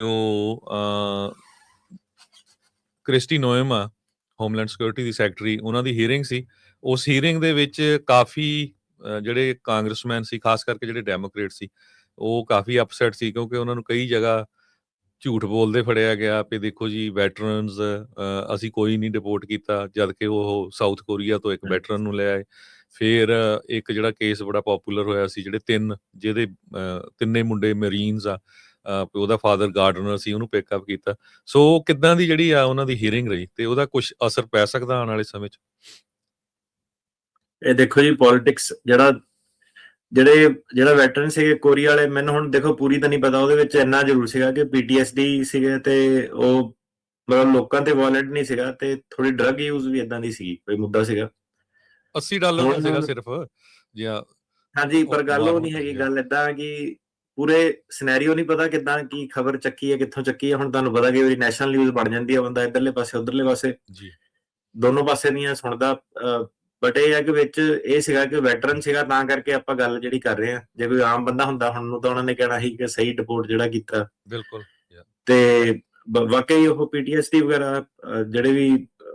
ਉਹ ਕ੍ਰਿਸਟੀ ਨੋਇਮ ਆ, homeland security ਦੀ secretary, ਉਹਨਾਂ ਦੀ ਹੀਅਰਿੰਗ ਸੀ। ਉਸ ਹੀਅਰਿੰਗ ਦੇ ਵਿੱਚ ਕਾਫੀ ਜਿਹੜੇ ਕਾਂਗਰਸਮੈਨ ਸੀ, ਖਾਸ ਕਰਕੇ ਜਿਹੜੇ ਡੈਮੋਕ੍ਰੇਟ ਸੀ, ਉਹ ਕਾਫੀ ਅਪਸੈਟ ਸੀ, ਕਿਉਂਕਿ ਉਹਨਾਂ ਨੂੰ ਕਈ ਜਗ੍ਹਾ ਝੂਠ ਬੋਲਦੇ ਫੜਿਆ ਗਿਆ ਵੀ ਦੇਖੋ ਜੀ ਵੈਟਰਨਸ ਅਸੀਂ ਕੋਈ ਨਹੀਂ ਡਿਪੋਰਟ ਕੀਤਾ, ਜਦ ਕਿ ਉਹ ਸਾਊਥ ਕੋਰੀਆ ਤੋਂ ਇੱਕ ਵੈਟਰਨ ਨੂੰ ਲੈ ਆਏ। ਫਿਰ ਇੱਕ ਜਿਹੜਾ ਕੇਸ ਬੜਾ ਪੋਪੂਲਰ ਹੋਇਆ ਸੀ, ਜਿਹਦੇ ਤਿੰਨੇ ਮੁੰਡੇ ਮਰੀਨਸ ਆ, ਉਹਦਾ ਫਾਦਰ ਗਾਰਡਨਰ ਸੀ, ਉਹਨੂੰ ਪਿਕਅਪ ਕੀਤਾ। ਸੋ ਕਿੱਦਾਂ ਦੀ ਜਿਹੜੀ ਆ ਉਹਨਾਂ ਦੀ ਹੀਅਰਿੰਗ ਰਹੀ, ਤੇ ਉਹਦਾ ਕੁਝ ਅਸਰ ਪੈ ਸਕਦਾ ਆਉਣ ਵਾਲੇ ਸਮੇਂ 'ਚ? ਇਹ ਦੇਖੋ ਜੀ, ਪੋਲਿਟਿਕਸ ਜਿਹੜਾ ਵੈਟਰਨ ਸੀਗੇ ਕੋਰੀਆ ਵਾਲੇ, ਮੈਨੂੰ ਹੁਣ ਦੇਖੋ ਪੂਰੀ ਤਾਂ ਨਹੀਂ ਪਤਾ, ਉਹਦੇ ਵਿੱਚ ਇੰਨਾ ਜ਼ਰੂਰ ਸੀਗਾ ਕਿ PTSD ਸੀਗੇ, ਤੇ ਉਹ ਮਤਲਬ ਲੋਕਾਂ ਤੇ ਵਾਇਲੈਂਟ ਨਹੀਂ ਸੀਗਾ, ਤੇ ਥੋੜੀ ਡਰਗ ਯੂਜ਼ ਵੀ ਇਦਾਂ ਦੀ ਸੀਗੀ, ਕੋਈ ਮੁੱਦਾ ਸੀਗਾ। $80 ਦਾ ਸੀਗਾ ਸਿਰਫ ਜੀ। ਹਾਂਜੀ, ਪਰ ਗੱਲ ਉਹ ਨਹੀਂ ਹੈਗੀ। ਗੱਲ ਏਦਾਂ ਕਿ ਪੂਰੇ ਸਿਨੈਰੀਓ ਨਹੀਂ ਪਤਾ ਕਿੱਦਾਂ ਕੀ ਖਬਰ ਚੱਕੀ ਹੈ, ਕਿੱਥੋਂ ਚੱਕੀ ਹੈ। ਹੁਣ ਤੁਹਾਨੂੰ ਪਤਾ ਕਿ ਨੈਸ਼ਨਲ ਨਿਊਜ਼ ਬਣ ਜਾਂਦੀ ਹੈ, ਬੰਦਾ ਇੱਧਰਲੇ ਪਾਸੇ ਉੱਧਰਲੇ ਪਾਸੇ ਦੋਨੋਂ ਪਾਸੇ ਦੀਆਂ ਸੁਣਦਾ। ਬਟ ਇਹ ਹੈ ਕਿ ਵਿੱਚ ਇਹ ਸੀਗਾ ਕਿ ਵੈਟਰਨ ਸੀਗਾ, ਤਾਂ ਕਰਕੇ ਆਪਾਂ ਗੱਲ ਜਿਹੜੀ ਕਰ ਰਹੇ ਹਾਂ। ਜੇ ਕੋਈ ਆਮ ਬੰਦਾ ਹੁੰਦਾ ਹੁਣ ਨੂੰ ਤਾਂ ਉਹਨਾਂ ਨੇ ਕਹਿਣਾ ਸੀ ਕਿ ਸਹੀ ਡਿਪੋਰਟ ਜਿਹੜਾ ਕੀਤਾ। ਬਿਲਕੁਲ। ਤੇ ਵਾਕਈ ਉਹ PTSD ਵਗੈਰਾ ਜਿਹੜੇ ਵੀ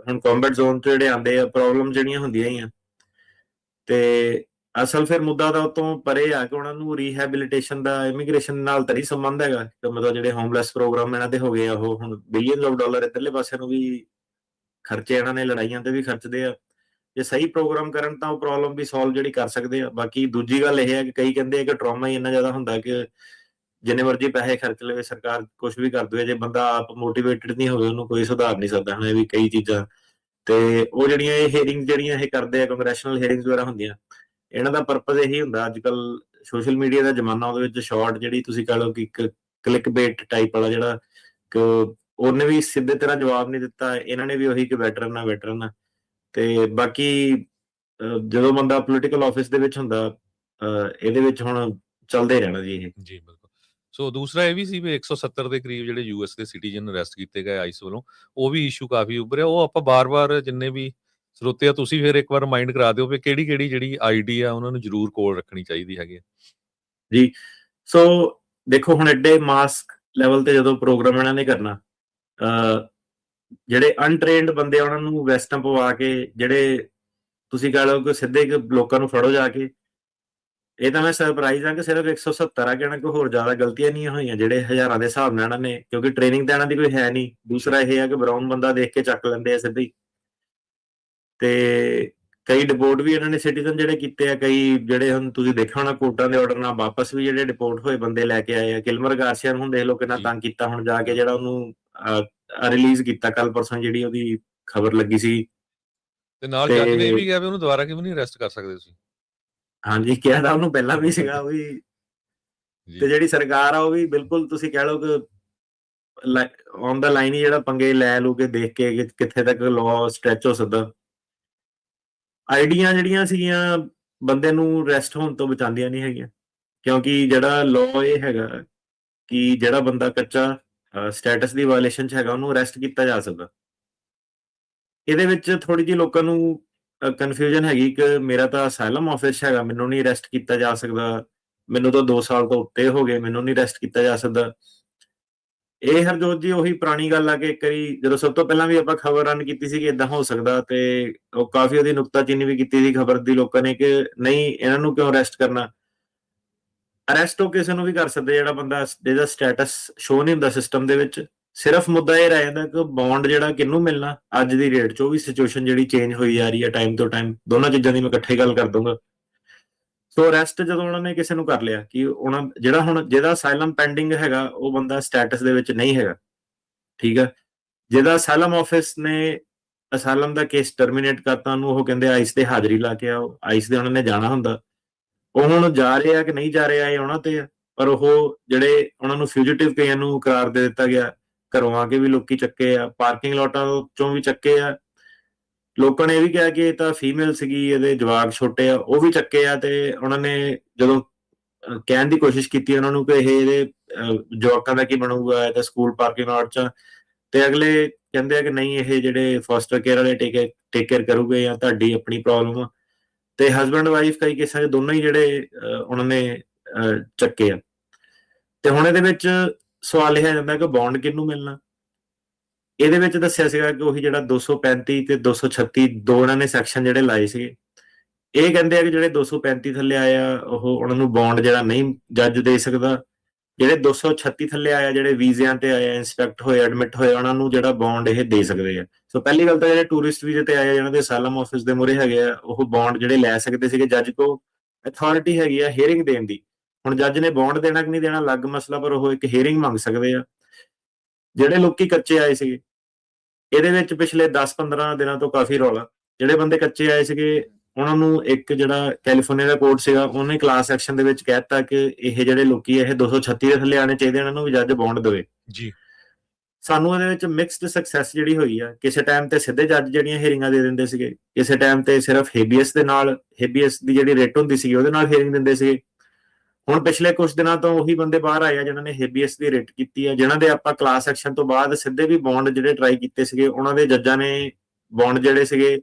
ਹੁਣ ਕੰਬੈਟ ਜ਼ੋਨ ਤੋਂ ਜਿਹੜੇ ਆਉਂਦੇ ਆ, ਪ੍ਰੋਬਲਮ ਜਿਹੜੀਆਂ ਹੁੰਦੀਆਂ ਹੀ ਆ। ਤੇ ਅਸਲ ਫਿਰ ਮੁੱਦਾ ਤਾਂ ਉਤੋਂ ਪਰੇ ਆ ਕਿ ਉਹਨਾਂ ਨੂੰ ਰੀਹੈਬਿਲਿਟੇਸ਼ਨ ਦਾ ਇਮੀਗ੍ਰੇਸ਼ਨ ਨਾਲ ਤਾਂ ਨਹੀਂ ਸੰਬੰਧ ਹੈਗਾ। ਮਤਲਬ ਜਿਹੜੇ ਹੋਮਲੈਸ ਪ੍ਰੋਗਰਾਮ ਇਹਨਾਂ ਦੇ ਹੋ ਗਏ ਆ, ਉਹ ਹੁਣ $ਬਿਲੀਅਨਸ ਇੱਧਰਲੇ ਪਾਸੇ ਨੂੰ ਵੀ ਖਰਚੇ, ਇਹਨਾਂ ਨੇ ਲੜਾਈਆਂ ਤੇ ਵੀ ਖਰਚਦੇ ਆ। ਜੇ ਸਹੀ ਪ੍ਰੋਗਰਾਮ ਕਰਨ ਤਾਂ ਉਹ ਪ੍ਰੋਬਲਮ ਵੀ ਸੋਲਵ ਜਿਹੜੀ ਕਰ ਸਕਦੇ ਆ। ਬਾਕੀ ਦੂਜੀ ਗੱਲ ਇਹ ਹੈ ਕਿ ਕਈ ਕਹਿੰਦੇ ਆ ਕਿ ਟਰਾਮਾ ਹੀ ਇੰਨਾ ਜ਼ਿਆਦਾ ਹੁੰਦਾ ਕਿ ਜਿੰਨੇ ਮਰਜ਼ੀ ਪੈਸੇ ਖਰਚ ਲਵੇ ਸਰਕਾਰ, ਕੁਝ ਵੀ ਕਰ ਦੇਵੇ, ਜੇ ਬੰਦਾ ਆਪ ਮੋਟੀਵੇਟਡ ਨਹੀਂ ਹੋਵੇ ਉਹਨੂੰ ਕੋਈ ਸੁਧਾਰ ਨਹੀਂ ਸਕਦਾ। ਹੁਣ ਇਹ ਵੀ ਕਈ ਚੀਜ਼ਾਂ, ਤੇ ਉਹ ਜਿਹੜੀਆਂ ਇਹ ਹੀਅਰਿੰਗ ਜਿਹੜੀਆਂ ਇਹ ਕਰਦੇ ਆ, ਕੰਗਰੈਸ਼ਨਲ ਹੀਅਰਿੰਗਸ ਵਗੈਰਾ ਹੁੰਦੀਆਂ, ਇਹਨਾਂ ਦਾ ਪਰਪਸ ਇਹੀ ਹੁੰਦਾ। ਅੱਜ ਕੱਲ ਸੋਸ਼ਲ ਮੀਡੀਆ ਦਾ ਜ਼ਮਾਨਾ, ਉਹਦੇ ਵਿੱਚ ਸ਼ਾਰਟ ਜਿਹੜੀ ਤੁਸੀਂ ਕਹ ਲਓ ਕਿ ਇੱਕ ਕਲਿੱਕ ਬੇਟ ਟਾਈਪ ਵਾਲਾ, ਜਿਹੜਾ ਉਹਨੇ ਵੀ ਸਿੱਧੇ ਤਰ੍ਹਾਂ ਜਵਾਬ ਨਹੀਂ ਦਿੱਤਾ, ਇਹਨਾਂ ਨੇ ਵੀ ਉਹੀ ਕਿ ਵੈਟਰਨ ਆ। ਤੇ ਬਾਕੀ ਜਦੋਂ ਬੰਦਾ ਪੋਲੀਟੀਕਲ ਆਫਿਸ ਦੇ ਵਿੱਚ ਹੁੰਦਾ, ਇਹਦੇ ਵਿੱਚ ਹੁਣ ਚੱਲਦੇ ਰਹਿਣਾ ਜੀ ਇਹ। ਜੀ ਬਿਲਕੁਲ। ਸੋ ਦੂਸਰਾ ਇਹ ਵੀ ਸੀ ਵੀ 170 ਦੇ ਕਰੀਬ ਜਿਹੜੇ US ਦੇ ਸਿਟੀਜ਼ਨ ਅਰੈਸਟ ਕੀਤੇ ਗਏ ਆਈਸ ਵੱਲੋਂ, ਉਹ ਵੀ ਇਸ਼ੂ ਕਾਫੀ ਉੱਭਰਿਆ। ਉਹ ਆਪਾਂ ਬਾਰ-ਬਾਰ ਜਿੰਨੇ ਵੀ ਸਰੋਤੇ ਆ, ਤੁਸੀਂ ਫਿਰ ਇੱਕ ਵਾਰ ਰਿਮਾਈਂਡ ਕਰਾ ਦਿਓ ਵੀ ਕਿਹੜੀ ਜਿਹੜੀ ID ਆ ਉਹਨਾਂ ਨੂੰ ਜ਼ਰੂਰ ਕੋਲ ਰੱਖਣੀ ਚਾਹੀਦੀ ਹੈਗੀ ਜੀ। ਸੋ ਦੇਖੋ, ਹੁਣ ਐਡੇ ਮਾਸ ਲੈਵਲ ਤੇ ਜਦੋਂ ਪ੍ਰੋਗਰਾਮ ਇਹਨਾਂ ਨੇ ਕਰਨਾ, ਜਿਹੜੇ ਅਨਟ੍ਰੇਨਡ ਬੰਦੇ ਆ ਉਹਨਾਂ ਨੂੰ ਵੈਸਟਾਂ ਪਵਾ ਕੇ, ਜਿਹੜੇ ਤੁਸੀਂ ਕਹ ਲਓ ਕਿ ਸਿੱਧੇ ਲੋਕਾਂ ਨੂੰ ਫੜੋ ਜਾ ਕੇ। ਇਹ ਤਾਂ ਮੈਂ ਸਰਪ੍ਰਾਈਜ਼ ਹਾਂ ਕਿ ਸਿਰਫ 170 ਆ, ਕਹਿਣਾ ਕੋਈ ਹੋਰ ਜ਼ਿਆਦਾ ਗਲਤੀਆਂ ਨਹੀਂ ਹੋਈਆਂ ਜਿਹੜੇ ਹਜ਼ਾਰਾਂ ਦੇ ਹਿਸਾਬ ਨਾਲ ਇਹਨਾਂ ਨੇ, ਕਿਉਂਕਿ ਟ੍ਰੇਨਿੰਗ ਤਾਂ ਇਹਨਾਂ ਦੀ ਕੋਈ ਹੈ ਨਹੀਂ। ਦੂਸਰਾ ਇਹ ਹੈ ਕਿ ਬਰਾਊਨ ਬੰਦਾ ਦੇਖ ਕੇ ਚੱਕ ਲੈਂਦੇ ਆ ਸਿੱਧੇ ਹੀ। ਤੇ ਕਈ ਡਿਪੋਰਟ ਵੀ ਇਹਨਾਂ ਨੇ ਸਿਟੀਜ਼ਨ ਜਿਹੜੇ ਕੀਤੇ ਆ, ਕਈ ਜਿਹੜੇ ਹੁਣ ਤੁਸੀਂ ਦੇਖਿਆ ਹੋਣਾ ਕੋਰਟਾਂ ਦੇ ਆਰਡਰ ਨਾਲ ਵਾਪਸ ਵੀ ਜਿਹੜੇ ਡਿਪੋਰਟ ਹੋਏ ਬੰਦੇ ਲੈ ਕੇ ਆਏ ਆ। ਕਿਲਮਰ ਗਾਰਸੀਆ ਨੂੰ ਹੁਣ ਦੇਖ ਲਓ ਕਿੰਨਾ ਤੰਗ ਕੀਤਾ, ਹੁਣ ਜਾ ਕੇ ਜਿਹੜਾ ਉਹਨੂੰ ਰਿਲੀਜ਼ ਕੀਤਾ ਕੱਲ ਪਰਸੋਂ, ਜਿਹੜੀ ਉਹਦੀ ਖਬਰ ਲੱਗੀ ਸੀ। ਤੇ ਨਾਲ ਜੱਜ ਨੇ ਵੀ ਕਿਹਾ ਵੀ ਉਹਨੂੰ ਦੁਬਾਰਾ ਕਿਉਂ ਨਹੀਂ ਅਰੈਸਟ ਕਰ ਸਕਦੇ ਤੁਸੀਂ? ਹਾਂਜੀ, ਕਿਹਾ ਤਾਂ ਉਹਨੂੰ ਪਹਿਲਾਂ ਵੀ ਸੀਗਾ ਉਹ ਵੀ। ਤੇ ਜਿਹੜੀ ਸਰਕਾਰ ਆ ਉਹ ਵੀ ਬਿਲਕੁਲ ਤੁਸੀਂ ਕਹਿ ਲਓ ਕਿ ਔਨ ਦਾ ਲਾਈਨ ਹੀ ਜਿਹੜਾ ਪੰਗੇ ਲੈ ਲੂ ਕੇ ਦੇਖ ਕੇ ਕਿੱਥੇ ਤੱਕ ਲਾਅ ਸਟ੍ਰੈਚ ਹੋ ਸਕਦਾ। ਆਈਡੀਆਂ ਜਿਹੜੀਆਂ ਸੀਗੀਆਂ ਬੰਦੇ ਨੂੰ ਅਰੈਸਟ ਹੋਣ ਤੋਂ ਬਚਾਉਂਦੀਆਂ ਨਹੀਂ ਹੈਗੀਆਂ, ਕਿਉਂਕਿ ਜਿਹੜਾ ਲਾਅ ਇਹ ਹੈਗਾ ਕਿ ਜਿਹੜਾ ਬੰਦਾ ਕੱਚਾ ਸਟੇਟਸ ਦੀ ਵਾਇਲੇਸ਼ਨ 'ਚ ਹੈਗਾ ਉਹਨੂੰ ਅਰੈਸਟ ਕੀਤਾ ਜਾ ਸਕਦਾ। ਇਹਦੇ ਵਿੱਚ ਥੋੜੀ ਜਿਹੀ ਲੋਕਾਂ ਨੂੰ ਕਨਫਿਊਜ਼ਨ ਹੈਗੀ ਕਿ ਮੇਰਾ ਤਾਂ ਅਸਾਈਲਮ ਆਫਿਸ ਹੈਗਾ, ਮੈਨੂੰ ਨਹੀਂ ਅਰੈਸਟ ਕੀਤਾ ਜਾ ਸਕਦਾ, ਮੈਨੂੰ ਤਾਂ 2 ਸਾਲ ਤੋਂ ਉੱਤੇ ਹੋ ਗਏ, ਮੈਨੂੰ ਨਹੀਂ ਅਰੈਸਟ ਕੀਤਾ ਜਾ ਸਕਦਾ। ਇਹ ਹਰਜੋਤ ਜੀ ਉਹੀ ਪੁਰਾਣੀ ਗੱਲ ਆ ਕਿ ਇੱਕ ਵਾਰੀ ਜਦੋਂ ਸਭ ਤੋਂ ਪਹਿਲਾਂ ਵੀ ਆਪਾਂ ਖਬਰ ਰਨ ਕੀਤੀ ਸੀ ਕਿ ਇਦਾਂ ਹੋ ਸਕਦਾ, ਤੇ ਉਹ ਕਾਫੀ ਉਹਦੀ ਨੁਕਤਾਚੀਨੀ ਵੀ ਕੀਤੀ ਸੀ ਖਬਰ ਦੀ ਲੋਕਾਂ ਨੇ ਕਿ ਨਹੀਂ ਇਹਨਾਂ ਨੂੰ ਕਿਉਂ ਅਰੈਸਟ ਕਰਨਾ। ਅਰੈਸਟ ਉਹ ਕਿਸੇ ਨੂੰ ਵੀ ਕਰ ਸਕਦੇ ਜਿਹੜਾ ਬੰਦਾ ਜਿਹਦਾ ਸਟੇਟਸ ਸ਼ੋ ਨਹੀਂ ਹੁੰਦਾ ਸਿਸਟਮ ਦੇ ਵਿੱਚ। ਸਿਰਫ ਮੁੱਦਾ ਇਹ ਰਹਿ ਜਾਂਦਾ ਕਿ ਬੌਂਡ ਜਿਹੜਾ ਕਿਹਨੂੰ ਮਿਲਣਾ ਅੱਜ ਦੀ ਰੇਟ 'ਚ, ਉਹ ਵੀ ਸਿਚੁਏਸ਼ਨ ਜਿਹੜੀ ਚੇਂਜ ਹੋਈ ਜਾ ਰਹੀ ਹੈ ਟਾਈਮ ਤੋਂ ਟਾਈਮ। ਦੋਨਾਂ ਚੀਜ਼ਾਂ ਦੀ ਮੈਂ ਇਕੱਠੇ ਗੱਲ ਕਰ ਦੂੰਗਾ। ਸੋ ਅਰੈਸਟ ਜਦੋਂ ਉਹਨਾਂ ਨੇ ਕਿਸੇ ਨੂੰ ਕਰ ਲਿਆ ਕਿ ਉਹਨਾਂ ਜਿਹੜਾ ਹੁਣ ਜਿਹਦਾ ਅਸਾਈਲਮ ਪੈਂਡਿੰਗ ਹੈਗਾ ਉਹ ਬੰਦਾ ਸਟੇਟਸ ਦੇ ਵਿੱਚ ਨਹੀਂ ਹੈਗਾ, ਠੀਕ ਹੈ। ਜਿਹਦਾ ਅਸਾਈਲਮ ਆਫਿਸ ਨੇ ਅਸਾਈਲਮ ਦਾ ਕੇਸ ਟਰਮੀਨੇਟ ਕਰਤਾ, ਉਹਨੂੰ ਉਹ ਕਹਿੰਦੇ ਆਈਸ ਤੇ ਹਾਜ਼ਰੀ ਲਾ ਕੇ ਆਓ, ਆਈਸ ਦੇ ਉਹਨਾਂ ਨੇ ਜਾਣਾ ਹੁੰਦਾ। ਉਹ ਹੁਣ ਜਾ ਰਹੇ ਆ ਕਿ ਨਹੀਂ ਜਾ ਰਹੇ ਆ ਇਹ ਉਹਨਾਂ ਤੇ ਆ, ਪਰ ਉਹ ਜਿਹੜੇ ਉਹਨਾਂ ਨੂੰ ਫਿਊਜੀਟਿਵ ਕਈਆਂ ਨੂੰ ਕਰਾਰ ਦੇ ਦਿੱਤਾ ਗਿਆ, ਘਰੋਂ ਆ ਕੇ ਵੀ ਲੋਕੀ ਚੱਕੇ ਆ, ਪਾਰਕਿੰਗ ਲੋਟਾਂ ਚੋਂ ਵੀ ਚੱਕੇ ਆ। ਲੋਕਾਂ ਨੇ ਇਹ ਵੀ ਕਿਹਾ ਕਿ ਇਹ ਤਾਂ ਫੀਮੇਲ ਸੀਗੀ, ਇਹਦੇ ਜਵਾਕ ਛੋਟੇ ਆ, ਉਹ ਵੀ ਚੱਕੇ ਆ। ਤੇ ਉਹਨਾਂ ਨੇ ਜਦੋਂ ਕਹਿਣ ਦੀ ਕੋਸ਼ਿਸ਼ ਕੀਤੀ ਉਹਨਾਂ ਨੂੰ ਕਿ ਇਹਦੇ ਜਵਾਕਾਂ ਦਾ ਕੀ ਬਣੂਗਾ, ਇਹ ਤਾਂ ਸਕੂਲ ਪਾਰਕਿੰਗ ਲੋਟ 'ਚ, ਤੇ ਅਗਲੇ ਕਹਿੰਦੇ ਆ ਕਿ ਨਹੀਂ ਇਹ ਜਿਹੜੇ ਫੋਸਟਰ ਕੇਅਰ ਵਾਲੇ ਟੇਕ ਕੇਅਰ ਕਰੂਗੇ ਜਾਂ ਤੁਹਾਡੀ ਆਪਣੀ ਪ੍ਰੋਬਲਮ ਆ। ਤੇ ਹਸਬੈਂਡ ਵਾਈਫ ਕਈ ਕੇਸਾਂ 'ਚ ਦੋਨੋਂ ਹੀ ਜਿਹੜੇ ਉਹਨਾਂ ਨੇ ਚੱਕੇ ਆ। ਤੇ ਹੁਣ ਇਹਦੇ ਵਿੱਚ ਸਵਾਲ ਇਹ ਆ ਜਾਂਦਾ ਕਿ ਬੌਂਡ ਕਿਹਨੂੰ ਮਿਲਣਾ। ਇਹਦੇ ਵਿੱਚ ਦੱਸਿਆ ਸੀਗਾ ਕਿ ਉਹੀ ਜਿਹੜਾ 235 ਤੇ 236 ਦੋ ਇਹਨਾਂ ਨੇ ਸੈਕਸ਼ਨ ਜਿਹੜੇ ਲਾਏ ਸੀਗੇ। ਇਹ ਕਹਿੰਦੇ ਆ ਕਿ ਜਿਹੜੇ 235 ਥੱਲੇ ਆਏ ਆ ਉਹਨਾਂ ਨੂੰ ਬੌਂਡ ਜਿਹੜਾ ਨਹੀਂ ਜੱਜ ਦੇ ਸਕਦਾ। ਜਿਹੜੇ 236 ਥੱਲੇ ਆਏ ਆ, ਜਿਹੜੇ ਵੀਜ਼ਿਆਂ ਤੇ ਆਏ ਆ, ਇੰਸਪੈਕਟ ਹੋਏ, ਐਡਮਿਟ ਹੋਏ, ਉਹਨਾਂ ਨੂੰ ਜਿਹੜਾ ਬੌਂਡ ਇਹ ਦੇ ਸਕਦੇ ਆ। ਸੋ ਪਹਿਲੀ ਗੱਲ ਤਾਂ ਜਿਹੜੇ ਟੂਰਿਸਟ ਵੀਜ਼ੇ ਤੇ ਆਏ ਆ, ਜਿਹਨਾਂ ਦੇ ਅਸਾਲਮ ਆਫਿਸ ਦੇ ਮੂਹਰੇ ਹੈਗੇ ਆ, ਉਹ ਬੌਂਡ ਜਿਹੜੇ ਲੈ ਸਕਦੇ ਸੀਗੇ। ਜੱਜ ਕੋ ਅਥਾਰਟੀ ਹੈਗੀ ਆ ਹੀਅਰਿੰਗ ਦੇਣ ਦੀ। ਹੁਣ ਜੱਜ ਨੇ ਬੌਂਡ ਦੇਣਾ ਕਿ ਨਹੀਂ ਦੇਣਾ ਅਲੱਗ ਮਸਲਾ, ਪਰ ਉਹ ਇੱਕ ਹੀਅਰਿੰਗ ਮੰਗ ਸਕਦੇ ਆ। ਜਿਹੜੇ ਲੋਕੀ ਕੱਚੇ ਆਏ ਸੀਗੇ, ਇਹਦੇ ਵਿੱਚ ਪਿਛਲੇ 10-15 ਦਿਨਾਂ ਤੋਂ ਕਾਫੀ ਰੌਲਾ। ਜਿਹੜੇ ਬੰਦੇ ਕੱਚੇ ਆਏ ਸੀਗੇ ਉਹਨਾਂ ਨੂੰ ਇੱਕ ਜਿਹੜਾ ਕੈਲੀਫੋਰਨੀਆ ਦਾ ਕੋਰਟ ਸੀਗਾ, ਉਹਨੇ ਕਲਾਸ ਐਕਸ਼ਨ ਦੇ ਵਿੱਚ ਕਹਿ ਦਿੱਤਾ ਕਿ ਇਹ ਜਿਹੜੇ ਲੋਕੀ ਇਹ 236 ਦੇ ਥੱਲੇ ਆਣੇ ਚਾਹੀਦੇ, ਇਹਨਾਂ ਨੂੰ ਵੀ ਜੱਜ ਬੌਂਡ ਦੇਵੇ ਜੀ। ਸਾਨੂੰ ਇਹਦੇ ਵਿੱਚ ਮਿਕਸਡ ਸਕਸੈਸ ਜਿਹੜੀ ਹੋਈ ਆ। ਕਿਸੇ ਟਾਈਮ ਤੇ ਸਿੱਧੇ ਜੱਜ ਜਿਹੜੀਆਂ ਹੀਅਰਿੰਗਾਂ ਦੇ ਦਿੰਦੇ ਸੀਗੇ, ਕਿਸੇ ਟਾਈਮ ਤੇ ਸਿਰਫ ਹੇਬੀਅਸ ਦੇ ਨਾਲ, ਹੇਬੀਅਸ ਦੀ ਜਿਹੜੀ ਰਿਟ ਹੁੰਦੀ ਸੀਗੀ ਉਹਦੇ ਨਾਲ ਹੀਅਰਿੰਗ ਦਿੰਦੇ ਸੀਗੇ। ਹੁਣ ਪਿਛਲੇ ਕੁਝ ਦਿਨਾਂ ਤੋਂ ਉਹੀ ਬੰਦੇ ਬਾਹਰ ਆਏ ਆ ਜਿਨ੍ਹਾਂ ਨੇ ਹੇਬੀਅਸ ਦੀ ਰਿਟ ਕੀਤੀ ਆ, ਜਿਨ੍ਹਾਂ ਦੇ ਆਪਾਂ ਕਲਾਸ ਐਕਸ਼ਨ ਤੋਂ ਬਾਅਦ ਸਿੱਧੇ ਵੀ ਬੌਂਡ ਜਿਹੜੇ ਟਰਾਈ ਕੀਤੇ ਸੀਗੇ। ਉਹਨਾਂ ਦੇ ਜੱਜਾਂ ਨੇ ਬੌਂਡ ਜਿਹੜੇ ਸੀਗੇ,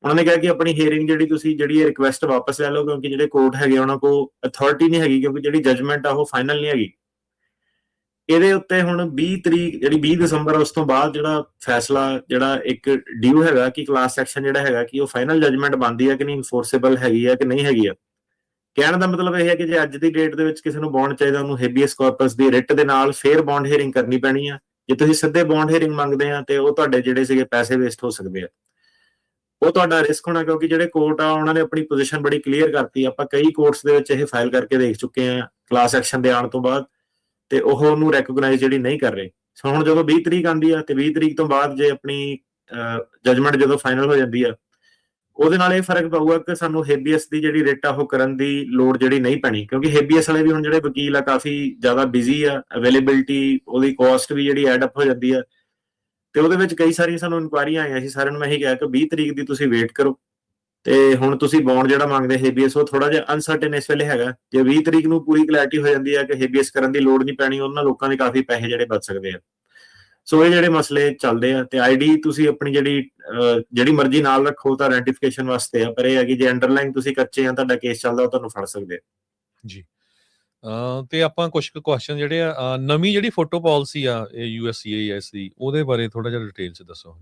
ਉਹਨਾਂ ਨੇ ਕਿਹਾ ਕਿ ਆਪਣੀ ਹੀਅਰਿੰਗ ਜਿਹੜੀ ਤੁਸੀਂ ਜਿਹੜੀ ਰਿਕੁਐਸਟ ਵਾਪਸ ਲੈ ਲਓ, ਕਿਉਂਕਿ ਜਿਹੜੇ ਕੋਰਟ ਹੈਗੇ ਉਹਨਾਂ ਕੋਲ ਅਥਾਰਟੀ ਨਹੀਂ ਹੈਗੀ, ਕਿਉਂਕਿ ਜਿਹੜੀ ਜਜਮੈਂਟ ਆ ਉਹ ਫਾਈਨਲ ਨਹੀਂ ਹੈਗੀ। ਇਹਦੇ ਉੱਤੇ ਹੁਣ 20 ਤਰੀਕ ਜਿਹੜੀ 20 ਦਸੰਬਰ ਉਸ ਤੋਂ ਬਾਅਦ ਜਿਹੜਾ ਫੈਸਲਾ ਜਿਹੜਾ ਇੱਕ ਡਿਊ ਹੈਗਾ ਕਿ ਕਲਾਸ ਐਕਸ਼ਨ ਜਿਹੜਾ ਹੈਗਾ ਕਿ ਉਹ ਫਾਈਨਲ ਜਜਮੈਂਟ ਬਣਦੀ ਹੈ ਕਿ ਨਹੀਂ, ਇਨਫੋਰਸੇਬਲ ਹੈਗੀ ਹੈ ਕਿ ਨਹੀਂ ਹੈਗੀ ਆ। ਕਹਿਣ ਦਾ ਮਤਲਬ ਇਹ ਹੈ ਕਿ ਜੇ ਅੱਜ ਦੀ ਡੇਟ ਦੇ ਵਿੱਚ ਕਿਸੇ ਨੂੰ ਬੌਂਡ ਚਾਹੀਦਾ, ਉਹਨੂੰ ਹੇਬੀਅਸ ਕਾਰਪਸ ਦੀ ਰਿਟ ਦੇ ਨਾਲ ਫੇਰ ਬੌਂਡ ਹੀਅਰਿੰਗ ਕਰਨੀ ਪੈਣੀ ਆ। ਜੇ ਤੁਸੀਂ ਸਿੱਧੇ ਬੌਂਡ ਹੀਅਰਿੰਗ ਮੰਗਦੇ ਆ ਤੇ ਉਹ ਤੁਹਾਡੇ ਜਿਹੜੇ ਸੀਗੇ ਪੈਸੇ ਵੇਸਟ ਹੋ ਸਕਦੇ ਆ। ਉਹ ਤੁਹਾਡਾ ਰਿਸਕ ਹੋਣਾ, ਕਿਉਂਕਿ ਜਿਹੜੇ ਕੋਰਟ ਆ ਉਹਨਾਂ ਨੇ ਆਪਣੀ ਪੋਜੀਸ਼ਨ ਬੜੀ ਕਲੀਅਰ ਕਰਤੀ। ਆਪਾਂ ਕਈ ਕੋਰਟਸ ਦੇ ਵਿੱਚ ਇਹ ਫਾਈਲ ਕਰਕੇ ਦੇਖ ਚੁੱਕੇ ਆ ਕਲਾਸ ਐਕਸ਼ਨ ਦੇ ਆਉਣ ਤੋਂ ਬਾਅਦ, ਤੇ ਉਹ ਉਹਨੂੰ ਰੈਕੋਗਨਾਈਜ਼ ਜਿਹੜੀ ਨਹੀਂ ਕਰ ਰਹੇ। ਸੋ ਹੁਣ ਜਦੋਂ 20 ਤਰੀਕ ਆਉਂਦੀ ਆ ਤੇ 20 ਤਰੀਕ ਤੋਂ ਬਾਅਦ ਜੇ ਆਪਣੀ ਜਜਮੈਂਟ ਜਦੋਂ ਫਾਈਨਲ ਹੋ ਜਾਂਦੀ ਆ, ਉਹਦੇ ਨਾਲ ਇਹ ਫਰਕ ਪਊਗਾ ਕਿ ਸਾਨੂੰ ਹੇਬੀਅਸ ਦੀ ਜਿਹੜੀ ਰਿਟ ਆ ਉਹ ਕਰਨ ਦੀ ਲੋੜ ਜਿਹੜੀ ਨਹੀਂ ਪੈਣੀ, ਕਿਉਂਕਿ ਹੇਬੀਅਸ ਵਾਲੇ ਵੀ ਹੁਣ ਜਿਹੜੇ ਵਕੀਲ ਆ ਕਾਫੀ ਜ਼ਿਆਦਾ ਬਿਜ਼ੀ ਆ, ਅਵੇਲੇਬਿਲਿਟੀ ਉਹਦੀ ਕਾਸਟ ਵੀ ਜਿਹੜੀ ਐਡ ਅਪ ਹੋ ਜਾਂਦੀ ਆ। ਤੇ ਉਹਦੇ ਵਿੱਚ ਕਈ ਸਾਰੀਆਂ ਸਾਨੂੰ ਇਨਕੁਆਇਰੀਆਂ ਆਈਆਂ ਸੀ। ਸਾਰਿਆਂ ਨੂੰ ਮੈਂ ਇਹੀ ਕਿਹਾ ਕਿ 20 ਤਰੀਕ ਦੀ ਤੁਸੀਂ ਵੇਟ ਕਰੋ। ਤੇ ਹੁਣ ਤੁਸੀਂ ਬੌਂਡ ਜਿਹੜਾ ਮੰਗਦੇ ਹੇਬੀਅਸ, ਉਹ ਥੋੜਾ ਜਿਹਾ ਅਨਸਰਟਨ ਇਸ ਵੇਲੇ ਹੈਗਾ। ਜੇ 20 ਤਰੀਕ ਨੂੰ ਪੂਰੀ ਕਲੈਰਿਟੀ ਹੋ ਜਾਂਦੀ ਹੈ ਕਿ ਹੇਬੀਅਸ ਕਰਨ ਦੀ ਲੋੜ ਨਹੀਂ ਪੈਣੀ, ਉਹਨਾਂ ਲੋਕਾਂ ਦੇ ਕਾਫੀ ਪੈਸੇ ਜਿਹੜੇ ਬਚ ਸਕਦੇ ਆ। ਸੋ ਇਹ ਜਿਹੜੇ ਮਸਲੇ ਚੱਲਦੇ ਆ। ਤੇ ਆਈਡੀ ਤੁਸੀਂ ਆਪਣੀ ਜਿਹੜੀ ਮਰਜ਼ੀ ਨਾਲ ਰੱਖੋ ਤਾਂ ਆਇਡੈਂਟੀਫਿਕੇਸ਼ਨ ਵਾਸਤੇ ਆ, ਪਰ ਇਹ ਹੈ ਕਿ ਜੇ ਅੰਡਰਲਾਈਨ ਤੁਸੀਂ ਕੱਚੇ ਆ, ਤੁਹਾਡਾ ਕੇਸ ਚੱਲਦਾ, ਉਹ ਤੁਹਾਨੂੰ ਫੜ ਸਕਦੇ ਆ ਜੀ। ਤੇ ਆਪਾਂ ਕੁਝ ਕੁਐਸਚਨ ਜਿਹੜੇ ਆ, ਨਵੀਂ ਜਿਹੜੀ ਫੋਟੋ ਪਾਲਿਸੀ ਆ USCIS ਦੀ, ਉਹਦੇ ਬਾਰੇ ਥੋੜਾ ਜਿਹਾ ਡਿਟੇਲ ਚ ਦੱਸੋ।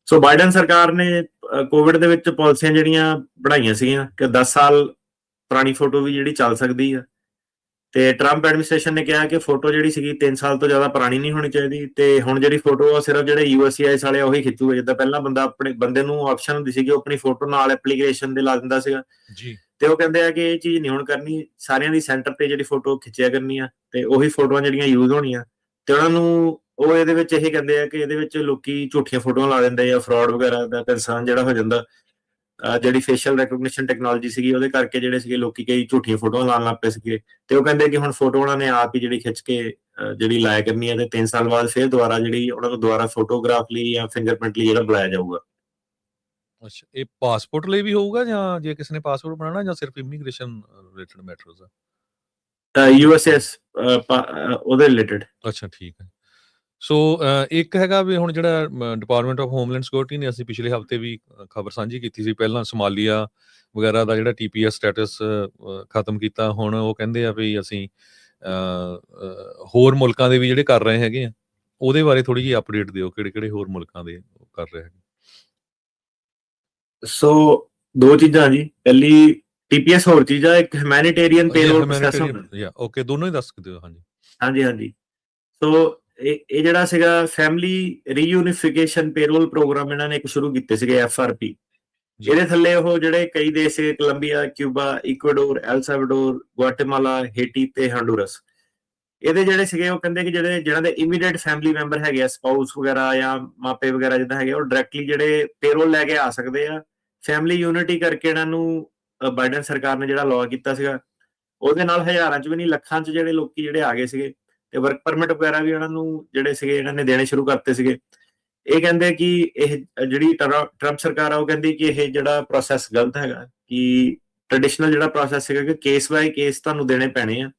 ਸੋ ਬਾਈਡਨ ਸਰਕਾਰ ਨੇ ਕੋਵਿਡ ਦੇ ਵਿੱਚ ਪਾਲਿਸੀਆਂ ਜਿਹੜੀਆਂ ਬਣਾਈਆਂ ਸੀਗੀਆਂ ਕਿ 10 ਸਾਲ ਪੁਰਾਣੀ ਫੋਟੋ ਵੀ ਜਿਹੜੀ ਚੱਲ ਸਕਦੀ ਆ। ਤੇ ਟਰੰਪ ਐਡਮਿਨਿਸਟ੍ਰੇਸ਼ਨ ਨੇ ਕਿਹਾ ਕਿ ਫੋਟੋ ਜਿਹੜੀ ਸੀਗੀ 3 ਸਾਲ ਤੋਂ ਜ਼ਿਆਦਾ ਪੁਰਾਣੀ ਨਹੀਂ ਹੋਣੀ ਚਾਹੀਦੀ। ਤੇ ਹੁਣ ਜਿਹੜੀ ਫੋਟੋ ਆ ਸਿਰਫ ਜਿਹੜੇ USCIS ਵਾਲੇ ਉਹੀ ਖਿੱਚੂਗੇ। ਜਿੱਦਾਂ ਪਹਿਲਾਂ ਆਪਣੇ ਬੰਦੇ ਨੂੰ ਆਪਸ਼ਨ ਹੁੰਦੀ ਸੀਗੀ ਉਹ ਆਪਣੀ ਫੋਟੋ ਨਾਲ ਐਪਲੀਕੇਸ਼ਨ ਦੇ ਲਾ ਦਿੰਦਾ ਸੀਗਾ ਜੀ। ਤੇ ਉਹ ਕਹਿੰਦੇ ਆ ਕਿ ਇਹ ਚੀਜ਼ ਨਹੀਂ ਹੁਣ ਕਰਨੀ, ਸਾਰਿਆਂ ਦੀ ਸੈਂਟਰ ਤੇ ਜਿਹੜੀ ਫੋਟੋ ਖਿੱਚਿਆ ਕਰਨੀ ਆ ਤੇ ਉਹੀ ਫੋਟੋਆਂ ਜਿਹੜੀਆਂ ਯੂਜ਼ ਹੋਣੀਆਂ। ਤੇ ਉਹਨਾਂ ਨੂੰ ਉਹ ਇਹਦੇ ਵਿੱਚ ਇਹ ਕਹਿੰਦੇ ਆ ਕਿ ਇਹਦੇ ਵਿੱਚ ਲੋਕੀ ਝੂਠੀਆਂ ਫੋਟੋਆਂ ਲਾ ਦਿੰਦੇ ਆ, ਫਰਾਡ ਵਗੈਰਾ ਦਾ ਕੰਸਰਨ ਜਿਹੜਾ ਹੋ ਜਾਂਦਾ। ਜਿਹੜੀ ਫੇਸ਼ੀਅਲ ਰੈਕੋਗਨੀਸ਼ਨ ਟੈਕਨੋਲੋਜੀ ਸੀਗੀ ਉਹਦੇ ਕਰਕੇ ਜਿਹੜੇ ਸੀਗੇ ਲੋਕੀ ਕਈ ਝੂਠੀਆਂ ਫੋਟੋਆਂ ਲਾਉਣ ਲੱਗ ਪਏ ਸੀਗੇ। ਤੇ ਉਹ ਕਹਿੰਦੇ ਕਿ ਹੁਣ ਫੋਟੋ ਉਹਨਾਂ ਨੇ ਆਪ ਹੀ ਜਿਹੜੀ ਖਿੱਚ ਕੇ ਜਿਹੜੀ ਲਾਇਆ ਕਰਨੀ ਹੈ ਤੇ 3 ਸਾਲ ਬਾਅਦ ਫਿਰ ਦੁਬਾਰਾ ਜਿਹੜੀ ਉਹਨਾਂ ਨੂੰ ਦੁਬਾਰਾ ਫੋਟੋਗ੍ਰਾਫ ਲਈ ਜਾਂ ਫਿੰਗਰਪ੍ਰਿੰਟ ਲਈ ਜਿਹੜਾ ਬੁਲਾਇਆ ਜਾਊਗਾ। ਅੱਛਾ, ਇਹ ਪਾਸਪੋਰਟ ਲਈ ਵੀ ਹੋਊਗਾ ਜਾਂ ਜੇ ਕਿਸੇ ਨੇ ਪਾਸਪੋਰਟ ਬਣਾਉਣਾ ਜਾਂ ਸਿਰਫ ਇਮੀਗ੍ਰੇਸ਼ਨ ਰਿਲੇਟਡ ਮੈਟਰਸ ਆ? USCIS ਉਹਦੇ ਰਿਲੇਟਡ। ਅੱਛਾ, ਠੀਕ ਹੈ। ਸੋ ਇੱਕ ਹੈਗਾ ਵੀ ਹੁਣ ਜਿਹੜਾ ਡਿਪਾਰਟਮੈਂਟ ਆਫ ਹੋਮਲੈਂਡ ਸਿਕਿਉਰਿਟੀ ਨੇ, ਅਸੀਂ ਪਿਛਲੇ ਹਫ਼ਤੇ ਵੀ ਖਬਰ ਸਾਂਝੀ ਕੀਤੀ ਸੀ, ਪਹਿਲਾਂ ਸੋਮਾਲੀਆ ਵਗੈਰਾ ਦਾ ਜਿਹੜਾ TPS ਸਟੇਟਸ ਖਤਮ ਕੀਤਾ। ਹੁਣ ਉਹ ਕਹਿੰਦੇ ਆ ਵੀ ਅਸੀਂ ਹੋਰ ਮੁਲਕਾਂ ਦੇ ਵੀ ਜਿਹੜੇ ਕਰ ਰਹੇ ਹੈਗੇ ਆ, ਉਹਦੇ ਬਾਰੇ ਥੋੜੀ ਜਿਹੀ ਅਪਡੇਟ ਦਿਓ, ਕਿਹੜੇ ਹੋਰ ਮੁਲਕਾਂ ਦੇ ਕਰ ਰਹੇ ਹੈਗੇ। ਸੋ ਦੋ ਚੀਜ਼ਾਂ ਜੀ, ਪਹਿਲੀ TPS ਹੋਰ ਚੀਜ਼ ਆ, ਇੱਕ ਹਿਊਮੈਨਿਟੇਰੀਅਨ ਪੇਰੋਲ ਪ੍ਰੋਸੈਸ ਹੁੰਦਾ। ਓਕੇ, ਦੋਨੋਂ ਹੀ ਦੱਸ ਦਿਓ। ਹਾਂਜੀ। ਸੋ ਇਹ ਜਿਹੜਾ ਸੀਗਾ ਫੈਮਿਲੀ ਰੀਯੂਨੀਫਿਕੇਸ਼ਨ ਪੇਰੋਲ ਪ੍ਰੋਗਰਾਮ ਇਹਨਾਂ ਨੇ ਇੱਕ ਸ਼ੁਰੂ ਕੀਤੇ ਸੀਗੇ FRP। ਇਹਦੇ ਥੱਲੇ ਉਹ ਜਿਹੜੇ ਕਈ ਦੇਸ਼ ਸੀਗੇ, Colombia, Cuba, Ecuador, El Salvador, Guatemala, Haiti ਤੇ ਹਾਂਡੂਰਸ। ਇਹਦੇ ਜਿਹੜੇ ਸੀਗੇ ਉਹ ਕਹਿੰਦੇ ਕਿ ਜਿਹਨਾਂ ਦੇ ਇਮੀਡੀਏਟ ਫੈਮਿਲੀ ਮੈਂਬਰ ਹੈਗੇ ਆ, ਸਪਾਊਸ ਵਗੈਰਾ ਜਾਂ ਮਾਪੇ ਵਗੈਰਾ ਜਿੱਦਾਂ ਹੈਗੇ, ਉਹ ਡਾਇਰੈਕਟਲੀ ਜਿਹੜੇ ਪੇਰੋਲ ਲੈ ਕੇ ਆ ਸਕਦੇ ਆ। ਫੈਮਿਲੀ ਯੂਨਿਟੀ ਕਰਕੇ ਇਹਨਾਂ ਨੂੰ ਬਾਈਡਨ ਸਰਕਾਰ ਨੇ ਜਿਹੜਾ ਲਾਅ ਕੀਤਾ ਸੀਗਾ, ਉਹਦੇ ਨਾਲ ਹਜ਼ਾਰਾਂ ਚ ਵੀ ਨਹੀਂ ਲੱਖਾਂ ਚ ਜਿਹੜੇ ਲੋਕੀ ਜਿਹੜੇ ਆ ਗਏ ਸੀਗੇ। ਤੇ ਵਰਕ ਪਰਮਿਟ ਵਗੈਰਾ ਵੀ ਇਹਨਾਂ ਨੂੰ ਜਿਹੜੇ ਸੀਗੇ ਇਹਨਾਂ ਨੇ ਦੇਣੇ ਸ਼ੁਰੂ ਕਰਤੇ ਸੀਗੇ। ਇਹ ਕਹਿੰਦੇ ਕਿ ਇਹ ਜਿਹੜੀ ਟਰੰਪ ਸਰਕਾਰ ਆ ਉਹ ਕਹਿੰਦੀ ਕਿ ਇਹ ਜਿਹੜਾ ਪ੍ਰੋਸੈਸ ਗਲਤ ਹੈਗਾ, ਕਿ ਟ੍ਰੈਡੀਸ਼ਨਲ ਜਿਹੜਾ ਪ੍ਰੋਸੈਸ ਹੈਗਾ ਕਿ ਕੇਸ ਬਾਈ ਕੇਸ ਤੁਹਾਨੂੰ ਦੇਣੇ ਪੈਣੇ ਆ।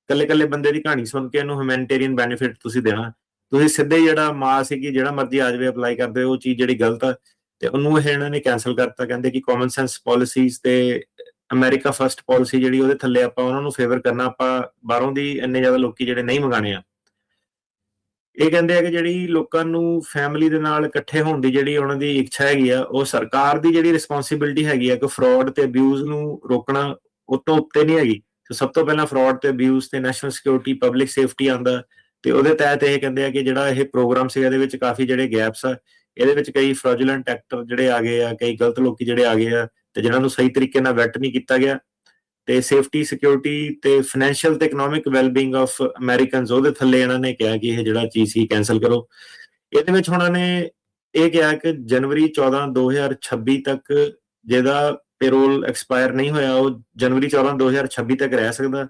ਕੱਲੇ ਬੰਦੇ ਦੀ ਕਹਾਣੀ ਸੁਣ ਕੇ ਇਹਨੂੰ ਹਿਊਮੈਨਿਟੇਰੀਅਨ ਬੈਨੀਫਿਟ ਤੁਸੀਂ ਦੇਣਾ, ਤੁਸੀਂ ਸਿੱਧੇ ਜਿਹੜਾ ਮਾਂ ਸੀਗੀ ਜਿਹੜਾ ਮਰਜ਼ੀ ਆ ਜਾਵੇ ਅਪਲਾਈ ਕਰਦੇ, ਉਹ ਚੀਜ਼ ਜਿਹੜੀ ਗਲਤ ਆ ਤੇ ਉਹਨੂੰ ਇਹ ਇਹਨਾਂ ਨੇ ਕੈਂਸਲ ਕਰਤਾ। ਕਹਿੰਦੇ ਕਿ ਕਾਮਨ ਸੈਂਸ ਪਾਲਿਸੀਜ਼ ਤੇ ਅਮਰੀਕਾ ਫਸਟ ਪਾਲਿਸੀ ਜਿਹੜੀ ਉਹਦੇ ਥੱਲੇ ਆਪਾਂ ਉਹਨਾਂ ਨੂੰ ਫੇਵਰ ਕਰਨਾ, ਆਪਾਂ ਬਾਹਰੋਂ ਦੀ ਇੰਨੇ ਜ਼ਿਆਦਾ ਲੋਕੀ ਜਿਹੜੇ ਨਹੀਂ ਮੰਗਾਣੇ ਆ। ਇਹ ਕਹਿੰਦੇ ਆ ਕਿ ਜਿਹੜੀ ਲੋਕਾਂ ਨੂੰ ਫੈਮਿਲੀ ਦੇ ਨਾਲ ਇਕੱਠੇ ਹੋਣ ਦੀ ਜਿਹੜੀ ਉਹਨਾਂ ਦੀ ਇੱਛਾ ਹੈਗੀ ਆ, ਉਹ ਸਰਕਾਰ ਦੀ ਜਿਹੜੀ ਰਿਸਪੌਂਸਿਬਿਲਟੀ ਹੈਗੀ ਆ ਕਿ ਫਰਾਡ ਤੇ ਅਬਿਊਜ਼ ਨੂੰ ਰੋਕਣਾ, ਉਹ ਤੋਂ ਉੱਤੇ ਨਹੀਂ ਹੈਗੀ। ਸਭ ਤੋਂ ਪਹਿਲਾਂ ਫਰਾਡ ਤੇ ਅਬਿਊਜ਼ ਤੇ ਨੈਸ਼ਨਲ ਸਿਕਿਉਰਿਟੀ, ਪਬਲਿਕ ਸੇਫਟੀ ਆਉਂਦਾ, ਤੇ ਉਹਦੇ ਤਹਿਤ ਇਹ ਕਹਿੰਦੇ ਆ ਕਿ ਜਿਹੜਾ ਇਹ ਪ੍ਰੋਗਰਾਮ ਸੀ ਇਹਦੇ ਵਿੱਚ ਕਾਫੀ ਜਿਹੜੇ ਗੈਪਸ ਆ, ਇਹਦੇ ਵਿੱਚ ਕਈ ਫਰਾਜੂਲੈਂਟ ਐਕਟਰ ਜਿਹੜੇ ਆ ਗਏ ਆ, ਕਈ ਗਲਤ ਲੋਕੀ ਜਿਹੜੇ ਆ ਗਏ ਆ, ਤੇ ਜਿਹਨਾਂ ਨੂੰ ਸਹੀ ਤਰੀਕੇ ਨਾਲ ਵੈਟ ਨਹੀਂ ਕੀਤਾ ਗਿਆ। ਤੇ ਸੇਫਟੀ, ਸਿਕਿਉਰਿਟੀ ਤੇ ਫਾਈਨੈਂਸ਼ੀਅਲ ਤੇ ਇਕਨੋਮਿਕ ਵੈਲਬੀਇੰਗ ਆਫ ਅਮਰੀਕਨਸ, ਉਹਦੇ ਥੱਲੇ ਇਹਨਾਂ ਨੇ ਕਿਹਾ ਕਿ ਇਹ ਜਿਹੜਾ ਚੀਜ਼ ਸੀ ਕੈਂਸਲ ਕਰੋ। ਇਹਦੇ ਵਿੱਚ ਉਹਨਾਂ ਨੇ ਇਹ ਕਿਹਾ ਕਿ ਜਨਵਰੀ 14 2026 ਤੱਕ ਜਿਹਦਾ ਪੇਰੋਲ ਐਕਸਪਾਇਰ ਨਹੀਂ ਹੋਇਆ, ਉਹ ਜਨਵਰੀ 14 2026 ਤੱਕ ਰਹਿ ਸਕਦਾ।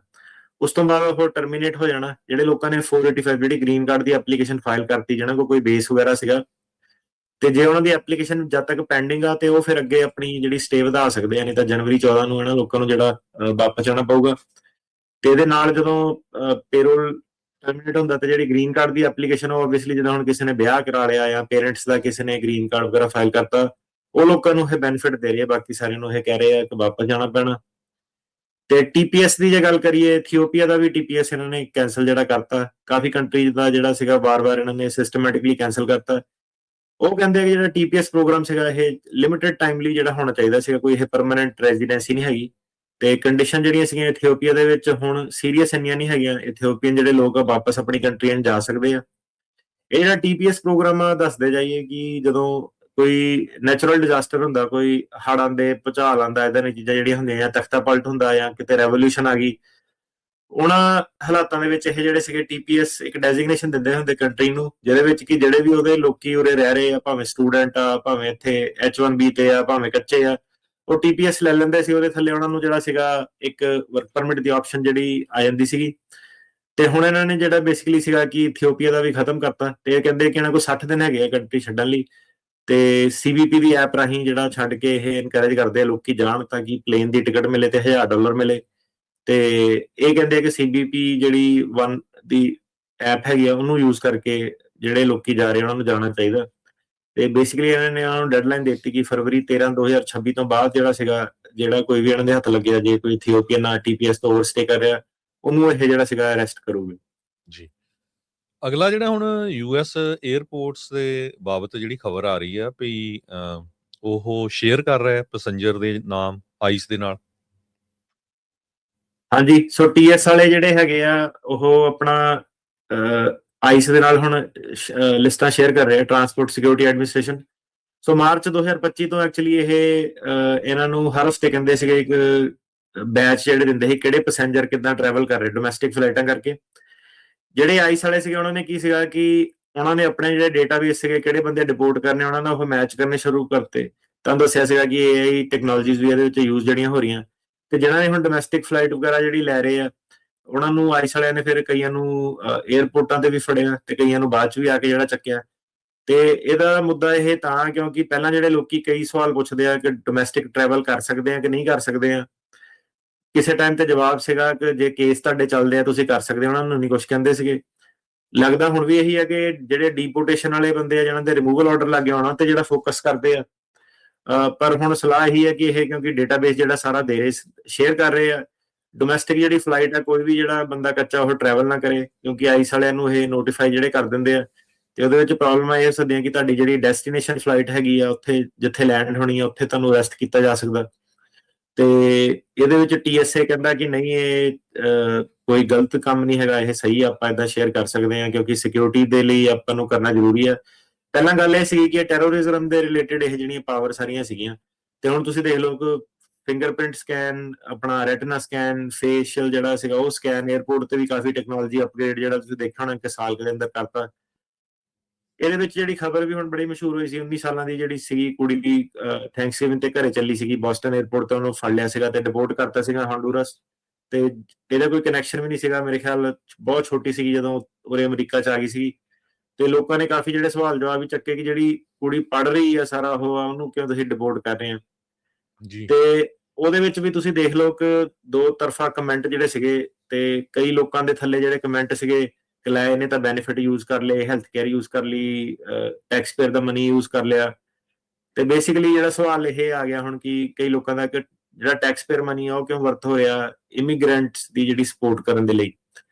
ਉਸ ਤੋਂ ਬਾਅਦ ਉਹ ਟਰਮੀਨੇਟ ਹੋ ਜਾਣਾ। ਜਿਹੜੇ ਲੋਕਾਂ ਨੇ 485 ਜਿਹੜੀ ਗ੍ਰੀਨ ਕਾਰਡ ਦੀ ਐਪਲੀਕੇਸ਼ਨ ਫਾਈਲ ਕਰਤੀ, ਜਿਹਨਾਂ ਕੋਲ ਕੋਈ ਬੇਸ ਵਗੈਰਾ ਸੀਗਾ, ਤੇ ਜੇ ਉਹਨਾਂ ਦੀ ਐਪਲੀਕੇਸ਼ਨ ਜਦ ਤੱਕ ਪੈਂਡਿੰਗ ਆ ਤੇ ਉਹ ਫਿਰ ਅੱਗੇ ਆਪਣੀ ਜਿਹੜੀ ਸਟੇ ਵਧਾ ਸਕਦੇ ਆ, ਨਹੀਂ ਤਾਂ ਜਨਵਰੀ 14 ਨੂੰ ਇਹਨਾਂ ਲੋਕਾਂ ਨੂੰ ਜਿਹੜਾ ਵਾਪਸ ਜਾਣਾ ਪਊਗਾ। ਤੇ ਇਹਦੇ ਨਾਲ ਜਦੋਂ ਪੇਰੋਲ ਟਰਮੀਨੇਟ ਹੁੰਦਾ ਤੇ ਜਿਹੜੀ ਗ੍ਰੀਨ ਕਾਰਡ ਦੀ ਐਪਲੀਕੇਸ਼ਨ, ਉਹ ਆਬਵੀਅਸਲੀ ਜਦੋਂ ਹੁਣ ਕਿਸੇ ਨੇ ਵਿਆਹ ਕਰਾ ਲਿਆ ਜਾਂ ਪੇਰੈਂਟਸ ਦਾ ਕਿਸੇ ਨੇ ਗ੍ਰੀਨ ਕਾਰਡ ਵਗੈਰਾ ਫਾਈਲ ਕਰਤਾ, ਉਹ ਲੋਕਾਂ ਨੂੰ ਇਹ ਬੈਨੀਫਿਟ ਦੇ ਰਹੀ ਹੈ। ਬਾਕੀ ਸਾਰਿਆਂ ਨੂੰ ਇਹ ਕਹਿ ਰਹੇ ਆ ਕਿ ਵਾਪਸ ਜਾਣਾ ਪੈਣਾ। ਤੇ ਟੀਪੀਐਸ ਦੀ ਜੇ ਗੱਲ ਕਰੀਏ, ਇਥੀਓਪੀਆ ਦਾ ਵੀ ਟੀਪੀਐਸ ਇਹਨਾਂ ਨੇ ਕੈਂਸਲ ਜਿਹੜਾ ਕਰਤਾ। ਕਾਫੀ ਕੰਟਰੀਜ਼ ਦਾ ਜਿਹੜਾ ਸੀਗਾ ਵਾਰ-ਵਾਰ ਇਹਨਾਂ ਨੇ ਸਿਸਟਮੈਟਿਕਲੀ ਕੈਂਸਲ ਕਰਤਾ। ਉਹ ਕਹਿੰਦੇ ਕਿ ਜਿਹੜਾ ਟੀਪੀਐਸ ਪ੍ਰੋਗਰਾਮ ਸੀਗਾ ਇਹ ਲਿਮਿਟਿਡ ਟਾਈਮ ਲਈ ਜਿਹੜਾ ਹੋਣਾ ਚਾਹੀਦਾ ਸੀਗਾ, ਕੋਈ ਇਹ ਪਰਮਾਨੈਂਟ ਰੈਜ਼ੀਡੈਂਸੀ ਨਹੀਂ ਹੈਗੀ। ਤੇ ਕੰਡੀਸ਼ਨ ਜਿਹੜੀਆਂ ਸੀਗੀਆਂ ਇਥੀਓਪੀਆ ਦੇ ਵਿੱਚ ਹੁਣ ਸੀਰੀਅਸ ਇੰਨੀਆਂ ਨਹੀਂ ਹੈਗੀਆਂ। ਇਥੀਓਪੀਅਨ ਜਿਹੜੇ ਲੋਕ ਆ ਵਾਪਸ ਆਪਣੀ ਕੰਟਰੀਆਂ ਜਾ ਸਕਦੇ ਆ। ਇਹ ਜਿਹੜਾ ਟੀਪੀਐਸ ਪ੍ਰੋਗਰਾਮ ਆ, ਦੱਸਦੇ ਜਾਈਏ ਕਿ ਜਦੋਂ ਕੋਈ ਨੈਚੁਰਲ ਡਿਜ਼ਾਸਟਰ ਹੁੰਦਾ, ਕੋਈ ਹੜ੍ਹ ਆਉਂਦੇ, ਭੂਚਾਲ ਆਉਂਦਾ, ਏਦਾਂ ਦੀਆਂ ਚੀਜ਼ਾਂ ਜਿਹੜੀਆਂ ਹੁੰਦੀਆਂ, ਜਾਂ ਤਖਤਾ ਪਲਟ ਹੁੰਦਾ, ਜਾਂ ਕਿਤੇ ਰੈਵੋਲੂਸ਼ਨ ਆ ਗਈ, ਉਹਨਾਂ ਹਾਲਾਤਾਂ ਦੇ ਵਿੱਚ ਇਹ ਜਿਹੜੇ ਸੀਗੇ ਟੀਪੀਐਸ ਇੱਕ ਡੈਜ਼ਿਗਨੇਸ਼ਨ ਦਿੰਦੇ ਹੁੰਦੇ ਕੰਟਰੀ ਨੂੰ, ਜਿਹਦੇ ਵਿੱਚ ਕਿ ਜਿਹੜੇ ਵੀ ਉਹਦੇ ਲੋਕੀ ਉਰੇ ਰਹਿ ਰਹੇ ਆ, ਭਾਵੇਂ ਸਟੂਡੈਂਟ ਆ, ਭਾਵੇਂ ਇੱਥੇ H1B ਤੇ ਆ, ਭਾਵੇਂ ਕੱਚੇ ਆ, ਉਹ ਟੀਪੀਐਸ ਲੈ ਲੈਂਦੇ ਸੀ। ਉਹਦੇ ਥੱਲੇ ਉਹਨਾਂ ਨੂੰ ਜਿਹੜਾ ਸੀਗਾ ਇੱਕ ਵਰਕ ਪਰਮਿਟ ਦੀ ਆਪਸ਼ਨ ਜਿਹੜੀ ਆ ਜਾਂਦੀ ਸੀਗੀ। ਤੇ ਹੁਣ ਇਹਨਾਂ ਨੇ ਜਿਹੜਾ ਬੇਸਿਕਲੀ ਸੀਗਾ ਕਿ ਇਥੀਓਪੀਆ ਦਾ ਵੀ ਖਤਮ ਕਰਤਾ। ਤੇ ਇਹ ਕਹਿੰਦੇ ਕਿ ਇਹਨਾਂ ਕੋਲ 60 ਦਿਨ ਹੈਗੇ ਆ ਕੰਟਰੀ ਛੱਡਣ ਲਈ। ਤੇ CBP ਦੀ ਐਪ ਰਾਹੀਂ ਜਿਹੜਾ ਛੱਡ ਕੇ ਇਹ ਇਨਕਰੇਜ ਕਰਦੇ ਆ ਲੋਕੀ ਜਾਣ, ਤਾਂ ਕਿ ਪਲੇਨ ਦੀ ਟਿਕਟ ਮਿਲੇ ਤੇ $1000 ਮਿਲੇ। ਤੇ ਇਹ ਕਹਿੰਦੇ ਆ ਕਿ CBP ਜਿਹੜੀ ਵਨ ਦੀ ਐਪ ਹੈਗੀ ਆ, ਉਹਨੂੰ ਯੂਜ਼ ਕਰਕੇ ਜਿਹੜੇ ਲੋਕੀ ਜਾ ਰਹੇ ਉਹਨਾਂ ਨੂੰ ਜਾਣਾ ਚਾਹੀਦਾ। ਤੇ ਬੇਸਿਕਲੀ ਇਹਨਾਂ ਨੇ ਉਹਨਾਂ ਨੂੰ ਡੈਡਲਾਈਨ ਦਿੱਤੀ ਕਿ ਫਰਵਰੀ 13 2026 ਤੋਂ ਬਾਅਦ ਜਿਹੜਾ ਸੀਗਾ, ਜਿਹੜਾ ਕੋਈ ਵੀ ਇਹਨਾਂ ਦੇ ਹੱਥ ਲੱਗਿਆ, ਜੇ ਕੋਈ ਇਥੀਓਪੀਅਨ ਨਾਲ TPS ਤੋਂ ਓਵਰਸਟੇ ਕਰ ਰਿਹਾ, ਉਹਨੂੰ ਇਹ ਜਿਹੜਾ ਸੀਗਾ ਅਰੈਸਟ ਕਰੂਗੇ। ਜੀ, ਅਗਲਾ ਜਿਹੜਾ ਹੁਣ US 에ਅਰਪੋਰਟਸ ਦੇ ਬਾਬਤ ਜਿਹੜੀ ਖਬਰ ਆ ਰਹੀ ਆ ਵੀ ਉਹ ਸ਼ੇਅਰ ਕਰ ਰਿਹਾ ਪੈਸੇਂਜਰ ਦੇ ਨਾਮ ਆਈਸ ਦੇ ਨਾਲ। ਹਾਂਜੀ, ਸੋ TS ਵਾਲੇ ਜਿਹੜੇ ਹੈਗੇ ਆ, ਉਹ ਆਪਣਾ ਆਈਸ ਦੇ ਨਾਲ ਹੁਣ ਲਿਸਟਾਂ ਸ਼ੇਅਰ ਕਰ ਰਹੇ ਆ, ਟਰਾਂਸਪੋਰਟ ਸਿਕਿਉਰਿਟੀ ਐਡਮਿਨਿਸਟ੍ਰੇਸ਼ਨ। ਸੋ ਮਾਰਚ 2025 ਤੋਂ ਐਕਚੁਅਲੀ ਇਹ ਇਹਨਾਂ ਨੂੰ ਹਰ ਹਫ਼ਤੇ ਕਹਿੰਦੇ ਸੀਗੇ ਇੱਕ ਬੈਚ ਜਿਹੜੇ ਦਿੰਦੇ ਸੀ, ਕਿਹੜੇ ਪੈਸੇਂਜਰ ਕਿੱਦਾਂ ਟਰੈਵਲ ਕਰ ਰਹੇ ਡੋਮੈਸਟਿਕ ਫਲਾਈਟਾਂ ਕਰਕੇ। ਜਿਹੜੇ ਆਈਸ ਵਾਲੇ ਸੀਗੇ, ਉਹਨਾਂ ਨੇ ਕੀ ਸੀਗਾ ਕਿ ਉਹਨਾਂ ਨੇ ਆਪਣੇ ਜਿਹੜੇ ਡੇਟਾਬੇਸ ਸੀਗੇ, ਕਿਹੜੇ ਬੰਦੇ ਡਿਪੋਰਟ ਕਰਨੇ, ਉਹਨਾਂ ਨਾਲ ਉਹ ਮੈਚ ਕਰਨੇ ਸ਼ੁਰੂ ਕਰਤੇ। ਤੁਹਾਨੂੰ ਦੱਸਿਆ ਸੀਗਾ ਕਿ AI ਟੈਕਨੋਲੋਜੀਜ਼ ਵੀ ਇਹਦੇ ਵਿੱਚ ਯੂਜ਼ ਜਿਹੜੀਆਂ ਹੋ ਰਹੀਆਂ। ਤੇ ਜਿਹਨਾਂ ਨੇ ਹੁਣ ਡੋਮੈਸਟਿਕ ਫਲਾਈਟ ਵਗੈਰਾ ਜਿਹੜੀ ਲੈ ਰਹੇ ਆ, ਉਹਨਾਂ ਨੂੰ ਆਈਸ ਵਾਲਿਆਂ ਨੇ ਫਿਰ ਕਈਆਂ ਨੂੰ 에ਅਰਪੋਰਟਾਂ ਤੇ ਵੀ ਫੜਿਆ ਤੇ ਕਈਆਂ ਨੂੰ ਬਾਅਦ ਚ ਵੀ ਆ ਕੇ ਜਿਹੜਾ ਚੱਕਿਆ। ਤੇ ਇਹਦਾ ਮੁੱਦਾ ਇਹ ਤਾਂ ਕਿਉਂਕਿ ਪਹਿਲਾਂ ਜਿਹੜੇ ਲੋਕੀ ਕਈ ਸਵਾਲ ਪੁੱਛਦੇ ਆ ਕਿ ਡੋਮੈਸਟਿਕ ਟਰੈਵਲ ਕਰ ਸਕਦੇ ਆ ਕਿ ਨਹੀਂ ਕਰ ਸਕਦੇ ਆ। ਕਿਸੇ ਟਾਈਮ ਤੇ ਜਵਾਬ ਸੀਗਾ ਕਿ ਜੇ ਕੇਸ ਤੁਹਾਡੇ ਚੱਲਦੇ ਆ ਤੁਸੀਂ ਕਰ ਸਕਦੇ ਹੋ, ਉਹਨਾਂ ਨੂੰ ਨਹੀਂ ਕੁਝ ਕਹਿੰਦੇ ਸੀਗੇ। ਲੱਗਦਾ ਹੁਣ ਵੀ ਇਹੀ ਹੈ ਕਿ ਜਿਹੜੇ ਡੀਪੋਰਟੇਸ਼ਨ ਵਾਲੇ ਬੰਦੇ ਆ, ਜਿਹਨਾਂ ਦੇ ਰਿਮੂਵਲ ਆਰਡਰ ਲੱਗ ਗਿਆ, ਉਹਨਾਂ ਤੇ ਜਿਹੜਾ ਫੋਕਸ ਕਰਦੇ ਆ। ਪਰ ਹੁਣ ਸਲਾਹ ਇਹੀ ਹੈ ਕਿ ਇਹ ਕਿਉਂਕਿ ਡੇਟਾਬੇਸ ਜਿਹੜਾ ਸਾਰਾ ਦੇ ਰਹੇ, ਸ਼ੇਅਰ ਕਰ ਰਹੇ ਆ, ਡੋਮੈਸਟਿਕ ਜਿਹੜੀ ਫਲਾਈਟ ਆ, ਕੋਈ ਵੀ ਜਿਹੜਾ ਬੰਦਾ ਕੱਚਾ ਉਹ ਟਰੈਵਲ ਨਾ ਕਰੇ, ਕਿਉਂਕਿ ਆਈਸ ਵਾਲਿਆਂ ਨੂੰ ਇਹ ਨੋਟੀਫਾਈ ਜਿਹੜੇ ਕਰ ਦਿੰਦੇ ਆ। ਤੇ ਉਹਦੇ ਵਿੱਚ ਪ੍ਰੋਬਲਮ ਇਹ ਹੋ ਸਕਦੀ ਹੈ ਕਿ ਤੁਹਾਡੀ ਜਿਹੜੀ ਡੈਸਟੀਨੇਸ਼ਨ ਫਲਾਈਟ ਹੈਗੀ ਆ, ਉੱਥੇ ਜਿੱਥੇ ਲੈਂਡ ਹੋਣੀ ਆ, ਉੱਥੇ ਤੁਹਾਨੂੰ ਅਰੈਸਟ ਕੀਤਾ ਜਾ ਸਕਦਾ। ਤੇ ਇਹਦੇ ਵਿੱਚ TSA ਕਹਿੰਦਾ ਕਿ ਨਹੀਂ, ਇਹ ਕੋਈ ਗਲਤ ਕੰਮ ਨਹੀਂ ਹੈਗਾ, ਇਹ ਸਹੀ, ਆਪਾਂ ਏਦਾਂ ਸ਼ੇਅਰ ਕਰ ਸਕਦੇ ਹਾਂ ਕਿਉਂਕਿ ਸਿਕਿਉਰਿਟੀ ਦੇ ਲਈ ਆਪਾਂ ਨੂੰ ਕਰਨਾ ਜ਼ਰੂਰੀ ਆ। ਪਹਿਲਾਂ ਗੱਲ ਇਹ ਸੀਗੀ ਕਿ ਟੈਰੋਰਿਜ਼ਮ ਦੇ ਰਿਲੇਟਡ ਇਹ ਜਿਹੜੀਆਂ ਪਾਵਰ ਸਾਰੀਆਂ ਸੀਗੀਆਂ, ਤੇ ਹੁਣ ਤੁਸੀਂ ਦੇਖ ਲਓ ਕਿ ਫਿੰਗਰਪ੍ਰਿੰਟ ਸਕੈਨ, ਆਪਣਾ ਰੈਟਨਾ ਸਕੈਨ, ਫੇਸ਼ੀਅਲ ਜਿਹੜਾ ਸੀਗਾ ਉਹ ਸਕੈਨ, 에ਅਰਪੋਰਟ ਤੇ ਵੀ ਕਾਫੀ ਟੈਕਨੋਲੋਜੀ ਅਪਗ੍ਰੇਡ ਜਿਹੜਾ ਤੁਸੀਂ ਦੇਖਿਆ ਹੋਣਾ ਕਿ ਸਾਲ ਦੇ ਅੰਦਰ ਕਰਤਾ। ਇਹਦੇ ਵਿੱਚ ਜਿਹੜੀ ਖਬਰ ਵੀ ਹੁਣ ਬੜੀ ਮਸ਼ਹੂਰ ਹੋਈ ਸੀ, 19 ਸਾਲਾਂ ਦੀ ਜਿਹੜੀ ਸੀਗੀ ਕੁੜੀ ਦੀ ਥੈਂਕਸਗਿਵਿੰਗ ਤੇ ਘਰੇ ਚੱਲੀ ਸੀਗੀ ਬੋਸਟਨ 에ਅਰਪੋਰਟ ਤੋਂ, ਉਹਨੂੰ ਫੜ ਲਿਆ ਸੀਗਾ ਤੇ ਡਿਪੋਰਟ ਕਰਤਾ ਸੀਗਾ ਹੌਂਡੂਰਸ। ਤੇ ਇਹਦਾ ਕੋਈ ਕਨੈਕਸ਼ਨ ਵੀ ਨਹੀਂ ਸੀਗਾ, ਮੇਰੇ ਖਿਆਲ ਬਹੁਤ ਛੋਟੀ ਸੀਗੀ ਜਦੋਂ ਉਰੇ ਅਮਰੀਕਾ ਚ ਆ ਗਈ ਸੀ। ਤੇ ਲੋਕਾਂ ਨੇ ਕਾਫੀ ਜਿਹੜੇ ਸਵਾਲ ਜਵਾਬ ਵੀ ਚੱਕੇ ਕਿ ਜਿਹੜੀ ਕੁੜੀ ਪੜ੍ਹ ਰਹੀ ਆ ਸਾਰਾ ਉਹ ਆ, ਉਹਨੂੰ ਕਿਉਂ ਤੁਸੀਂ ਡਿਪੋਰਟ ਕਰ ਰਹੇ ਆ। ਤੇ ਉਹਦੇ ਵਿੱਚ ਵੀ ਤੁਸੀਂ ਦੇਖ ਲਓ ਕਿ ਦੋ ਤਰਫਾ ਕਮੈਂਟ ਜਿਹੜੇ ਸੀਗੇ, ਤੇ ਕਈ ਲੋਕਾਂ ਦੇ ਥੱਲੇ ਜਿਹੜੇ ਕਮੈਂਟ ਸੀਗੇ ਕਿ ਲੈ ਇਹਨੇ ਤਾਂ ਬੈਨੀਫਿਟ ਯੂਜ਼ ਕਰ ਲਏ, ਹੈਲਥ ਕੇਅਰ ਯੂਜ਼ ਕਰ ਲਈ, ਟੈਕਸ ਪੇਅਰ ਦਾ ਮਨੀ ਯੂਜ਼ ਕਰ ਲਿਆ। ਤੇ ਬੇਸਿਕਲੀ ਜਿਹੜਾ ਸਵਾਲ ਇਹ ਆ ਗਿਆ ਹੁਣ ਕਿ ਕਈ ਲੋਕਾਂ ਦਾ ਕਿ ਜਿਹੜਾ ਟੈਕਸ ਪੇਅਰ ਮਨੀ ਆ ਉਹ ਕਿਉਂ ਵਰਤ ਹੋ ਰਿਹਾ ਇਮੀਗ੍ਰੈਂਟਸ ਦੀ ਜਿਹੜੀ ਸਪੋਰਟ ਕਰਨ ਦੇ ਲਈ,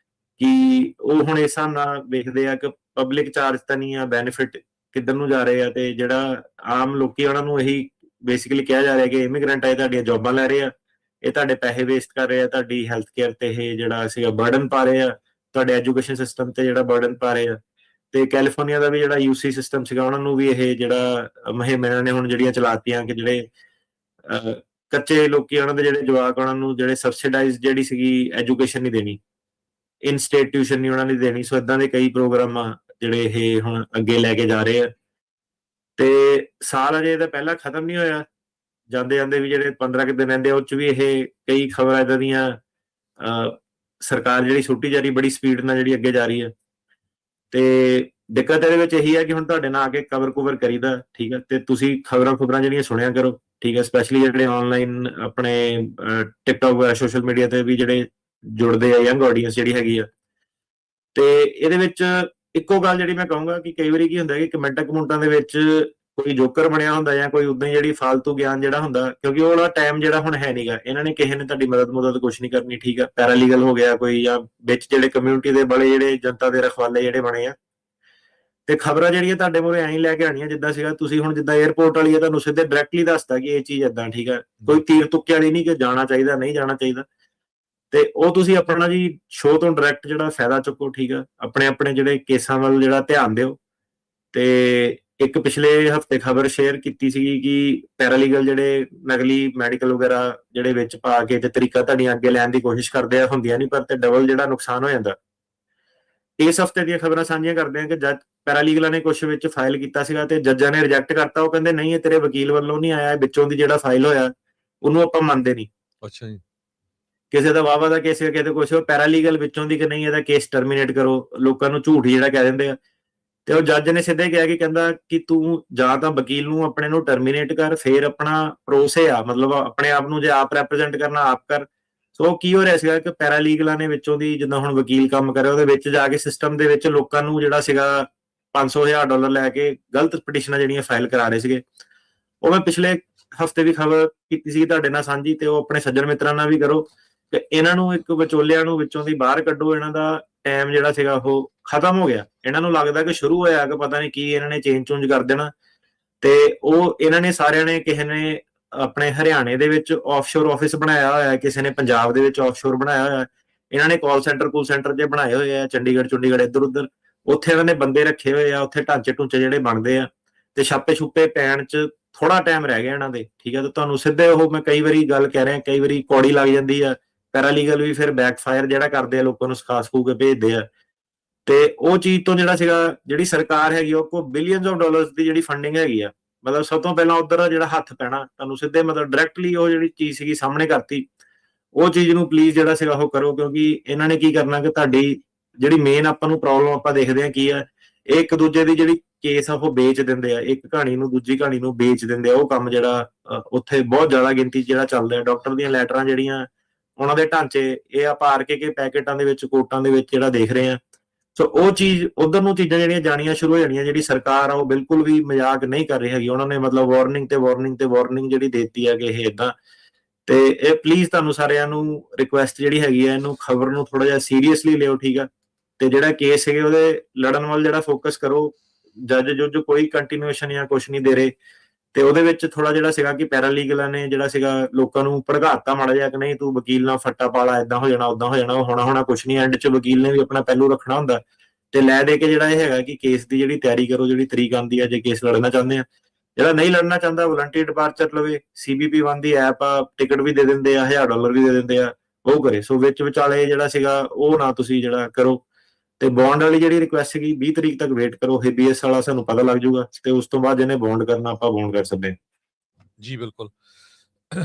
ਕਿ ਉਹ ਹੁਣ ਇਸ ਹਿਸਾਬ ਨਾਲ ਵੇਖਦੇ ਆ ਕਿ ਪਬਲਿਕ ਚਾਰਜ ਤਾਂ ਨਹੀਂ ਆ, ਬੈਨੀਫਿਟ ਕਿੱਧਰ ਨੂੰ ਜਾ ਰਹੇ ਆ, ਤੇ ਜਿਹੜਾ ਆਮ ਲੋਕੀ ਉਹਨਾਂ ਨੂੰ ਇਹੀ ਬੇਸਿਕਲੀ ਕਿਹਾ ਜਾ ਰਿਹਾ ਕਿ ਇਮੀਗ੍ਰੈਂਟ ਆਏ ਤੁਹਾਡੀਆਂ ਜੌਬਾਂ ਲੈ ਰਹੇ ਆ, ਇਹ ਤੁਹਾਡੇ ਪੈਸੇ ਵੇਸਟ ਕਰ ਰਹੇ ਆ, ਤੁਹਾਡੀ ਹੈਲਥ ਕੇਅਰ ਤੇ ਇਹ ਜਿਹੜਾ ਸੀਗਾ ਬਰਡਨ ਪਾ ਰਹੇ ਆ, ਤੁਹਾਡੇ ਐਜੂਕੇਸ਼ਨ ਸਿਸਟਮ ਤੇ ਜਿਹੜਾ ਬਰਡਨ ਪਾ ਰਹੇ ਆ। ਤੇ ਕੈਲੀਫੋਰਨੀਆ ਦਾ ਵੀ ਜਿਹੜਾ ਯੂਸੀ ਸਿਸਟਮ ਸੀਗਾ ਉਹਨਾਂ ਨੂੰ ਵੀ ਇਹ ਜਿਹੜਾ ਮੁਹਿੰਮ ਇਹਨਾਂ ਨੇ ਹੁਣ ਜਿਹੜੀਆਂ ਚਲਾਤੀਆਂ ਕਿ ਜਿਹੜੇ ਕੱਚੇ ਲੋਕੀ ਉਹਨਾਂ ਦੇ ਜਿਹੜੇ ਜਵਾਕ ਉਹਨਾਂ ਨੂੰ ਜਿਹੜੇ ਸਬਸਿਡਾਈਜ਼ ਜਿਹੜੀ ਸੀਗੀ ਐਜੂਕੇਸ਼ਨ ਨਹੀਂ ਦੇਣੀ, ਇਨ ਸਟੇਟ ਟਿਊਸ਼ਨ ਨਹੀਂ ਉਹਨਾਂ ਨੇ ਦੇਣੀ। ਸੋ ਇਦਾਂ ਦੇ ਕਈ ਪ੍ਰੋਗਰਾਮ ਆ ਜਿਹੜੇ ਇਹ ਹੁਣ ਅੱਗੇ ਲੈ ਕੇ ਜਾ ਰਹੇ ਆ। ਤੇ ਸਾਲ ਅਜੇ ਇਹਦਾ ਪਹਿਲਾਂ ਖਤਮ ਨਹੀਂ ਹੋਇਆ, ਜਾਂਦੇ ਜਾਂਦੇ ਵੀ ਜਿਹੜੇ 15 ਕੁ ਦਿਨ ਰਹਿੰਦੇ ਉਹ ਚ ਵੀ ਇਹ ਕਈ ਖਬਰਾਂ ਇਦਾਂ ਦੀਆਂ ਸਰਕਾਰ ਜਿਹੜੀ ਛੁੱਟੀ ਜਾ ਰਹੀ ਬੜੀ ਸਪੀਡ ਨਾਲ ਜਿਹੜੀ ਅੱਗੇ ਜਾ ਰਹੀ ਹੈ। ਤੇ ਦਿੱਕਤ ਇਹਦੇ ਵਿੱਚ ਇਹੀ ਹੈ ਕਿ ਹੁਣ ਤੁਹਾਡੇ ਨਾਲ ਆ ਕੇ ਕਵਰ ਕਰੀਦਾ, ਠੀਕ ਹੈ, ਤੇ ਤੁਸੀਂ ਖਬਰਾਂ ਜਿਹੜੀਆਂ ਸੁਣਿਆ ਕਰੋ, ਠੀਕ ਹੈ, ਸਪੈਸ਼ਲੀ ਜਿਹੜੇ ਆਨਲਾਈਨ ਆਪਣੇ ਟਿਕਟੌਕ ਵਗੈਰਾ ਸੋਸ਼ਲ ਮੀਡੀਆ ਤੇ ਵੀ ਜਿਹੜੇ ਜੁੜਦੇ ਆ ਯੰਗ ਆਡੀਅנס ਜਿਹੜੀ ਹੈਗੀ ਆ। ਤੇ ਇਹਦੇ ਵਿੱਚ ਇੱਕੋ ਗੱਲ ਜਿਹੜੀ ਮੈਂ ਕਹੂੰਗਾ ਕਿ ਕਈ ਵਾਰੀ ਕੀ ਹੁੰਦਾ ਕਿ ਕਮੈਂਟਾਂ ਦੇ ਵਿੱਚ ਕੋਈ ਜੋਕਰ ਬਣਿਆ ਹੁੰਦਾ ਜਾਂ ਕੋਈ ਉਦਾਂ ਹੀ ਜਿਹੜੀ ਫਾਲਤੂ ਗਿਆਨ ਜਿਹੜਾ ਹੁੰਦਾ, ਕਿਉਂਕਿ ਉਹ ਵਾਲਾ ਟਾਈਮ ਜਿਹੜਾ ਹੁਣ ਹੈ ਨਹੀਂਗਾ, ਇਹਨਾਂ ਨੇ ਕਿਸੇ ਨੇ ਤੁਹਾਡੀ ਮਦਦ ਕੁਝ ਨਹੀਂ ਕਰਨੀ, ਠੀਕ ਆ। ਪੈਰਾਲੀਗਲ ਹੋ ਗਿਆ ਕੋਈ, ਜਾਂ ਵਿੱਚ ਜਿਹੜੇ ਕਮਿਊਨਿਟੀ ਦੇ ਬੜੇ ਜਿਹੜੇ ਜਨਤਾ ਦੇ ਰਖਵਾਲੇ ਜਿਹੜੇ ਬਣੇ ਆ, ਤੇ ਖਬਰਾਂ ਜਿਹੜੀਆਂ ਤੁਹਾਡੇ ਮੂਹਰੇ ਐਂ ਲੈ ਕੇ ਆਣੀਆਂ ਜਿੱਦਾਂ ਸੀਗਾ ਤੁਸੀਂ ਹੁਣ ਜਿੱਦਾਂ 에ਅਰਪੋਰਟ ਵਾਲੀ ਆ ਤੁਹਾਨੂੰ ਸਿੱਧੇ ਡਾਇਰੈਕਟਲੀ ਦੱਸਦਾ ਕਿ ਇਹ ਚੀਜ਼ ਏਦਾਂ, ਠੀਕ ਆ। ਕੋਈ ਤੀਰ ਤੁੱਕੇ ਵਾਲੀ ਨਹੀਂ ਕਿ ਜਾਣਾ ਚਾਹੀਦਾ ਨਹੀਂ ਜਾਣਾ ਚਾਹੀਦਾ, ਤੇ ਉਹ ਤੁਸੀਂ ਆਪਣਾ ਜੀ ਸ਼ੋਅ ਤੋਂ ਡਾਇਰੈਕਟ ਜਿਹੜਾ ਫਾਇਦਾ ਚੁੱਕੋ, ਠੀਕ ਆ। ਆਪਣੇ ਜਿਹੜੇ ਕੇਸਾਂ ਵੱਲ ਜਿਹੜਾ ਧਿਆਨ ਦਿਓ। ਤੇ ਇੱਕ ਪਿਛਲੇ ਹਫਤੇ ਖਬਰ ਸ਼ੇਅਰ ਕੀਤੀ ਸੀਗੀ ਕਿ ਪੈਰਾਲੀਗਲ ਜਿਹੜੇ ਨਕਲੀ ਮੈਡੀਕਲ ਵਗੈਰਾ ਜਿਹੜੇ ਵਿੱਚ ਪਾ ਕੇ ਤੇ ਤਰੀਕਾ ਤੁਹਾਡੀਆਂ ਅੱਗੇ ਲੈਣ ਦੀ ਕੋਸ਼ਿਸ਼ ਕਰਦੇ ਆ, ਹੁੰਦੀਆਂ ਨਹੀਂ, ਪਰ ਤੇ ਡਬਲ ਜਿਹੜਾ ਨੁਕਸਾਨ ਹੋ ਜਾਂਦਾ। ਇਸ ਹਫਤੇ ਦੀਆਂ ਖਬਰਾਂ ਸਾਂਝੀਆਂ ਕਰਦੇ ਆ ਕਿ ਜੱਜ ਪੈਰਾਲੀਗਲਾਂ ਨੇ ਕੁਝ ਵਿੱਚ ਫਾਈਲ ਕੀਤਾ ਸੀਗਾ ਤੇ ਜੱਜਾਂ ਨੇ ਰਿਜੈਕਟ ਕਰਤਾ। ਉਹ ਕਹਿੰਦੇ ਨਹੀਂ, ਇਹ ਤੇਰੇ ਵਕੀਲ ਵੱਲੋਂ ਨਹੀਂ ਆਇਆ, ਵਿੱਚੋਂ ਦੀ ਜਿਹੜਾ ਫਾਈਲ ਹੋਇਆ ਉਹਨੂੰ ਆਪਾਂ ਮੰਨਦੇ ਨਹੀਂ। ਅੱਛਾ ਜੀ। ਕਿਸੇ ਦਾ ਵਾਵਾ ਦਾ ਕੇਸ ਕਿਤੇ ਕੁਛ ਪੈਰਾਲੀਗਲ ਵਿੱਚੋਂ ਦੀ ਕਿ ਨਹੀਂ, ਇਹਦਾ ਕੇਸ ਟਰਮੀਨੇਟ ਕਰੋ, ਲੋਕਾਂ ਨੂੰ ਝੂਠ ਜਿਹੜਾ ਕਹਿ ਦਿੰਦੇ ਆ। ਤੇ ਉਹ ਜੱਜ ਨੇ ਸਿੱਧੇ ਕਿਹਾ ਕਿ ਕਹਿੰਦਾ ਕਿ ਤੂੰ ਜਾਂ ਤਾਂ ਵਕੀਲ ਨੂੰ ਆਪਣੇ ਨੂੰ ਟਰਮੀਨੇਟ ਕਰ, ਫੇਰ ਆਪਣਾ ਪ੍ਰੋਸੇ ਆ, ਮਤਲਬ ਆਪਣੇ ਆਪ ਨੂੰ ਜੇ ਆਪ ਰੈਪਰੈਜ਼ੈਂਟ ਕਰਨਾ ਆਪ ਕਰ। ਸੋ ਕੀ ਹੋ ਰਿਹਾ ਸੀਗਾ ਕਿ ਪੈਰਾਲੀਗਲਾਂ ਨੇ ਵਿੱਚੋਂ ਦੀ ਜਿੱਦਾਂ ਹੁਣ ਵਕੀਲ ਕੰਮ ਕਰੇ ਉਹਦੇ ਵਿੱਚ ਜਾ ਕੇ ਸਿਸਟਮ ਦੇ ਵਿੱਚ ਲੋਕਾਂ ਨੂੰ ਜਿਹੜਾ ਸੀਗਾ $500,000 ਲੈ ਕੇ ਗਲਤ ਪਟੀਸ਼ਨਾਂ ਜਿਹੜੀਆਂ ਫਾਈਲ ਕਰਾ ਰਹੇ ਸੀਗੇ। ਉਹ ਮੈਂ ਪਿਛਲੇ ਹਫਤੇ ਵੀ ਖਬਰ ਕੀਤੀ ਸੀ ਤੁਹਾਡੇ ਨਾਲ ਸਾਂਝੀ, ਤੇ ਉਹ ਆਪਣੇ ਸੱਜਣ ਮਿੱਤਰਾਂ ਨਾਲ ਵੀ ਕਰੋ ਕਿ ਇਹਨਾਂ ਨੂੰ ਇੱਕ ਵਿਚੋਲਿਆਂ ਨੂੰ ਵਿੱਚੋਂ ਦੀ ਬਾਹਰ ਕੱਢੋ। ਇਹਨਾਂ ਦਾ ਟਾਈਮ ਜਿਹੜਾ ਸੀਗਾ ਉਹ ਖਤਮ ਹੋ ਗਿਆ। ਇਹਨਾਂ ਨੂੰ ਲੱਗਦਾ ਕਿ ਸ਼ੁਰੂ ਹੋਇਆ ਕਿ ਪਤਾ ਨਹੀਂ ਕੀ ਇਹਨਾਂ ਨੇ ਚੇਂਜ ਕਰ ਦੇਣਾ, ਤੇ ਉਹ ਇਹਨਾਂ ਨੇ ਸਾਰਿਆਂ ਨੇ, ਕਿਸੇ ਨੇ ਆਪਣੇ ਹਰਿਆਣੇ ਦੇ ਵਿੱਚ ਆਫਸ਼ੋਰ ਆਫਿਸ ਬਣਾਇਆ ਹੋਇਆ, ਕਿਸੇ ਨੇ ਪੰਜਾਬ ਦੇ ਵਿੱਚ ਆਫਸ਼ੋਰ ਬਣਾਇਆ ਹੋਇਆ, ਇਹਨਾਂ ਨੇ ਕਾਲ ਸੈਂਟਰ ਜੇ ਬਣਾਏ ਹੋਏ ਆ ਚੰਡੀਗੜ੍ਹ ਇੱਧਰ ਉੱਧਰ, ਉੱਥੇ ਇਹਨਾਂ ਨੇ ਬੰਦੇ ਰੱਖੇ ਹੋਏ ਆ, ਉੱਥੇ ਢਾਂਚੇ ਜਿਹੜੇ ਬਣਦੇ ਆ, ਤੇ ਛਾਪੇ ਪੈਣ ਚ ਥੋੜਾ ਟਾਈਮ ਰਹਿ ਗਿਆ ਇਹਨਾਂ ਦੇ, ਠੀਕ ਹੈ। ਤੇ ਤੁਹਾਨੂੰ ਸਿੱਧੇ ਉਹ ਮੈਂ ਕਈ ਵਾਰੀ ਗੱਲ ਕਹਿ ਰਿਹਾ, ਕਈ ਵਾਰੀ ਕੌੜੀ ਲੱਗ ਜਾਂਦੀ ਆ। ਪੈਰਾਲੀਗਲ ਵੀ ਫਿਰ ਬੈਕਫਾਇਰ ਜਿਹੜਾ ਕਰਦੇ ਆ, ਲੋਕਾਂ ਨੂੰ ਸਿਖਾ ਸਕੂ ਕੇ ਭੇਜਦੇ ਆ। ਤੇ ਉਹ ਚੀਜ਼ ਤੋਂ ਜਿਹੜਾ ਸੀਗਾ, ਜਿਹੜੀ ਸਰਕਾਰ ਹੈਗੀ ਉਹ ਕੋ ਬਿਲੀਅਨਸ ਆਫ ਡਾਲਰਸ ਦੀ ਜਿਹੜੀ ਫੰਡਿੰਗ ਹੈਗੀ ਆ, ਮਤਲਬ ਸਭ ਤੋਂ ਪਹਿਲਾਂ ਉਧਰ ਜਿਹੜਾ ਹੱਥ ਪੈਣਾ ਤੁਹਾਨੂੰ ਸਿੱਧੇ, ਮਤਲਬ ਡਾਇਰੈਕਟਲੀ ਉਹ ਜਿਹੜੀ ਚੀਜ਼ ਸੀਗੀ ਸਾਹਮਣੇ ਕਰਤੀ। ਉਹ ਚੀਜ਼ ਨੂੰ ਪਲੀਜ਼ ਜਿਹੜਾ ਸੀਗਾ ਉਹ ਕਰੋ, ਕਿਉਂਕਿ ਇਹਨਾਂ ਨੇ ਕੀ ਕਰਨਾ ਕਿ ਤੁਹਾਡੀ ਜਿਹੜੀ ਮੇਨ ਆਪਾਂ ਨੂੰ ਪ੍ਰੋਬਲਮ ਆਪਾਂ ਦੇਖਦੇ ਆ ਕੀ ਆ, ਇੱਕ ਦੂਜੇ ਦੀ ਜਿਹੜੀ ਕੇਸ ਆ ਉਹ ਵੇਚ ਦਿੰਦੇ ਆ, ਇੱਕ ਕਹਾਣੀ ਨੂੰ ਦੂਜੀ ਕਹਾਣੀ ਨੂੰ ਵੇਚ ਦਿੰਦੇ ਆ। ਉਹ ਕੰਮ ਜਿਹੜਾ ਉੱਥੇ ਬਹੁਤ ਜ਼ਿਆਦਾ ਗਿਣਤੀ ਜਿਹੜਾ ਚੱਲਦਾ। ਡਾਕਟਰ ਦੀਆਂ ਲੈਟਰਾਂ ਜਿਹੜੀਆਂ ਉਹਨਾਂ ਦੇ ਢਾਂਚੇ ਇਹ ਆਪਾਂ ਆਰਕੇ ਪੈਕੇਟਾਂ ਦੇ ਵਿੱਚ, ਕੋਟਾਂ ਦੇ ਵਿੱਚ ਜਿਹੜਾ ਦੇਖ ਰਹੇ ਆ। ਸੋ ਉਹ ਚੀਜ਼ ਉਧਰ ਨੂੰ ਚੀਜ਼ਾਂ ਜਿਹੜੀਆਂ ਜਾਣੀਆਂ ਸ਼ੁਰੂ ਹੋ ਜਾਣੀਆਂ। ਜਿਹੜੀ ਸਰਕਾਰ ਆ ਉਹ ਬਿਲਕੁਲ ਵੀ ਮਜ਼ਾਕ ਨਹੀਂ ਕਰ ਰਹੀ ਹੈਗੀ। ਉਹਨਾਂ ਨੇ ਮਤਲਬ ਵਾਰਨਿੰਗ ਜਿਹੜੀ ਦੇਤੀ ਹੈ ਕਿ ਇਹ ਇਦਾਂ। ਤੇ ਇਹ ਪਲੀਜ਼ ਤੁਹਾਨੂੰ ਸਾਰਿਆਂ ਨੂੰ ਰਿਕੁਐਸਟ ਜਿਹੜੀ ਹੈਗੀ ਆ, ਇਹਨੂੰ ਖਬਰ ਨੂੰ ਥੋੜਾ ਜਿਹਾ ਸੀਰੀਅਸਲੀ ਲਿਓ, ਠੀਕ ਆ। ਤੇ ਜਿਹੜਾ ਕੇਸ ਹੈਗੇ ਉਹਦੇ ਲੜਨ ਵੱਲ ਜਿਹੜਾ ਫੋਕਸ ਕਰੋ। ਜੱਜ ਕੋਈ ਕੰਟੀਨਿਊਏਸ਼ਨ ਜਾਂ ਕੁਝ ਨਹੀਂ ਦੇ ਰਹੇ। ਤੇ ਉਹਦੇ ਵਿੱਚ ਥੋੜਾ ਜਿਹੜਾ ਸੀਗਾ ਕਿ ਪੈਰਾਲੀਗਲਾਂ ਨੇ ਜਿਹੜਾ ਸੀਗਾ ਲੋਕਾਂ ਨੂੰ ਭੜਕਾਤਾ ਮਾੜਾ ਜਿਹਾ ਕਿ ਨਹੀਂ ਤੂੰ ਵਕੀਲ ਨਾਲ ਫੱਟਾ ਪਾਲਾ, ਏਦਾਂ ਹੋ ਜਾਣਾ ਉਦਾਂ ਹੋ ਜਾਣਾ, ਉਹ ਹੋਣਾ ਕੁਝ ਨਹੀਂ। ਐਂਡ 'ਚ ਵਕੀਲ ਨੇ ਵੀ ਆਪਣਾ ਪਹਿਲੂ ਰੱਖਣਾ ਹੁੰਦਾ ਤੇ ਲੈ ਦੇ ਕੇ ਜਿਹੜਾ ਇਹ ਹੈਗਾ ਕਿ ਕੇਸ ਦੀ ਜਿਹੜੀ ਤਿਆਰੀ ਕਰੋ, ਜਿਹੜੀ ਤਰੀਕ ਆਉਂਦੀ ਆ ਜੇ ਕੇਸ ਲੜਨਾ ਚਾਹੁੰਦੇ ਆ। ਜਿਹੜਾ ਨਹੀਂ ਲੜਨਾ ਚਾਹੁੰਦਾ ਵਲੰਟਰੀ ਡਿਪਾਰਚਰ ਲਵੇ। CBP1 ਦੀ ਐਪ ਆ, ਟਿਕਟ ਵੀ ਦੇ ਦਿੰਦੇ ਆ, $1000 ਵੀ ਦੇ ਦਿੰਦੇ ਆ, ਉਹ ਕਰੇ। ਸੋ ਵਿੱਚ ਵਿਚਾਲੇ ਜਿਹੜਾ ਸੀਗਾ ਉਹ ਨਾ ਤੁਸੀਂ ਜਿਹੜਾ ਕਰੋ। ਤੇ ਬੌਂਡ ਵਾਲੀ ਜਿਹੜੀ ਰਿਕੁਐਸਟ ਸੀਗੀ 20 ਤਰੀਕ ਤੱਕ ਵੇਟ ਕਰੋ। ਹੇਬੀਅਸ ਵਾਲਾ ਸਾਨੂੰ ਪਤਾ ਲੱਗ ਜਾਊਗਾ ਤੇ ਉਸ ਤੋਂ ਬਾਅਦ ਜਿਹਨੇ ਬੌਂਡ ਕਰਨਾ ਆਪਾਂ ਬੌਂਡ ਕਰ ਸਕਦੇ ਹਾਂ ਜੀ। ਬਿਲਕੁਲ।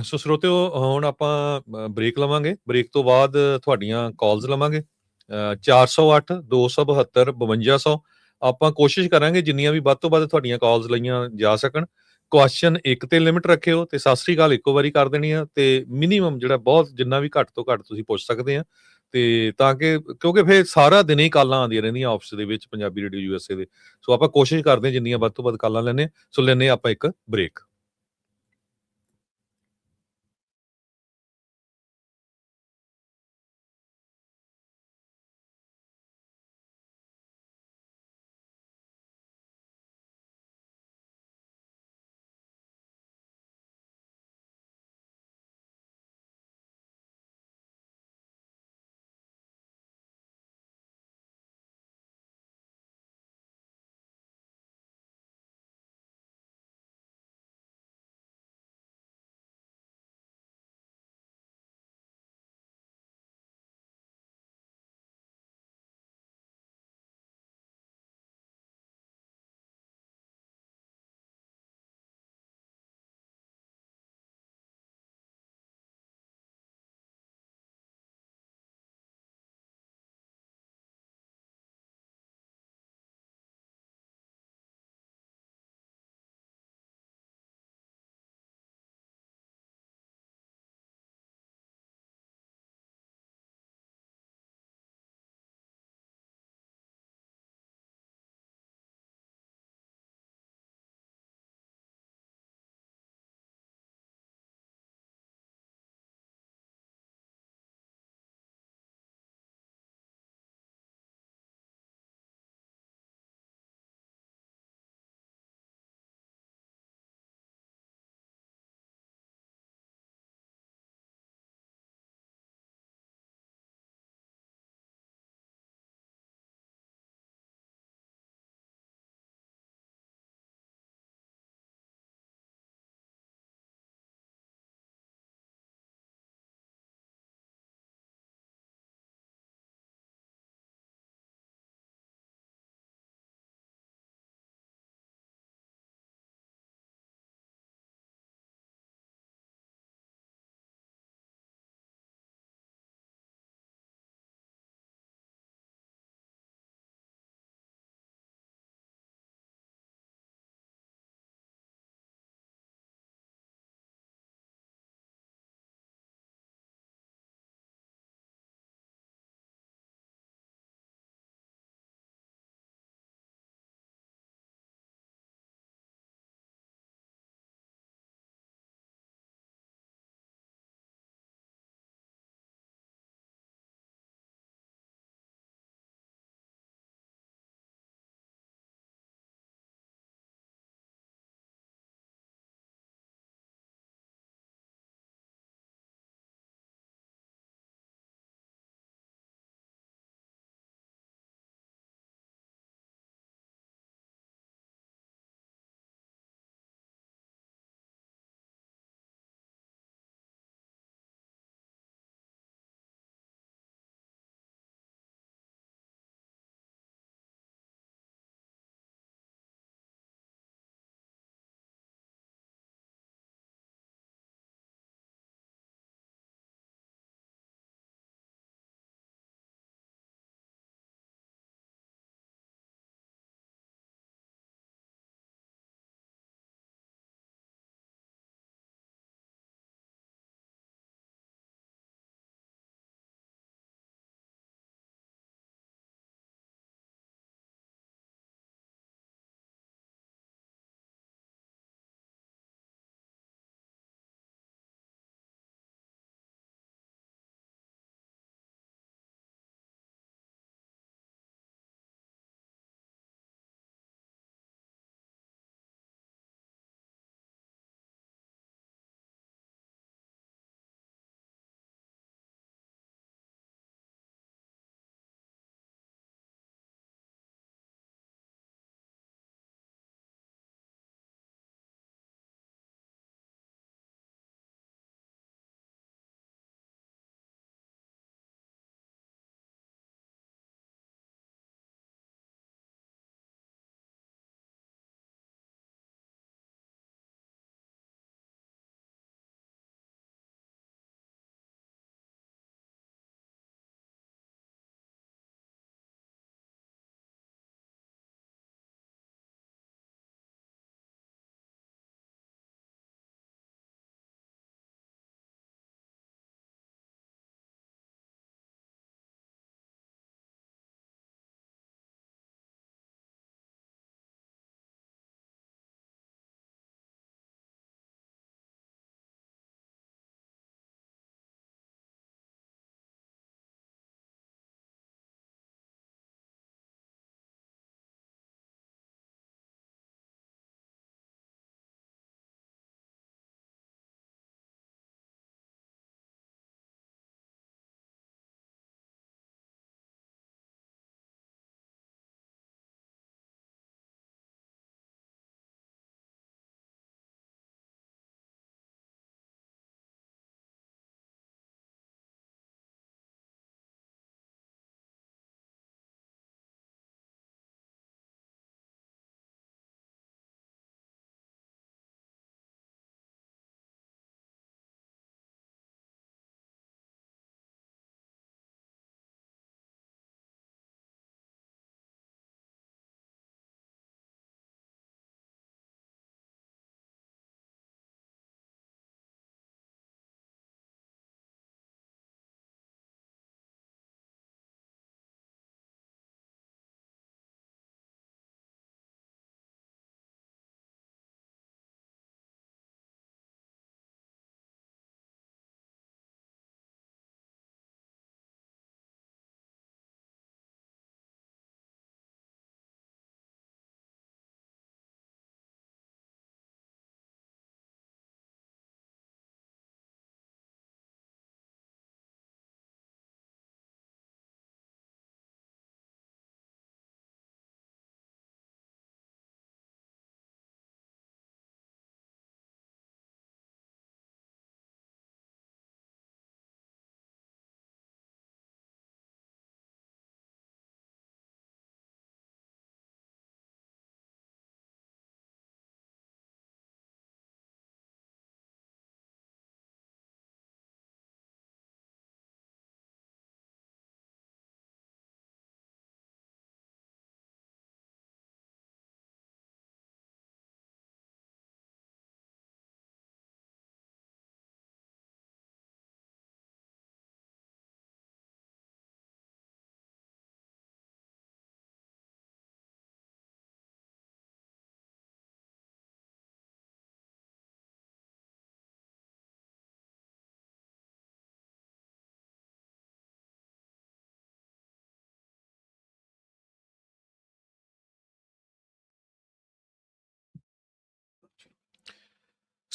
ਸੋ ਸਰੋਤਿਓ, ਹੁਣ ਆਪਾਂ ਬ੍ਰੇਕ ਲਵਾਂਗੇ। ਬ੍ਰੇਕ ਤੋਂ ਬਾਅਦ ਤੁਹਾਡੀਆਂ ਕਾਲਸ ਲਵਾਂਗੇ 408 272 5200। ਆਪਾਂ ਕੋਸ਼ਿਸ਼ ਕਰਾਂਗੇ ਜਿੰਨੀਆਂ ਵੀ ਵੱਧ ਤੋਂ ਵੱਧ ਤੁਹਾਡੀਆਂ ਕਾਲਸ ਲਈਆਂ ਜਾ ਸਕਣ। ਕੁਐਸਚਨ ਇੱਕ ਤੇ ਲਿਮਿਟ ਰੱਖਿਓ ਤੇ ਸਤਿ ਸ੍ਰੀ ਅਕਾਲ ਇੱਕੋ ਵਾਰੀ ਕਰ ਦੇਣੀ ਆ, ਤੇ ਮਿਨੀਮਮ ਜਿਹੜਾ ਬਹੁਤ ਜਿੰਨਾ ਵੀ ਘੱਟ ਤੋਂ ਘੱਟ ਤੁਸੀਂ ਪੁੱਛ ਸਕਦੇ ਆ, ਤੇ ਤਾਂ ਕਿ ਕਿਉਂਕਿ ਫਿਰ ਸਾਰਾ ਦਿਨ ਹੀ ਕਾਲਾਂ ਆਉਂਦੀਆਂ ਰਹਿੰਦੀਆਂ ਆਫਿਸ ਦੇ ਵਿੱਚ ਪੰਜਾਬੀ ਰੇਡੀਓ USA ਦੇ। ਸੋ ਆਪਾਂ ਕੋਸ਼ਿਸ਼ ਕਰਦੇ ਹਾਂ ਜਿੰਨੀਆਂ ਵੱਧ ਤੋਂ ਵੱਧ ਕਾਲਾਂ ਲੈਣੇ। ਸੋ ਲੈਣੇ ਆਪਾਂ ਇੱਕ ਬ੍ਰੇਕ।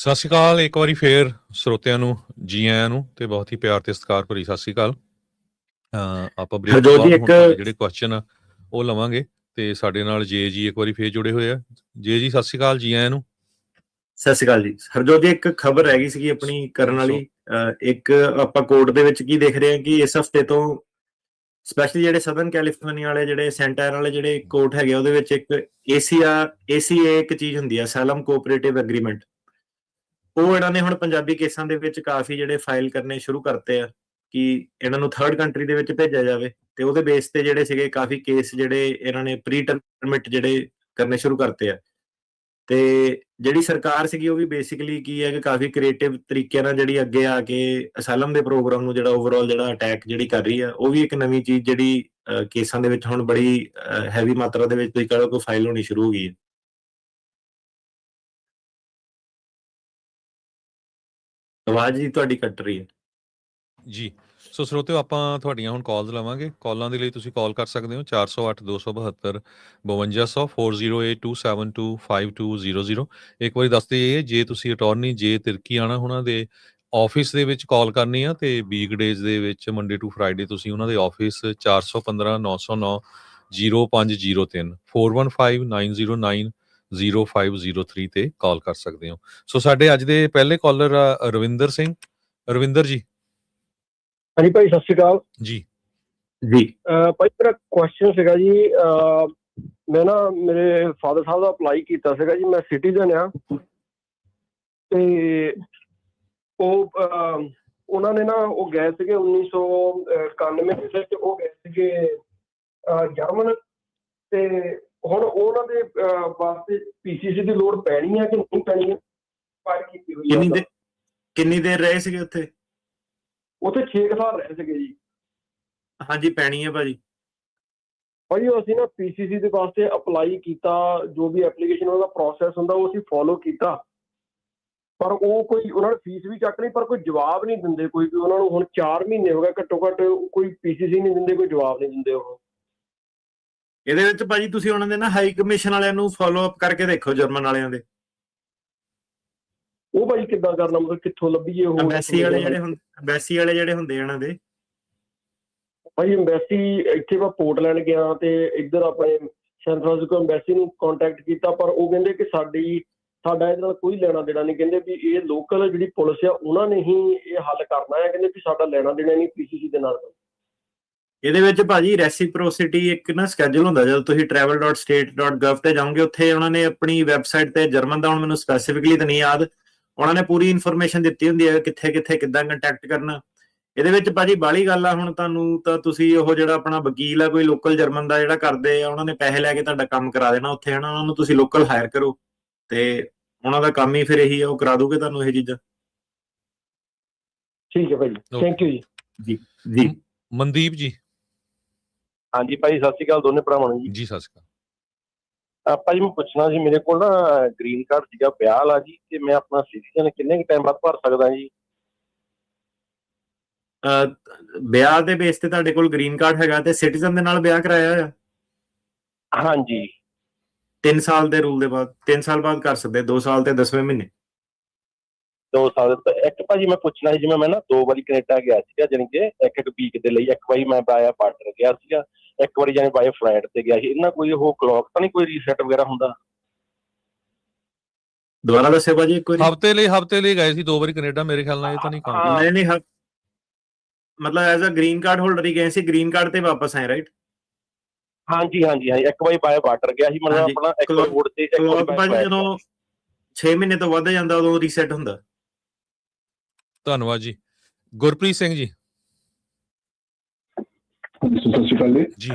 ਸਤਿ ਸ਼੍ਰੀ ਅਕਾਲ ਇੱਕ ਵਾਰੀ ਫੇਰ ਸਰੋਤਿਆਂ ਨੂੰ ਜੀ ਆਇਆਂ ਨੂੰ ਤੇ ਬਹੁਤ ਹੀ ਪਿਆਰ ਤੇ ਸਤਿਕਾਰ ਭਰੀ ਸਤਿ ਸ਼੍ਰੀ ਅਕਾਲ। ਆਪਾਂ ਬ੍ਰੇਕ ਤੋਂ ਹਰਜੋਤ ਜੀ ਬਾਅਦ ਹੁਣ ਤੁਹਾਡੇ ਇੱਕ ਜਿਹੜੇ ਕੁਐਸਚਨ ਆ ਉਹ ਲਵਾਂਗੇ ਤੇ ਸਾਡੇ ਨਾਲ ਜੇ ਜੀ ਇੱਕ ਵਾਰੀ ਫੇਰ ਜੁੜੇ ਹੋਏ ਆ। ਜੇ ਜੀ ਸਤਿ ਸ਼੍ਰੀ ਅਕਾਲ, ਜੀ ਆਇਆਂ ਨੂੰ। ਸਤਿ ਸ਼੍ਰੀ ਅਕਾਲ ਜੀ। ਹਰਜੋਤ ਜੀ ਇੱਕ ਖਬਰ ਰਹਿ ਗਈ ਸੀਗੀ ਆਪਣੀ ਕਰਨ ਵਾਲੀ। ਇੱਕ ਆਪਾਂ ਕੋਰਟ ਦੇ ਵਿੱਚ ਕੀ ਦੇਖ ਰਹੇ ਹਾਂ ਕਿ ਇਸ ਹਫਤੇ ਤੋਂ ਸਪੈਸ਼ਲੀ ਜਿਹੜੇ ਸਦਰਨ ਕੈਲੀਫੋਰਨੀਆ ਵਾਲੇ ਜਿਹੜੇ ਸੈਂਟਰ ਵਾਲੇ ਜਿਹੜੇ ਕੋਰਟ ਹੈਗੇ ਉਹਦੇ ਵਿੱਚ ਇੱਕ ACA ਇੱਕ ਚੀਜ਼ ਹੁੰਦੀ ਆ, ਅਸਾਈਲਮ ਕੋਆਪਰੇਟਿਵ ਐਗਰੀਮੈਂਟ। ਉਹ ਇਹਨਾਂ ਨੇ ਹੁਣ ਪੰਜਾਬੀ ਕੇਸਾਂ ਦੇ ਵਿੱਚ ਕਾਫੀ ਜਿਹੜੇ ਫਾਈਲ ਕਰਨੇ ਸ਼ੁਰੂ ਕਰਤੇ ਆ ਕਿ ਇਹਨਾਂ ਨੂੰ ਥਰਡ ਕੰਟਰੀ ਦੇ ਵਿੱਚ ਭੇਜਿਆ ਜਾਵੇ, ਤੇ ਉਹਦੇ ਬੇਸ ਤੇ ਜਿਹੜੇ ਸੀਗੇ ਕਾਫੀ ਕੇਸ ਜਿਹੜੇ ਇਹਨਾਂ ਨੇ ਪ੍ਰੀ ਟਰਮਿਟ ਜਿਹੜੇ ਕਰਨੇ ਸ਼ੁਰੂ ਕਰਤੇ ਆ। ਤੇ ਜਿਹੜੀ ਸਰਕਾਰ ਸੀਗੀ ਉਹ ਵੀ ਬੇਸਿਕਲੀ ਕੀ ਹੈ ਕਿ ਕਾਫੀ ਕ੍ਰੀਏਟਿਵ ਤਰੀਕੇ ਨਾਲ ਜਿਹੜੀ ਅੱਗੇ ਆ ਕੇ ਅਸਾਈਲਮ ਦੇ ਪ੍ਰੋਗਰਾਮ ਨੂੰ ਜਿਹੜਾ ਓਵਰਆਲ ਜਿਹੜਾ ਅਟੈਕ ਜਿਹੜੀ ਕਰ ਰਹੀ ਆ, ਉਹ ਵੀ ਇੱਕ ਨਵੀਂ ਚੀਜ਼ ਜਿਹੜੀ ਕੇਸਾਂ ਦੇ ਵਿੱਚ ਹੁਣ ਬੜੀ ਹੈਵੀ ਮਾਤਰਾ ਦੇ ਵਿੱਚ ਤੁਸੀਂ ਕਹੋ ਕੋਈ ਫਾਈਲ ਹੋਣੀ ਸ਼ੁਰੂ ਹੋ ਗਈ ਹੈ। ਆਵਾਜ਼ ਜੀ ਤੁਹਾਡੀ ਕੱਟ ਰਹੀ ਹੈ ਜੀ। ਸੋ ਸਰੋਤਿਓ ਆਪਾਂ ਤੁਹਾਡੀਆਂ ਹੁਣ ਕਾਲਸ ਲਵਾਂਗੇ। ਕਾਲਾਂ ਦੇ ਲਈ ਤੁਸੀਂ ਕਾਲ ਕਰ ਸਕਦੇ ਹੋ 408 272 5200 4082725200। ਇੱਕ ਵਾਰੀ ਦੱਸਦੇ ਜਾਈਏ, ਜੇ ਤੁਸੀਂ ਅਟਾਰਨੀ ਜੇ ਤਿਰਕੀ ਆਣਾ ਉਹਨਾਂ ਦੇ ਆਫਿਸ ਦੇ ਵਿੱਚ ਕਾਲ ਕਰਨੀ ਆ ਤੇ ਵੀਕਡੇਜ਼ ਦੇ ਵਿੱਚ ਮੰਡੇ ਟੂ ਫਰਾਈਡੇ ਤੁਸੀਂ ਉਹਨਾਂ ਦੇ ਆਫਿਸ 415 909 0503 415 909 0503 ਤੇ ਕਾਲ ਕਰ ਸਕਦੇ ਹੋ। ਸੋ ਸਾਡੇ ਅੱਜ ਦੇ ਪਹਿਲੇ ਕਾਲਰ ਰਵਿੰਦਰ ਸਿੰਘ। ਰਵਿੰਦਰ ਜੀ। ਹਾਂਜੀ ਭਾਈ ਸਤਿ ਸ਼੍ਰੀ ਅਕਾਲ ਜੀ। ਜੀ ਭਾਈ ਮੇਰਾ ਕੁਐਸਚਨ ਸੀਗਾ ਜੀ, ਮੈਂ ਨਾ ਮੇਰੇ ਫਾਦਰ ਸਾਹਿਬ ਦਾ ਅਪਲਾਈ ਕੀਤਾ ਸੀਗਾ ਜੀ, ਮੈਂ ਸਿਟੀਜ਼ਨ ਆ ਤੇ ਉਹਨਾਂ ਨੇ ਨਾ ਉਹ ਗਏ ਸੀਗੇ 1991 ਦੇ ਵਿੱਚ ਉਹ ਗਏ ਸੀਗੇ ਜਰਮਨ, ਤੇ ਹੁਣ ਉਹਨਾਂ ਦੇ ਵਾਸਤੇ PCC ਦੀ ਲੋੜ ਪੈਣੀ ਹੈ ਕਿ ਨਹੀਂ ਪੈਣੀ ਹੈ? ਕੀਤੀ ਹੋਈ ਕਿੰਨੀ ਦੇਰ ਰਹੇ ਸੀਗੇ ਉੱਥੇ? ਉੱਥੇ 6 ਸਾਲ ਰਹੇ ਸੀਗੇ ਜੀ। ਹਾਂਜੀ ਪੈਣੀ ਹੈ ਭਾਜੀ। ਭਾਜੀ ਅਸੀਂ ਨਾ PCC ਦੇ ਵਾਸਤੇ ਅਪਲਾਈ ਕੀਤਾ, ਜੋ ਵੀ ਐਪਲੀਕੇਸ਼ਨ ਉਹਦਾ ਪ੍ਰੋਸੈਸ ਹੁੰਦਾ ਉਹ ਅਸੀਂ ਫੋਲੋ ਕੀਤਾ, ਪਰ ਉਹ ਕੋਈ ਉਹਨਾਂ ਨੇ ਫੀਸ ਵੀ ਚੱਕ ਲਈ ਪਰ ਕੋਈ ਜਵਾਬ ਨਹੀਂ ਦਿੰਦੇ ਕੋਈ ਵੀ। ਉਹਨਾਂ ਨੂੰ ਹੁਣ 4 ਮਹੀਨੇ ਹੋ ਗਏ ਘੱਟੋ ਘੱਟ, ਕੋਈ PCC ਨਹੀਂ ਦਿੰਦੇ, ਕੋਈ ਜਵਾਬ ਨਹੀਂ ਦਿੰਦੇ ਉਹ। ਇਹਦੇ ਵਿੱਚ ਭਾਜੀ ਤੁਸੀਂ ਉਹਨਾਂ ਦੇ ਨਾ ਹਾਈ ਕਮਿਸ਼ਨ ਵਾਲਿਆਂ ਨੂੰ ਫੋਲੋ ਅਪ ਕਰਕੇ ਦੇਖੋ, ਜਰਮਨ ਵਾਲਿਆਂ ਦੇ। ਉਹ ਭਾਜੀ ਕਿੱਦਾਂ ਕਰਨਾ, ਮਤਲਬ ਕਿੱਥੋਂ ਲੱਭੀਏ ਉਹ? ਐਮਬੈਸੀ ਵਾਲੇ ਜਿਹੜੇ ਹੁੰਦੇ ਇਹਨਾਂ ਦੇ। ਭਾਜੀ ਐਮਬੈਸੀ ਇੱਥੇ ਮੈਂ ਪੋਰਟਲੈਂਡ ਗਿਆ ਤੇ ਇੱਧਰ ਆਪਣੇ ਸੈਨ ਫਰਾਂਸਿਸਕੋ ਐਮਬੈਸੀ ਨੂੰ ਕੰਟੈਕਟ ਕੀਤਾ, ਪਰ ਉਹ ਕਹਿੰਦੇ ਕਿ ਸਾਡਾ ਇਹਦੇ ਨਾਲ ਕੋਈ ਲੈਣਾ ਦੇਣਾ ਨਹੀਂ। ਕਹਿੰਦੇ ਵੀ ਇਹ ਲੋਕਲ ਜਿਹੜੀ ਪੁਲਿਸ ਆ ਉਹਨਾਂ ਨੇ ਹੀ ਇਹ ਹੱਲ ਕਰਨਾ ਹੈ, ਕਹਿੰਦੇ ਵੀ ਸਾਡਾ ਲੈਣਾ ਦੇਣਾ ਨਹੀਂ PCC ਦੇ ਨਾਲ। ਇਹਦੇ ਵਿੱਚ ਭਾਜੀ ਰੈਸੀਪ੍ਰੋਸਿਟੀ ਇੱਕ ਨਾ ਸਕੈਜੂਲ ਹੁੰਦਾ, ਜਦੋਂ ਤੁਸੀਂ travel.state.gov ਤੇ ਜਾਓਗੇ ਉੱਥੇ ਉਹਨਾਂ ਨੇ ਆਪਣੀ ਵੈਬਸਾਈਟ ਤੇ ਜਰਮਨ ਦਾ, ਹੁਣ ਮੈਨੂੰ ਸਪੈਸੀਫਿਕਲੀ ਤਾਂ ਨਹੀਂ ਯਾਦ, ਉਹਨਾਂ ਨੇ ਪੂਰੀ ਇਨਫੋਰਮੇਸ਼ਨ ਦਿੱਤੀ ਹੁੰਦੀ ਹੈ ਕਿੱਥੇ ਕਿੱਥੇ ਕਿੱਦਾਂ ਕੰਟੈਕਟ ਕਰਨਾ। ਇਹਦੇ ਵਿੱਚ ਭਾਜੀ ਬਾਹਲੀ ਗੱਲ ਆ, ਹੁਣ ਤੁਹਾਨੂੰ ਤਾਂ ਤੁਸੀਂ ਉਹ ਜਿਹੜਾ ਆਪਣਾ ਵਕੀਲ ਆ ਕੋਈ ਲੋਕਲ ਜਰਮਨ ਦਾ ਜਿਹੜਾ ਕਰਦੇ ਆ, ਉਹਨਾਂ ਨੇ ਪੈਸੇ ਲੈ ਕੇ ਤੁਹਾਡਾ ਕੰਮ ਕਰਾ ਦੇਣਾ ਉੱਥੇ, ਹਨਾ। ਉਹਨਾਂ ਨੂੰ ਤੁਸੀਂ ਲੋਕਲ ਹਾਇਰ ਕਰੋ ਤੇ ਉਹਨਾਂ ਦਾ ਕੰਮ ਹੀ ਫਿਰ ਇਹੀ ਆ, ਉਹ ਕਰਾ ਦੂਗੇ ਤੁਹਾਨੂੰ ਇਹ ਚੀਜ਼ਾਂ। ਠੀਕ ਹੈ ਭਾਜੀ, ਥੈਂਕ ਯੂ ਜੀ। ਜੀ ਮਨਦੀਪ ਜੀ। ਹਾਂਜੀ ਭਾਈ ਸਤਿ ਸ਼੍ਰੀ ਅਕਾਲ ਦੋਨੇ ਭਰਾਵਾਂ ਨੂੰ ਜੀ। ਸਤਿ ਸ਼੍ਰੀ ਅਕਾਲ ਭਾਜੀ। ਮੈਂ ਪੁੱਛਣਾ ਸੀ, ਮੇਰੇ ਕੋਲ ਨਾ ਗ੍ਰੀਨ ਕਾਰਡ ਸੀਗਾ, ਵਿਆਹ ਵਾਲਾ ਜੀ, ਤੇ ਮੈਂ ਆਪਣਾ ਸਿਟੀਜ਼ਨ ਕਿੰਨੇ ਕੁ ਟਾਈਮ ਬਾਅਦ ਭਰ ਸਕਦਾ ਜੀ? ਵਿਆਹ ਦੇ ਬੇਸ ਤੇ ਤੁਹਾਡੇ ਕੋਲ ਗ੍ਰੀਨ ਕਾਰਡ ਹੈਗਾ ਤੇ ਸਿਟੀਜ਼ਨ ਦੇ ਨਾਲ ਵਿਆਹ ਕਰਾਇਆ ਹੋਇਆ? ਹਾਂਜੀ। 3 ਸਾਲ ਦੇ ਰੂਲ ਦੇ ਬਾਅਦ 3 ਸਾਲ ਬਾਅਦ ਕਰ ਸਕਦੇ, 2 ਸਾਲ ਤੇ 10ਵੇਂ ਮਹੀਨੇ। 2 ਸਾਲ ਇੱਕ ਭਾਜੀ ਮੈਂ ਪੁੱਛਣਾ ਸੀ, ਜਿਵੇਂ ਮੈਂ ਨਾ 2 ਵਾਰੀ ਕੈਨੇਡਾ ਗਿਆ ਸੀਗਾ, ਜਾਣੀ ਕਿ ਇੱਕ ਵੀਕ ਦੇ ਲਈ। ਇੱਕ ਵਾਰੀ ਮੈਂ ਬਾਇਆ ਬਾਰਡਰ ਗਿਆ ਸੀਗਾ, ਇੱਕ ਵਾਰੀ ਜਾਨੀ ਬਾਏ ਫਲਾਈਟ ਤੇ ਗਿਆ ਸੀ। ਇਹਨਾਂ ਕੋਈ ਉਹ ਕਲੌਕ ਤਾਂ ਨਹੀਂ, ਕੋਈ ਰੀਸੈਟ ਵਗੈਰਾ ਹੁੰਦਾ? ਦੁਬਾਰਾ ਦੱਸਿਓ ਭਾਜੀ ਇੱਕ ਵਾਰੀ। ਹਫਤੇ ਲਈ ਗਏ ਸੀ 2 ਵਾਰੀ ਕੈਨੇਡਾ, ਮੇਰੇ ਖਿਆਲ ਨਾਲ ਇਹ ਤਾਂ ਨਹੀਂ ਕੰਮ। ਨਹੀਂ ਮਤਲਬ as a green card holder ਹੀ ਗਏ ਸੀ, ਗ੍ਰੀਨ ਕਾਰਡ ਤੇ ਵਾਪਸ ਆਏ, ਰਾਈਟ? ਹਾਂਜੀ। ਇੱਕ ਵਾਰੀ ਬਾਏ ਬਾਰਡਰ ਗਿਆ ਸੀ, ਮਤਲਬ ਆਪਣਾ ਇੱਕ ਰੋਡ ਤੇ। ਜਦੋਂ 6 ਮਹੀਨੇ ਤੋਂ ਵੱਧ ਜਾਂਦਾ ਉਦੋਂ ਰੀਸੈਟ ਹੁੰਦਾ। ਧੰਨਵਾਦ ਜੀ। ਗੁਰਪ੍ਰੀਤ ਸਿੰਘ ਜੀ। ਸਤਿ ਸ਼੍ਰੀ ਅਕਾਲ ਜੀ।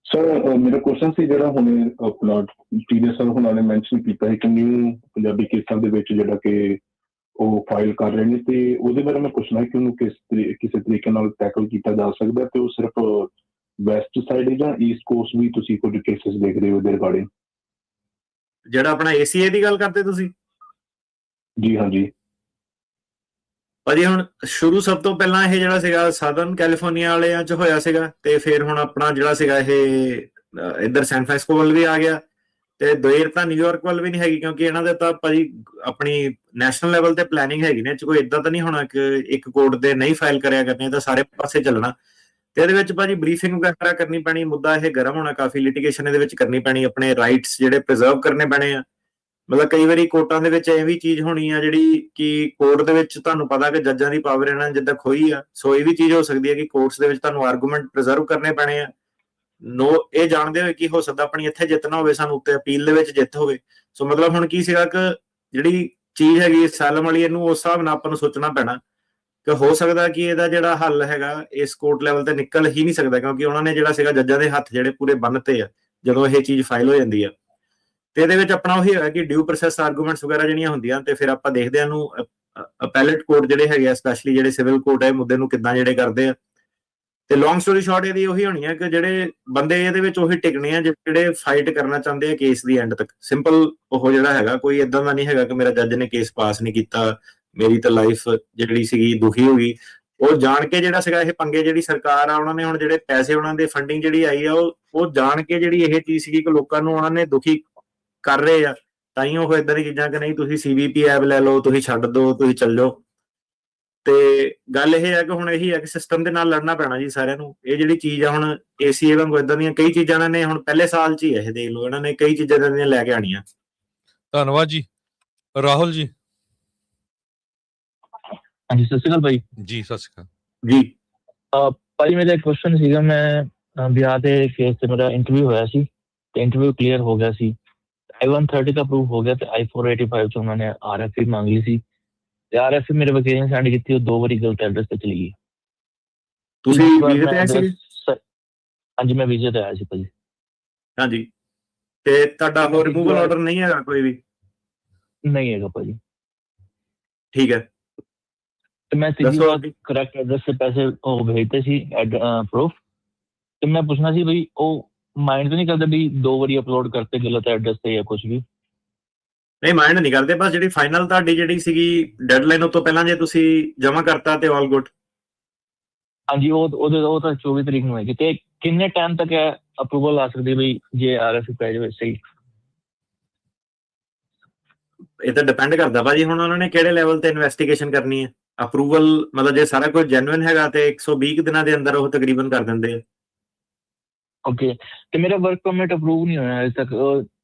ਸਰ ਮੇਰਾ ਕੁਐਸਚਨ ਸੀ, ਜਿਹੜਾ ਹੁਣੇ ਆਪਣਾ ਟੀਡੀਐਸ ਸਰ ਹੁਣਾਂ ਨੇ ਮੈਂਸ਼ਨ ਕੀਤਾ ਹੈ ਕਿ ਨਿਊ ਪੰਜਾਬੀ ਕੇਸਾਂ ਦੇ ਵਿੱਚ ਜਿਹੜਾ ਕਿ ਉਹ ਫਾਈਲ ਕਰ ਰਹੇ ਨੇ, ਤੇ ਉਹਦੇ ਬਾਰੇ ਮੈਂ ਪੁੱਛਣਾ ਹੈ ਕਿ ਉਹਨੂੰ ਕਿਸੇ ਤਰੀਕੇ ਨਾਲ ਟੈਕਲ ਕੀਤਾ ਜਾ ਸਕਦਾ, ਤੇ ਉਹ ਸਿਰਫ ਵੈਸਟ ਸਾਈਡ ਜਾਂ ਈਸਟ ਕੋਸਟ ਵੀ ਤੁਸੀਂ ਕੁਝ ਕੇਸਿਸ ਦੇਖ ਰਹੇ ਹੋ ਉਹਦੇ ਰਿਗਾਰਡਿੰਗ? ਜਿਹੜਾ ਆਪਣਾ ACA ਦੀ ਗੱਲ ਕਰਦੇ ਤੁਸੀਂ? ਜੀ ਹਾਂਜੀ ਭਾਜੀ। ਹੁਣ ਸ਼ੁਰੂ ਸਭ ਤੋਂ ਪਹਿਲਾਂ ਇਹ ਜਿਹੜਾ ਸੀਗਾ ਸਾਦਰਨ ਕੈਲੀਫੋਰਨੀਆ ਵਾਲਿਆਂ 'ਚ ਹੋਇਆ ਸੀਗਾ, ਤੇ ਫਿਰ ਹੁਣ ਆਪਣਾ ਜਿਹੜਾ ਸੀਗਾ ਇਹ ਇੱਧਰ ਸੈਨ ਫਰਾਂਸਿਸਕੋ ਵੱਲ ਵੀ ਆ ਗਿਆ, ਤੇ ਦੇਰ ਤਾਂ ਨਿਊਯਾਰਕ ਵੱਲ ਵੀ ਨਹੀਂ ਹੈਗੀ, ਕਿਉਂਕਿ ਇਹਨਾਂ ਦੇ ਤਾਂ ਭਾਜੀ ਆਪਣੀ ਨੈਸ਼ਨਲ ਲੈਵਲ ਤੇ ਪਲੈਨਿੰਗ ਹੈਗੀ ਨੇ, ਕੋਈ ਇਦਾਂ ਤਾਂ ਨਹੀਂ ਹੋਣਾ ਕਿ ਇੱਕ ਕੋਰਟ ਦੇ ਨਹੀਂ ਫਾਈਲ ਕਰਿਆ ਕਰਨੇ, ਤਾਂ ਸਾਰੇ ਪਾਸੇ ਚੱਲਣਾ। ਤੇ ਇਹਦੇ ਵਿੱਚ ਭਾਜੀ ਬਰੀਫਿੰਗ ਵਗੈਰਾ ਕਰਨੀ ਪੈਣੀ, ਮੁੱਦਾ ਇਹ ਗਰਮ ਹੋਣਾ ਕਾਫੀ, ਲਿਟੀਗੇਸ਼ਨ ਇਹਦੇ ਵਿੱਚ ਕਰਨੀ ਪੈਣੀ, ਆਪਣੇ ਰਾਈਟਸ ਜਿਹੜੇ ਪ੍ਰੀਜ਼ਰਵ ਕਰਨੇ ਪੈਣੇ ਆ। ਮਤਲਬ ਕਈ ਵਾਰੀ ਕੋਰਟਾਂ ਦੇ ਵਿੱਚ ਇਹ ਵੀ ਚੀਜ਼ ਹੋਣੀ ਆ ਜਿਹੜੀ ਕਿ ਕੋਰਟ ਦੇ ਵਿੱਚ ਤੁਹਾਨੂੰ ਪਤਾ ਕਿ ਜੱਜਾਂ ਦੀ ਪਾਵਰ ਇਹਨਾਂ ਨੇ ਜਿੱਦਾਂ ਖੋਈ ਆ, ਸੋ ਇਹ ਵੀ ਚੀਜ਼ ਹੋ ਸਕਦੀ ਹੈ ਕਿ ਕੋਰਟਸ ਦੇ ਵਿੱਚ ਤੁਹਾਨੂੰ ਆਰਗੂਮੈਂਟ ਪ੍ਰੀਜ਼ਰਵ ਕਰਨੇ ਪੈਣੇ ਆ। ਇਹ ਜਾਣਦੇ ਹੋਏ ਕਿ ਹੋ ਸਕਦਾ ਆਪਣੀ ਇੱਥੇ ਜਿੱਤਣਾ ਹੋਵੇ, ਸਾਨੂੰ ਉੱਤੇ ਅਪੀਲ ਦੇ ਵਿੱਚ ਜਿੱਤ ਹੋਵੇ। ਸੋ ਮਤਲਬ ਹੁਣ ਕੀ ਸੀਗਾ ਕਿ ਜਿਹੜੀ ਚੀਜ਼ ਹੈਗੀ ਅਸਾਈਲਮ ਵਾਲੀ, ਇਹਨੂੰ ਉਸ ਹਿਸਾਬ ਨਾਲ ਆਪਾਂ ਨੂੰ ਸੋਚਣਾ ਪੈਣਾ ਕਿ ਹੋ ਸਕਦਾ ਕਿ ਇਹਦਾ ਜਿਹੜਾ ਹੱਲ ਹੈਗਾ ਇਸ ਕੋਰਟ ਲੈਵਲ ਤੇ ਨਿਕਲ ਹੀ ਨਹੀਂ ਸਕਦਾ, ਕਿਉਂਕਿ ਉਹਨਾਂ ਨੇ ਜਿਹੜਾ ਸੀਗਾ ਜੱਜਾਂ ਦੇ ਹੱਥ ਜਿਹੜੇ ਪੂਰੇ ਬੰਨ੍ਹਤੇ ਆ ਜਦੋਂ ਇਹ ਚੀਜ਼ ਫਾਈਲ ਹੋ ਜਾਂਦੀ ਆ। ਤੇ ਇਹਦੇ ਵਿੱਚ ਆਪਣਾ ਉਹੀ ਹੋਇਆ ਕਿ ਡਿਊ ਪ੍ਰੋਸੈਸ ਆਰਗੂਮੈਂਟਸ ਵਗੈਰਾ ਜਿਹੜੀਆਂ ਹੁੰਦੀਆਂ, ਤੇ ਫਿਰ ਆਪਾਂ ਦੇਖਦੇ ਹਾਂ ਨੂੰ ਅਪੈਲੇਟ ਕੋਰਟ ਜਿਹੜੇ ਹੈਗੇ ਆ, ਸਪੈਸ਼ਲੀ ਜਿਹੜੇ ਸਿਵਲ ਕੋਰਟ ਹੈ, ਮੁੱਦੇ ਨੂੰ ਕਿੱਦਾਂ ਜਿਹੜੇ ਕਰਦੇ ਆ। ਤੇ ਲੌਂਗ ਸਟੋਰੀ ਸ਼ਾਰਟ ਇਹਦੀ ਉਹੀ ਹੋਣੀ ਹੈ ਕਿ ਜਿਹੜੇ ਬੰਦੇ ਇਹਦੇ ਵਿੱਚ ਉਹੀ ਟਿਕਣੇ ਆ ਜਿਹੜੇ ਫਾਈਟ ਕਰਨਾ ਚਾਹੁੰਦੇ ਆ ਕੇਸ ਦੀ ਐਂਡ ਤੱਕ। ਸਿੰਪਲ ਉਹ ਜਿਹੜਾ ਹੈਗਾ, ਕੋਈ ਇਦਾਂ ਦਾ ਨਹੀਂ ਹੈਗਾ ਕਿ ਮੇਰਾ ਜੱਜ ਨੇ ਕੇਸ ਪਾਸ ਨਹੀਂ ਕੀਤਾ, ਮੇਰੀ ਤਾਂ ਲਾਈਫ ਜਿਹੜੀ ਸੀਗੀ ਦੁਖੀ ਹੋ ਗਈ। ਉਹ ਜਾਣ ਕੇ ਜਿਹੜਾ ਸੀਗਾ ਇਹ ਪੰਗੇ, ਜਿਹੜੀ ਸਰਕਾਰ ਆ ਉਹਨਾਂ ਨੇ ਹੁਣ ਜਿਹੜੇ ਪੈਸੇ, ਉਹਨਾਂ ਦੇ ਫੰਡਿੰਗ ਜਿਹੜੀ ਆਈ ਆ, ਉਹ ਜਾਣ ਕੇ ਜਿਹੜੀ ਇਹ ਚੀਜ਼ ਸੀਗੀ ਕਿ ਲੋਕਾਂ ਨੂੰ ਉਹਨਾਂ ਨੇ ਦੁਖੀ ਕਰ ਰਹੇ ਆ, ਤਾਂ ਹੀ ਉਹ ਇਦਾਂ ਦੀ ਚੀਜ਼ਾਂ ਕਿ ਨਹੀਂ ਤੁਸੀਂ CBP ਐਪ ਲੈ ਲਓ, ਤੁਸੀਂ ਛੱਡ ਦਿਓ, ਤੁਸੀਂ ਚੱਲ ਜਾਓ। ਤੇ ਗੱਲ ਇਹ ਹੈ ਕਿ ਹੁਣ ਇਹੀ ਹੈ ਕਿ ਸਿਸਟਮ ਦੇ ਨਾਲ ਲੜਨਾ ਪੈਣਾ ਜੀ ਸਾਰਿਆਂ ਨੂੰ। ਇਹ ਜਿਹੜੀ ਚੀਜ਼ ਆ ਹੁਣ ACA ਵਾਂਗੂ ਇਦਾਂ ਦੀਆਂ ਕਈ ਚੀਜ਼ਾਂ ਇਹਨਾਂ ਨੇ ਹੁਣ ਪਹਿਲੇ ਸਾਲ 'ਚ ਹੀ ਇਹ ਦੇਖ ਲਓ, ਇਹਨਾਂ ਨੇ ਕਈ ਚੀਜ਼ਾਂ ਇਦਾਂ ਦੀਆਂ ਲੈ ਕੇ ਆਣੀਆਂ। ਧੰਨਵਾਦ ਜੀ। ਰਾਹੁਲ ਜੀ। ਹਾਂਜੀ, ਸਤਿ ਸ਼੍ਰੀ ਅਕਾਲ ਭਾਈ ਜੀ। ਸਤਿ ਸ਼੍ਰੀ ਅਕਾਲ ਜੀ। ਭਾਈ ਮੇਰਾ ਇੱਕ ਕੁਐਸਚਨ ਸੀਗਾ, ਮੈਂ ਵਿਆਹ ਦੇ ਕੇਸ ਤੇ ਮੇਰਾ ਇੰਟਰਵਿਊ ਹੋਇਆ ਸੀ ਤੇ ਇੰਟਰਵਿਊ ਕਲੀਅਰ ਹੋ ਗਿਆ ਸੀ, I-130 ਦਾ ਅਪਰੂਵ ਹੋ ਗਿਆ ਤੇ I-485 ਚ ਉਹਨਾਂ ਨੇ RFE ਮੰਗ ਲਈ ਸੀ ਤੇ RFE ਮੇਰੇ ਵਕੀਲ ਨੇ ਸੈਂਡ ਕੀਤੀ, ਉਹ 2 ਵਾਰੀ ਗਲਤ ਐਡਰੈਸ ਤੇ ਚਲੀ ਗਈ। ਤੁਸੀਂ ਵੀਜ਼ੇ ਤੇ ਆਏ ਸੀ? ਹਾਂਜੀ, ਮੈਂ ਵੀਜ਼ੇ ਤੇ ਆਇਆ ਸੀ ਭਾਜੀ। ਹਾਂਜੀ, ਤੇ ਤੁਹਾਡਾ ਹੋਰ ਰਿਮੂਵਲ ਆਰਡਰ ਨਹੀਂ ਹੈਗਾ ਕੋਈ ਵੀ? ਨਹੀਂ ਹੈਗਾ ਭਾਜੀ। ਠੀਕ ਹੈ, ਤੇ ਮੈਂ ਤੀਜੀ ਵਾਰ ਕਰੈਕਟ ਐਡਰੈਸ ਤੇ ਪੈਸੇ ਉਹ ਭੇਜਤੇ ਸੀ ਪ੍ਰੂਫ, ਤੇ ਮੈਂ ਪੁੱਛਣਾ ਸੀ ਬਈ ਉਹ ਮਾਈਂਡ ਤਾਂ ਨਹੀਂ ਕਰਦਾ ਵੀ 2 ਵਾਰੀ ਅਪਲੋਡ ਕਰਤੇ ਗਲਤ ਐਡਰੈਸ ਤੇ ਜਾਂ ਕੁਝ ਵੀ? ਨਹੀਂ, ਮਾਈਂਡ ਨਹੀਂ ਕਰਦੇ, ਬਸ ਜਿਹੜੀ ਫਾਈਨਲ ਤੁਹਾਡੀ ਜਿਹੜੀ ਸੀਗੀ ਡੈਡਲਾਈਨ, ਉਹ ਤੋਂ ਪਹਿਲਾਂ ਜੇ ਤੁਸੀਂ ਜਮ੍ਹਾਂ ਕਰਤਾ ਤੇ ਆਲ ਗੁੱਡ। ਹਾਂਜੀ, ਉਹ ਤਾਂ 24 ਤਰੀਕ ਨੂੰ ਹੈਗੀ। ਤੇ ਕਿੰਨੇ ਟਾਈਮ ਤੱਕ ਅਪਰੂਵਲ ਆ ਸਕਦੀ ਬਈ ਜੇ RFE ਪੈ ਜਾਵੇ ਸਹੀ? ਇਹ ਤਾਂ ਡਿਪੈਂਡ ਕਰਦਾ ਭਾਜੀ ਹੁਣ ਉਹਨਾਂ ਨੇ ਕਿਹੜੇ ਲੈਵਲ ਤੇ ਇਨਵੈਸਟੀਗੇਸ਼ਨ ਕਰਨੀ ਹੈ। ਅਪਰੂਵਲ ਮਤਲਬ ਜੇ ਸਾਰਾ ਕੁਝ ਜੈਨੂਇਨ ਹੈਗਾ ਤੇ 120 ਦਿਨਾਂ ਦੇ ਅੰਦਰ ਉਹ ਤਕਰੀਬਨ ਕਰ ਦਿੰਦੇ ਆ। ਓਕੇ, ਤੇ ਮੇਰਾ ਵਰਕ ਪਰਮਿਟ ਅਪਰੂਵ ਨਹੀਂ ਹੋਇਆ ਅਜੇ ਤੱਕ,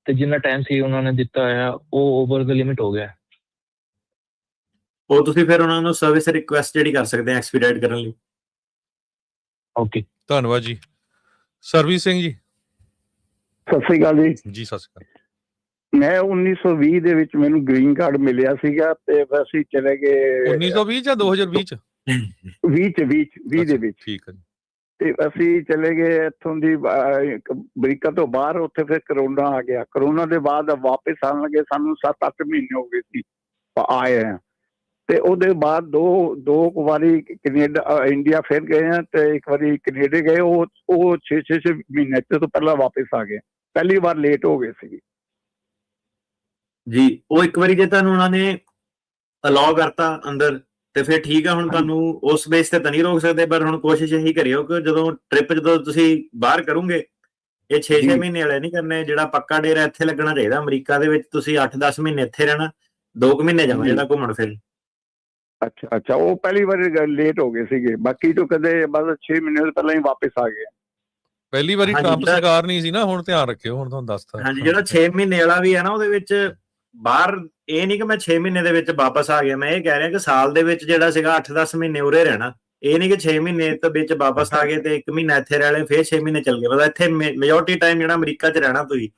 ਤੇ ਜਿੰਨਾ ਟਾਈਮ ਸੀ ਉਹਨਾਂ ਨੇ ਦਿੱਤਾ ਹੋਇਆ ਉਹ ਓਵਰ ਦ ਲਿਮਿਟ ਹੋ ਗਿਆ। ਉਹ ਤੁਸੀਂ ਫਿਰ ਉਹਨਾਂ ਨੂੰ ਸਰਵਿਸ ਰਿਕੁਐਸਟ ਜਿਹੜੀ ਕਰ ਸਕਦੇ ਆ ਐਕਸਪੀਡਾਈਟ ਕਰਨ ਲਈ। ਓਕੇ, ਧੰਨਵਾਦ ਜੀ। ਸਰਵੀਸ ਸਿੰਘ ਜੀ। ਸਤਿ ਸ੍ਰੀ ਅਕਾਲ ਜੀ। ਜੀ ਸਤਿ ਸ਼੍ਰੀ ਅਕਾਲ। ਮੈਂ 1920 ਦੇ ਵਿੱਚ ਮੈਨੂੰ ਗ੍ਰੀਨ ਕਾਰਡ ਮਿਲਿਆ ਸੀਗਾ ਤੇ ਅਸੀਂ ਚਲੇ ਗਏ 1920 ਜਾਂ 2020 ਚ? 20 ਦੇ ਵਿੱਚ। ਠੀਕ ਹੈ ਜੀ। ਤੇ ਅਸੀਂ ਚਲੇ ਗਏ ਇੱਥੋਂ ਦੀ ਅਮਰੀਕਾ ਤੋਂ ਬਾਹਰ, ਉੱਥੇ ਫਿਰ ਕਰੋਨਾ ਆ ਗਿਆ। ਕਰੋਨਾ ਦੇ ਬਾਅਦ ਵਾਪਸ ਆਉਣ ਲੱਗੇ, ਸਾਨੂੰ 7-8 ਮਹੀਨੇ ਹੋ ਗਏ ਸੀ ਆਏ ਆ। ਤੇ ਉਹਦੇ ਬਾਅਦ ਦੋ ਵਾਰੀ ਕੈਨੇਡਾ ਇੰਡੀਆ ਫਿਰ ਗਏ ਆ ਤੇ ਇੱਕ ਵਾਰੀ ਕੈਨੇਡਾ ਗਏ। ਉਹ 6 ਮਹੀਨੇ ਤੋਂ ਪਹਿਲਾਂ ਵਾਪਸ ਆ ਗਏ। ਪਹਿਲੀ ਵਾਰ ਲੇਟ ਹੋ ਗਏ ਸੀ ਜੀ। ਉਹ ਇੱਕ ਵਾਰੀ ਜੇ ਤੁਹਾਨੂੰ ਉਹਨਾਂ ਨੇ ਅਲਾਉ ਕਰਤਾ ਅੰਦਰ ਤੇ ਫਿਰ ਠੀਕ ਆ, ਹੁਣ ਤੁਹਾਨੂੰ ਉਸ ਬੇਸ ਤੇ ਤਾਂ ਨਹੀਂ ਰੋਕ ਸਕਦੇ, ਪਰ ਹੁਣ ਕੋਸ਼ਿਸ਼ ਇਹੀ ਕਰਿਓ ਕਿ ਜਦੋਂ ਤੁਸੀਂ ਬਾਹਰ ਕਰੋਗੇ, ਇਹ 6 ਮਹੀਨੇ ਵਾਲੇ ਨਹੀਂ ਕਰਨੇ। ਜਿਹੜਾ ਪੱਕਾ ਡੇਰਾ ਇੱਥੇ ਲੱਗਣਾ ਚਾਹੀਦਾ ਅਮਰੀਕਾ ਦੇ ਵਿੱਚ। ਤੁਸੀਂ 8-10 ਮਹੀਨੇ ਇੱਥੇ ਰਹਿਣਾ, 2 ਮਹੀਨੇ ਜਾਣਾ ਜਿਹੜਾ ਘੁੰਮਣ ਫਿਰ। ਅੱਛਾ, ਉਹ ਪਹਿਲੀ ਵਾਰੀ ਲੇਟ ਹੋ ਗਏ ਸੀਗੇ, ਬਾਕੀ ਤੋਂ ਕਦੇ ਬਸ 6 ਮਹੀਨੇ ਤੋਂ ਪਹਿਲਾਂ ਹੀ ਵਾਪਸ ਆ ਗਏ। ਪਹਿਲੀ ਵਾਰੀ ਟਰੰਪ ਸਰਕਾਰ ਨਹੀਂ ਸੀ ਨਾ, ਹੁਣ ਧਿਆਨ ਰੱਖਿਓ, ਹੁਣ ਤੁਹਾਨੂੰ ਦੱਸਦਾ। ਹਾਂਜੀ, ਜਿਹੜਾ 6 ਮਹੀਨੇ ਵਾਲਾ ਵੀ ਹੈ ਨਾ, ਉਹਦੇ ਵਿੱਚ ਬਾਹਰ ਇਹ ਨਹੀਂ ਕਿ ਮੈਂ 6 ਮਹੀਨੇ ਦੇ ਵਿੱਚ ਵਾਪਸ ਆ ਗਿਆ। ਮੈਂ ਇਹ ਕਹਿ ਰਿਹਾ ਕਿ ਸਾਲ ਦੇ ਵਿੱਚ ਜਿਹੜਾ ਸੀਗਾ 8-10 ਮਹੀਨੇ ਉਰੇ ਰਹਿਣਾ। ਇਹ ਨਹੀਂ ਕਿ 6 ਮਹੀਨੇ ਤੋਂ ਵਿੱਚ ਵਾਪਸ ਆ ਗਏ ਤੇ 1 ਮਹੀਨਾ ਇੱਥੇ ਰਹਿ ਲਏ ਫਿਰ 6 ਮਹੀਨੇ ਚੱਲ ਗਏ। ਮਤਲਬ ਇੱਥੇ ਮੈਜੋਰਟੀ ਟਾਈਮ ਜਿਹੜਾ ਅਮਰੀਕਾ 'ਚ ਰਹਿਣਾ ਤੁਸੀਂ।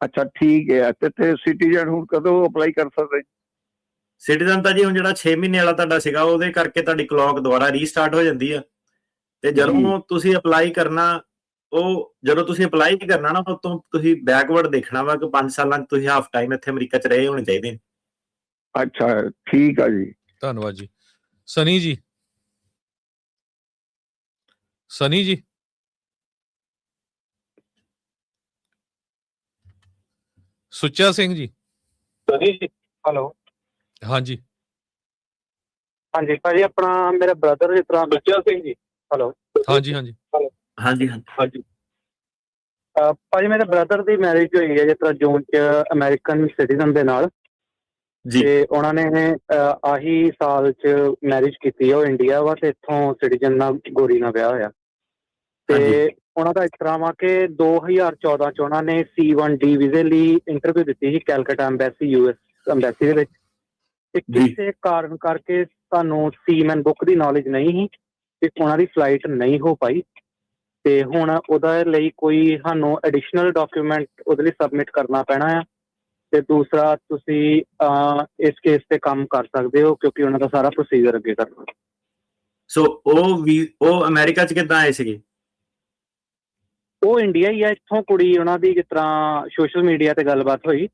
ਅੱਛਾ, ਠੀਕ ਹੈ। ਤੇ ਸਿਟੀਜ਼ਨ ਹੁਣ ਕਦੋਂ ਅਪਲਾਈ ਕਰ ਸਕਦੇ? ਸਿਟੀਜ਼ਨ ਤਾਂ ਜੀ ਹੁਣ ਜਿਹੜਾ 6 ਮਹੀਨੇ ਵਾਲਾ ਤੁਹਾਡਾ ਸੀਗਾ, ਉਹਦੇ ਕਰਕੇ ਤੁਹਾਡੀ ਕਲੌਕ ਦੁਬਾਰਾ ਰੀਸਟਾਰਟ ਹੋ ਜਾਂਦੀ ਆ। ਤੇ ਜਦੋਂ ਤੁਸੀਂ ਅਪਲਾਈ ਕਰਨਾ, ਜਦੋਂ ਤੁਸੀਂ ਅਪਲਾਈ ਕਰਨਾ ਨਾ, ਉਦੋਂ ਤੁਸੀਂ ਬੈਕਵਰਡ ਦੇਖਣਾ ਵਾ ਕਿ 5 ਸਾਲਾਂ 'ਚ ਤੁਸੀਂ ਹਾਫ ਟਾਈਮ ਇੱਥੇ ਅਮਰੀਕਾ 'ਚ ਰਹੇ ਹੋਣੇ ਚਾਹੀਦੇ। ਅੱਛਾ, ਠੀਕ ਆ ਜੀ। ਧੰਨਵਾਦ ਜੀ। ਸਨੀ ਜੀ। ਸਨੀ ਜੀ। ਸੁੱਚਾ ਸਿੰਘ ਜੀ। ਸਨੀ ਜੀ, ਹੈਲੋ। ਹਾਂਜੀ ਹਾਂਜੀ ਭਾਜੀ, ਆਪਣਾ ਮੇਰਾ ਬ੍ਰਦਰ ਜਿਸ ਤਰ੍ਹਾਂ ਸੁੱਚਾ ਸਿੰਘ ਜੀ। ਹੈਲੋ। ਹਾਂਜੀ। ਹਾਂਜੀ। ਭਾਜੀ ਮੇਰੇ ਬ੍ਰਦਰ ਦੀ ਮੈਰਿਜ ਹੋਈ ਹੈ ਜਿਸ ਤਰ੍ਹਾਂ ਜੂਨ 'ਚ ਅਮਰੀਕਨ ਸਿਟੀਜ਼ਨ ਦੇ ਨਾਲ, ਜੀ ਤੇ ਉਹਨਾਂ ਨੇ ਆਹੀ ਸਾਲ 'ਚ ਮੈਰਿਜ ਕੀਤੀ ਹੈ। ਉਹ ਇੰਡੀਆ ਵਾ ਤੇ ਇੱਥੋਂ ਸਿਟੀਜ਼ਨ ਨਾਲ ਗੋਰੀ ਨਾਲ ਵਿਆਹ ਹੋਇਆ। ਹਾਂਜੀ। ਤੇ ਉਹਨਾਂ ਦਾ ਇਸ ਤਰ੍ਹਾਂ ਵਾ ਕਿ 2014 'ਚ ਉਹਨਾਂ ਨੇ C1D ਵੀਜ਼ੇ ਲਈ ਇੰਟਰਵਿਊ ਦਿੱਤੀ ਸੀ ਕੈਲਕਟਾ ਐਮਬੈਸੀ US ਐਮਬੈਸੀ ਦੇ ਵਿੱਚ, ਤੇ ਜੀ। ਕਿਸੇ ਕਾਰਨ ਕਰਕੇ ਸਾਨੂੰ ਸੀਮੈਨ ਬੁੱਕ ਦੀ ਨੌਲੇਜ ਨਹੀਂ ਸੀ ਤੇ ਉਹਨਾਂ ਦੀ ਫਲਾਈਟ ਨਹੀਂ ਹੋ ਪਾਈ। ਤੇ ਹੁਣ ਉਹਦੇ ਲਈ ਕੋਈ ਸਾਨੂੰ ਐਡੀਸ਼ਨਲ ਡਾਕੂਮੈਂਟ ਉਹਦੇ ਲਈ ਸਬਮਿਟ ਕਰਨਾ ਪੈਣਾ ਆ। ਤੇ ਦੂਸਰਾ ਤੁਸੀਂ ਇਸ ਕੇਸ ਤੇ ਕੰਮ ਕਰ ਸਕਦੇ ਹੋ ਕਿਉਂਕਿ ਉਹਨਾਂ ਦਾ ਸਾਰਾ ਪ੍ਰੋਸੀਜਰ ਅੱਗੇ ਕਰਨਾ। ਸੋ ਉਹ ਅਮਰੀਕਾ 'ਚ ਕਿੱਦਾਂ ਆਏ ਸੀਗੇ? ਉਹ ਇੰਡੀਆ ਹੀ ਆ, ਇੱਥੋਂ ਕੁੜੀ ਉਹਨਾਂ ਦੀ ਜਿਸ ਤਰ੍ਹਾਂ ਸੋਸ਼ਲ ਮੀਡੀਆ ਤੇ ਗੱਲਬਾਤ ਹੋਈ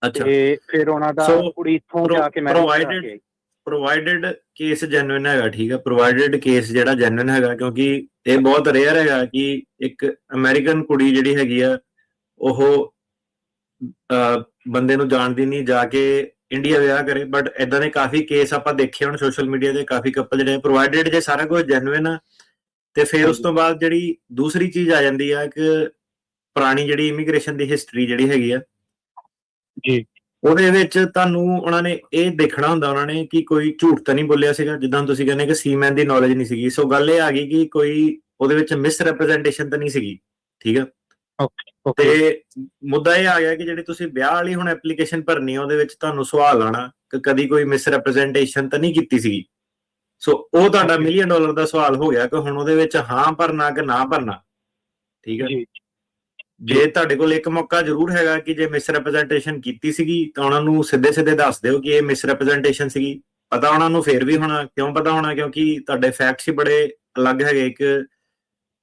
ਅੱਛਾ। ਤੇ ਫਿਰ ਉਹਨਾਂ ਦਾ So, ਕੁੜੀ ਇੱਥੋਂ ਜਾ ਕੇ ਮੈਰਿਜ ਕਰਾ ਕੇ ਆਈ। ਪ੍ਰੋਵਾਈਡਡ ਕੇਸ ਜੈਨੂਇਨ ਹੈਗਾ, ਠੀਕ ਹੈ। ਪ੍ਰੋਵਾਈਡਡ ਕੇਸ ਜਿਹੜਾ ਜੈਨੂਇਨ ਹੈਗਾ, ਕਿਉਂਕਿ ਇਹ ਬਹੁਤ ਰੇਅਰ ਹੈਗਾ ਕਿ ਇੱਕ ਅਮਰੀਕਨ ਕੁੜੀ ਜਿਹੜੀ ਹੈਗੀ ਆ ਉਹ ਬੰਦੇ ਨੂੰ ਜਾਣਦੀ ਨਹੀਂ, ਜਾ ਕੇ ਇੰਡੀਆ ਵਿਆਹ ਕਰੇ। ਬਟ ਇਦਾਂ ਦੇ ਕਾਫੀ ਕੇਸ ਆਪਾਂ ਦੇਖੇ ਹੁਣ ਸੋਸ਼ਲ ਮੀਡੀਆ ਤੇ, ਕਾਫੀ ਕਪਲ ਜਿਹੜੇ ਪ੍ਰੋਵਾਈਡਡ ਜੇ ਸਾਰਾ ਕੁਝ ਜੈਨੂਇਨ ਆ, ਤੇ ਫਿਰ ਉਸ ਤੋਂ ਬਾਅਦ ਜਿਹੜੀ ਦੂਸਰੀ ਚੀਜ਼ ਆ ਜਾਂਦੀ ਆ ਇੱਕ ਪੁਰਾਣੀ ਜਿਹੜੀ ਇਮੀਗ੍ਰੇਸ਼ਨ ਦੀ ਹਿਸਟਰੀ ਜਿਹੜੀ ਹੈਗੀ ਆ ਜੀ, ਉਹਦੇ ਵਿੱਚ ਤੁਹਾਨੂੰ ਉਹਨਾਂ ਨੇ ਇਹ ਦੇਖਣਾ ਹੁੰਦਾ ਉਹਨਾਂ ਨੇ ਕਿ ਕੋਈ ਝੂਠ ਤਾਂ ਨਹੀਂ ਬੋਲਿਆ ਸੀਗਾ, ਜਿੱਦਾਂ ਤੁਸੀਂ ਕਹਿੰਦੇ ਕਿ ਸੀਮੈਨ ਦੀ ਨੌਲੇਜ ਨਹੀਂ ਸੀਗੀ। ਸੋ ਗੱਲ ਇਹ ਆ ਗਈ ਕਿ ਕੋਈ ਉਹਦੇ ਵਿੱਚ ਮਿਸ ਰਿਪਰੈਜ਼ੈਂਟੇਸ਼ਨ ਤਾਂ ਨਹੀਂ ਸੀਗੀ, ਠੀਕ ਆ। ਤੇ ਮੁੱਦਾ ਇਹ ਆ ਗਿਆ ਕਿ ਜਿਹੜੇ ਤੁਸੀਂ ਵਿਆਹ ਵਾਲੀ ਹੁਣ ਐਪਲੀਕੇਸ਼ਨ ਭਰਨੀ ਆ ਉਹਦੇ ਵਿੱਚ ਤੁਹਾਨੂੰ ਸਵਾਲ ਆਣਾ ਕਿ ਕਦੀ ਕੋਈ ਮਿਸ ਰਿਪਰੈਜ਼ੈਂਟੇਸ਼ਨ ਤਾਂ ਨਹੀਂ ਕੀਤੀ ਸੀਗੀ। ਸੋ ਉਹ ਤੁਹਾਡਾ $1 ਮਿਲੀਅਨ ਦਾ ਸਵਾਲ ਹੋ ਗਿਆ ਕਿ ਹੁਣ ਉਹਦੇ ਵਿੱਚ ਹਾਂ ਭਰਨਾ ਕਿ ਨਾ ਭਰਨਾ, ਠੀਕ ਆ। ਜੇ ਤੁਹਾਡੇ ਕੋਲ ਇੱਕ ਮੌਕਾ ਜ਼ਰੂਰ ਹੈਗਾ ਕਿ ਜੇ ਮਿਸ ਰਿਪਰੈਜ਼ੈਂਟੇਸ਼ਨ ਕੀਤੀ ਸੀਗੀ ਤਾਂ ਉਹਨਾਂ ਨੂੰ ਸਿੱਧੇ ਦੱਸ ਦਿਓ ਕਿ ਇਹ ਮਿਸ ਰਿਪਰੈਜ਼ੈਂਟੇਸ਼ਨ ਸੀਗੀ। ਪਤਾ ਉਹਨਾਂ ਨੂੰ ਫੇਰ ਵੀ ਹੋਣਾ, ਕਿਉਂ ਪਤਾ ਹੋਣਾ? ਕਿਉਂਕਿ ਤੁਹਾਡੇ ਫੈਕਟਸ ਹੀ ਬੜੇ ਅਲੱਗ ਹੈਗੇ।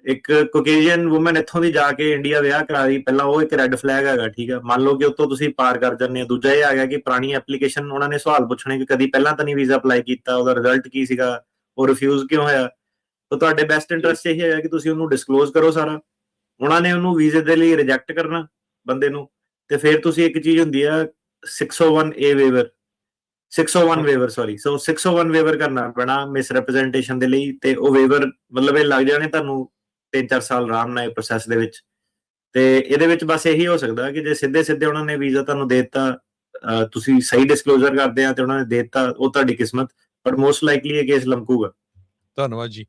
ਇੱਕ ਕੋਕੇਜੀਅਨ ਵੂਮਨ ਇੱਥੋਂ ਦੀ ਜਾ ਕੇ ਇੰਡੀਆ ਵਿਆਹ ਕਰਾ ਰਹੀ, ਪਹਿਲਾਂ ਉਹ ਇੱਕ ਰੈੱਡ ਫਲੈਗ ਹੈਗਾ, ਠੀਕ ਆ। ਮੰਨ ਲਓ ਕਿ ਉੱਤੋਂ ਤੁਸੀਂ ਪਾਰ ਕਰ ਜਾਂਦੇ ਹੋ। ਦੂਜਾ ਇਹ ਆ ਗਿਆ ਕਿ ਪੁਰਾਣੀ ਐਪਲੀਕੇਸ਼ਨ ਉਹਨਾਂ ਨੇ ਸਵਾਲ ਪੁੱਛਣੇ ਕਿ ਕਦੀ ਪਹਿਲਾਂ ਤਾਂ ਨਹੀਂ ਵੀਜ਼ਾ ਅਪਲਾਈ ਕੀਤਾ, ਉਹਦਾ ਰਿਜ਼ਲਟ ਕੀ ਸੀਗਾ, ਉਹ ਰਿਫਿਊਜ਼ ਕਿਉਂ ਹੋਇਆ। ਤਾਂ ਤੁਹਾਡੇ ਬੈਸਟ ਇੰਟਰਸਟ ਇਹ ਹੈਗਾ ਕਿ ਤੁਸੀਂ ਉਹਨੂੰ ਡਿਸਕਲੋਜ਼ ਕਰੋ ਸਾਰਾ। ਉਹਨਾਂ ਨੇ ਉਹਨੂੰ ਵੀਜ਼ੇ ਦੇ ਲਈ ਰਿਜੈਕਟ ਕਰਨਾ ਬੰਦੇ ਨੂੰ, ਤੇ ਫਿਰ ਤੁਸੀਂ ਇੱਕ ਚੀਜ਼ ਹੁੰਦੀ ਆ 601 ਵੇਵਰ ਸੋ 601 ਵੇਵਰ ਕਰਨਾ ਪੈਣਾ ਮਿਸ ਰਿਪਰੈਜ਼ੈਂਟੇਸ਼ਨ ਦੇ ਲਈ। ਤੇ ਉਹ ਵੇਵਰ ਮਤਲਬ ਇਹ ਲੱਗ ਜਾਣੇ ਤੁਹਾਨੂੰ 3-4 ਸਾਲ ਆਰਾਮ ਨਾਲ ਪ੍ਰੋਸੈਸ ਦੇ ਵਿੱਚ। ਤੇ ਇਹਦੇ ਵਿੱਚ ਬਸ ਇਹੀ ਹੋ ਸਕਦਾ ਕਿ ਜੇ ਸਿੱਧੇ ਉਹਨਾਂ ਨੇ ਵੀਜ਼ਾ ਤੁਹਾਨੂੰ ਦੇ ਦਿੱਤਾ, ਤੁਸੀਂ ਸਹੀ ਡਿਸਕਲੋਜ਼ਰ ਕਰਦੇ ਆ ਤੇ ਉਹਨਾਂ ਨੇ ਦੇ ਦਿੱਤਾ, ਉਹ ਤੁਹਾਡੀ ਕਿਸਮਤ। ਬਟ ਮੋਸਟ ਲਾਈਕਲੀ ਇਹ ਕੇਸ ਲੰਕੂਗਾ। ਧੰਨਵਾਦ ਜੀ।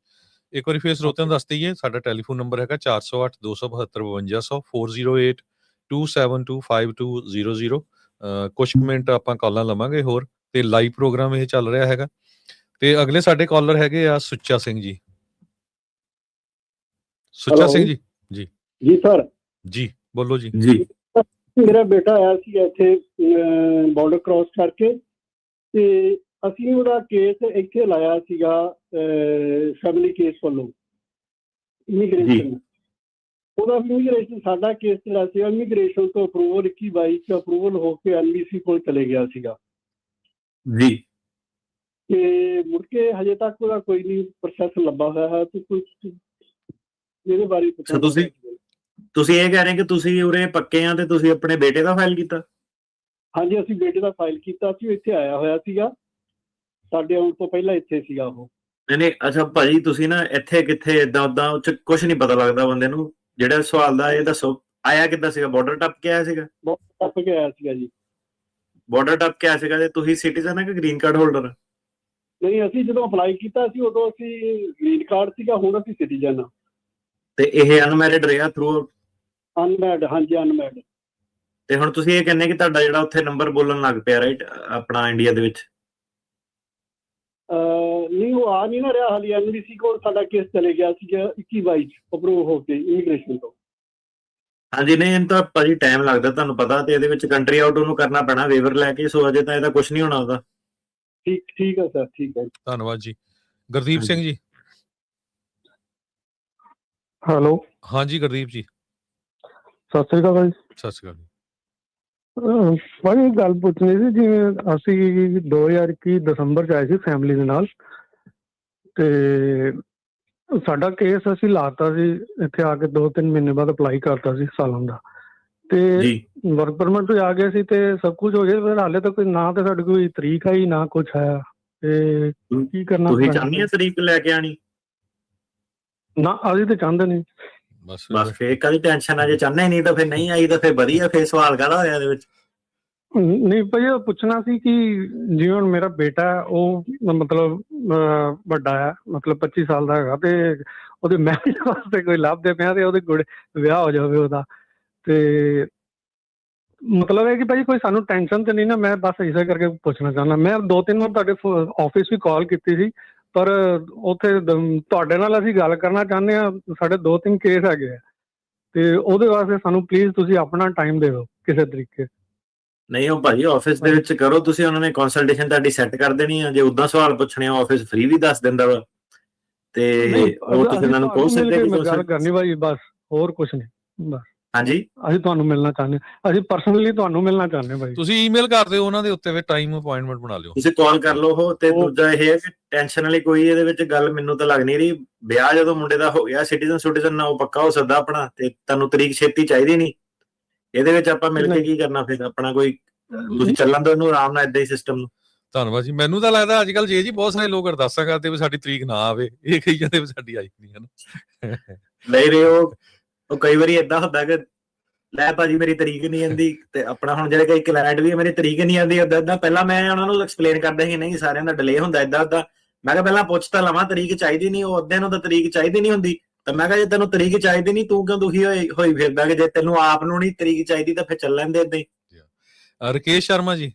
ਇੱਕ ਵਾਰੀ ਫੇਰ ਸਰੋਤਿਆਂ ਨੂੰ ਦੱਸ ਦਈਏ, ਸਾਡਾ ਟੈਲੀਫੋਨ ਨੰਬਰ ਹੈਗਾ 408 272 5200 408 272 5200। ਕੁਝ ਮਿੰਟ ਆਪਾਂ ਕਾਲਾਂ ਲਵਾਂਗੇ ਹੋਰ, ਤੇ ਲਾਈਵ ਪ੍ਰੋਗਰਾਮ ਇਹ ਚੱਲ ਰਿਹਾ ਹੈਗਾ। ਤੇ ਅਗਲੇ ਸਾਡੇ ਕਾਲਰ ਹੈਗੇ ਆ ਸੁੱਚਾ ਸਿੰਘ ਜੀ। ਸੁੱਚਾ ਸਿੰਘ ਜੀ। ਜੀ ਸਰ। ਜੀ ਬੋਲੋ ਜੀ। ਮੇਰਾ ਬੇਟਾ ਆਇਆ ਸੀ ਇੱਥੇ ਬਾਰਡਰ ਕ੍ਰਾਸ ਕਰਕੇ, ਤੇ ਅਸੀਂ ਉਹਦਾ ਕੇਸ ਇੱਥੇ ਲਾਇਆ ਸੀਗਾ ਫੈਮਿਲੀ ਕੇਸ ਵੱਲੋਂ ਇਮੀਗ੍ਰੇਸ਼ਨ। ਉਹਦਾ ਇਮੀਗ੍ਰੇਸ਼ਨ ਸਾਡਾ ਕੇਸ ਜਿਹੜਾ ਸੀਗਾ ਇਮੀਗ੍ਰੇਸ਼ਨ ਤੋਂ ਅਪਰੂਵਲ 21-22 ਚ ਅਪਰੂਵਲ ਹੋ ਕੇ NBC ਕੋਲ ਚਲੇ ਗਿਆ ਸੀਗਾ ਜੀ। ਤੇ ਮੁੜ ਕੇ ਹਜੇ ਤੱਕ ਉਹਦਾ ਕੋਈ ਨਹੀਂ ਪ੍ਰੋਸੈਸ ਲੱਭਾ ਹੋਇਆ ਹੈ। ਤੇ ਕੋਈ ਇਹਦੇ ਬਾਰੇ ਤੁਸੀਂ ਇਹ ਕਹਿ ਰਹੇ ਕਿ ਤੁਸੀਂ ਉਰੇ ਪੱਕੇ ਆ ਤੇ ਤੁਸੀਂ ਆਪਣੇ ਬੇਟੇ ਦਾ ਫਾਈਲ ਕੀਤਾ? ਹਾਂਜੀ, ਅਸੀਂ ਬੇਟੇ ਦਾ ਫਾਈਲ ਕੀਤਾ ਸੀ। ਇੱਥੇ ਆਇਆ ਹੋਇਆ ਸੀਗਾ, ਸਾਡੇ ਆਉਣ ਤੋਂ ਪਹਿਲਾਂ ਇੱਥੇ ਸੀਗਾ ਉਹ। ਨਹੀਂ ਅੱਛਾ ਭਾਜੀ, ਤੁਸੀਂ ਨਾ ਇੱਥੇ ਕਿੱਥੇ ਏਦਾਂ ਉਦਾਂ ਕੁਛ ਨਹੀਂ ਪਤਾ ਲੱਗਦਾ ਬੰਦੇ ਨੂੰ। ਜਿਹੜਾ ਸਵਾਲ ਦਾ ਇਹ ਦੱਸੋ, ਆਇਆ ਕਿੱਦਾਂ ਸੀਗਾ? ਬਾਰਡਰ ਟੱਪ ਕੇ ਆਇਆ ਸੀਗਾ? ਟੱਪ ਕੇ ਆਇਆ ਸੀਗਾ ਜੀ। ਬਾਰਡਰ ਟੱਪ ਕੇ ਆਇਆ ਸੀਗਾ। ਤੇ ਤੁਸੀਂ ਸਿਟੀਜ਼ਨ ਹੈ ਕਿ ਗ੍ਰੀਨ ਕਾਰਡ ਹੋਲਡਰ? ਨਹੀਂ, ਅਸੀਂ ਜਦੋਂ ਅਪਲਾਈ ਕੀਤਾ ਸੀ ਉਦੋਂ ਅਸੀਂ ਗ੍ਰੀਨ ਕਾਰਡ ਸੀਗਾ, ਹੁਣ ਅਸੀਂ ਸਿਟੀਜ਼ਨ ਆ। ਤੇ ਇਹ ਅਨਮੈਰਿਡ ਰਿਹਾ ਥਰੂ? ਅਨਮੈਰਿਡ, ਹਾਂਜੀ ਅਨਮੈਰਿਡ। ਤੇ ਹੁਣ ਤੁਸੀਂ ਇਹ ਕਹਿੰਦੇ ਕਿ ਤੁਹਾਡਾ ਜਿਹੜਾ ਉੱਥੇ ਨੰਬਰ ਬੋਲਣ ਲੱਗ ਪਿਆ, ਰਾਈਟ, ਆਪਣਾ ਇੰਡੀਆ ਦੇ ਵਿੱਚ? ਨਹੀਂ, ਉਹ ਆ ਨਹੀਂ ਨਾ ਰਿਹਾ ਹਾਲੀ। NBC ਕੋਲ ਸਾਡਾ ਕੇਸ ਚਲੇ ਗਿਆ ਸੀਗਾ 21-22 ਚ ਅਪਰੂਵ ਹੋ ਕੇ ਇਮੀਗ੍ਰੇਸ਼ਨ ਤੋਂ। ਹਾਂਜੀ, ਨਹੀਂ ਇਹਨੂੰ ਤਾਂ ਭਾਜੀ ਟਾਈਮ ਲੱਗਦਾ, ਤੁਹਾਨੂੰ ਪਤਾ। ਤੇ ਇਹਦੇ ਵਿੱਚ ਕੰਟਰੀ ਆਊਟ ਉਹਨੂੰ ਕਰਨਾ ਪੈਣਾ ਵੇਵਰ ਲੈ ਕੇ। ਸੋ ਅਜੇ ਤਾਂ ਇਹਦਾ ਕੁਝ ਨਹੀਂ ਹੋਣਾ ਉਹਦਾ। ਠੀਕ ਹੈ ਸਰ, ਠੀਕ ਹੈ। ਧੰਨਵਾਦ ਜੀ। ਗੁਰਦੀਪ ਸਿੰਘ ਜੀ। ਹੈਲੋ। ਹਾਂਜੀ ਗੁਰਦੀਪ ਜੀ। ਸਤਿ ਸ੍ਰੀ ਅਕਾਲ ਜੀ। ਸਤਿ ਸ਼੍ਰੀ ਅਕਾਲ। ਭਾਜੀ ਗੱਲ ਪੁੱਛਣੀ ਸੀ, ਜਿਵੇਂ ਅਸੀਂ 2021 ਦਸੰਬਰ 'ਚ ਆਏ ਸੀ ਫੈਮਿਲੀ ਦੇ ਨਾਲ, ਤੇ ਸਾਡਾ ਕੇਸ ਅਸੀਂ ਲਾਤਾ ਸੀ ਇੱਥੇ ਆ ਕੇ 2-3 ਮਹੀਨੇ ਬਾਅਦ ਅਪਲਾਈ ਕਰਤਾ ਸੀ ਸਾਲਾਂ ਦਾ, ਤੇ ਵਰਕ ਪਰਮਿਟ ਆ ਗਿਆ ਸੀ ਤੇ ਸਭ ਕੁਝ ਹੋ ਗਿਆ। ਪਰ ਹਾਲੇ ਤੱਕ ਨਾ ਤੇ ਸਾਡੀ ਕੋਈ ਤਰੀਕ ਆਈ ਨਾ ਕੁਛ ਆਇਆ। ਤੇ ਕੀ ਕਰਨਾ? ਤੁਸੀਂ ਚਾਹੁੰਦੇ ਤਰੀਕ ਲੈ ਕੇ ਆਣੀ? ਨਾ, ਅਸੀਂ ਤਾਂ ਚਾਹੁੰਦੇ ਨਹੀਂ। ਬਸ ਫੇਰ ਕਾਹਦੀ ਟੈਨਸ਼ਨ ਆ, ਜੇ ਚਾਹੁੰਦੇ ਨਹੀਂ ਤਾਂ ਫਿਰ ਨਹੀਂ ਆਈ, ਤਾਂ ਫਿਰ ਵਧੀਆ, ਫੇਰ ਸਵਾਲ ਕਾਹਦਾ ਹੋਇਆ ਇਹਦੇ ਵਿੱਚ। ਨਹੀਂ ਭਾਜੀ, ਉਹ ਪੁੱਛਣਾ ਸੀ ਕਿ ਜਿਵੇਂ ਹੁਣ ਮੇਰਾ ਬੇਟਾ ਹੈ, ਉਹ ਮਤਲਬ ਵੱਡਾ ਹੈ, ਮਤਲਬ 25 ਸਾਲ ਦਾ ਹੈਗਾ, ਤੇ ਉਹਦੇ ਮੈਰਿਜ ਵਾਸਤੇ ਕੋਈ ਲੱਭਦੇ ਪਿਆ, ਤੇ ਉਹਦੇ ਕੋਲ ਵਿਆਹ ਹੋ ਜਾਵੇ ਉਹਦਾ। ਤੇ ਮਤਲਬ ਹੈ ਕਿ ਭਾਜੀ ਕੋਈ ਸਾਨੂੰ ਟੈਨਸ਼ਨ ਤੇ ਨਹੀਂ ਨਾ, ਮੈਂ ਬਸ ਇਸੇ ਕਰਕੇ ਪੁੱਛਣਾ ਚਾਹੁੰਦਾ। ਮੈਂ 2-3 ਵਾਰ ਤੁਹਾਡੇ ਆਫਿਸ ਵੀ ਕਾਲ ਕੀਤੀ ਸੀ, ਪਰ ਉੱਥੇ ਤੁਹਾਡੇ ਨਾਲ ਅਸੀਂ ਗੱਲ ਕਰਨਾ ਚਾਹੁੰਦੇ ਹਾਂ, ਸਾਡੇ 2-3 ਕੇਸ ਹੈਗੇ ਆ, ਤੇ ਉਹਦੇ ਵਾਸਤੇ ਸਾਨੂੰ ਪਲੀਜ਼ ਤੁਸੀਂ ਆਪਣਾ ਟਾਈਮ ਦੇ ਦਿਓ ਕਿਸੇ ਤਰੀਕੇ। ਨਹੀਂ ਉਹ ਭਾਜੀ ਆਫਿਸ ਦੇ ਵਿੱਚ ਕਰੋ ਤੁਸੀਂ, ਉਹਨਾਂ ਨੇ ਕੰਸਲਟੇਸ਼ਨ ਤੁਹਾਡੀ ਸੈੱਟ ਕਰ ਦੇਣੀ ਆ। ਜੇ ਉਦਾਂ ਸਵਾਲ ਪੁੱਛਣੇ ਆ, ਆਫਿਸ ਫ੍ਰੀ ਵੀ ਦੱਸ ਦਿੰਦਾ ਵਾ, ਤੇ ਉਹ ਤੁਸੀਂ ਉਹਨਾਂ ਨੂੰ ਪੁੱਛ ਸਕਦੇ ਹੋ। ਗੱਲ ਕਰਨੀ ਭਾਜੀ, ਬਸ ਹੋਰ ਕੁਝ ਨਹੀਂ। ਬਸ ਹਾਂਜੀ, ਅਸੀਂ ਤੁਹਾਨੂੰ ਮਿਲਣਾ ਚਾਹੁੰਦੇ, ਅਸੀਂ ਪਰਸਨਲੀ ਤੁਹਾਨੂੰ ਮਿਲਣਾ ਚਾਹੁੰਦੇ ਭਾਈ। ਤੁਸੀਂ ਈਮੇਲ ਕਰ ਦਿਓ ਉਹਨਾਂ ਦੇ ਉੱਤੇ, ਫਿਰ ਟਾਈਮ ਅਪਾਇੰਟਮੈਂਟ ਬਣਾ ਲਿਓ, ਤੁਸੀਂ ਕਾਲ ਕਰ ਲਓ ਉਹ। ਤੇ ਦੂਜਾ ਇਹ ਹੈ ਕਿ ਟੈਨਸ਼ਨ ਵਾਲੀ ਕੋਈ ਇਹਦੇ ਵਿੱਚ ਗੱਲ ਮੈਨੂੰ ਤਾਂ ਲੱਗ ਨਹੀਂ ਰਹੀ। ਵਿਆਹ ਜਦੋਂ ਮੁੰਡੇ ਦਾ ਹੋ ਗਿਆ, ਸਿਟੀਜ਼ਨ ਨਾ ਉਹ ਪੱਕਾ ਹੋ ਸਕਦਾ ਆਪਣਾ, ਤੇ ਤੁਹਾਨੂੰ ਤਰੀਕ ਛੇਤੀ ਚਾਹੀਦੀ ਨਹੀਂ। ਇਹਦੇ ਵਿੱਚ ਆਪਾਂ ਮਿਲ ਕੇ ਕੀ ਕਰਨਾ ਫਿਰ, ਆਪਣਾ ਕੋਈ ਤੁਸੀਂ ਚੱਲਣ ਦਿਓ ਇਹਨੂੰ ਆਰਾਮ ਨਾਲ, ਏਦਾਂ ਹੀ ਸਿਸਟਮ ਨੂੰ। ਧੰਨਵਾਦ ਜੀ। ਮੈਨੂੰ ਤਾਂ ਲੱਗਦਾ ਅੱਜ ਕੱਲ ਜੀ ਬਹੁਤ ਸਾਰੇ ਲੋਕ ਅਰਦਾਸਾਂ ਕਰਦੇ ਵੀ ਸਾਡੀ ਤਰੀਕ ਨਾ ਆਵੇ, ਇਹ ਕਹੀ ਜਾਂਦੇ ਵੀ ਸਾਡੀ ਆਈ ਨਹੀਂ ਹੈ। ਨਹੀਂ ਰਹੇ ਉਹ ਕਈ ਵਾਰੀ ਏਦਾਂ ਹੁੰਦਾ ਕਿ ਲੈ ਭਾਜੀ ਮੇਰੀ ਤਰੀਕ ਨਹੀਂ ਆਉਂਦੀ, ਤੇ ਆਪਣਾ ਹੁਣ ਜਿਹੜੇ ਕਈ ਕਲਾਇੰਟ ਵੀ ਮੇਰੀ ਤਰੀਕ ਨਹੀਂ ਆਉਂਦੀ ਏਦਾਂ। ਪਹਿਲਾਂ ਮੈਂ ਉਹਨਾਂ ਨੂੰ ਐਕਸਪਲੇਨ ਕਰਦਾ ਸੀ ਨਹੀਂ ਸਾਰਿਆਂ ਦਾ ਡਿਲੇ ਹੁੰਦਾ ਏਦਾਂ। ਮੈਂ ਕਿਹਾ ਪਹਿਲਾਂ ਪੁੱਛ ਤਾਂ ਲਵਾਂ, ਤਰੀਕ ਚਾਹੀਦੀ ਨਹੀਂ, ਉਹ ਅੱਧਿਆਂ ਨੂੰ ਤਾਂ ਤਰੀਕ ਚਾਹੀਦੀ ਨਹੀਂ ਹੁੰਦੀ। ਤਾਂ ਮੈਂ ਕਿਹਾ ਜੇ ਤੈਨੂੰ ਤਰੀਕ ਚਾਹੀਦੀ ਨਹੀਂ, ਤੂੰ ਕਿਉਂ ਦੁਖੀ ਹੋਈ ਫਿਰਦਾ, ਕਿ ਜੇ ਤੈਨੂੰ ਆਪ ਨੂੰ ਨਹੀਂ ਤਰੀਕ ਚਾਹੀਦੀ ਤਾਂ ਫਿਰ ਚੱਲ ਲੈਂਦੇ ਏਦਾਂ ਹੀ। ਰਕੇਸ਼ ਸ਼ਰਮਾ ਜੀ,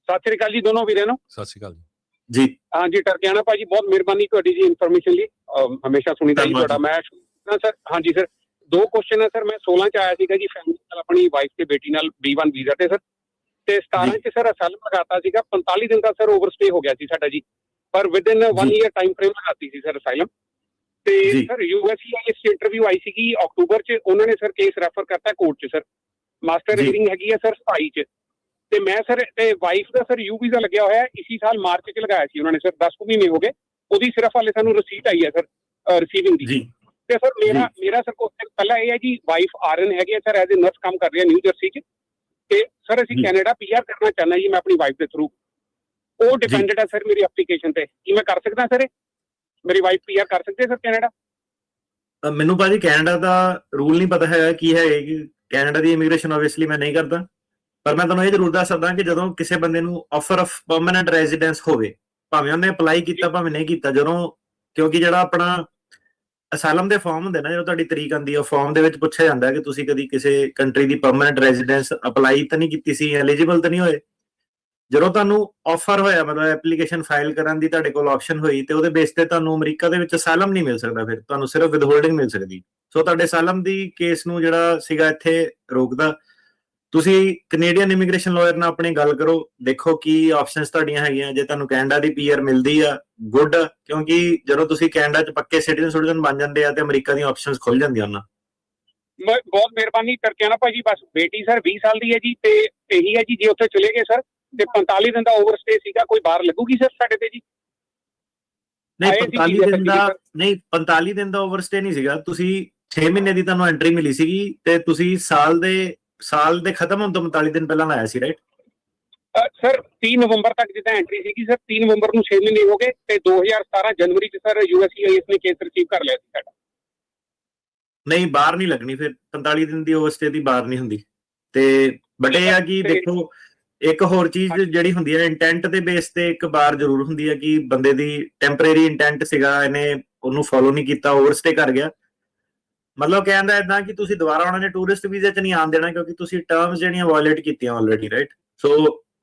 ਸਤਿ ਸ੍ਰੀ ਅਕਾਲ ਜੀ ਦੋਨੋਂ ਵੀਰੇ ਨੂੰ। ਸਤਿ ਸ਼੍ਰੀ ਅਕਾਲ ਜੀ। ਹਾਂਜੀ ਟਰਕਿਆਣਾ ਭਾਜੀ, ਬਹੁਤ ਮਿਹਰਬਾਨੀ ਤੁਹਾਡੀ ਜੀ ਇਨਫੋਰਮੇਸ਼ਨ ਲਈ, ਹਮੇਸ਼ਾ ਸੁਣੀਦਾ ਜੀ ਤੁਹਾਡਾ। ਮੈਂ ਸਰ ਹਾਂਜੀ ਸਰ, 2 ਕੁਐਸਚਨ ਹੈ ਸਰ। ਮੈਂ 16 ਚ ਆਇਆ ਸੀਗਾ ਜੀ ਫੈਮਿਲੀ ਨਾਲ, ਆਪਣੀ ਵਾਈਫ ਤੇ ਬੇਟੀ ਨਾਲ B1 ਵੀਜ਼ਾ ਤੇ ਸਰ, ਤੇ 17 ਚ ਸਰ ਅਸਾਈਲਮ ਲਗਾਤਾ ਸੀਗਾ। 45 ਦਿਨ ਦਾ ਸਰ ਓਵਰਸਟੇ ਹੋ ਗਿਆ ਸੀ ਸਾਡਾ ਜੀ, ਪਰ ਵਿਦਿਨ 1 ਈਅਰ ਟਾਈਮ ਫਰੇਮ ਲਗਾਤੀ ਸੀ ਸਰ ਅਸਾਈਲਮ। ਤੇ ਸਰ USCIS ਚ ਇੰਟਰਵਿਊ ਆਈ ਸੀਗੀ ਅਕਤੂਬਰ ਚ, ਉਹਨਾਂ ਨੇ ਸਰ ਕੇਸ ਰੈਫਰ ਕਰਤਾ ਕੋਰਟ ਚ ਸਰ। ਮਾਸਟਰ ਹੀਅਰਿੰਗ ਹੈਗੀ ਹੈ ਸਰ 27 ਚ, ਤੇ ਮੈਂ ਸਰ ਤੇ ਵਾਈਫ ਦਾ ਸਰ U ਵੀਜ਼ਾ ਲੱਗਿਆ ਹੋਇਆ ਇਸੀ ਸਾਲ ਮਾਰਚ ਚ ਲਗਾਇਆ ਸੀ ਉਹਨਾਂ ਨੇ ਸਰ, 10 ਮਹੀਨੇ ਹੋ ਗਏ। ਉਹਦੀ ਸਿਰਫ ਹਾਲੇ ਸਾਨੂੰ ਰਸੀਦ ਆਈ ਹੈ ਸਰ ਰਿਸੀਵਿੰਗ ਦੀ। ਤੇ ਸਰ ਮੇਰਾ ਸਰ ਪਹਿਲਾਂ ਇਹ ਹੈ ਜੀ, ਵਾਈਫ RN ਹੈਗੀ ਹੈ ਸਰ, ਐਜ਼ ਏ ਨਰਸ ਕੰਮ ਕਰ ਰਹੀ ਹੈ ਨਿਊ ਜਰਸੀ ਚ, ਤੇ ਸਰ ਅਸੀਂ ਕੈਨੇਡਾ PR ਕਰਨਾ ਚਾਹੁੰਦਾ ਜੀ ਮੈਂ ਆਪਣੀ ਵਾਈਫ ਦੇ ਥਰੂ। ਉਹ ਡਿਪੈਂਡੈਂਟ ਹੈ ਸਰ ਮੇਰੀ ਐਪਲੀਕੇਸ਼ਨ ਤੇ, ਕੀ ਮੈਂ ਕਰ ਸਕਦਾ ਸਰ? ਮੇਰੀ ਵਾਈਫ PR ਕਰ ਸਕਦੀ ਹੈ ਸਰ ਕੈਨੇਡਾ? ਮੈਨੂੰ ਭਾਜੀ ਕੈਨੇਡਾ ਦਾ ਰੂਲ ਨਹੀਂ ਪਤਾ ਹੈਗਾ ਕੀ ਹੈ, ਕਿ ਕੈਨੇਡਾ ਦੀ ਇਮੀਗ੍ਰੇਸ਼ਨ ਆਬਵੀਅਸਲੀ ਮੈਂ ਨਹੀਂ ਕਰਦਾ, ਪਰ ਮੈਂ ਤੁਹਾਨੂੰ ਇਹ ਜ਼ਰੂਰ ਦੱਸ ਸਕਦਾ ਕਿ ਜਦੋਂ ਕਿਸੇ ਬੰਦੇ ਨੂੰ ਆਫਰ ਆਫ ਪਰਮਨੈਂਟ ਰੈਜ਼ੀਡੈਂਸ ਹੋਵੇ, ਭਾਵੇਂ ਉਹਨੇ ਅਪਲਾਈ ਕੀਤਾ ਭਾਵੇਂ ਨਹੀਂ ਕੀਤਾ, ਜਦੋਂ ਕਿਉਂਕਿ ਜਿਹੜਾ ਆਪਣਾ ਅਸਾਈਲਮ ਦੇ ਫਾਰਮ ਹੁੰਦੇ ਨਾ, ਜਦੋਂ ਤੁਹਾਡੀ ਤਰੀਕ ਆਉਂਦੀ ਹੈ, ਫਾਰਮ ਦੇ ਵਿੱਚ ਪੁੱਛਿਆ ਜਾਂਦਾ ਕਿ ਤੁਸੀਂ ਕਦੀ ਕਿਸੇ ਕੰਟਰੀ ਦੀ ਪਰਮਨੈਂਟ ਰੈਜ਼ੀਡੈਂਸ ਅਪਲਾਈ ਤਾਂ ਨਹੀਂ ਕੀਤੀ ਸੀ, ਐਲੀਜੀਬਲ ਤਾਂ ਨਹੀਂ ਹੋਏ। ਜਦੋਂ ਤੁਹਾਨੂੰ ਆਫਰ ਹੋਇਆ, ਮਤਲਬ ਐਪਲੀਕੇਸ਼ਨ ਫਾਈਲ ਕਰਨ ਦੀ ਤੁਹਾਡੇ ਕੋਲ ਆਪਸ਼ਨ ਹੋਈ, ਤੇ ਉਹਦੇ ਬੇਸ ਤੇ ਤੁਹਾਨੂੰ ਅਮਰੀਕਾ ਦੇ ਵਿੱਚ ਅਸਾਈਲਮ ਨਹੀਂ ਮਿਲ ਸਕਦਾ, ਫਿਰ ਤੁਹਾਨੂੰ ਸਿਰਫ ਵਿਦਹੋਲਡਿੰਗ ਮਿਲ ਸਕਦੀ। ਸੋ ਤੁਹਾਡੇ ਅਸਾਈਲਮ ਦੀ ਕੇਸ ਨੂੰ ਜਿਹੜਾ ਸੀਗਾ ਇੱਥੇ ਰੋਕਦਾ। ਤੁਸੀਂ ਕੈਨੇਡੀਅਨ ਇਮੀਗ੍ਰੇਸ਼ਨ ਲਾਇਰ ਨਾਲ ਆਪਣੀ ਗੱਲ ਕਰੋ, ਦੇਖੋ ਕੀ ਆਪਸ਼ਨਸ ਤੁਹਾਡੀਆਂ ਹੈਗੀਆਂ। ਜੇ ਤੁਹਾਨੂੰ ਕੈਨੇਡਾ ਦੀ PR ਮਿਲਦੀ ਆ, ਗੁੱਡ, ਕਿਉਂਕਿ ਜਦੋਂ ਤੁਸੀਂ ਕੈਨੇਡਾ 'ਚ ਪੱਕੇ ਸਿਟੀਜ਼ਨ ਬਣ ਜਾਂਦੇ ਆ ਤੇ ਅਮਰੀਕਾ ਦੀਆਂ ਆਪਸ਼ਨਸ ਖੁੱਲ ਜਾਂਦੀਆਂ ਉਹਨਾਂ। ਬਹੁਤ ਮਿਹਰਬਾਨੀ ਕਰਕੇ ਨਾ ਭਾਜੀ। ਬਸ ਬੇਟੀ ਸਰ 20 ਸਾਲ ਦੀ ਹੈ ਜੀ, ਤੇ ਇਹੀ ਹੈ ਜੀ ਜੇ ਉੱਥੇ ਚਲੇ ਗਏ ਸਰ ਤੇ 45 ਦਿਨ ਦਾ ਓਵਰਸਟੇ ਸੀਗਾ, ਕੋਈ ਬਾਹਰ ਲੱਗੂਗੀ ਸਰ ਸਾਡੇ ਤੇ ਜੀ? ਨਹੀਂ 45 ਦਿਨ ਦਾ ਓਵਰਸਟੇ ਨਹੀਂ ਸੀਗਾ, ਤੁਸੀਂ 6 ਮਹੀਨੇ ਦੀ ਤੁਹਾਨੂੰ ਐਂਟਰੀ ਮਿਲੀ ਸੀਗੀ, ਤੇ ਤੁਸੀਂ ਸਾਲ ਦੇ ਖਤਮ ਹੋਣ ਤੋਂ 45 ਦਿਨ ਪਹਿਲਾਂ ਆਇਆ ਸੀ, ਰਾਈਟ? ਸਰ 3 ਨਵੰਬਰ ਤੱਕ ਜਿੱਦਾਂ ਐਂਟਰੀ ਸੀਗੀ ਸਰ, 3 ਨਵੰਬਰ ਨੂੰ 6 ਮਹੀਨੇ ਹੋ ਗਏ, ਤੇ 2017 ਜਨਵਰੀ ਚ ਸਰ USCIS ਨੇ ਕੇਸ ਰਿਸੀਵ ਕਰ ਲਿਆ ਸੀ ਸਾਡਾ। ਨਹੀਂ ਬਾਹਰ ਨਹੀਂ ਲੱਗਣੀ ਫਿਰ, 45 ਦਿਨ ਦੀ ਓਵਰਸਟੇ ਦੀ ਬਾਹਰ ਨਹੀਂ ਹੁੰਦੀ। ਤੇ ਬਟ ਇਹ ਆ ਕਿ ਦੇਖੋ ਇੱਕ ਹੋਰ ਚੀਜ਼ ਜਿਹੜੀ ਹੁੰਦੀ ਹੈ, ਇੰਟੈਂਟ ਦੇ ਬੇਸ ਤੇ ਇੱਕ ਬਾਰ ਜ਼ਰੂਰ ਹੁੰਦੀ ਹੈ ਕਿ ਬੰਦੇ ਦੀ ਟੈਂਪਰੇਰੀ ਇੰਟੈਂਟ ਸੀਗਾ, ਇਹਨੇ ਉਹਨੂੰ ਫੋਲੋ ਨਹੀਂ ਕੀਤਾ, ਓਵਰਸਟੇ ਕਰ ਗਿਆ। ਮਤਲਬ ਕਹਿੰਦਾ ਇਦਾਂ ਕਿ ਤੁਸੀਂ ਦੁਬਾਰਾ ਉਹਨਾਂ ਨੇ ਟੂਰਿਸਟ ਵੀਜ਼ੇ 'ਚ ਨਹੀਂ ਆਉਣ ਦੇਣਾ, ਕਿਉਂਕਿ ਤੁਸੀਂ ਟਰਮਸ ਜਿਹੜੀਆਂ ਵਾਇਲੇਟ ਕੀਤੀਆਂ ਆਲਰੇਡੀ, ਰਾਈਟ? ਸੋ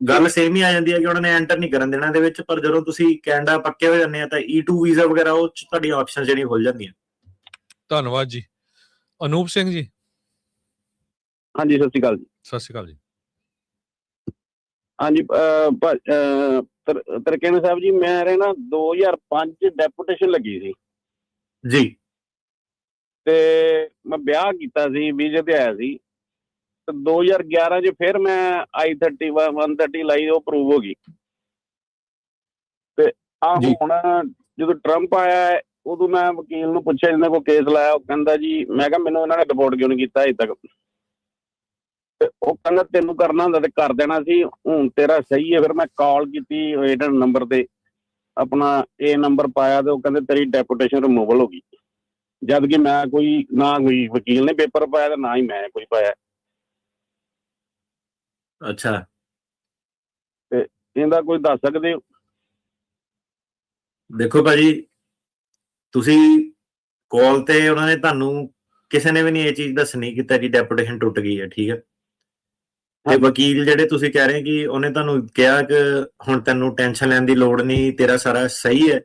ਗੱਲ ਸੇਮ ਹੀ ਆ ਜਾਂਦੀ ਹੈ ਕਿ ਉਹਨਾਂ ਨੇ ਐਂਟਰ ਨਹੀਂ ਕਰਨ ਦੇਣਾ ਇਹਦੇ ਵਿੱਚ। ਪਰ ਜਦੋਂ ਤੁਸੀਂ ਕੈਨੇਡਾ ਪੱਕੇ ਹੋ ਜਾਂਦੇ ਆ ਤਾਂ E2 ਵੀਜ਼ਾ ਵਗੈਰਾ ਉਹ 'ਚ ਤੁਹਾਡੀਆਂ ਆਪਸ਼ਨ ਜਿਹੜੀਆਂ ਖੁੱਲ ਜਾਂਦੀਆਂ। ਧੰਨਵਾਦ ਜੀ। ਅਨੂਪ ਸਿੰਘ ਜੀ। ਹਾਂਜੀ ਸਤਿ ਸ਼੍ਰੀ ਅਕਾਲ ਜੀ। ਸਤਿ ਸ਼੍ਰੀ ਅਕਾਲ ਜੀ। ਹਾਂਜੀ ਤਰਕੇਨ ਸਾਹਿਬ ਜੀ, ਮੇਰੇ ਨਾ 2005 ਚ ਡੈਪੂਟੇਸ਼ਨ ਲੱਗੀ ਸੀ ਜੀ, ਤੇ ਮੈਂ ਵਿਆਹ ਕੀਤਾ ਸੀ, ਵੀਜ਼ੇ ਤੇ ਆਇਆ ਸੀ, ਤੇ 2011 ਚ ਫਿਰ ਮੈਂ I-30 130 ਲਾਈ, ਉਹ ਅਪਰੂਵ ਹੋ ਗਈ। ਤੇ ਆ ਹੁਣ ਜਦੋਂ ਟਰੰਪ ਆਇਆ, ਉਦੋਂ ਮੈਂ ਵਕੀਲ ਨੂੰ ਪੁੱਛਿਆ ਜਿਹਨਾਂ ਕੋਲ ਕੇਸ ਲਾਇਆ, ਉਹ ਕਹਿੰਦਾ ਜੀ, ਮੈਂ ਕਿਹਾ ਮੈਨੂੰ ਇਹਨਾਂ ਨੇ ਰਿਪੋਰਟ ਕਿਉਂ ਨਹੀਂ ਕੀਤਾ ਅਜੇ ਤੱਕ? ਤੇ ਉਹ ਕਹਿੰਦਾ ਤੈਨੂੰ ਕਰਨਾ ਹੁੰਦਾ ਤੇ ਕਰ ਦੇਣਾ ਸੀ, ਹੁਣ ਤੇਰਾ ਸਹੀ ਹੈ। ਫਿਰ ਮੈਂ ਕਾਲ ਕੀਤੀ ਏਜੰਟ ਨੰਬਰ ਤੇ, ਆਪਣਾ ਇਹ ਨੰਬਰ ਪਾਇਆ, ਤੇ ਉਹ ਕਹਿੰਦੇ ਤੇਰੀ ਡੈਪੂਟੇਸ਼ਨ ਰਿਮੂਵਲ ਹੋ ਗਈ। ਜਦ ਕਿ ਮੈਂ ਨਾ ਕੋਈ ਵਕੀਲ ਨੇ ਪੇਪਰ ਪਾਇਆ ਤੇ ਨਾ ਹੀ ਮੈਂ ਕੋਈ ਪਾਇਆ। ਅੱਛਾ, ਤੇ ਇਹਦਾ ਕੋਈ ਦੱਸ ਸਕਦੇ ਹੋ? ਦੇਖੋ ਭਾਜੀ, ਤੁਸੀਂ ਕਾਲ ਤੇ ਉਹਨਾਂ ਨੇ ਤੁਹਾਨੂੰ ਕਿਸੇ ਨੇ ਵੀ ਨਹੀਂ ਇਹ ਚੀਜ਼ ਦੱਸਣੀ ਕਿ ਤੇਰੀ ਡੈਪੂਟੇਸ਼ਨ ਟੁੱਟ ਗਈ ਹੈ, ਠੀਕ ਹੈ। ਤੇ ਵਕੀਲ ਜਿਹੜੇ ਤੁਸੀਂ ਕਹਿ ਰਹੇ ਕਿ ਉਹਨੇ ਤੁਹਾਨੂੰ ਕਿਹਾ ਕਿ ਹੁਣ ਤੈਨੂੰ ਟੈਨਸ਼ਨ ਲੈਣ ਦੀ ਲੋੜ ਨਹੀਂ, ਤੇਰਾ ਸਾਰਾ ਸਹੀ ਹੈ,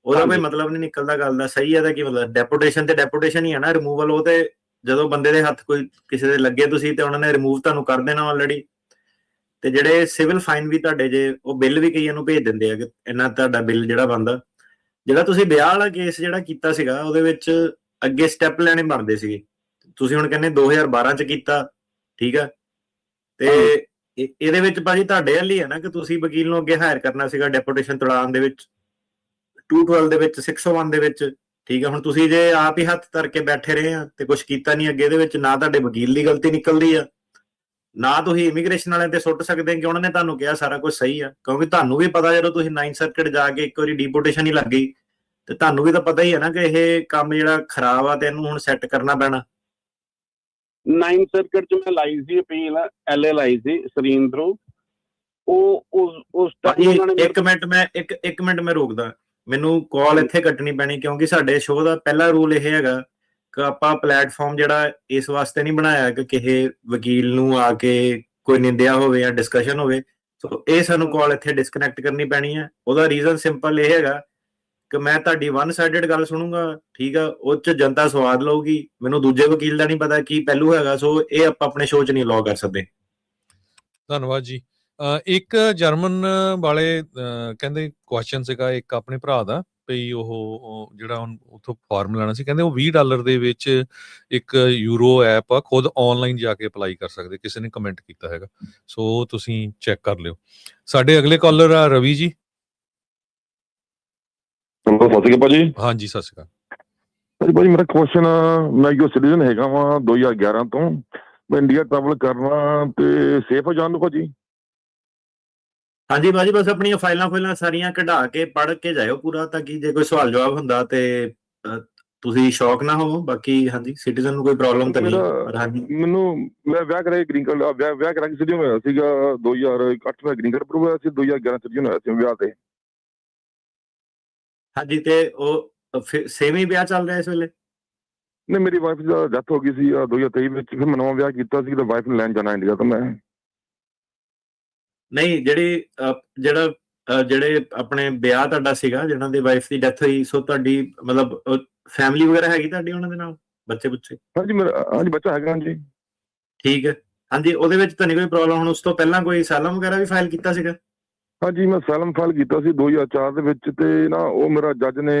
ਉਹਦਾ ਕੋਈ ਮਤਲਬ ਨਹੀਂ ਨਿਕਲਦਾ ਗੱਲ ਦਾ। ਸਹੀ ਹੈ ਦਾ ਕੀ ਮਤਲਬ? ਡੈਪੂਟੇਸ਼ਨ ਤੇ ਡੈਪੂਟੇਸ਼ਨ ਹੀ ਹੈ ਨਾ, ਰਿਮੂਵਲ। ਉਹ ਤੇ ਜਦੋਂ ਬੰਦੇ ਦੇ ਹੱਥ ਕੋਈ ਕਿਸੇ ਦੇ ਲੱਗੇ ਤੁਸੀਂ ਤੇ ਉਹਨਾਂ ਨੇ ਰਿਮੂਵ ਤੁਹਾਨੂੰ ਕਰ ਦੇਣਾ ਆਲਰੇਡੀ। ਤੇ ਜਿਹੜੇ ਸਿਵਲ ਫਾਈਨ ਵੀ ਤੁਹਾਡੇ ਜੇ ਉਹ ਬਿੱਲ ਵੀ ਕਈਆਂ ਨੂੰ ਭੇਜ ਦਿੰਦੇ ਆ ਕਿ ਇਹਨਾਂ ਤੁਹਾਡਾ ਬਿੱਲ ਜਿਹੜਾ ਬਣਦਾ। ਜਿਹੜਾ ਤੁਸੀਂ ਵਿਆਹ ਵਾਲਾ ਕੇਸ ਜਿਹੜਾ ਕੀਤਾ ਸੀਗਾ ਉਹਦੇ ਵਿੱਚ ਅੱਗੇ ਸਟੈਪ ਲੈਣੇ ਬਣਦੇ ਸੀਗੇ, ਤੁਸੀਂ ਹੁਣ ਕਹਿੰਦੇ 2012 ਚ ਕੀਤਾ, ਠੀਕ ਆ। ਤੇ ਇਹਦੇ ਵਿੱਚ ਭਾਜੀ ਤੁਹਾਡੇ ਹੱਲ ਹੀ ਹੈ ਨਾ ਕਿ ਤੁਸੀਂ ਵਕੀਲ ਨੂੰ ਅੱਗੇ ਹਾਇਰ ਕਰਨਾ ਸੀਗਾ ਡੈਪੂਟੇਸ਼ਨ ਤੁੜਾਉਣ ਦੇ ਵਿੱਚ, 212 ਦੇ ਵਿੱਚ, 601 ਦੇ ਵਿੱਚ, ਠੀਕ ਆ। ਹੁਣ ਤੁਸੀਂ ਜੇ ਆਪ ਹੀ ਹੱਥ ਧਰ ਕੇ ਬੈਠੇ ਰਹੇ ਆ ਤੇ ਕੁਝ ਕੀਤਾ ਨਹੀਂ ਅੱਗੇ, ਇਹਦੇ ਵਿੱਚ ਨਾ ਤੁਹਾਡੇ ਵਕੀਲ ਦੀ ਗਲਤੀ ਨਿਕਲਦੀ ਆ, ਨਾ ਤੁਸੀਂ ਇਮੀਗ੍ਰੇਸ਼ਨ ਵਾਲਿਆਂ ਤੇ ਸੁੱਟ ਸਕਦੇ ਕਿ ਉਹਨਾਂ ਨੇ ਤੁਹਾਨੂੰ ਕਿਹਾ ਸਾਰਾ ਕੁਝ ਸਹੀ ਆ। ਕਿਉਂਕਿ ਤੁਹਾਨੂੰ ਵੀ ਪਤਾ ਜਦੋਂ ਤੁਸੀਂ 9 ਸਰਕਟ ਜਾ ਕੇ ਇੱਕ ਵਾਰੀ ਡੀਪੋਰਟੇਸ਼ਨ ਹੀ ਲੱਗ ਗਈ ਤੇ ਤੁਹਾਨੂੰ ਵੀ ਤਾਂ ਪਤਾ ਹੀ ਹੈ ਨਾ ਕਿ ਇਹ ਕੰਮ ਜਿਹੜਾ ਖਰਾਬ ਆ ਤੇ ਇਹਨੂੰ ਹੁਣ ਸੈੱਟ ਕਰਨਾ ਪੈਣਾ। 9 ਸਰਕਟ ਚ ਮੈਂ ਲਾਈ ਸੀ ਅਪੀਲ, ਐਲਏ ਲਾਈ ਸੀ ਸਕਰੀਨ ਥਰੂ। ਉਹ ਉਸ ਟਾਈਮ ਉਹਨਾਂ ਨੇ ਇੱਕ ਮਿੰਟ ਮੈਂ ਰੋਕਦਾ, ਮੈਨੂੰ ਕਾਲ ਇੱਥੇ ਕੱਟਣੀ ਪੈਣੀ ਕਿਉਂਕਿ ਸਾਡੇ ਸ਼ੋਅ ਦਾ ਪਹਿਲਾ ਰੂਲ ਇਹ ਹੈਗਾ ਕਿ ਆਪਾਂ ਪਲੇਟਫਾਰਮ ਜਿਹੜਾ ਇਸ ਵਾਸਤੇ ਨਹੀਂ ਬਣਾਇਆ ਕਿ ਕਿਸੇ ਵਕੀਲ ਨੂੰ ਆ ਕੇ ਕੋਈ ਨਿੰਦਿਆ ਹੋਵੇ ਜਾਂ ਡਿਸਕਸ਼ਨ ਹੋਵੇ। ਸੋ ਇਹ ਸਾਨੂੰ ਕਾਲ ਇੱਥੇ ਡਿਸਕਨੈਕਟ ਕਰਨੀ ਪੈਣੀ ਹੈ। ਉਹਦਾ ਰੀਜ਼ਨ ਸਿੰਪਲ ਇਹ ਹੈਗਾ ਕਿ ਮੈਂ ਤੁਹਾਡੀ ਵਨ ਸਾਈਡਡ ਗੱਲ ਸੁਣੂੰਗਾ, ਠੀਕ ਆ, ਉਹ 'ਚ ਜਨਤਾ ਸਵਾਦ ਲਊਗੀ, ਮੈਨੂੰ ਦੂਜੇ ਵਕੀਲ ਦਾ ਨਹੀਂ ਪਤਾ ਕੀ ਪਹਿਲੂ ਹੈਗਾ। ਸੋ ਇਹ ਆਪਾਂ ਆਪਣੇ ਸ਼ੋਅ 'ਚ ਨਹੀਂ ਅਲਾਉ ਕਰ ਸਕਦੇ। ਧੰਨਵਾਦ ਜੀ। ਇੱਕ ਜਰਮਨ ਵਾਲੇ ਕਹਿੰਦੇ ਕੁਐਸਚਨ ਸੀਗਾ ਇੱਕ ਆਪਣੇ ਭਰਾ ਦਾ ਵੀ ਉਹ ਜਿਹੜਾ ਹੁਣ ਉੱਥੋਂ ਫਾਰਮ ਲੈਣਾ ਸੀ, ਕਹਿੰਦੇ ਉਹ $20 ਦੇ ਵਿੱਚ ਇੱਕ ਯੂਰੋ ਐਪ ਆ, ਖੁਦ ਆਨਲਾਈਨ ਜਾ ਕੇ ਅਪਲਾਈ ਕਰ ਸਕਦੇ, ਕਿਸੇ ਨੇ ਕਮੈਂਟ ਕੀਤਾ ਹੈਗਾ। ਸੋ ਤੁਸੀਂ ਚੈੱਕ ਕਰ ਲਿਓ। ਸਾਡੇ ਅਗਲੇ ਕਾਲਰ ਆ ਰਵੀ ਜੀ। ਸਤਿ ਸ਼੍ਰੀ ਅਕਾਲ ਭਾਜੀ। ਹਾਂਜੀ, ਸਤਿ ਸ਼੍ਰੀ ਅਕਾਲ ਭਾਜੀ। ਮੇਰਾ ਕੁਐਸਚਨ, ਮੈਂ ਯੂ ਸਿਟੀਜ਼ਨ ਹੈਗਾ ਵਾ 2011 ਤੋਂ, ਮੈਂ ਇੰਡੀਆ ਟਰੈਵਲ ਕਰਨਾ ਤੇ ਸੇਫ ਹੋ ਜਾਣ ਨੂੰ ਭਾਜੀ? ਹਾਂਜੀ ਭਾਜੀ, ਬਸ ਆਪਣੀਆਂ ਫਾਈਲਾਂ ਸਾਰੀਆਂ ਕਢਾ ਕੇ ਪੜ੍ਹ ਕੇ ਜਾਇਓ ਪੂਰਾ, ਤਾਂ ਕਿ ਜੇ ਕੋਈ ਸਵਾਲ ਜਵਾਬ ਹੁੰਦਾ ਤੇ ਤੁਸੀਂ ਸ਼ੌਕ ਨਾ ਹੋਵੋ। ਬਾਕੀ ਹਾਂਜੀ, ਸਿਟੀਜ਼ਨ ਨੂੰ ਕੋਈ ਪ੍ਰੋਬਲਮ ਤਾਂ ਨਹੀਂ। ਪਰ ਹਾਂਜੀ, ਮੈਂ ਵਿਆਹ ਕਰਾਇਆ ਗ੍ਰੀਨ ਕਾਰਡ, ਵਿਆਹ ਕਰਾ ਕੇ ਸਿਟੀਜ਼ਨ ਹੋਇਆ ਸੀਗਾ 2008 ਵਿੱਚ, ਗ੍ਰੀਨ ਕਾਰਡ ਅਪਰੂਵ ਹੋਇਆ ਸੀ, 2011 ਸਿਟੀਜ਼ਨ ਹੋਇਆ ਸੀ ਵਿਆਹ ਤੇ। ਹਾਂਜੀ, ਤੇ ਉਹ ਸੇਮ ਹੀ ਵਿਆਹ ਚੱਲ ਰਿਹਾ ਇਸ ਵੇਲੇ? ਨਹੀਂ, ਮੇਰੀ ਵਾਈਫ ਦਾ ਡੈਥ ਹੋ ਗਈ ਸੀ 2023 ਵਿੱਚ, ਫਿਰ ਮੈਂ ਨਵਾਂ ਵਿਆਹ ਕੀਤਾ ਸੀ ਤੇ ਵਾਈਫ ਨੂੰ ਲੈਣ ਜਾਣਾ ਇੰਡੀਆ ਤੋਂ ਮੈਂ। ਨਹੀਂ, ਜਿਹੜੇ ਆਪਣੇ ਵਿਆਹ ਤੁਹਾਡਾ ਸੀਗਾ ਜਿਹਨਾਂ ਦੀ ਵਾਈਫ ਦੀ ਡੈਥ ਹੋਈ, ਸੋ ਤੁਹਾਡੀ ਮਤਲਬ ਫੈਮਿਲੀ ਵਗੈਰਾ ਹੈਗੀ ਤੁਹਾਡੀ ਉਹਨਾਂ ਦੇ ਨਾਲ, ਬੱਚੇ ਬੁੱਚੇ? ਹਾਂਜੀ, ਹਾਂਜੀ ਬੱਚਾ ਹੈਗਾ। ਹਾਂਜੀ ਠੀਕ ਹੈ। ਹਾਂਜੀ, ਉਹਦੇ ਵਿੱਚ ਤਾਂ ਨਹੀਂ ਕੋਈ ਪ੍ਰੋਬਲਮ। ਹੁਣ ਉਸ ਤੋਂ ਪਹਿਲਾਂ ਕੋਈ ਅਸਾਈਲਮ ਵਗੈਰਾ ਵੀ ਫਾਈਲ ਕੀਤਾ ਸੀਗਾ? ਹਾਂਜੀ, ਮੈਂ ਅਸਾਈਲਮ ਫਾਈਲ ਕੀਤਾ ਸੀ 2004 ਦੇ ਵਿੱਚ, ਤੇ ਨਾ ਉਹ ਮੇਰਾ ਜੱਜ ਨੇ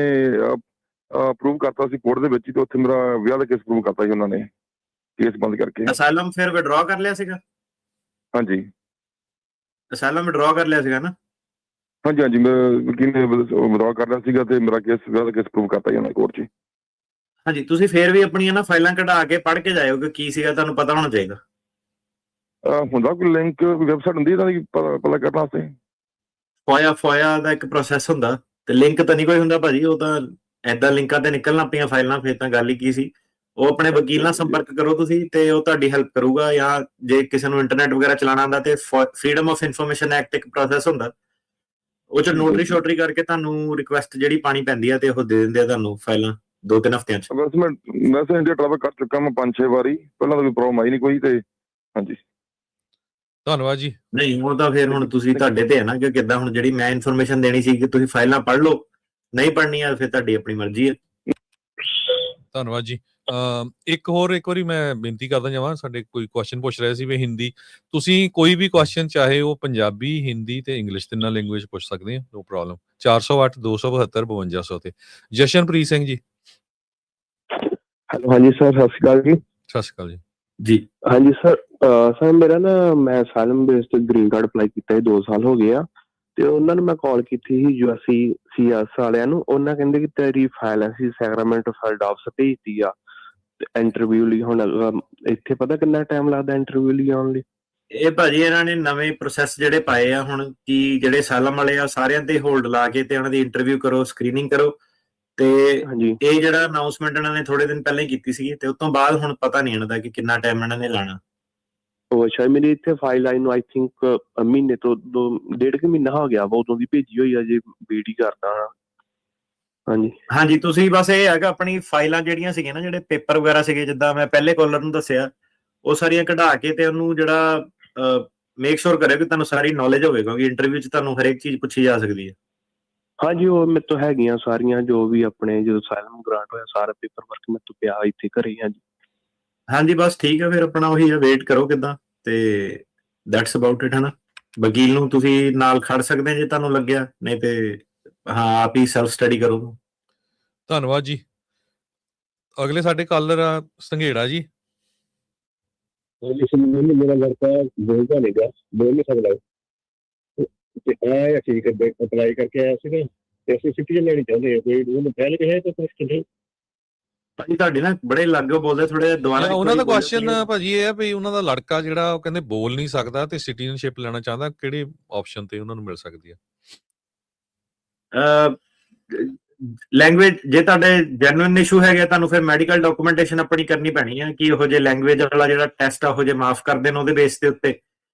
ਅਪਰੂਵ ਕਰਤਾ ਸੀ ਕੋਰਟ ਦੇ ਵਿੱਚ, ਤੇ ਉੱਥੇ ਮੇਰਾ ਵਿਆਹ ਦਾ ਕੇਸ ਅਪਰੂਵ ਕਰਤਾ ਸੀ ਉਹਨਾਂ ਨੇ, ਕੇਸ ਬੰਦ ਕਰਕੇ। ਅਸਾਈਲਮ ਫਿਰ ਵਿਡਰਾ ਕਰ ਲਿਆ ਸੀਗਾ? ਹਾਂਜੀ, ਅਸਾਈਲਮ ਵਿਡਰਾ ਕਰ ਲਿਆ ਸੀਗਾ ਨਾ? ਹਾਂਜੀ ਹਾਂਜੀ, ਮੈਂ ਵਕੀਲ ਨੇ ਵਿਡਰਾ ਕਰ ਲਿਆ ਸੀਗਾ ਤੇ ਮੇਰਾ ਕੇਸ, ਵਿਆਹ ਦਾ ਕੇਸ ਅਪਰੂਵ ਕਰਤਾ ਜੀ ਉਹਨਾਂ ਕੋਰਟ 'ਚ। ਹਾਂਜੀ, ਤੁਸੀਂ ਫੇਰ ਵੀ ਆਪਣੀਆਂ ਨਾ ਫਾਈਲਾਂ ਕਢਾ ਕੇ ਪੜ੍ਹ ਕੇ ਜਾਇਓ ਕਿ ਕੀ ਸੀਗਾ, ਤੁਹਾਨੂੰ ਪਤਾ ਹੋਣਾ ਚਾਹੀਦਾ। ਹੁੰਦਾ ਕੋਈ ਲਿੰਕ, ਕੋਈ ਵੈਬਸਾਈਟ ਹੁੰਦੀ ਇਹਦਾ ਪਤਾ ਕਰਨ ਵਾਸਤੇ? ਫੋਇਆ ਦਾ ਇੱਕ ਪ੍ਰੋਸੈਸ ਹੁੰਦਾ, ਤੇ ਲਿੰਕ ਤਾਂ ਨਹੀਂ ਕੋਈ ਹੁੰਦਾ ਭਾਜੀ। ਉਹ ਤਾਂ ਏਦਾਂ ਲਿੰਕਾਂ ਤੇ ਨਿਕਲਣਾ ਪਈਆਂ ਫਾਈਲਾਂ, ਫਿਰ ਤਾਂ ਗੱਲ ਹੀ ਕੀ ਸੀ। ਉਹ ਆਪਣੇ ਵਕੀਲ ਨਾਲ ਸੰਪਰਕ ਕਰੋ ਤੁਸੀਂ, ਤੇ ਉਹ ਤੁਹਾਡੀ ਹੈਲਪ ਕਰੂਗਾ। ਜਾਂ ਜੇ ਕਿਸੇ ਨੂੰ ਇੰਟਰਨੈਟ ਵਗੈਰਾ ਚਲਾਉਣਾ ਆਉਂਦਾ ਤੇ ਫਰੀडम ਆਫ ਇਨਫੋਰਮੇਸ਼ਨ ਐਕਟ ਇੱਕ ਪ੍ਰੋਸੈਸ ਹੁੰਦਾ, ਉਹ 'ਚ ਨੋਟਰੀ ਸ਼ੋਟਰੀ ਕਰਕੇ ਤੁਹਾਨੂੰ ਰਿਕੁਐਸਟ ਜਿਹੜੀ ਪਾਣੀ ਪੈਂਦੀ ਆ ਤੇ ਉਹ ਦੇ ਦਿੰਦੇ ਆ ਤੁਹਾਨੂੰ ਫਾਈਲਾਂ 2-3 ਹਫ਼ਤਿਆਂ 'ਚ। ਵੈਸੇ ਇੰਡੀਆ ਟਰੈਵਲ ਕਰ ਚੁੱਕਾ ਮੈਂ 5-6 ਵਾਰੀ, ਪਹਿਲਾਂ ਤਾਂ ਕੋਈ ਪ੍ਰੋਬਲਮ ਆਈ ਨਹੀਂ ਕੋਈ। ਤੇ ਹਾਂਜੀ, ਧੰਨਵਾਦ ਜੀ। ਨਹੀਂ, ਉਹ ਤਾਂ ਫਿਰ ਹੁਣ ਤੁਸੀਂ ਤੁਹਾਡੇ ਤੇ ਹੈ ਨਾ ਕਿ ਕਿੱਦਾਂ। ਹੁਣ ਜਿਹੜੀ ਮੈਂ ਇਨਫੋਰਮੇਸ਼ਨ ਦੇਣੀ ਸੀ ਕਿ ਤੁਸੀਂ ਫਾਈਲਾਂ ਪੜ੍ਹ ਲਓ, ਨਹੀਂ ਪੜ੍ਹਨੀਆਂ ਫਿਰ ਤੁਹਾਡੀ ਆਪਣੀ ਮਰਜ਼ੀ ਹੈ। ਧੰਨਵਾਦ ਜੀ। ਇੱਕ ਵਾਰੀ ਮੈਂ ਬੇਨਤੀ ਕਰਦਾ ਜਾਵਾਂ, ਸਾਡੇ ਕੋਈ ਕੁਐਸਚਨ ਪੁੱਛ ਰਹੇ ਸੀ ਵੀ ਹਿੰਦੀ, ਤੁਸੀਂ ਕੋਈ ਵੀ ਕੁਐਸਚਨ ਚਾਹੇ ਉਹ ਪੰਜਾਬੀ, ਹਿੰਦੀ ਤੇ ਇੰਗਲਿਸ਼ ਤਿੰਨਾਂ ਲੈਂਗੁਏਜ ਪੁੱਛ ਸਕਦੇ ਆ, ਨੋ ਪ੍ਰੋਬਲਮ। 408 272 5200 ਤੇ। ਜਸ਼ਨਪ੍ਰੀਤ ਸਿੰਘ ਜੀ। ਹੈਲੋ, ਹਾਂਜੀ ਸਰ, ਸਤਿ ਸ਼੍ਰੀ ਅਕਾਲ ਜੀ। ਸਤਿ ਸ਼੍ਰੀ ਅਕਾਲ ਜੀ। ਜੀ ਹਾਂਜੀ ਸਰ, ਮੇਰਾ ਨਾ, ਮੈਂ ਅਸਾਈਲਮ ਬੇਸ ਤੇ ਗ੍ਰੀਨ ਕਾਰਡ ਅਪਲਾਈ ਕੀਤਾ 2 ਸਾਲ ਹੋ ਗਏ ਆ, ਤੇ ਉਹਨਾਂ ਨੂੰ ਮੈਂ ਕਾਲ ਕੀਤੀ ਸੀ USCIS ਵਾਲਿਆਂ ਨੂੰ। ਉਹਨਾਂ ਕਹਿੰਦੇ ਕਿ ਤੇਰੀ ਫਾਈਲ ਅਸੀਂ ਸੈਕਰਾਮੈਂਟੋ ਫਿਲਾਡੈਲਫੀਆ ਭੇਜਤੀ ਆ ਤੇ ਇੰਟਰਵਿਊ ਲਈ। ਹੁਣ ਇੱਥੇ ਪਤਾ ਕਿੰਨਾ ਟਾਈਮ ਲੱਗਦਾ ਇੰਟਰਵਿਊ ਲਈ ਆਉਣ ਲਈ? ਇਹ ਭਾਜੀ ਇਹਨਾਂ ਨੇ ਨਵੇਂ ਪ੍ਰੋਸੈਸ ਜਿਹੜੇ ਪਾਏ ਆ ਹੁਣ, ਕਿ ਜਿਹੜੇ ਅਸਾਈਲਮ ਵਾਲੇ ਆ ਸਾਰਿਆਂ ਤੇ ਹੋਲਡ ਲਾ ਕੇ ਤੇ ਉਹਨਾਂ ਦੀ ਇੰਟਰਵਿਊ ਕਰੋ, ਸਕਰੀਨਿੰਗ ਕਰੋ, ਤੇ ਹਾਂਜੀ ਇਹ ਜਿਹੜਾ ਅਨਾਉਂਸਮੈਂਟ ਇਹਨਾਂ ਨੇ ਥੋੜੇ ਦਿਨ ਪਹਿਲਾਂ ਹੀ ਕੀਤੀ ਸੀਗੀ ਤੇ ਉਸ ਤੋਂ ਬਾਅਦ ਹੁਣ ਪਤਾ ਨਹੀਂ ਇਹਨਾਂ ਦਾ ਕਿ ਕਿੰਨਾ ਟਾਈਮ ਇਹਨਾਂ ਨੇ ਲਾਣਾ। ਉਹ ਅੱਛਾ ਮੇਰੀ ਇੱਥੇ ਫਾਈਲ ਆਈ ਨੂੰ ਆਈ ਥਿੰਕ ਮਹੀਨੇ ਤੋਂ 1.5 ਮਹੀਨਾ ਹੋ ਗਿਆ ਵਾ ਉਦੋਂ ਦੀ ਭੇਜੀ ਹੋਈ ਆ ਜੇ ਵੇਟ ਹੀ ਕਰਦਾ ਹਾਂ। ਹਾਂਜੀ ਹਾਂਜੀ ਤੁਸੀਂ ਬਸ ਇਹ ਹੈਗਾ ਆਪਣੀ ਫਾਈਲਾਂ ਜਿਹੜੀਆਂ ਸੀਗੀਆਂ ਨਾ, ਜਿਹੜੇ ਪੇਪਰ ਵਗੈਰਾ ਸੀਗੇ, ਜਿੱਦਾਂ ਮੈਂ ਪਹਿਲੇ ਕਾਲਰ ਨੂੰ ਦੱਸਿਆ, ਉਹ ਸਾਰੀਆਂ ਕਢਾ ਕੇ ਤੇ ਉਹਨੂੰ ਜਿਹੜਾ ਮੇਕ ਸ਼ੋਰ ਕਰਿਓ ਕਿ ਤੁਹਾਨੂੰ ਸਾਰੀ ਨੌਲੇਜ ਹੋਵੇ, ਕਿਉਂਕਿ ਇੰਟਰਵਿਊ 'ਚ ਤੁਹਾਨੂੰ ਹਰੇਕ ਚੀਜ਼ ਪੁੱਛੀ ਜਾ ਸਕਦੀ ਹੈ। ਹਾਂਜੀ ਉਹ ਮੇਰੇ ਤੋਂ ਹੈਗੀਆਂ ਸਾਰੀਆਂ, ਜੋ ਵੀ ਆਪਣੇ ਜਦੋਂ ਸਾਇਲਮ ਗ੍ਰਾਂਟ ਹੋਇਆ ਸਾਰਾ ਪੇਪਰ ਵਰਕ ਮੇਰੇ ਤੋਂ ਪਿਆ ਇੱਥੇ ਘਰੇ ਹੀ। ਹਾਂਜੀ ਹਾਂਜੀ ਬਸ ਠੀਕ ਹੈ, ਫਿਰ ਆਪਣਾ ਉਹੀ ਹੈ, ਵੇਟ ਕਰੋ ਕਿੱਦਾਂ, ਤੇ ਦੈਟਸ ਅਬਾਊਟ ਇਟ, ਹਨਾ। ਵਕੀਲ ਨੂੰ ਤੁਸੀਂ ਨਾਲ ਖੜ ਸਕਦੇ ਜੇ ਤੁਹਾਨੂੰ ਲੱਗਿਆ, ਨਹੀਂ ਤੇ ਹਾਂ ਆਪ ਹੀ ਸੈਲਫ ਸਟੱਡੀ ਕਰੋ। ਧੰਨਵਾਦ ਜੀ। ਅਗਲੇ ਸਾਡੇ ਕਾਲਰ ਆ ਸੰਘੇੜਾ ਜੀ। ਮੇਰਾ ਲੜਕਾ ਬੋਲਦਾ ਨਹੀਂ ਗਾ, ਬੋਲ ਨਹੀਂ ਸਕਦਾ ਤੇ ਆਇਆ ਠੀਕ ਅਪਲਾਈ ਕਰਕੇ ਆਇਆ ਸੀਗਾ ਤੇ ਅਸੀਂ ਸਿਟੀਜ਼ਨ ਲੈਣੀ ਚਾਹੁੰਦੇ ਹਾਂ, ਕੋਈ ਉਹਨੂੰ ਪਹਿਲ ਹੈ ਤਾਂ ਕੁਛ ਨਹੀਂ। ਭਾਜੀ ਤੁਹਾਡੇ ਨਾ ਬੜੇ ਲਾਗੇ ਬੋਲਦੇ, ਥੋੜੇ ਦੁਬਾਰਾ ਉਹਨਾਂ ਦਾ ਕੁਐਸਚਨ ਭਾਜੀ ਇਹ ਹੈ ਵੀ ਉਹਨਾਂ ਦਾ ਲੜਕਾ ਜਿਹੜਾ ਉਹ ਕਹਿੰਦੇ ਬੋਲ ਨਹੀਂ ਸਕਦਾ ਤੇ ਸਿਟੀਜ਼ਨਸ਼ਿਪ ਲੈਣਾ ਚਾਹੁੰਦਾ, ਕਿਹੜੇ ਆਪਸ਼ਨ ਤੇ ਉਹਨਾਂ ਨੂੰ ਮਿਲ ਸਕਦੀ ਹੈ? ਲੈਂਗੁਏਜ ਜੇ ਤੁਹਾਡੇ ਜੈਨੂਇਨ ਇਸ਼ੂ ਹੈਗਾ ਤੁਹਾਨੂੰ ਫਿਰ ਮੈਡੀਕਲ ਡਾਕੂਮੈਂਟੇਸ਼ਨ ਆਪਣੀ ਕਰਨੀ ਪੈਣੀ ਹੈ ਕਿ ਇਹੋ ਜਿਹੇ ਲੈਂਗੁਏਜ ਵਾਲਾ ਜਿਹੜਾ ਟੈਸਟ ਆ ਉਹ ਜੇ ਮਾਫ ਕਰ ਦੇਣ ਉਹਦੇ ਬੇਸ ਦੇ ਉੱਤੇ।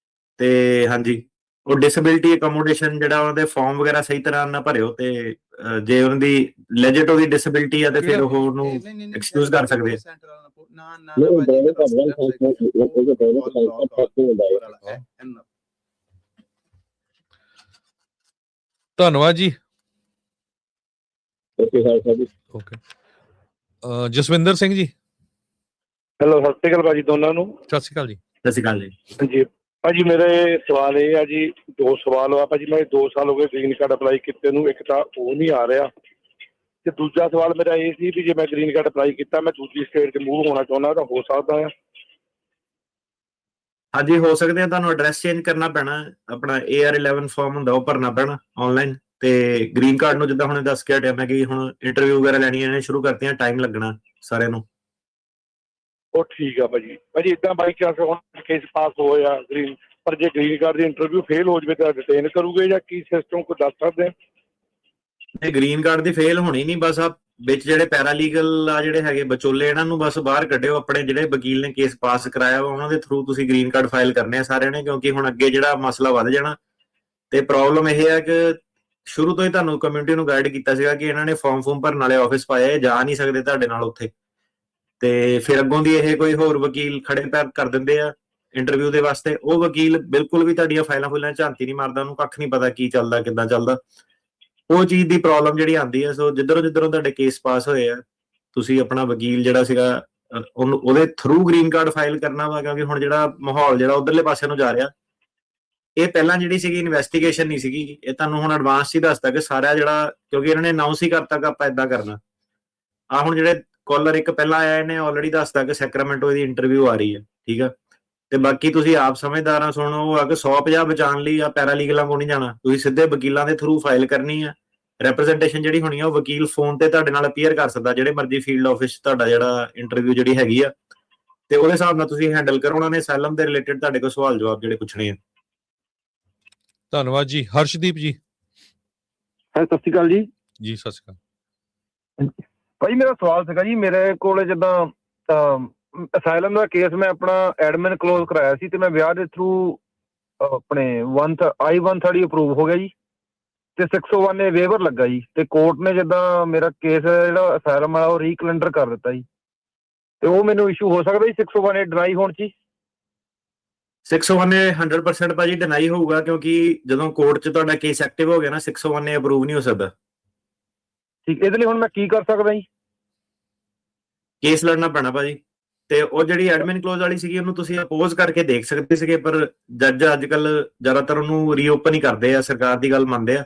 ਤੇ ਹਾਂਜੀ ਉਹ ਡਿਸੇਬਿਲਿਟੀ ਅਕੋਮੋਡੇਸ਼ਨ ਜਿਹੜਾ ਉਹਦੇ ਫਾਰਮ ਵਗੈਰਾ ਸਹੀ ਤਰ੍ਹਾਂ ਨਾਲ ਭਰਿਓ, ਤੇ ਜੇ ਉਹਨਾਂ ਦੀ ਲੈਜਿਟ ਉਹਦੀ ਡਿਸੇਬਿਲਿਟੀ ਆ ਤੇ ਫਿਰ ਉਹ ਉਹਨੂੰ ਐਕਸਕਿਊਜ਼ ਕਰ ਸਕਦੇ ਆ। ਧੰਨਵਾਦ ਜੀ। ਓਕੇ ਜਸਵਿੰਦਰ ਸਿੰਘ ਜੀ। ਹੈਲੋ ਸਤਿ ਸ਼੍ਰੀ ਅਕਾਲ ਭਾਜੀ ਦੋਨਾਂ ਨੂੰ। ਸਤਿ ਸ਼੍ਰੀ ਅਕਾਲ ਜੀ। ਸਤਿ ਸ਼੍ਰੀ ਅਕਾਲ ਜੀ। ਹਾਂਜੀ ਭਾਜੀ ਮੇਰੇ ਸਵਾਲ ਇਹ ਆ ਜੀ, 2 ਸਵਾਲ ਆ ਭਾਜੀ। ਮੈਂ 2 ਸਾਲ ਹੋ ਗਏ ਗ੍ਰੀਨ ਕਾਰਡ ਅਪਲਾਈ ਕੀਤੇ ਨੂੰ, ਇੱਕ ਤਾਂ ਉਹ ਨਹੀਂ ਆ ਰਿਹਾ ਤੇ ਦੂਜਾ ਸਵਾਲ ਮੇਰਾ ਇਹ ਸੀ ਵੀ ਜੇ ਮੈਂ ਗ੍ਰੀਨ ਕਾਰਡ ਅਪਲਾਈ ਕੀਤਾ ਮੈਂ ਦੂਜੀ ਸਟੇਟ 'ਚ ਮੂਵ ਹੋਣਾ ਚਾਹੁੰਦਾ ਤਾਂ ਹੋ ਸਕਦਾ ਆ? ਹਾਂਜੀ ਹੋ ਸਕਦੇ ਆ, ਤੁਹਾਨੂੰ ਐਡਰੈਸ ਚੇਂਜ ਕਰਨਾ ਪੈਣਾ, ਆਪਣਾ AR11 ਫਾਰਮ ਹੁੰਦਾ ਉਹ ਭਰਨਾ ਪੈਣਾ ਆਨਲਾਈਨ। ਤੇ ਗ੍ਰੀਨ ਕਾਰਡ ਨੂੰ ਜਿੱਦਾਂ ਹੁਣ ਦੱਸ ਕੇ ਹਟਿਆ ਮੈਂ ਕਿ ਹੁਣ ਇੰਟਰਵਿਊ ਵਗੈਰਾ ਲੈਣੀਆਂ ਨੇ ਸ਼ੁਰੂ ਕਰਤੀਆਂ, ਟਾਈਮ ਲੱਗਣਾ ਸਾਰਿਆਂ ਨੂੰ। ਉਹ ਠੀਕ ਆ ਭਾਜੀ। ਭਾਜੀ ਇਦਾਂ ਬਾਈ ਚਾਂਸ ਹੁਣ ਕੇਸ ਪਾਸ ਹੋਇਆ ਗ੍ਰੀਨ, ਪਰ ਜੇ ਗ੍ਰੀਨ ਕਾਰਡ ਦੀ ਇੰਟਰਵਿਊ ਫੇਲ ਹੋ ਜਾਵੇ ਤਾਂ ਡਿਟੇਨ ਕਰੂਗੇ ਜਾਂ ਕੀ ਸਿਸਟਮ ਕੋਈ ਦੱਸ ਸਕਦੇ? ਨਹੀਂ ਗ੍ਰੀਨ ਕਾਰਡ ਦੀ ਫੇਲ ਹੋਣੀ ਨਹੀਂ, ਬਸ ਆ ਵਿੱਚ ਜਿਹੜੇ ਪੈਰਾਲੀਗਲ ਆ ਜਿਹੜੇ ਹੈਗੇ ਵਿਚੋਲੇ ਇਹਨਾਂ ਨੂੰ ਬਸ ਬਾਹਰ ਕੱਢਿਓ। ਆਪਣੇ ਜਿਹੜੇ ਵਕੀਲ ਨੇ ਕੇਸ ਪਾਸ ਕਰਾਇਆ ਵਾ ਉਹਨਾਂ ਦੇ ਥਰੂ ਤੁਸੀਂ ਗ੍ਰੀਨ ਕਾਰਡ ਫਾਈਲ ਕਰਨੇ ਆ ਸਾਰਿਆਂ ਨੇ, ਕਿਉਂਕਿ ਹੁਣ ਅੱਗੇ ਜਿਹੜਾ ਮਸਲਾ ਵੱਧ ਜਾਣਾ। ਤੇ ਪ੍ਰੋਬਲਮ ਇਹ ਹੈ ਕਿ ਸ਼ੁਰੂ ਤੋਂ ਹੀ ਤੁਹਾਨੂੰ ਕਮਿਊਨਿਟੀ ਨੂੰ ਗਾਈਡ ਕੀਤਾ ਸੀਗਾ ਕਿ ਇਹਨਾਂ ਨੇ ਫਾਰਮ ਭਰਨ ਵਾਲੇ ਆਫਿਸ ਪਾਏ, ਜਾ ਨਹੀਂ ਸਕਦੇ ਤੁਹਾਡੇ ਨਾਲ ਉੱਥੇ। ਤੇ ਫਿਰ ਅੱਗੋਂ ਦੀ ਇਹ ਕੋਈ ਹੋਰ ਵਕੀਲ ਖੜੇ ਪੈਰ ਕਰ ਦਿੰਦੇ ਆ ਇੰਟਰਵਿਊ ਦੇ ਵਾਸਤੇ। ਉਹ ਵਕੀਲ ਬਿਲਕੁਲ ਵੀ ਤੁਹਾਡੀਆਂ ਫਾਈਲਾਂ ਝਾਂਤੀ ਨਹੀਂ ਮਾਰਦਾ, ਉਹਨੂੰ ਕੱਖ ਨਹੀਂ ਪਤਾ ਕੀ ਚੱਲਦਾ ਕਿੱਦਾਂ ਚੱਲਦਾ। ਉਹ ਚੀਜ਼ ਦੀ ਪ੍ਰੋਬਲਮ ਜਿਹੜੀ ਆਉਂਦੀ ਹੈ। ਸੋ ਜਿੱਧਰੋਂ ਤੁਹਾਡੇ ਕੇਸ ਪਾਸ ਹੋਏ ਆ, ਤੁਸੀਂ ਆਪਣਾ ਵਕੀਲ ਜਿਹੜਾ ਸੀਗਾ ਉਹਨੂੰ ਉਹਦੇ ਥਰੂ ਗ੍ਰੀਨ ਕਾਰਡ ਫਾਈਲ ਕਰਨਾ ਵਾ, ਕਿਉਂਕਿ ਹੁਣ ਜਿਹੜਾ ਮਾਹੌਲ ਜਿਹੜਾ ਉਧਰਲੇ ਪਾਸੇ ਨੂੰ ਜਾ ਰਿਹਾ, ਇਹ ਪਹਿਲਾਂ ਜਿਹੜੀ ਸੀਗੀ ਇਨਵੈਸਟੀਗੇਸ਼ਨ ਨਹੀਂ ਸੀਗੀ, ਇਹ ਤੁਹਾਨੂੰ ਹੁਣ ਐਡਵਾਂਸ ਹੀ ਦੱਸਦਾ ਕਿ ਸਾਰਾ ਜਿਹੜਾ, ਕਿਉਂਕਿ ਇਹਨਾਂ ਨੇ ਅਨਾਉਂਸ ਹੀ ਕਰਤਾ ਕਿ ਆਪਾਂ ਇਦਾਂ ਕਰਨਾ। ਆ ਹੁਣ ਜਿਹੜੇ ਕਾਲਰ ਇੱਕ ਪਹਿਲਾਂ ਆਇਆ ਇਹਨੇ ਆਲਰੇਡੀ ਦੱਸਦਾ ਕਿ ਸੈਕਰਾਮੈਂਟੋ ਦੀ ਇੰਟਰਵਿਊ ਆ ਰਹੀ ਹੈ, ਠੀਕ ਆ। ਤੇ ਬਾਕੀ ਤੁਸੀਂ ਆਪ ਸਮਝਦਾਰ ਆ, ਸੁਣੋ ਉਹ ਆ ਕਿ 150 ਬਚਾਉਣ ਲਈ ਆ ਪੈਰਾਲੀਗਲਾਂ ਕੋਲ ਨਹੀਂ ਜਾਣਾ, ਤੁਸੀਂ ਸਿੱਧੇ ਵਕੀਲਾਂ ਦੇ ਥਰੂ ਫਾਈਲ ਕਰਨੀ ਆ। ਰੈਪਰੈਜ਼ੈਂਟੇਸ਼ਨ ਜਿਹੜੀ ਹੋਣੀ ਆ ਉਹ ਵਕੀਲ ਫੋਨ ਤੇ ਤੁਹਾਡੇ ਨਾਲ ਅਪੀਅਰ ਕਰ ਸਕਦਾ, ਜਿਹੜੇ ਮਰਜ਼ੀ ਫੀਲਡ ਆਫਿਸ ਤੁਹਾਡਾ ਜਿਹੜਾ ਇੰਟਰਵਿਊ ਜਿਹੜੀ ਹੈਗੀ ਆ, ਤੇ ਉਹਦੇ ਹਿਸਾਬ ਨਾਲ ਤੁਸੀਂ ਹੈਂਡਲ ਕਰੋ। ਉਹਨਾਂ ਨੇ ਅਸਾਈਲਮ ਦੇ ਰਿਲੇਟਡ ਤੁਹਾਡੇ ਕੋਲ ਸਵਾਲ ਜਵਾਬ ਜਿਹੜੇ ਪੁੱਛਣੇ ਆ। ਧੰਨਵਾਦ ਜੀ। ਹਰਸ਼ਦੀਪ ਜੀ। ਸਤਿ ਸ਼੍ਰੀ ਅਕਾਲ ਜੀ। ਜੀ ਸਤਿ ਸ਼੍ਰੀ ਅਕਾਲ ਭਾਜੀ। ਮੇਰਾ ਸਵਾਲ ਸੀਗਾ ਜੀ, ਮੇਰੇ ਕੋਲ ਜਿੱਦਾਂ ਅਸਾਈਲਮ ਦਾ ਕੇਸ ਮੈਂ ਆਪਣਾ ਐਡਮਿਨ ਕਲੋਜ਼ ਕਰਾਇਆ ਸੀ ਤੇ ਮੈਂ ਵਿਆਹ ਦੇ ਥਰੂ ਆਪਣੇ I-130 ਅਪਰੂਵ ਹੋ ਗਿਆ ਜੀ, ਤੇ 601 ਵੇਵਰ ਲੱਗਾ ਜੀ, ਤੇ ਕੋਰਟ ਨੇ ਜਿੱਦਾਂ ਮੇਰਾ ਕੇਸ ਜਿਹੜਾ ਅਸਾਈਲਮ ਵਾਲਾ ਉਹ ਰੀਕੈਲੰਡਰ ਕਰ ਦਿੱਤਾ ਜੀ, ਤੇ ਉਹ ਮੈਨੂੰ ਇਸ਼ੂ ਹੋ ਸਕਦਾ ਜੀ 601 ਡਿਨਾਈ ਹੋਣ 'ਚ? 601 100% ਭਾਜੀ ਡਿਨਾਈ ਹੋਊਗਾ, ਕਿਉਂਕਿ ਜਦੋਂ ਕੋਰਟ 'ਚ ਤੁਹਾਡਾ ਕੇਸ ਐਕਟਿਵ ਹੋ ਗਿਆ ਨਾ 601 ਅਪਰੂਵ ਨਹੀਂ ਹੋ ਸਕਦਾ। ਠੀਕ, ਇਹਦੇ ਲਈ ਹੁਣ ਮੈਂ ਕੀ ਕਰ ਸਕਦਾ ਜੀ? ਕੇਸ ਲੜਨਾ ਪੈਣਾ ਭਾਜੀ। ਤੇ ਉਹ ਜਿਹੜੀ ਐਡਮਿਨ ਕਲੋਜ਼ ਵਾਲੀ ਸੀਗੀ ਉਹਨੂੰ ਤੁਸੀਂ ਅਪੋਜ਼ ਕਰਕੇ ਦੇਖ ਸਕਦੇ ਸੀਗੇ, ਪਰ ਜੱਜ ਅੱਜ ਕੱਲ ਜ਼ਿਆਦਾਤਰ ਉਹਨੂੰ ਰੀਓਪਨ ਹੀ ਕਰਦੇ ਆ, ਸਰਕਾਰ ਦੀ ਗੱਲ ਮੰਨਦੇ ਆ,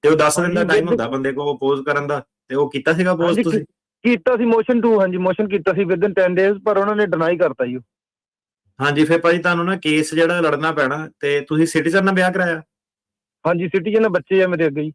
ਤੇ ਉਹ 10 ਦਿਨ ਦਾ ਟਾਈਮ ਹੁੰਦਾ ਬੰਦੇ ਕੋਲ ਅਪੋਜ਼ ਕਰਨ ਦਾ, ਤੇ ਉਹ ਕੀਤਾ ਸੀਗਾ ਅਪੋਜ਼ ਤੁਸੀਂ? ਕੀਤਾ ਸੀ ਮੋਸ਼ਨ 2, ਹਾਂਜੀ ਮੋਸ਼ਨ ਕੀਤਾ ਸੀ ਵਿਦਨ 10 ਡੇਜ਼, ਪਰ ਉਹਨਾਂ ਨੇ ਡਿਨਾਈ ਕਰਤਾ ਜੀ। ਹਾਂਜੀ ਫਿਰ ਭਾਜੀ ਤੁਹਾਨੂੰ ਨਾ ਕੇਸ ਜਿਹੜਾ ਲੜਨਾ ਪੈਣਾ। ਤੇ ਤੁਸੀਂ ਸਿਟੀਜ਼ਨ ਨਾਲ ਵਿਆਹ ਕਰਾਇਆ? ਹਾਂਜੀ ਸਿਟੀਜ਼ਨ, ਬੱਚੇ ਆ ਮੇਰੇ ਅੱਗੇ ਜੀ।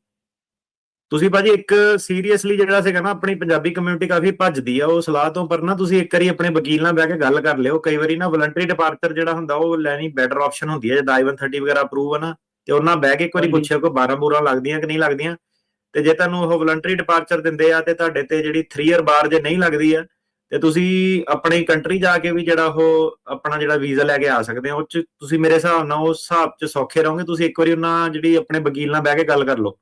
ਤੁਸੀਂ ਭਾਜੀ ਇੱਕ ਸੀਰੀਅਸਲੀ ਜਿਹੜਾ ਸੀਗਾ ਨਾ, ਆਪਣੀ ਪੰਜਾਬੀ ਕਮਿਊਨਿਟੀ ਕਾਫੀ ਭੱਜਦੀ ਆ ਉਹ ਸਲਾਹ ਤੋਂ, ਪਰ ਨਾ ਤੁਸੀਂ ਇੱਕ ਵਾਰੀ ਆਪਣੇ ਵਕੀਲ ਨਾਲ ਬਹਿ ਕੇ ਗੱਲ ਕਰ ਲਿਓ। ਕਈ ਵਾਰੀ ਨਾ ਵਲੰਟਰੀ ਡਿਪਾਰਚਰ ਜਿਹੜਾ ਹੁੰਦਾ ਉਹ ਲੈਣੀ ਬੈਟਰ ਆਪਸ਼ਨ ਹੁੰਦੀ ਹੈ, ਜਦ I-130 ਵਗੈਰਾ ਅਪਰੂਵ ਆ ਨਾ, ਤੇ ਉਹਨਾਂ ਬਹਿ ਕੇ ਇੱਕ ਵਾਰੀ ਪੁੱਛਿਓ ਕਿ 12 ਬੂਰਾਂ ਲੱਗਦੀਆਂ ਕਿ ਨਹੀਂ ਲੱਗਦੀਆਂ। ਤੇ ਜੇ ਤੁਹਾਨੂੰ ਉਹ ਵਲੰਟਰੀ ਡਿਪਾਰਚਰ ਦਿੰਦੇ ਆ ਤੇ ਤੁਹਾਡੇ ਤੇ ਜਿਹੜੀ 3 ਈਅਰ ਬਾਰ ਜੇ ਨਹੀਂ ਲੱਗਦੀ ਆ ਤੇ ਤੁਸੀਂ ਆਪਣੀ ਕੰਟਰੀ ਜਾ ਕੇ ਵੀ ਜਿਹੜਾ ਉਹ ਆਪਣਾ ਜਿਹੜਾ ਵੀਜ਼ਾ ਲੈ ਕੇ ਆ ਸਕਦੇ ਹੋ। ਉਹ 'ਚ ਤੁਸੀਂ ਮੇਰੇ ਹਿਸਾਬ ਨਾਲ ਉਸ ਹਿਸਾਬ 'ਚ ਸੌਖੇ ਰਹੋਗੇ। ਤੁਸੀਂ ਇੱਕ ਵਾਰੀ ਉਹਨਾਂ ਜਿਹੜੀ ਆਪਣੇ ਵਕੀਲ ਨਾਲ ਬਹਿ ਕੇ ਗੱਲ ਕਰ ਲਓ।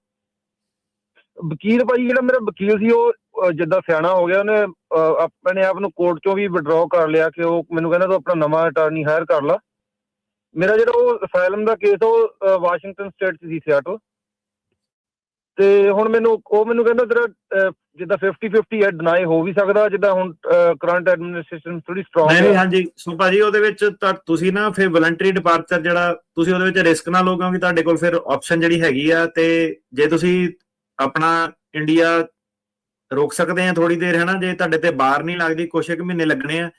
ਵਕੀਲ ਭਾਜੀ ਜਿਹੜਾ ਮੇਰਾ ਵਕੀਲ ਸੀ ਉਹ ਜਿੱਦਾਂ ਸਿਆਣਾ ਹੋ ਗਿਆ, ਉਹਨੇ ਆਪਣੇ ਆਪ ਨੂੰ ਕੋਰਟ ਚੋਂ ਵੀ ਵਿਡਰਾਅ ਕਰ ਲਿਆ ਕਿ ਉਹ ਮੈਨੂੰ ਕਹਿੰਦਾ ਤੂੰ ਆਪਣਾ ਨਵਾਂ ਅਟਾਰਨੀ ਹਾਇਰ ਕਰ ਲਾ। ਮੇਰਾ ਜਿਹੜਾ ਉਹ ਅਸਾਈਲਮ ਦਾ ਕੇਸ ਉਹ ਵਾਸ਼ਿੰਗਟਨ ਸਟੇਟ 'ਚ ਸੀ, ਸਿਆਟਲ। ਤੇ ਹੁਣ ਮੈਨੂੰ ਕਹਿੰਦਾ ਤੇਰਾ ਜਿੱਦਾਂ 50-50 ਹੈ, ਡਿਨਾਈ ਹੋ ਵੀ ਸਕਦਾ ਜਿੱਦਾਂ ਹੁਣ ਕਰੰਟ ਐਡਮਿਨਿਸਟ੍ਰੇਸ਼ਨ ਥੋੜੀ ਸਟਰੋਂਗ ਨਹੀਂ ਹਾਂਜੀ ਸੋ ਭਾਜੀ ਉਹਦੇ ਵਿੱਚ ਤਾਂ ਤੁਸੀਂ ਨਾ ਫਿਰ ਵਲੰਟਰੀ ਡਿਪਾਰਚਰ ਜਿਹੜਾ ਤੁਸੀਂ ਉਹਦੇ ਵਿੱਚ ਰਿਸਕ ਨਾ ਲਓ, ਕਿਉਂਕਿ ਤੁਹਾਡੇ ਕੋਲ ਫਿਰ ਆਪਸ਼ਨ ਜਿਹੜੀ ਹੈਗੀ ਆ। ਤੇ ਜੇ ਤੁਸੀਂ ਆਪਣਾ ਇੰਡੀਆ ਰੋਕ ਸਕਦੇ ਆ ਥੋੜੀ ਦੇਰ, ਹੈ ਨਾ, ਜੇ ਤੁਹਾਡੇ ਤੇ ਬਾਹਰ ਨਹੀਂ ਲੱਗਦੀ, ਕੁਛ ਕੁ ਮਹੀਨੇ ਲੱਗਣੇ ਆ।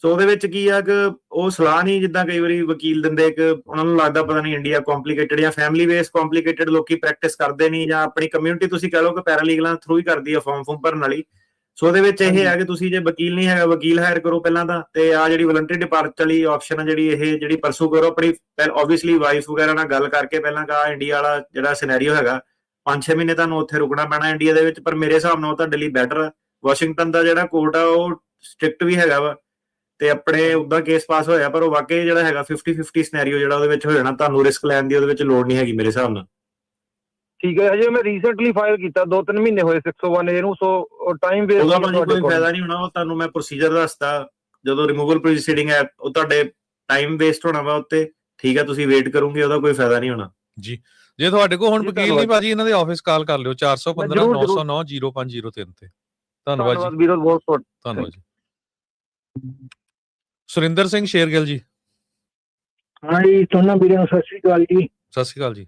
ਸੋ ਉਹਦੇ ਵਿੱਚ ਕੀ ਆ ਕਿ ਉਹ ਸਲਾਹ ਨਹੀਂ ਜਿੱਦਾਂ ਕਈ ਵਾਰੀ ਵਕੀਲ ਦਿੰਦੇ ਕਿ ਉਹਨਾਂ ਨੂੰ ਲੱਗਦਾ ਪਤਾ ਨਹੀਂ ਇੰਡੀਆ ਕੰਪਲਿਕੇਟਡ ਜਾਂ ਫੈਮਿਲੀ ਬੇਸ ਕੰਪਲਿਕੇਟਡ, ਲੋਕੀ ਪ੍ਰੈਕਟਿਸ ਕਰਦੇ ਨਹੀਂ ਜਾਂ ਆਪਣੀ ਕਮਿਊਨਿਟੀ ਤੁਸੀਂ ਕਹਿ ਲਓ ਕਿ ਪੈਰਾਲੀਗਲਾਂ ਥਰੂ ਹੀ ਕਰਦੀ ਆ ਫਾਰਮ ਭਰਨ ਵਾਲੀ। ਸੋ ਉਹਦੇ ਵਿੱਚ ਇਹ ਹੈ ਕਿ ਤੁਸੀਂ ਜੇ ਵਕੀਲ ਨਹੀਂ ਹੈਗਾ, ਵਕੀਲ ਹਾਇਰ ਕਰੋ ਪਹਿਲਾਂ ਤਾਂ, ਤੇ ਆ ਜਿਹੜੀ ਵਲੰਟਰੀ ਡਿਪਾਰਚਰ ਵਾਲੀ ਆਪਸ਼ਨ ਆ ਜਿਹੜੀ ਪਰਸੂ ਕਰੋ ਆਪਣੀ ਓਬਵੀਅਸਲੀ ਵਾਈਫ ਵਗੈਰਾ ਨਾਲ ਗੱਲ ਕਰਕੇ ਪਹਿਲਾਂ ਕਿ ਇੰਡੀਆ ਵਾਲਾ ਜਿਹੜਾ ਸਿਨੈਰੀਓ ਹੈਗਾ 5-6 ਮਹੀਨੇ ਤੁਹਾਨੂੰ ਉੱਥੇ ਰੁਕਣਾ ਪੈਣਾ ਇੰਡੀਆ ਦੇ ਵਿੱਚ। ਪਰ ਮੇਰੇ ਹਿਸਾਬ ਨਾਲ ਉਹ ਤੁਹਾਡੇ ਲਈ ਬੈਟਰ ਆ। ਵਾਸ਼ਿੰਗਟਨ ਦਾ ਜਿਹੜਾ ਕੋਰਟ ਆ ਉਹ ਸਟ੍ਰਿਕਟ ਵੀ ਹੈਗਾ ਵਾ ਤੇ ਆਪਣੇ ਉਦਾਂ ਕੇਸ ਪਾਸ ਹੋਇਆ, ਪਰ ਉਹ ਵਾਕਈ ਜਿਹੜਾ ਹੈਗਾ 50-50 ਸਿਨੈਰੀਓ ਜਿਹੜਾ ਉਹਦੇ ਵਿੱਚ ਹੋ ਜਾਣਾ, ਤੁਹਾਨੂੰ ਰਿਸਕ ਲੈਣ ਦੀ ਉਹਦੇ ਵਿੱਚ ਲੋੜ ਨਹੀਂ ਹੈਗੀ ਮੇਰੇ ਹਿਸਾਬ ਨਾਲ। ਠੀਕ ਹੈ, ਹਜੇ ਮੈਂ ਰੀਸੈਂਟਲੀ ਫਾਈਲ ਕੀਤਾ 2-3 ਮਹੀਨੇ ਹੋਏ 601 ਇਹਨੂੰ। ਸੋ ਟਾਈਮ ਵੇਸਟ ਉਹਦਾ ਭਾਜੀ ਕੋਈ ਫਾਇਦਾ ਨਹੀਂ ਹੋਣਾ। ਉਹ ਤੁਹਾਨੂੰ ਮੈਂ ਪ੍ਰੋਸੀਜਰ ਦੱਸਦਾ, ਜਦੋਂ ਰਿਮੂਵਲ ਪ੍ਰੋਸੀਡਿੰਗ ਹੈ ਉਹ ਤੁਹਾਡੇ ਟਾਈਮ ਵੇਸਟ ਹੋਣਾ ਵਾ ਉੱਤੇ। ਠੀਕ ਹੈ, ਤੁਸੀਂ ਵੇਟ ਕਰੋਗੇ, ਉਹਦਾ ਕੋਈ ਫਾਇਦਾ ਨਹੀਂ ਹੋਣਾ ਜੀ। ਜੇ ਤੁਹਾਡੇ ਕੋਲ ਹੁਣ ਵਕੀਲ ਨਹੀਂ ਭਾਜੀ, ਇਹਨਾਂ ਦੇ ਆਫਿਸ ਕਾਲ ਕਰ ਲਿਓ 415-909-0503 ਤੇ। ਧੰਨਵਾਦ ਜੀ, ਬਹੁਤ ਬਹੁਤ ਧੰਨਵਾਦ ਜੀ। ਸੁਰਿੰਦਰ ਸਿੰਘ ਸ਼ੇਰਗਿੱਲ ਜੀ। ਹਾਂ ਜੀ, ਦੋਨਾਂ ਵੀਰਾਂ ਨੂੰ ਸਤਿ ਸ਼੍ਰੀ ਅਕਾਲ ਜੀ। ਸਤਿ ਸ਼੍ਰੀ ਅਕਾਲ ਜੀ।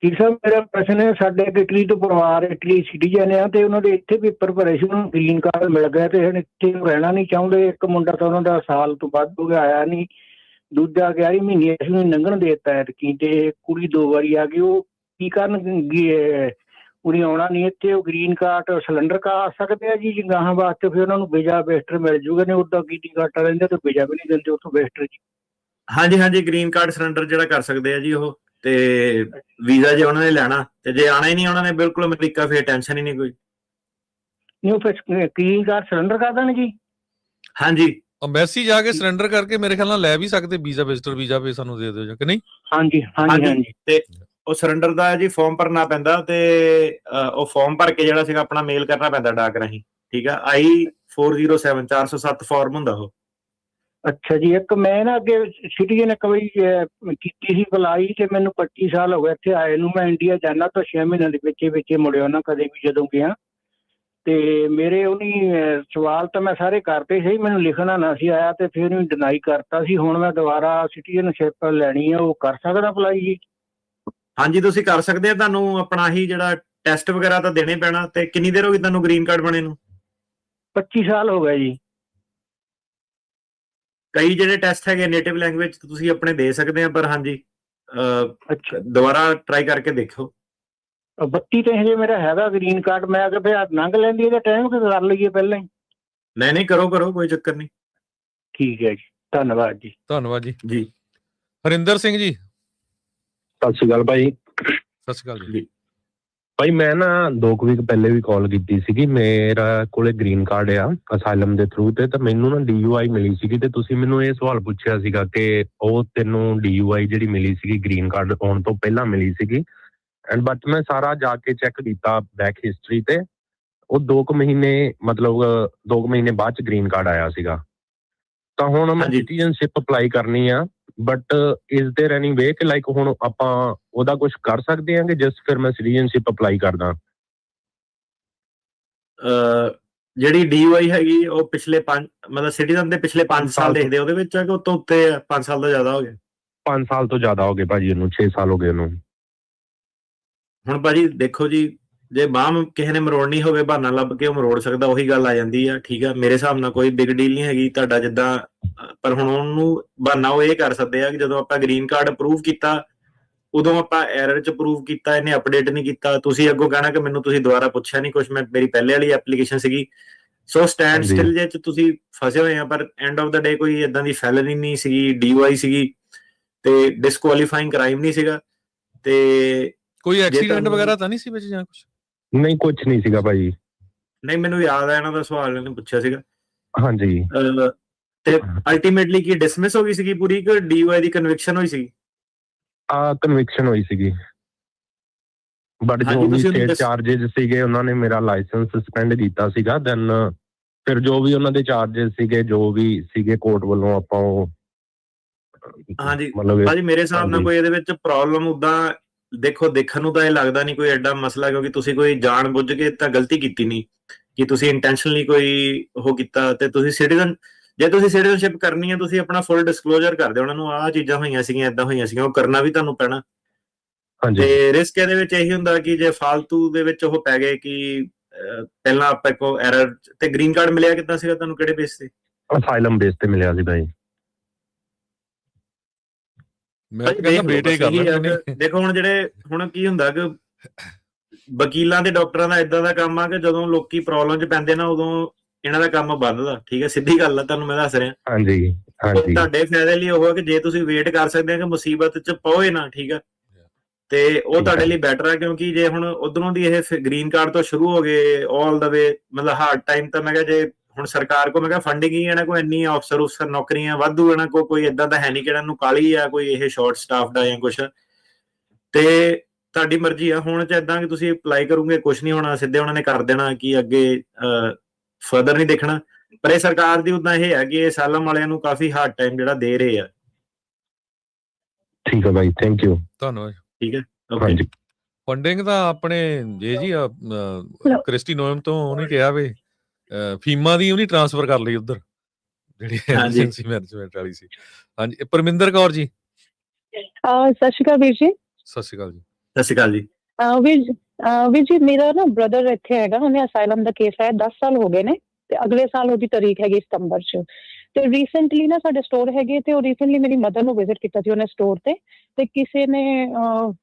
ਜੀ ਸਾਹਿਬ, ਮੇਰਾ ਪ੍ਰਸ਼ਨ ਹੈ, ਸਾਡੇ ਇਟਲੀ ਤੋਂ ਪਰਿਵਾਰ ਇਟਲੀ ਸਿਟੀਜ਼ਨ ਆ ਤੇ ਉਹਨਾਂ ਦੇ ਇੱਥੇ ਪੇਪਰ ਭਰੇ ਸੀ, ਉਹਨਾਂ ਨੂੰ ਗ੍ਰੀਨ ਕਾਰਡ ਮਿਲ ਗਿਆ ਤੇ ਹੁਣ ਇੱਥੇ ਰਹਿਣਾ ਨਹੀਂ ਚਾਹੁੰਦੇ। ਇੱਕ ਮੁੰਡਾ ਤਾਂ ਉਹਨਾਂ ਦਾ ਸਾਲ ਤੋਂ ਵੱਧ ਹੋ ਗਿਆ ਆਇਆ ਨਹੀਂ, ਦੂਜਾ 11 ਮਹੀਨੇ ਅਸੀਂ ਲੰਘਣ ਦੇ ਦਿੱਤਾ ਐਤਕੀ, ਤੇ ਕੁੜੀ 2 ਵਾਰੀ ਆ ਗਈ। ਉਹ ਕੀ ਕਰਨਗੇ? ਕੁੜੀ ਆਉਣਾ ਨਹੀਂ ਇੱਥੇ, ਉਹ ਗ੍ਰੀਨ ਕਾਰਡ ਸਿਲੰਡਰ ਕਾ ਆ ਸਕਦੇ ਆ ਜੀ ਗਾਹਾਂ ਵਾਸਤੇ, ਫਿਰ ਉਹਨਾਂ ਨੂੰ ਵੀਜ਼ਾ ਵੇਸਟਰ ਮਿਲ ਜੂਗਾ। ਨੇ ਉੱਦਾਂ ਗ੍ਰੀਨ ਕਾਰਡ ਰਹਿੰਦੇ ਤੇ ਵੀਜ਼ਾ ਵੀ ਨਹੀਂ ਦਿੰਦੇ ਉੱਥੋਂ ਵੇਸਟਰ ਜੀ। ਹਾਂਜੀ ਗ੍ਰੀਨ ਕਾਰਡ ਸਿਲੰਡਰ ਜਿਹੜਾ ਕਰ ਸਕਦੇ ਆ ਜੀ ਉਹ, ਤੇ ਵੀਜ਼ਾ ਜੇ ਉਹਨਾਂ ਨੇ ਲੈਣਾ ਤੇ ਜੇ ਆਣਾ ਹੀ ਨਹੀਂ ਉਹਨਾਂ ਨੇ ਬਿਲਕੁਲ ਅਮਰੀਕਾ, ਫਿਰ ਟੈਨਸ਼ਨ ਹੀ ਨਹੀਂ ਕੋਈ। ਨਹੀਂ ਉਹ ਫਿਰ ਗ੍ਰੀਨ ਕਾਰਡ ਸਿਲੰਡਰ ਕਰ ਦੇਣ ਜੀ। ਹਾਂਜੀ, ਅੰਬੈਸੀ ਜਾ ਕੇ ਸਰੈਂਡਰ ਕਰਕੇ ਮੇਰੇ ਖਿਆਲ ਨਾਲ ਲੈ ਵੀ ਸਕਦੇ ਵੀਜ਼ਾ, ਵਿਜ਼ਟਰ ਵੀਜ਼ਾ ਵੀ ਸਾਨੂੰ ਦੇ ਦਿਓ ਜਾਂ ਕਿ ਨਹੀਂ। ਹਾਂਜੀ ਤੇ ਉਹ ਸਰੈਂਡਰ ਦਾ ਜੀ ਫਾਰਮ ਭਰਨਾ ਪੈਂਦਾ ਤੇ ਉਹ ਫਾਰਮ ਭਰ ਕੇ ਜਿਹੜਾ ਸੀਗਾ ਆਪਣਾ ਮੇਲ ਕਰਨਾ ਪੈਂਦਾ ਡਾਕ ਰਾਹੀਂ। ਠੀਕ ਆ, I-407 407 ਫਾਰਮ ਹੁੰਦਾ ਉਹ। ਅੱਛਾ ਜੀ। ਇੱਕ ਮੈਂ ਨਾ ਅੱਗੇ ਸਿਟੀਜ਼ਨ ਇੱਕ ਵਾਰੀ ਕੀਤੀ ਸੀ ਅਪਲਾਈ, ਤੇ ਮੈਨੂੰ 25 ਸਾਲ ਹੋ ਗਏ ਇੱਥੇ ਆਏ ਨੂੰ। ਮੈਂ ਇੰਡੀਆ ਜਾਣਾ ਤਾਂ 6 ਮਹੀਨਿਆਂ ਦੇ ਵਿੱਚ ਮੁੜਿਆ ਨਾ ਕਦੇ ਵੀ ਜਦੋਂ ਗਿਆ। ਤੇ ਮੇਰੇ ਉਹਨੀ ਸਵਾਲ ਤਾਂ ਮੈਂ ਸਾਰੇ ਕਰਤੇ ਸੀ, ਮੈਨੂੰ ਲਿਖਣਾ ਨਾ ਸੀ ਆਇਆ ਤੇ ਫਿਰ ਵੀ ਡਿਨਾਈ ਕਰਤਾ ਸੀ। ਹੁਣ ਮੈਂ ਦੁਬਾਰਾ ਸਿਟੀਜ਼ਨਸ਼ਿਪ ਲੈਣੀ ਆ, ਉਹ ਕਰ ਸਕਦਾ ਅਪਲਾਈ ਜੀ? ਹਾਂਜੀ ਤੁਸੀਂ ਕਰ ਸਕਦੇ ਆ। ਤੁਹਾਨੂੰ ਆਪਣਾ ਹੀ ਜਿਹੜਾ ਟੈਸਟ ਵਗੈਰਾ ਤਾਂ ਦੇਣੇ ਪੈਣਾ। ਤੇ ਕਿੰਨੀ ਦੇਰ ਹੋ ਗਈ ਤੁਹਾਨੂੰ ਗ੍ਰੀਨ ਕਾਰਡ ਬਣੇ ਨੂੰ? 25 ਸਾਲ ਹੋ ਗਏ ਜੀ। ਕਈ ਜਿਹੜੇ ਟੈਸਟ ਹੈਗੇ ਨੇਟਿਵ ਲੈਂਗੁਏਜ ਤੁਸੀਂ ਆਪਣੇ ਦੇ ਸਕਦੇ ਆ, ਪਰ ਹਾਂਜੀ ਦੁਬਾਰਾ ਟਰਾਈ ਕਰਕੇ ਦੇਖੋ। 32 ਤੇ ਹਜੇ ਮੇਰਾ ਹੈਗਾ ਗ੍ਰੀਨ ਕਾਰਡ। ਮੈਂ ਅਗਰ ਫਿਰ ਲੰਘ ਲੈਂਦੀ ਇਹਦਾ ਟਾਈਮ ਕਿ ਕਰ ਲਈਏ ਪਹਿਲਾਂ ਹੀ? ਨਹੀਂ ਕਰੋ ਕੋਈ ਚੱਕਰ ਨਹੀਂ। ਠੀਕ ਹੈ ਜੀ, ਧੰਨਵਾਦ ਜੀ। ਧੰਨਵਾਦ ਜੀ। ਜੀ ਹਰਿੰਦਰ ਸਿੰਘ ਜੀ। ਸਤਿ ਸ਼੍ਰੀ ਅਕਾਲ ਭਾਈ। ਸਤਿ ਸ਼੍ਰੀ ਅਕਾਲ ਜੀ। ਭਾਈ ਮੈਂ ਨਾ 2 ਵੀਕ ਪਹਿਲੇ ਵੀ ਕਾਲ ਕੀਤੀ ਸੀਗੀ। ਮੇਰਾ ਕੋਲੇ ਗ੍ਰੀਨ ਕਾਰਡ ਆ ਅਸਾਈਲਮ ਦੇ ਥਰੂ ਤੇ, ਤਾਂ ਮੈਨੂੰ ਨਾ DUI ਮਿਲੀ ਸੀਗੀ ਤੇ ਤੁਸੀਂ ਮੈਨੂੰ ਇਹ ਸਵਾਲ ਪੁੱਛਿਆ ਸੀਗਾ ਕਿ ਉਹ ਤੈਨੂੰ DUI ਜਿਹੜੀ ਮਿਲੀ ਸੀਗੀ ਗ੍ਰੀਨ ਕਾਰਡ ਆਉਣ ਤੋਂ ਪਹਿਲਾਂ ਮਿਲੀ ਸੀਗੀ। ਐਂਡ ਬਟ ਮੈਂ ਸਾਰਾ ਜਾ ਕੇ ਚੈੱਕ ਕੀਤਾ ਬੈਕ ਹਿਸਟਰੀ ਤੇ, ਉਹ 2 ਮਹੀਨੇ ਮਤਲਬ 2 ਮਹੀਨੇ ਬਾਅਦ ਚ ਗ੍ਰੀਨ ਕਾਰਡ ਆਇਆ ਸੀਗਾ। ਤਾਂ ਹੁਣ ਮੈਂ ਸਿਟੀਜ਼ਨਸ਼ਿਪ ਅਪਲਾਈ ਕਰਨੀ ਆ, ਬਟ ਇਜ਼ ਦੇयर ਐਨੀ ਵੇ ਕਿ ਲਾਈਕ ਹੁਣ ਆਪਾਂ ਉਹਦਾ ਕੁਝ ਕਰ ਸਕਦੇ ਹਾਂ ਕਿ ਜਸਟ ਫਿਰ ਮੈਂ ਸਿਟੀਜ਼ਨਸ਼ਿਪ ਅਪਲਾਈ ਕਰਦਾ? ਜਿਹੜੀ DUI ਹੈਗੀ ਉਹ ਪਿਛਲੇ 5 ਮਤਲਬ ਸਿਟੀਜ਼ਨ ਦੇ ਪਿਛਲੇ 5 ਸਾਲ ਦੇਖਦੇ ਉਹਦੇ ਵਿੱਚ ਆ ਕਿ ਉਤੋਂ ਉੱਤੇ 5 ਸਾਲ ਤੋਂ ਜ਼ਿਆਦਾ ਹੋ ਗਏ? 5 ਸਾਲ ਤੋਂ ਜ਼ਿਆਦਾ ਹੋ ਗਏ ਭਾਜੀ, ਇਹਨੂੰ 6 ਸਾਲ ਹੋ ਗਏ ਇਹਨੂੰ। ਹੁਣ ਭਾਜੀ ਦੇਖੋ ਜੀ, ਜੇ ਬਾਹ ਕਿਸੇ ਨੇ ਮਰੋੜਨੀ ਹੋਵੇ ਬਹਾਨਾ ਲੱਭ ਕੇ ਉਹ ਮਰੋੜ ਸਕਦਾ, ਉਹੀ ਗੱਲ ਆ ਜਾਂਦੀ ਆ। ਠੀਕ ਆ, ਮੇਰੇ ਹਿਸਾਬ ਨਾਲ ਕੋਈ ਬਿਗ ਡੀਲ ਨਹੀਂ ਹੈਗੀ ਤੁਹਾਡਾ ਜਿੱਦਾਂ। ਪਰ ਹੁਣ ਉਹਨੂੰ ਬਹਾਨਾ ਉਹ ਇਹ ਕਰ ਸਕਦੇ ਆ ਕਿ ਜਦੋਂ ਆਪਾਂ ਗ੍ਰੀਨ ਕਾਰਡ ਅਪਰੂਵ ਕੀਤਾ ਉਦੋਂ ਆਪਾਂ ਐਰਰ ਚ ਅਪਰੂਵ ਕੀਤਾ, ਇਹਨੇ ਅਪਡੇਟ ਨਹੀਂ ਕੀਤਾ। ਤੁਸੀਂ ਅੱਗੋਂ ਕਹਿਣਾ ਕਿ ਮੈਨੂੰ ਤੁਸੀਂ ਦੁਬਾਰਾ ਪੁੱਛਿਆ ਨਹੀਂ ਕੁਝ, ਮੇਰੀ ਪਹਿਲੇ ਵਾਲੀ ਐਪਲੀਕੇਸ਼ਨ ਸੀਗੀ। ਸੋ ਸਟੈਂਡ ਸਟਿਲ ਜੇ ਚ ਤੁਸੀਂ ਫਸੇ ਹੋਏ ਆ। ਪਰ ਐਂਡ ਆਫ ਦਾ ਡੇ ਕੋਈ ਏਦਾਂ ਦੀ ਫੈਲਨੀ ਨਹੀਂ ਸੀਗੀ, DUI ਸੀਗੀ ਤੇ ਡਿਸਕੁਆਲੀਫਾਈਂਗ ਕ੍ਰਾਈਮ ਨਹੀਂ ਸੀਗਾ। ਤੇ ਕੋਈ ਐਕਸੀਡੈਂਟ ਤੁਹਾਨੂੰ- ਵਗੈਰਾ ਤਾਂ ਨਹੀਂ ਸੀ ਵਿੱਚ ਜਾਂ ਕੁਝ? ਨਹੀਂ, ਕੁਝ ਨਹੀਂ ਸੀਗਾ ਭਾਜੀ। ਨਹੀਂ, ਮੈਨੂੰ ਯਾਦ ਆ ਇਹਨਾਂ ਦਾ ਸਵਾਲ ਇਹਨੇ ਪੁੱਛਿਆ ਸੀਗਾ। ਹਾਂਜੀ। ਤੇ ਅਲਟੀਮੇਟਲੀ ਕੀ ਡਿਸਮਿਸ ਹੋ ਗਈ ਸੀਗੀ ਪੂਰੀ, ਕਿ DUI ਦੀ ਕਨਵਿਕਸ਼ਨ ਹੋਈ ਸੀ? ਕਨਵਿਕਸ਼ਨ ਹੋਈ ਸੀਗੀ, ਬਟ ਹਾਂਜੀ, ਜੋ ਵੀ ਤੁਸੀਂ ਉਹਨੂੰ ਸਟੇਟ ਚਾਰजेस ਸੀਗੇ ਉਹਨਾਂ ਨੇ ਮੇਰਾ ਲਾਇਸੈਂਸ ਸਸਪੈਂਡ ਕੀਤਾ ਸੀਗਾ। ਦੈਨ ਫਿਰ ਜੋ ਵੀ ਉਹਨਾਂ ਦੇ ਚਾਰजेस ਸੀਗੇ, ਜੋ ਵੀ ਸੀਗੇ ਕੋਰਟ ਵੱਲੋਂ ਆਪਾਂ ਉਹ ਹਾਂਜੀ ਮਤਲਬ ਭਾਜੀ, ਮੇਰੇ ਹਿਸਾਬ ਨਾਲ ਹਾਂਜੀ। ਕੋਈ ਇਹਦੇ ਵਿੱਚ ਪ੍ਰੋਬਲਮ ਉਦਾਂ ਦੇਖੋ ਦੇਖਣ ਨੂੰ ਤਾਂ ਇਹ ਲੱਗਦਾ ਨਹੀਂ ਕੋਈ ਐਡਾ ਮਸਲਾ, ਕਿਉਂਕਿ ਤੁਸੀਂ ਕੋਈ ਜਾਣ ਬੁੱਝ ਕੇ ਤਾਂ ਗਲਤੀ ਕੀਤੀ ਨਹੀਂ ਕਿ ਤੁਸੀਂ ਇੰਟੈਂਸ਼ਨਲੀ ਕੋਈ ਉਹ ਕੀਤਾ। ਤੇ ਤੁਸੀਂ ਜੇ ਤੁਸੀਂ ਸਿਟੀਜ਼ਨਸ਼ਿਪ ਕਰਨੀ ਹੈ, ਤੁਸੀਂ ਆਪਣਾ ਫੁੱਲ ਡਿਸਕਲੋਜ਼ਰ ਕਰ ਦਿਓ ਉਹਨਾਂ ਨੂੰ, ਆਹ ਚੀਜ਼ਾਂ ਹੋਈਆਂ ਸੀਗੀਆਂ, ਏਦਾਂ ਹੋਈਆਂ ਸੀਗੀਆਂ, ਉਹ ਕਰਨਾ ਵੀ ਤੁਹਾਨੂੰ ਪੈਣਾ। ਤੇ ਰਿਸਕ ਇਹਦੇ ਵਿੱਚ ਇਹੀ ਹੁੰਦਾ ਕਿ ਜੇ ਫਾਲਤੂ ਦੇ ਵਿੱਚ ਉਹ ਪੈ ਗਏ ਕਿ ਪਹਿਲਾਂ ਆਪਾਂ ਕੋ ਐਰਰ। ਤੇ ਗ੍ਰੀਨ ਕਾਰਡ ਮਿਲਿਆ ਕਿੱਦਾਂ ਸੀਗਾ ਤੁਹਾਨੂੰ, ਕਿਹੜੇ ਬੇਸ ਤੇ? ਅਸਾਈਲਮ ਬੇਸ ਤੇ ਮਿਲਿਆ ਸੀ ਭਾਈ। ਮੈਂ ਕਹਿੰਦਾ ਬੇਟੇ ਕਰ ਲੈਂਦੇ ਨੇ। ਦੇਖੋ ਹੁਣ ਕੀ ਹੁੰਦਾ ਕਿ ਵਕੀਲਾਂ ਤੇ ਡਾਕਟਰਾਂ ਦਾ ਇਦਾਂ ਦਾ ਕੰਮ ਆ ਕਿ ਜਦੋਂ ਲੋਕੀ ਪ੍ਰੋਬਲਮ 'ਚ ਪੈਂਦੇ ਨਾ, ਉਦੋਂ ਇਹਨਾਂ ਦਾ ਕੰਮ ਵੱਧਦਾ। ਠੀਕ ਹੈ, ਸਿੱਧੀ ਗੱਲ ਆ, ਤੁਹਾਨੂੰ ਮੈਂ ਦੱਸ ਰਿਹਾ। ਹਾਂਜੀ ਹਾਂਜੀ। ਤੁਹਾਡੇ ਫਾਇਦੇ ਲਈ ਉਹ ਹੈ ਕਿ ਜੇ ਤੁਸੀਂ ਵੇਟ ਕਰ ਸਕਦੇ ਆ ਕਿ ਮੁਸੀਬਤ 'ਚ ਪਓਏ ਨਾ, ਠੀਕ ਆ, ਤੇ ਉਹ ਤੁਹਾਡੇ ਲਈ ਬੈਟਰ ਆ। ਕਿਉਂਕਿ ਜੇ ਹੁਣ ਉਧਰੋਂ ਦੀ ਇਹ ਗ੍ਰੀਨ ਕਾਰਡ ਤੋਂ ਸ਼ੁਰੂ ਹੋ ਗਏ ਆਲ ਦਾ ਵੇ, ਮਤਲਬ ਹਾਰਡ ਟਾਈਮ, ਤਾਂ ਮੈਂ ਕਿਹਾ ਜੇ ਹੁਣ ਸਰਕਾਰ ਕੋ ਮੈਂ ਕਿਹਾ ਫੰਡਿੰਗ ਹੀ ਇਹਨਾਂ ਕੋ ਇੰਨੀ ਅਫਸਰ ਨੌਕਰੀਆਂ ਵਾਧੂ, ਇਹਨਾਂ ਕੋ ਕੋਈ ਏਦਾਂ ਦਾ ਹੈ ਨਹੀਂ ਕਿ ਇਹਨਾਂ ਨੂੰ ਕਾਹਲੀ ਆ ਕੋਈ ਇਹ ਸ਼ਾਰਟ ਸਟਾਫ ਦਾ ਜਾਂ ਕੁਛ। ਤੇ ਤੁਹਾਡੀ ਮਰਜ਼ੀ ਆ, ਹੁਣ ਚ ਏਦਾਂ ਕਿ ਤੁਸੀਂ ਅਪਲਾਈ ਕਰੋਗੇ ਕੁਛ ਨਹੀਂ ਹੋਣਾ, ਸਿੱਧੇ ਉਹਨਾਂ ਨੇ ਕਰ ਦੇਣਾ ਕਿ ਅੱਗੇ ਫਰਦਰ ਨਹੀਂ ਦੇਖਣਾ। ਪਰ ਇਹ ਸਰਕਾਰ ਦੀ ਉਦਾਂ ਇਹ ਹੈ ਕਿ ਇਹ ਅਸਾਈਲਮ ਵਾਲਿਆਂ ਨੂੰ ਕਾਫੀ ਹਾਰਡ ਟਾਈਮ ਜਿਹੜਾ ਦੇ ਰਹੇ ਆ। ਠੀਕ ਹੈ ਭਾਈ, ਥੈਂਕ ਯੂ, ਧੰਨਵਾਦ। ਠੀਕ ਹੈ, ਹਾਂਜੀ। ਫੰਡਿੰਗ ਦਾ ਆਪਣੇ ਜੀ ਕ੍ਰਿਸਟੀ ਨੋਇਮ ਤੋਂ ਉਹਨੇ ਕਿਹਾ ਵੇ ਫੀਮਾ ਦੀ ਉਹਨੇ ਟ੍ਰਾਂਸਫਰ ਕਰ ਲਈ ਉਧਰ, ਜਿਹੜੀ ਐਮਰਜੈਂਸੀ ਮੈਨੇਜਮੈਂਟ ਵਾਲੀ ਸੀ। ਹਾਂਜੀ, ਪਰਮਿੰਦਰ ਕੌਰ ਜੀ। ਸਤਿ ਸ਼੍ਰੀ ਅਕਾਲ ਵੀਰ ਜੀ। ਸਤਿ ਸ਼੍ਰੀ ਅਕਾਲ ਜੀ। ਸਤਿ ਸ਼੍ਰੀ ਅਕਾਲ ਜੀ। ਵੀਰ ਜੀ, ਮੇਰਾ ਨਾ ਬ੍ਰਦਰ ਇੱਥੇ ਹੈਗਾ, ਉਹਨੇ ਅਸਾਈਲਮ ਦਾ ਕੇਸ ਹੈ, 10 ਸਾਲ ਹੋ ਗਏ ਨੇ, ਤੇ ਅਗਲੇ ਸਾਲ ਉਹਦੀ ਤਾਰੀਖ ਹੈਗੀ ਸਤੰਬਰ 'ਚ। ਤੇ ਰੀਸੈਂਟਲੀ ਨਾ ਸਾਡੇ ਸਟੋਰ ਹੈਗੇ, ਤੇ ਉਹ ਰੀਸੈਂਟਲੀ ਮੇਰੀ ਮਦਰ ਨੂੰ ਵਿਜ਼ਿਟ ਕੀਤਾ ਸੀ ਉਹਨੇ ਸਟੋਰ ਤੇ ਕਿਸੇ ਨੇ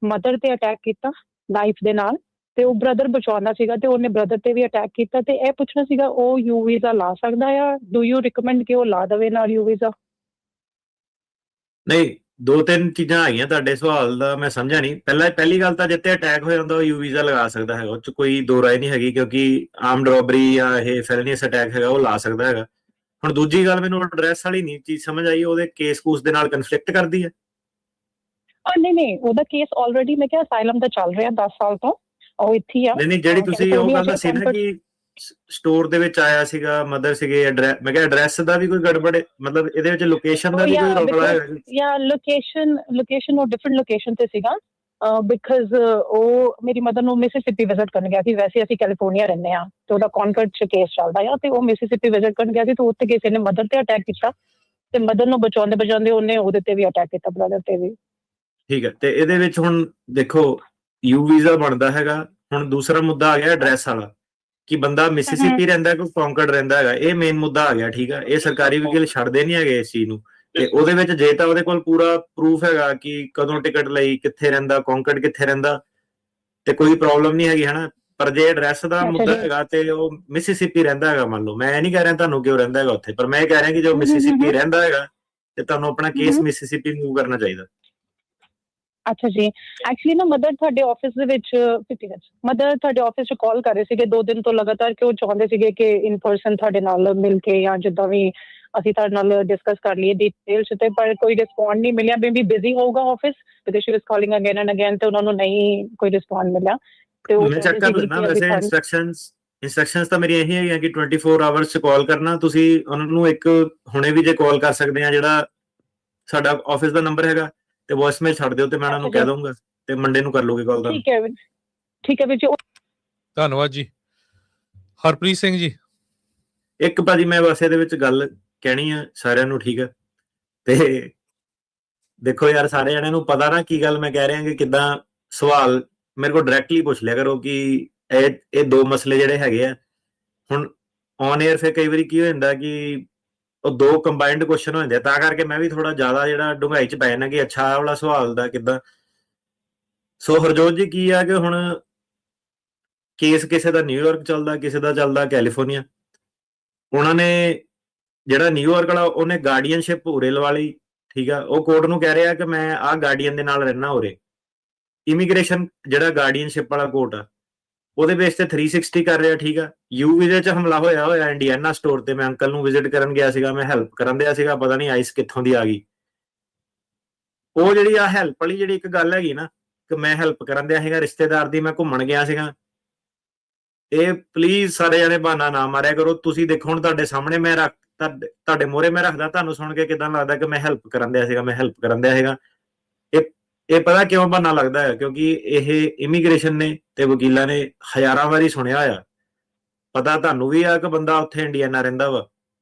ਮਦਰ ਤੇ ਅਟੈਕ ਕੀਤਾ ਨਾਈਫ ਦੇ ਨਾਲ, ਤੇ ਉਹ ਬ੍ਰਦਰ ਬਚਾਉਂਦਾ ਸੀਗਾ, ਤੇ ਉਹਨੇ ਬ੍ਰਦਰ ਤੇ ਵੀ ਅਟੈਕ ਕੀਤਾ। ਤੇ ਇਹ ਪੁੱਛਣਾ ਸੀਗਾ, ਉਹ ਯੂ ਵੀਜ਼ਾ ਲਾ ਸਕਦਾ ਆ? ਡੂ ਯੂ ਰਿਕਮੈਂਡ ਕਿ ਉਹ ਲਾ ਦੇਵੇ ਨਾਲ ਯੂ ਵੀਜ਼ਾ? ਨਹੀਂ, ਦੋ ਤਿੰਨ ਚੀਜ਼ਾਂ ਆਈਆਂ ਤੁਹਾਡੇ ਸਵਾਲ ਦਾ, ਮੈਂ ਸਮਝਿਆ ਨਹੀਂ। ਪਹਿਲੀ ਗੱਲ ਤਾਂ ਜਿੱਤੇ ਅਟੈਕ ਹੋਇਆ ਹੁੰਦਾ ਉਹ ਯੂ ਵੀਜ਼ਾ ਲਗਾ ਸਕਦਾ ਹੈਗਾ, ਉਹ 'ਚ ਕੋਈ ਦੋ ਰਾਏ ਨਹੀਂ ਹੈਗੀ, ਕਿਉਂਕਿ ਆਰਮਡ ਰੋਬਰੀ ਜਾਂ ਇਹ ਫੈਲਨੀਅਸ ਅਟੈਕ ਹੈਗਾ ਉਹ ਲਾ ਸਕਦਾ ਹੈਗਾ। ਹੁਣ ਦੂਜੀ ਗੱਲ, ਮੈਨੂੰ ਐਡਰੈਸ ਵਾਲੀ ਨਹੀਂ ਚੀਜ਼ ਸਮਝ ਆਈ, ਉਹਦੇ ਕੇਸ ਕੂਸ ਦੇ ਨਾਲ ਕਨਫਲਿਕਟ ਕਰਦੀ ਹੈ? ਨਹੀਂ, ਉਹਦਾ ਕੇਸ ਆਲਰੇਡੀ ਮੈਂ ਕਿਹਾ ਅਸਾਈਲਮ ਦਾ ਚੱਲ ਰਿਹਾ 10 ਸਾਲ ਤੋਂ, ਉਹ ਇੱਥੇ ਹੀ ਆ। ਨਹੀਂ, ਜਿਹੜੀ ਤੁਸੀਂ ਉਹ ਗੱਲ ਦੱਸੀ ਨਾ ਕਿ ਸਟੋਰ ਦੇ ਵਿੱਚ ਆਇਆ ਸੀਗਾ, ਮਦਰ ਸੀਗੇ, ਮੈਂ ਕਿਹਾ ਐਡਰੈਸ ਦਾ ਵੀ ਕੋਈ ਗੜਬੜ, ਮਤਲਬ ਇਹਦੇ ਵਿੱਚ ਲੋਕੇਸ਼ਨ ਦਾ ਵੀ ਕੋਈ ਰੌਲਾ ਹੈ? ਜਾਂ ਲੋਕੇਸ਼ਨ ਉਹ ਡਿਫਰੈਂਟ ਲੋਕੇਸ਼ਨ ਤੇ ਸੀਗਾ, ਬਿਕਾਜ਼ ਉਹ ਮੇਰੀ ਮਦਰ ਨੂੰ ਮਿਸਿਸਿਪੀ ਵਿਜ਼ਿਟ ਕਰਨ ਗਿਆ ਸੀ। ਵੈਸੇ ਅਸੀਂ ਕੈਲੀਫੋਰਨੀਆ ਰਹਿੰਦੇ ਆ, ਤੇ ਉਹਦਾ ਕੌਨਕਰਡ 'ਚ ਕੇਸ ਚੱਲਦਾ ਆ, ਤੇ ਉਹ ਮਿਸਿਸਿਪੀ ਵਿਜ਼ਿਟ ਕਰਨ ਗਿਆ ਸੀ, ਤੇ ਉੱਥੇ ਕਿਸੇ ਨੇ ਮਦਰ ਤੇ ਅਟੈਕ ਕੀਤਾ, ਤੇ ਮਦਰ ਨੂੰ ਬਚਾਉਂਦੇ ਉਹਨੇ ਉਹਦੇ ਤੇ ਵੀ ਅਟੈਕ ਕੀਤਾ, ਬ੍ਰਦਰ ਤੇ ਵੀ। ਠੀਕ ਹੈ, ਤੇ ਇਹਦੇ ਵਿੱਚ ਹੁਣ ਦੇਖੋ ਯੂ ਵੀਜ਼ਾ ਬਣਦਾ ਹੈਗਾ। ਹੁਣ ਦੂਸਰਾ ਮੁੱਦਾ ਆ ਗਿਆ ਐਡਰੈਸ ਵਾਲਾ, ਕਿ ਬੰਦਾ ਮਿਸਿਸਿਪੀ ਰਹਿੰਦਾ ਕੋਈ ਕੌਨਕਰਡ ਰਹਿੰਦਾ ਹੈਗਾ, ਇਹ ਮੇਨ ਮੁੱਦਾ ਆ ਗਿਆ। ਠੀਕ ਆ, ਇਹ ਸਰਕਾਰੀ ਵਕੀਲ ਛੱਡਦੇ ਨਹੀਂ ਹੈਗੇ ਇਸ ਚੀਜ਼ ਨੂੰ। ਤੇ ਉਹਦੇ ਵਿੱਚ ਜੇ ਤਾਂ ਉਹਦੇ ਕੋਲ ਪੂਰਾ ਪ੍ਰੂਫ ਹੈਗਾ ਕਿ ਕਦੋਂ ਟਿਕਟ ਲਈ, ਕਿੱਥੇ ਰਹਿੰਦਾ, ਕੌਨਕਰਡ ਕਿੱਥੇ ਰਹਿੰਦਾ, ਤੇ ਕੋਈ ਪ੍ਰੋਬਲਮ ਨਹੀਂ ਹੈਗੀ, ਹਨਾ। ਪਰ ਜੇ ਐਡਰੈਸ ਦਾ ਮੁੱਦਾ ਹੈਗਾ ਤੇ ਉਹ ਮਿਸਿਸਿਪੀ ਰਹਿੰਦਾ ਹੈਗਾ, ਮੰਨ ਲਓ, ਮੈਂ ਇਹ ਨਹੀਂ ਕਹਿ ਰਿਹਾ ਤੁਹਾਨੂੰ ਕਿਉਂ ਰਹਿੰਦਾ ਹੈਗਾ ਉੱਥੇ, ਪਰ ਮੈਂ ਇਹ ਕਹਿ ਰਿਹਾ ਕਿ ਜੋ ਮਿਸਿਸਿਪੀ ਰਹਿੰਦਾ ਹੈਗਾ ਤੇ ਤੁਹਾਨੂੰ ਆਪਣਾ ਕੇਸ ਮਿਸਿਸਿਪੀ ਮੂਵ ਕਰਨਾ ਚਾਹੀਦਾ। ਅੱਛਾ ਜੀ, ਐਕਚੁਅਲੀ ਨਾ ਮਦਰ ਤੁਹਾਡੇ ਆਫਿਸ ਦੇ ਵਿੱਚ ਮਦਰ ਤੁਹਾਡੇ ਆਫਿਸ 'ਚ ਕਾਲ ਕਰ ਰਹੇ ਸੀਗੇ 2 ਦਿਨ ਤੋਂ ਲਗਾਤਾਰ, ਕਿ ਉਹ ਚਾਹੁੰਦੇ ਸੀਗੇ ਕਿ ਇਨ ਪਰਸਨ ਤੁਹਾਡੇ ਨਾਲ ਮਿਲ ਕੇ ਜਾਂ ਜਿੱਦਾਂ ਵੀ ਅਸੀਂ ਤੁਹਾਡੇ ਨਾਲ ਡਿਸਕਸ ਕਰ ਲਈਏ ਡਿਟੇਲ 'ਚ, ਤੇ ਪਰ ਕੋਈ ਰਿਸਪੌਂਡ ਨਹੀਂ ਮਿਲਿਆ। ਮੇਬੀ ਬਿਜ਼ੀ ਹੋਊਗਾ office, because she was calling again and again, ਤੇ ਉਹਨਾਂ ਨੂੰ ਨਹੀਂ ਕੋਈ ਰਿਸਪੌਂਡ ਮਿਲਿਆ। ਤੇ ਉਹ ਚੈੱਕ ਕਰ ਲੈਣਾ। ਵੈਸੇ ਇੰਸਟਰਕਸ਼ਨਸ ਤਾਂ ਮੇਰੀ ਇਹੀ ਹੈਗੀਆਂ ਕਿ 24 ਆਵਰਸ 'ਚ ਕਾਲ ਕਰਨਾ। ਤੁਸੀਂ ਉਹਨਾਂ ਨੂੰ ਇੱਕ ਹੁਣੇ ਵੀ ਜੇ ਕਾਲ ਕਰ ਸਕਦੇ ਆ, ਜਿਹੜਾ ਸਾਡਾ ਆਫਿਸ ਦਾ ਨੰਬਰ ਹੈਗਾ, ਤੇ ਵੌਇਸਮੇਲ ਛੱਡ ਦਿਓ, ਤੇ ਮੈਂ ਉਹਨਾਂ ਨੂੰ ਕਹਿ ਦਊਂਗਾ, ਤੇ ਮੰਡੇ ਨੂੰ ਕਰ ਲਓਗੇ ਕਾਲ। ਠੀਕ ਹੈ ਵੀਰ ਜੀ, ਧੰਨਵਾਦ ਜੀ। ਹਰਪ੍ਰੀਤ ਸਿੰਘ ਜੀ। ਇੱਕ ਭਾਜੀ ਮੈਂ ਬਸ ਇਹਦੇ ਵਿੱਚ ਗੱਲ ਕਹਿਣੀ ਆ ਸਾਰਿਆਂ ਨੂੰ, ਠੀਕ ਹੈ? ਤੇ ਦੇਖੋ ਯਾਰ, ਸਾਰੇ ਜਣਿਆਂ ਨੂੰ ਪਤਾ ਨਾ ਕੀ ਗੱਲ ਮੈਂ ਕਹਿ ਰਿਹਾ, ਕਿ ਕਿੱਦਾਂ ਸਵਾਲ ਮੇਰੇ ਕੋਲ ਡਾਇਰੈਕਟਲੀ ਪੁੱਛ ਲਿਆ ਕਰੋ ਕਿ ਇਹ ਦੋ ਮਸਲੇ ਜਿਹੜੇ ਹੈਗੇ ਆ। ਹੁਣ ਔਨ 에ਅਰ ਫਿਰ ਕਈ ਵਾਰੀ ਕੀ ਹੋ ਜਾਂਦਾ ਕਿ ਉਹ ਦੋ ਕੰਬਾਈਨਡ ਕੁਐਸਚਨ ਹੋ ਜਾਂਦੇ ਆ, ਤਾਂ ਕਰਕੇ ਮੈਂ ਵੀ ਥੋੜਾ ਜ਼ਿਆਦਾ ਜਿਹੜਾ ਡੂੰਘਾਈ 'ਚ ਪੈ ਜਾਂਦਾ ਕਿ ਅੱਛਾ ਆਹ ਵਾਲਾ ਸਵਾਲ ਦਾ ਕਿੱਦਾਂ। ਸੋ ਹਰਜੋਤ ਜੀ, ਕੀ ਆ ਕਿ ਹੁਣ ਕੇਸ ਕਿਸੇ ਦਾ ਨਿਊਯਾਰਕ ਚੱਲਦਾ, ਕਿਸੇ ਦਾ ਚੱਲਦਾ ਕੈਲੀਫੋਰਨੀਆ। ਉਹਨਾਂ ਨੇ ਜਿਹੜਾ ਨਿਊਯਾਰਕ ਵਾਲਾ, ਉਹਨੇ ਗਾਰਡੀਅਨਸ਼ਿਪ ਉਰੇ ਲਵਾ ਲਈ, ਠੀਕ ਆ? ਉਹ ਕੋਰਟ ਨੂੰ ਕਹਿ ਰਿਹਾ ਕਿ ਮੈਂ ਆਹ ਗਾਰਡੀਅਨ ਦੇ ਨਾਲ ਰਹਿਣਾ ਉਰੇ, ਇਮੀਗ੍ਰੇਸ਼ਨ ਜਿਹੜਾ ਗਾਰਡੀਅਨਸ਼ਿਪ ਵਾਲਾ ਕੋਰਟ ਆ ਉਹਦੇ ਬੇਸ ਤੇ 360 ਕਰ ਰਿਹਾ, ਠੀਕ ਆ। ਯੂ ਵੀਜ਼ੇ 'ਚ ਹਮਲਾ ਹੋਇਆ ਇੰਡੀਆਨਾ ਸਟੋਰ ਤੇ। ਮੈਂ ਅੰਕਲ ਨੂੰ ਵਿਜ਼ਿਟ ਕਰਨ ਗਿਆ ਸੀਗਾ, ਮੈਂ ਹੈਲਪ ਕਰਨ ਦਿਆ ਸੀਗਾ, ਪਤਾ ਨਹੀਂ ਆਈਸ ਕਿੱਥੋਂ ਦੀ ਆ ਗਈ। ਉਹ ਜਿਹੜੀ ਆ ਹੈਲਪ ਵਾਲੀ ਜਿਹੜੀ ਇੱਕ ਗੱਲ ਹੈਗੀ ਨਾ ਕਿ ਮੈਂ ਹੈਲਪ ਕਰਨ ਦਿਆ ਸੀਗਾ ਰਿਸ਼ਤੇਦਾਰ ਦੀ, ਮੈਂ ਘੁੰਮਣ ਗਿਆ ਸੀਗਾ, ਇਹ ਪਲੀਜ਼ ਸਾਰੇ ਜਣੇ ਬਹਾਨਾ ਨਾ ਮਾਰਿਆ ਕਰੋ। ਤੁਸੀਂ ਦੇਖੋ ਹੁਣ ਤੁਹਾਡੇ ਸਾਹਮਣੇ ਮੈਂ ਤੁਹਾਡੇ ਮੋਹਰੇ ਮੈਂ ਰੱਖਦਾ, ਤੁਹਾਨੂੰ ਸੁਣ ਕੇ ਕਿਦਾਂ ਲੱਗਦਾ ਕਿ ਮੈਂ ਹੈਲਪ ਕਰਨ ਦਿਆ ਸੀਗਾ, ਮੈਂ ਹੈਲਪ ਕਰਨ ਦਿਆ ਸੀਗਾ। ਇਹ ਪਤਾ ਕਿਉਂ ਬਹਾਨਾ ਲੱਗਦਾ ਹੈ? ਕਿਉਂਕਿ ਇਹ ਇਮੀਗ੍ਰੇਸ਼ਨ ਨੇ ਤੇ ਵਕੀਲਾਂ ਨੇ ਹਜ਼ਾਰਾਂ ਵਾਰੀ ਸੁਣਿਆ ਆ। ਪਤਾ ਤੁਹਾਨੂੰ ਵੀ ਆ ਕਿ ਬੰਦਾ ਉੱਥੇ ਇੰਡੀਆਨਾ ਰਹਿੰਦਾ ਵਾ,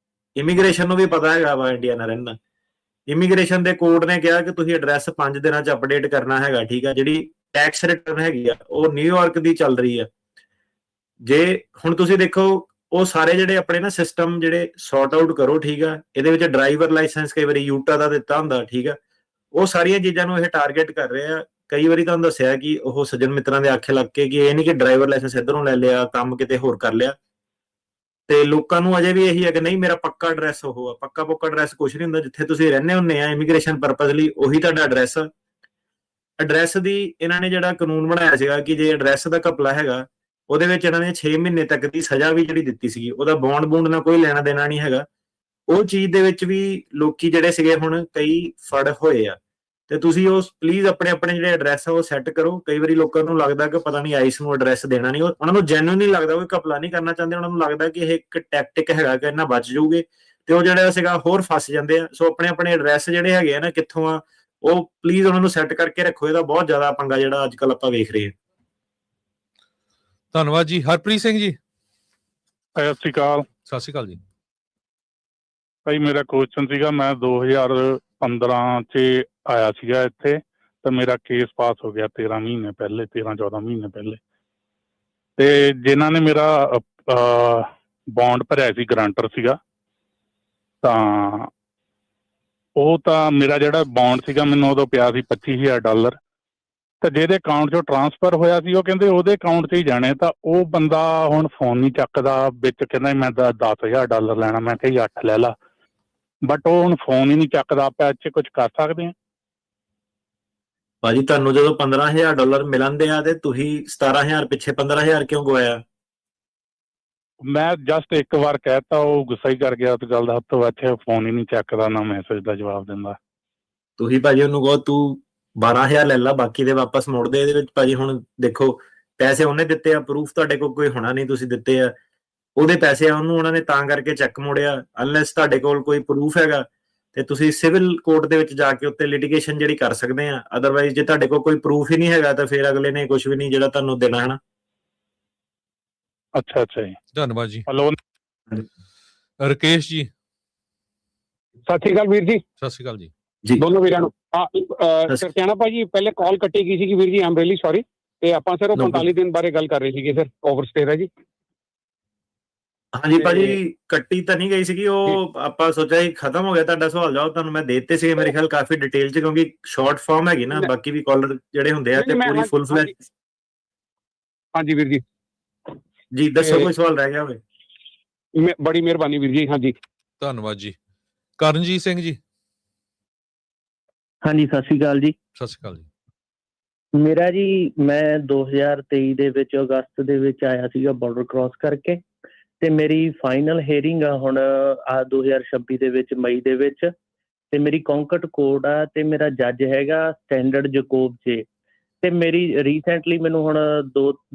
ਇਮੀਗ੍ਰੇਸ਼ਨ ਨੂੰ ਵੀ ਪਤਾ ਹੈਗਾ ਵਾ ਇੰਡੀਆਨਾ ਰਹਿੰਦਾ। ਇਮੀਗ੍ਰੇਸ਼ਨ ਦੇ ਕੋਰਟ ਨੇ ਕਿਹਾ ਕਿ ਤੁਸੀਂ ਐਡਰੈਸ 5 ਦਿਨਾਂ 'ਚ ਅਪਡੇਟ ਕਰਨਾ ਹੈਗਾ, ਠੀਕ ਆ। ਜਿਹੜੀ ਟੈਕਸ ਰਿਟਰਨ ਹੈਗੀ ਆ ਉਹ ਨਿਊਯਾਰਕ ਦੀ ਚੱਲ ਰਹੀ ਆ। ਜੇ ਹੁਣ ਤੁਸੀਂ ਦੇਖੋ ਉਹ ਸਾਰੇ ਜਿਹੜੇ ਆਪਣੇ ਨਾ ਸਿਸਟਮ ਜਿਹੜੇ ਸੌਰਟ ਆਊਟ ਕਰੋ, ਠੀਕ ਆ। ਇਹਦੇ ਵਿੱਚ ਡਰਾਈਵਰ ਲਾਇਸੈਂਸ ਕਈ ਵਾਰੀ ਯੂਟਾ ਦਾ ਦਿੱਤਾ ਹੁੰਦਾ, ਠੀਕ ਆ। ਉਹ ਸਾਰੀਆਂ ਚੀਜ਼ਾਂ ਨੂੰ ਇਹ ਟਾਰਗੇਟ ਕਰ ਰਹੇ ਆ। ਕਈ ਵਾਰੀ ਤੁਹਾਨੂੰ ਦੱਸਿਆ ਕਿ ਉਹ ਸੱਜਣ ਮਿੱਤਰਾਂ ਦੇ ਆਖੇ ਲੱਗ ਕੇ ਕਿ ਇਹ ਨਹੀਂ ਕਿ ਡਰਾਈਵਰ ਲਾਇਸੈਂਸ ਇੱਧਰੋਂ ਲੈ ਲਿਆ, ਕੰਮ ਕਿਤੇ ਹੋਰ ਕਰ ਲਿਆ। ਤੇ ਲੋਕਾਂ ਨੂੰ ਅਜੇ ਵੀ ਇਹੀ ਹੈ ਕਿ ਨਹੀਂ ਮੇਰਾ ਪੱਕਾ ਐਡਰੈਸ ਉਹ ਆ। ਪੱਕਾ ਐਡਰੈਸ ਕੁਛ ਨਹੀਂ ਹੁੰਦਾ, ਜਿੱਥੇ ਤੁਸੀਂ ਰਹਿੰਦੇ ਹੁੰਦੇ ਆ ਇਮੀਗ੍ਰੇਸ਼ਨ ਪਰਪਸ ਲਈ ਉਹੀ ਤੁਹਾਡਾ ਐਡਰੈਸ। ਐਡਰੈਸ ਦੀ ਇਹਨਾਂ ਨੇ ਜਿਹੜਾ ਕਾਨੂੰਨ ਬਣਾਇਆ ਸੀਗਾ ਕਿ ਜੇ ਐਡਰੈਸ ਦਾ ਘਪਲਾ ਹੈਗਾ ਉਹਦੇ ਵਿੱਚ ਇਹਨਾਂ ਨੇ 6 ਮਹੀਨੇ ਤੱਕ ਦੀ ਸਜ਼ਾ ਵੀ ਜਿਹੜੀ ਦਿੱਤੀ ਸੀਗੀ, ਉਹਦਾ ਬੌਂਡ ਨਾਲ ਕੋਈ ਲੈਣਾ ਦੇਣਾ ਨਹੀਂ ਹੈਗਾ। ਉਹ ਚੀਜ਼ ਦੇ ਵਿੱਚ ਵੀ ਲੋਕੀ ਜਿਹੜੇ ਸੀਗੇ ਹੁਣ ਕਈ ਫੜ ਹੋਏ ਆ। ਤੇ ਤੁਸੀਂ ਉਹ ਪਲੀਜ਼ ਆਪਣੇ ਜਿਹੜੇ ਐਡਰੈਸ ਆ ਉਹ ਸੈੱਟ ਕਰੋ। ਕਈ ਵਾਰੀ ਲੋਕਾਂ ਨੂੰ ਲੱਗਦਾ ਕਿ ਪਤਾ ਨਹੀਂ ਆਈਸ ਨੂੰ ਐਡਰੈਸ ਦੇਣਾ ਨਹੀਂ, ਉਹਨਾਂ ਨੂੰ ਜੈਨੂਇਨਲੀ ਲੱਗਦਾ ਕੋਈ ਘਪਲਾ ਨਹੀਂ ਕਰਨਾ ਚਾਹੁੰਦੇ, ਉਹਨਾਂ ਨੂੰ ਲੱਗਦਾ ਕਿ ਇਹ ਇੱਕ ਟੈਕਟਿਕ ਹੈਗਾ ਕਿ ਇਹਨਾਂ ਬਚ ਜਾਊਗੇ ਤੇ ਉਹ ਜਿਹੜਾ ਸੀਗਾ ਹੋਰ ਫਸ ਜਾਂਦੇ ਆ। ਸੋ ਆਪਣੇ ਐਡਰੈਸ ਜਿਹੜੇ ਹੈਗੇ ਆ ਨਾ ਕਿੱਥੋਂ ਆ ਉਹ ਪਲੀਜ਼ ਉਹਨਾਂ ਨੂੰ ਸੈੱਟ ਕਰਕੇ ਰੱਖੋ। ਇਹਦਾ ਬਹੁਤ ਜ਼ਿਆਦਾ ਪੰਗਾ ਜਿਹੜਾ ਅੱਜ ਕੱਲ ਆਪਾਂ ਵੇਖ ਰਹੇ ਹਾਂ। ਧੰਨਵਾਦ ਜੀ। ਹਰਪ੍ਰੀਤ ਸਿੰਘ ਜੀ, ਸਤਿ ਸ਼੍ਰੀ ਅਕਾਲ। ਸਤਿ ਸ਼੍ਰੀ ਅਕਾਲ ਜੀ। ਭਾਈ ਮੇਰਾ ਕੁਐਸਚਨ ਸੀਗਾ, ਮੈਂ 2015 'ਚ ਆਇਆ ਸੀਗਾ ਇੱਥੇ ਤਾਂ ਮੇਰਾ ਕੇਸ ਪਾਸ ਹੋ ਗਿਆ 13 ਮਹੀਨੇ ਪਹਿਲੇ, 13-14 ਮਹੀਨੇ ਪਹਿਲੇ। ਤੇ ਜਿਨ੍ਹਾਂ ਨੇ ਮੇਰਾ ਬੌਂਡ ਭਰਿਆ ਸੀ, ਗਰੰਟਰ ਸੀਗਾ, ਤਾਂ ਉਹ ਤਾਂ ਮੇਰਾ ਜਿਹੜਾ ਬੌਂਡ ਸੀਗਾ ਮੈਨੂੰ ਉਦੋਂ ਪਿਆ ਸੀ $25,000 ਤੇ ਜਿਹਦੇ ਅਕਾਊਂਟ 'ਚੋਂ ਟ੍ਰਾਂਸਫਰ ਹੋਇਆ ਸੀ ਉਹ ਕਹਿੰਦੇ ਉਹਦੇ ਅਕਾਊਂਟ 'ਚ ਹੀ ਜਾਣੇ। ਤਾਂ ਉਹ ਬੰਦਾ ਹੁਣ ਫੋਨ ਨਹੀਂ ਚੱਕਦਾ, ਵਿੱਚ ਕਹਿੰਦਾ ਮੈਂ $10,000 ਲੈਣਾ। ਮੈਂ ਕਿਹਾ 8 ਲੈ ਲਾ, ਬਟ ਉਹ ਹੁਣ ਫੋਨ ਹੀ ਨਹੀਂ ਚੱਕਦਾ। ਆਪਾਂ ਇਹ 'ਚ ਕੁਝ ਕਰ ਸਕਦੇ ਹਾਂ? ਭਾਜੀ ਤੁਹਾਨੂੰ ਜਦੋਂ $15,000 ਮਿਲਣਦੇ ਆ ਤੇ ਤੁਸੀਂ 17,000 ਪਿੱਛੇ 15,000 ਕਿਉਂ ਗਵਾਇਆ? ਮੈਂ ਜਸਟ ਇੱਕ ਵਾਰ ਕਹਿਤਾ, ਉਹ ਗੁੱਸਾ ਹੀ ਕਰ ਗਿਆ ਉਸ ਗੱਲ ਦਾ। ਤੋਂ ਇੱਥੇ ਫੋਨ ਹੀ ਨਹੀਂ ਚੱਕਦਾ, ਨਾ ਮੈਸੇਜ ਦਾ ਜਵਾਬ ਦਿੰਦਾ। ਤੁਸੀਂ ਭਾਜੀ ਉਹਨੂੰ ਕਹੋ ਤੂੰ 12,000 ਲੈ ਲਾ, ਬਾਕੀ ਦੇ ਵਾਪਸ ਮੋੜ ਦੇ। ਇਹਦੇ ਵਿੱਚ ਭਾਜੀ ਹੁਣ ਦੇਖੋ ਪੈਸੇ ਉਹਨੇ ਦਿੱਤੇ ਆ, ਪ੍ਰੂਫ ਤੁਹਾਡੇ ਕੋਲ ਕੋਈ ਹੋਣਾ ਨਹੀਂ, ਤੁਸੀਂ ਦਿੱਤੇ ਆ ਉਹਦੇ ਪੈਸੇ ਆ ਉਹਨੂੰ, ਉਹਨਾਂ ਨੇ ਤਾਂ ਕਰਕੇ ਚੈੱਕ ਮੋੜਿਆ। ਅਨਲੈਸ ਤੁਹਾਡੇ ਕੋਲ ਕੋਈ ਪ੍ਰੂਫ ਹੈਗਾ ਤੇ ਤੁਸੀਂ ਸਿਵਲ ਕੋਰਟ ਦੇ ਵਿੱਚ ਜਾ ਕੇ ਉੱਤੇ ਲਿਟੀਗੇਸ਼ਨ ਜਿਹੜੀ ਕਰ ਸਕਦੇ ਆ। ਅਦਰਵਾਈਜ਼ ਜੇ ਤੁਹਾਡੇ ਕੋਲ ਕੋਈ ਪ੍ਰੂਫ ਹੀ ਨਹੀਂ ਹੈਗਾ ਤਾਂ ਫਿਰ ਅਗਲੇ ਨੇ ਕੁਝ ਵੀ ਨਹੀਂ ਜਿਹੜਾ ਤੁਹਾਨੂੰ ਦੇਣਾ ਹੈ ਨਾ। ਅੱਛਾ ਜੀ, ਧੰਨਵਾਦ ਜੀ। ਹਲੋ ਰਕੇਸ਼ ਜੀ, ਸਤਿ ਸ਼੍ਰੀ ਅਕਾਲ ਵੀਰ ਜੀ। ਸਤਿ ਸ਼੍ਰੀ ਅਕਾਲ ਜੀ। ਦੋਨੋਂ ਵੀਰਾਂ ਨੂੰ ਸਰ ਕਹਿਣਾ ਭਾਜੀ ਪਹਿਲੇ ਕਾਲ ਕੱਟੀ ਗਈ ਸੀ ਵੀਰ ਜੀ, ਆਮ ਰੀਅਲੀ ਸੌਰੀ। ਤੇ ਆਪਾਂ ਸਰ ਉਹ 45 ਦਿਨ ਬਾਰੇ ਗੱਲ ਕਰ ਰਹੇ ਸੀਗੇ ਸਰ, ਓਵਰਸਟੇ ਦਾ ਜੀ। ਹਾਂਜੀ ਭਾਜੀ ਕੱਟੀ ਤਾਂ ਨਹੀਂ ਗਈ ਸੀਗੀ, ਉਹ ਆਪਾਂ ਸੋਚਿਆ ਸੀ ਖਤਮ ਹੋ ਗਿਆ ਤੁਹਾਡਾ ਸਵਾਲ ਜਵਾਬ, ਤੁਹਾਨੂੰ ਮੈਂ ਦੇ ਦਿੱਤੇ ਸੀ ਮੇਰੇ ਖਿਆਲ ਕਾਫੀ ਡਿਟੇਲ 'ਚ, ਕਿਉਂਕਿ ਸ਼ਾਰਟ ਫਾਰਮ ਹੈਗੀ ਨਾ, ਬਾਕੀ ਵੀ ਕਾਲਰ ਜਿਹੜੇ ਹੁੰਦੇ ਆ ਤੇ ਪੂਰੀ ਫੁੱਲ ਫਲੈਜ। ਹਾਂਜੀ ਵੀਰ ਜੀ, ਜੀ ਦੱਸੋ ਕੋਈ ਸਵਾਲ ਰਹਿ ਗਿਆ ਹੋਵੇ? ਬੜੀ ਮਿਹਰਬਾਨੀ ਵੀਰ ਜੀ। ਹਾਂਜੀ ਧੰਨਵਾਦ ਜੀ। ਕਰਨਜੀਤ ਸਿੰਘ ਜੀ, ਹਾਂਜੀ ਸਤਿ ਸ਼੍ਰੀ ਅਕਾਲ ਜੀ। ਸਤਿ ਸ਼੍ਰੀ ਅਕਾਲ ਜੀ। ਮੇਰਾ ਜੀ ਮੈਂ 2023 ਦੇ ਵਿੱਚ ਅਗਸਤ ਦੇ ਵਿੱਚ ਆਇਆ ਸੀਗਾ ਬਾਰਡਰ ਕ੍ਰਾਸ ਕਰਕੇ, ਤੇ ਮੇਰੀ ਫਾਈਨਲ ਹੀਅਰਿੰਗ ਆ ਹੁਣ ਆ 2026 ਦੇ ਵਿੱਚ ਮਈ ਦੇ ਵਿੱਚ। ਤੇ ਮੇਰੀ ਕੌਂਕਟ ਕੋਰਟ ਆ ਤੇ ਮੇਰਾ ਜੱਜ ਹੈਗਾ ਸਟੈਂਡਰਡ ਜਕੋਬ ਜੇ। ਤੇ ਮੇਰੀ ਰੀਸੈਂਟਲੀ ਮੈਨੂੰ ਹੁਣ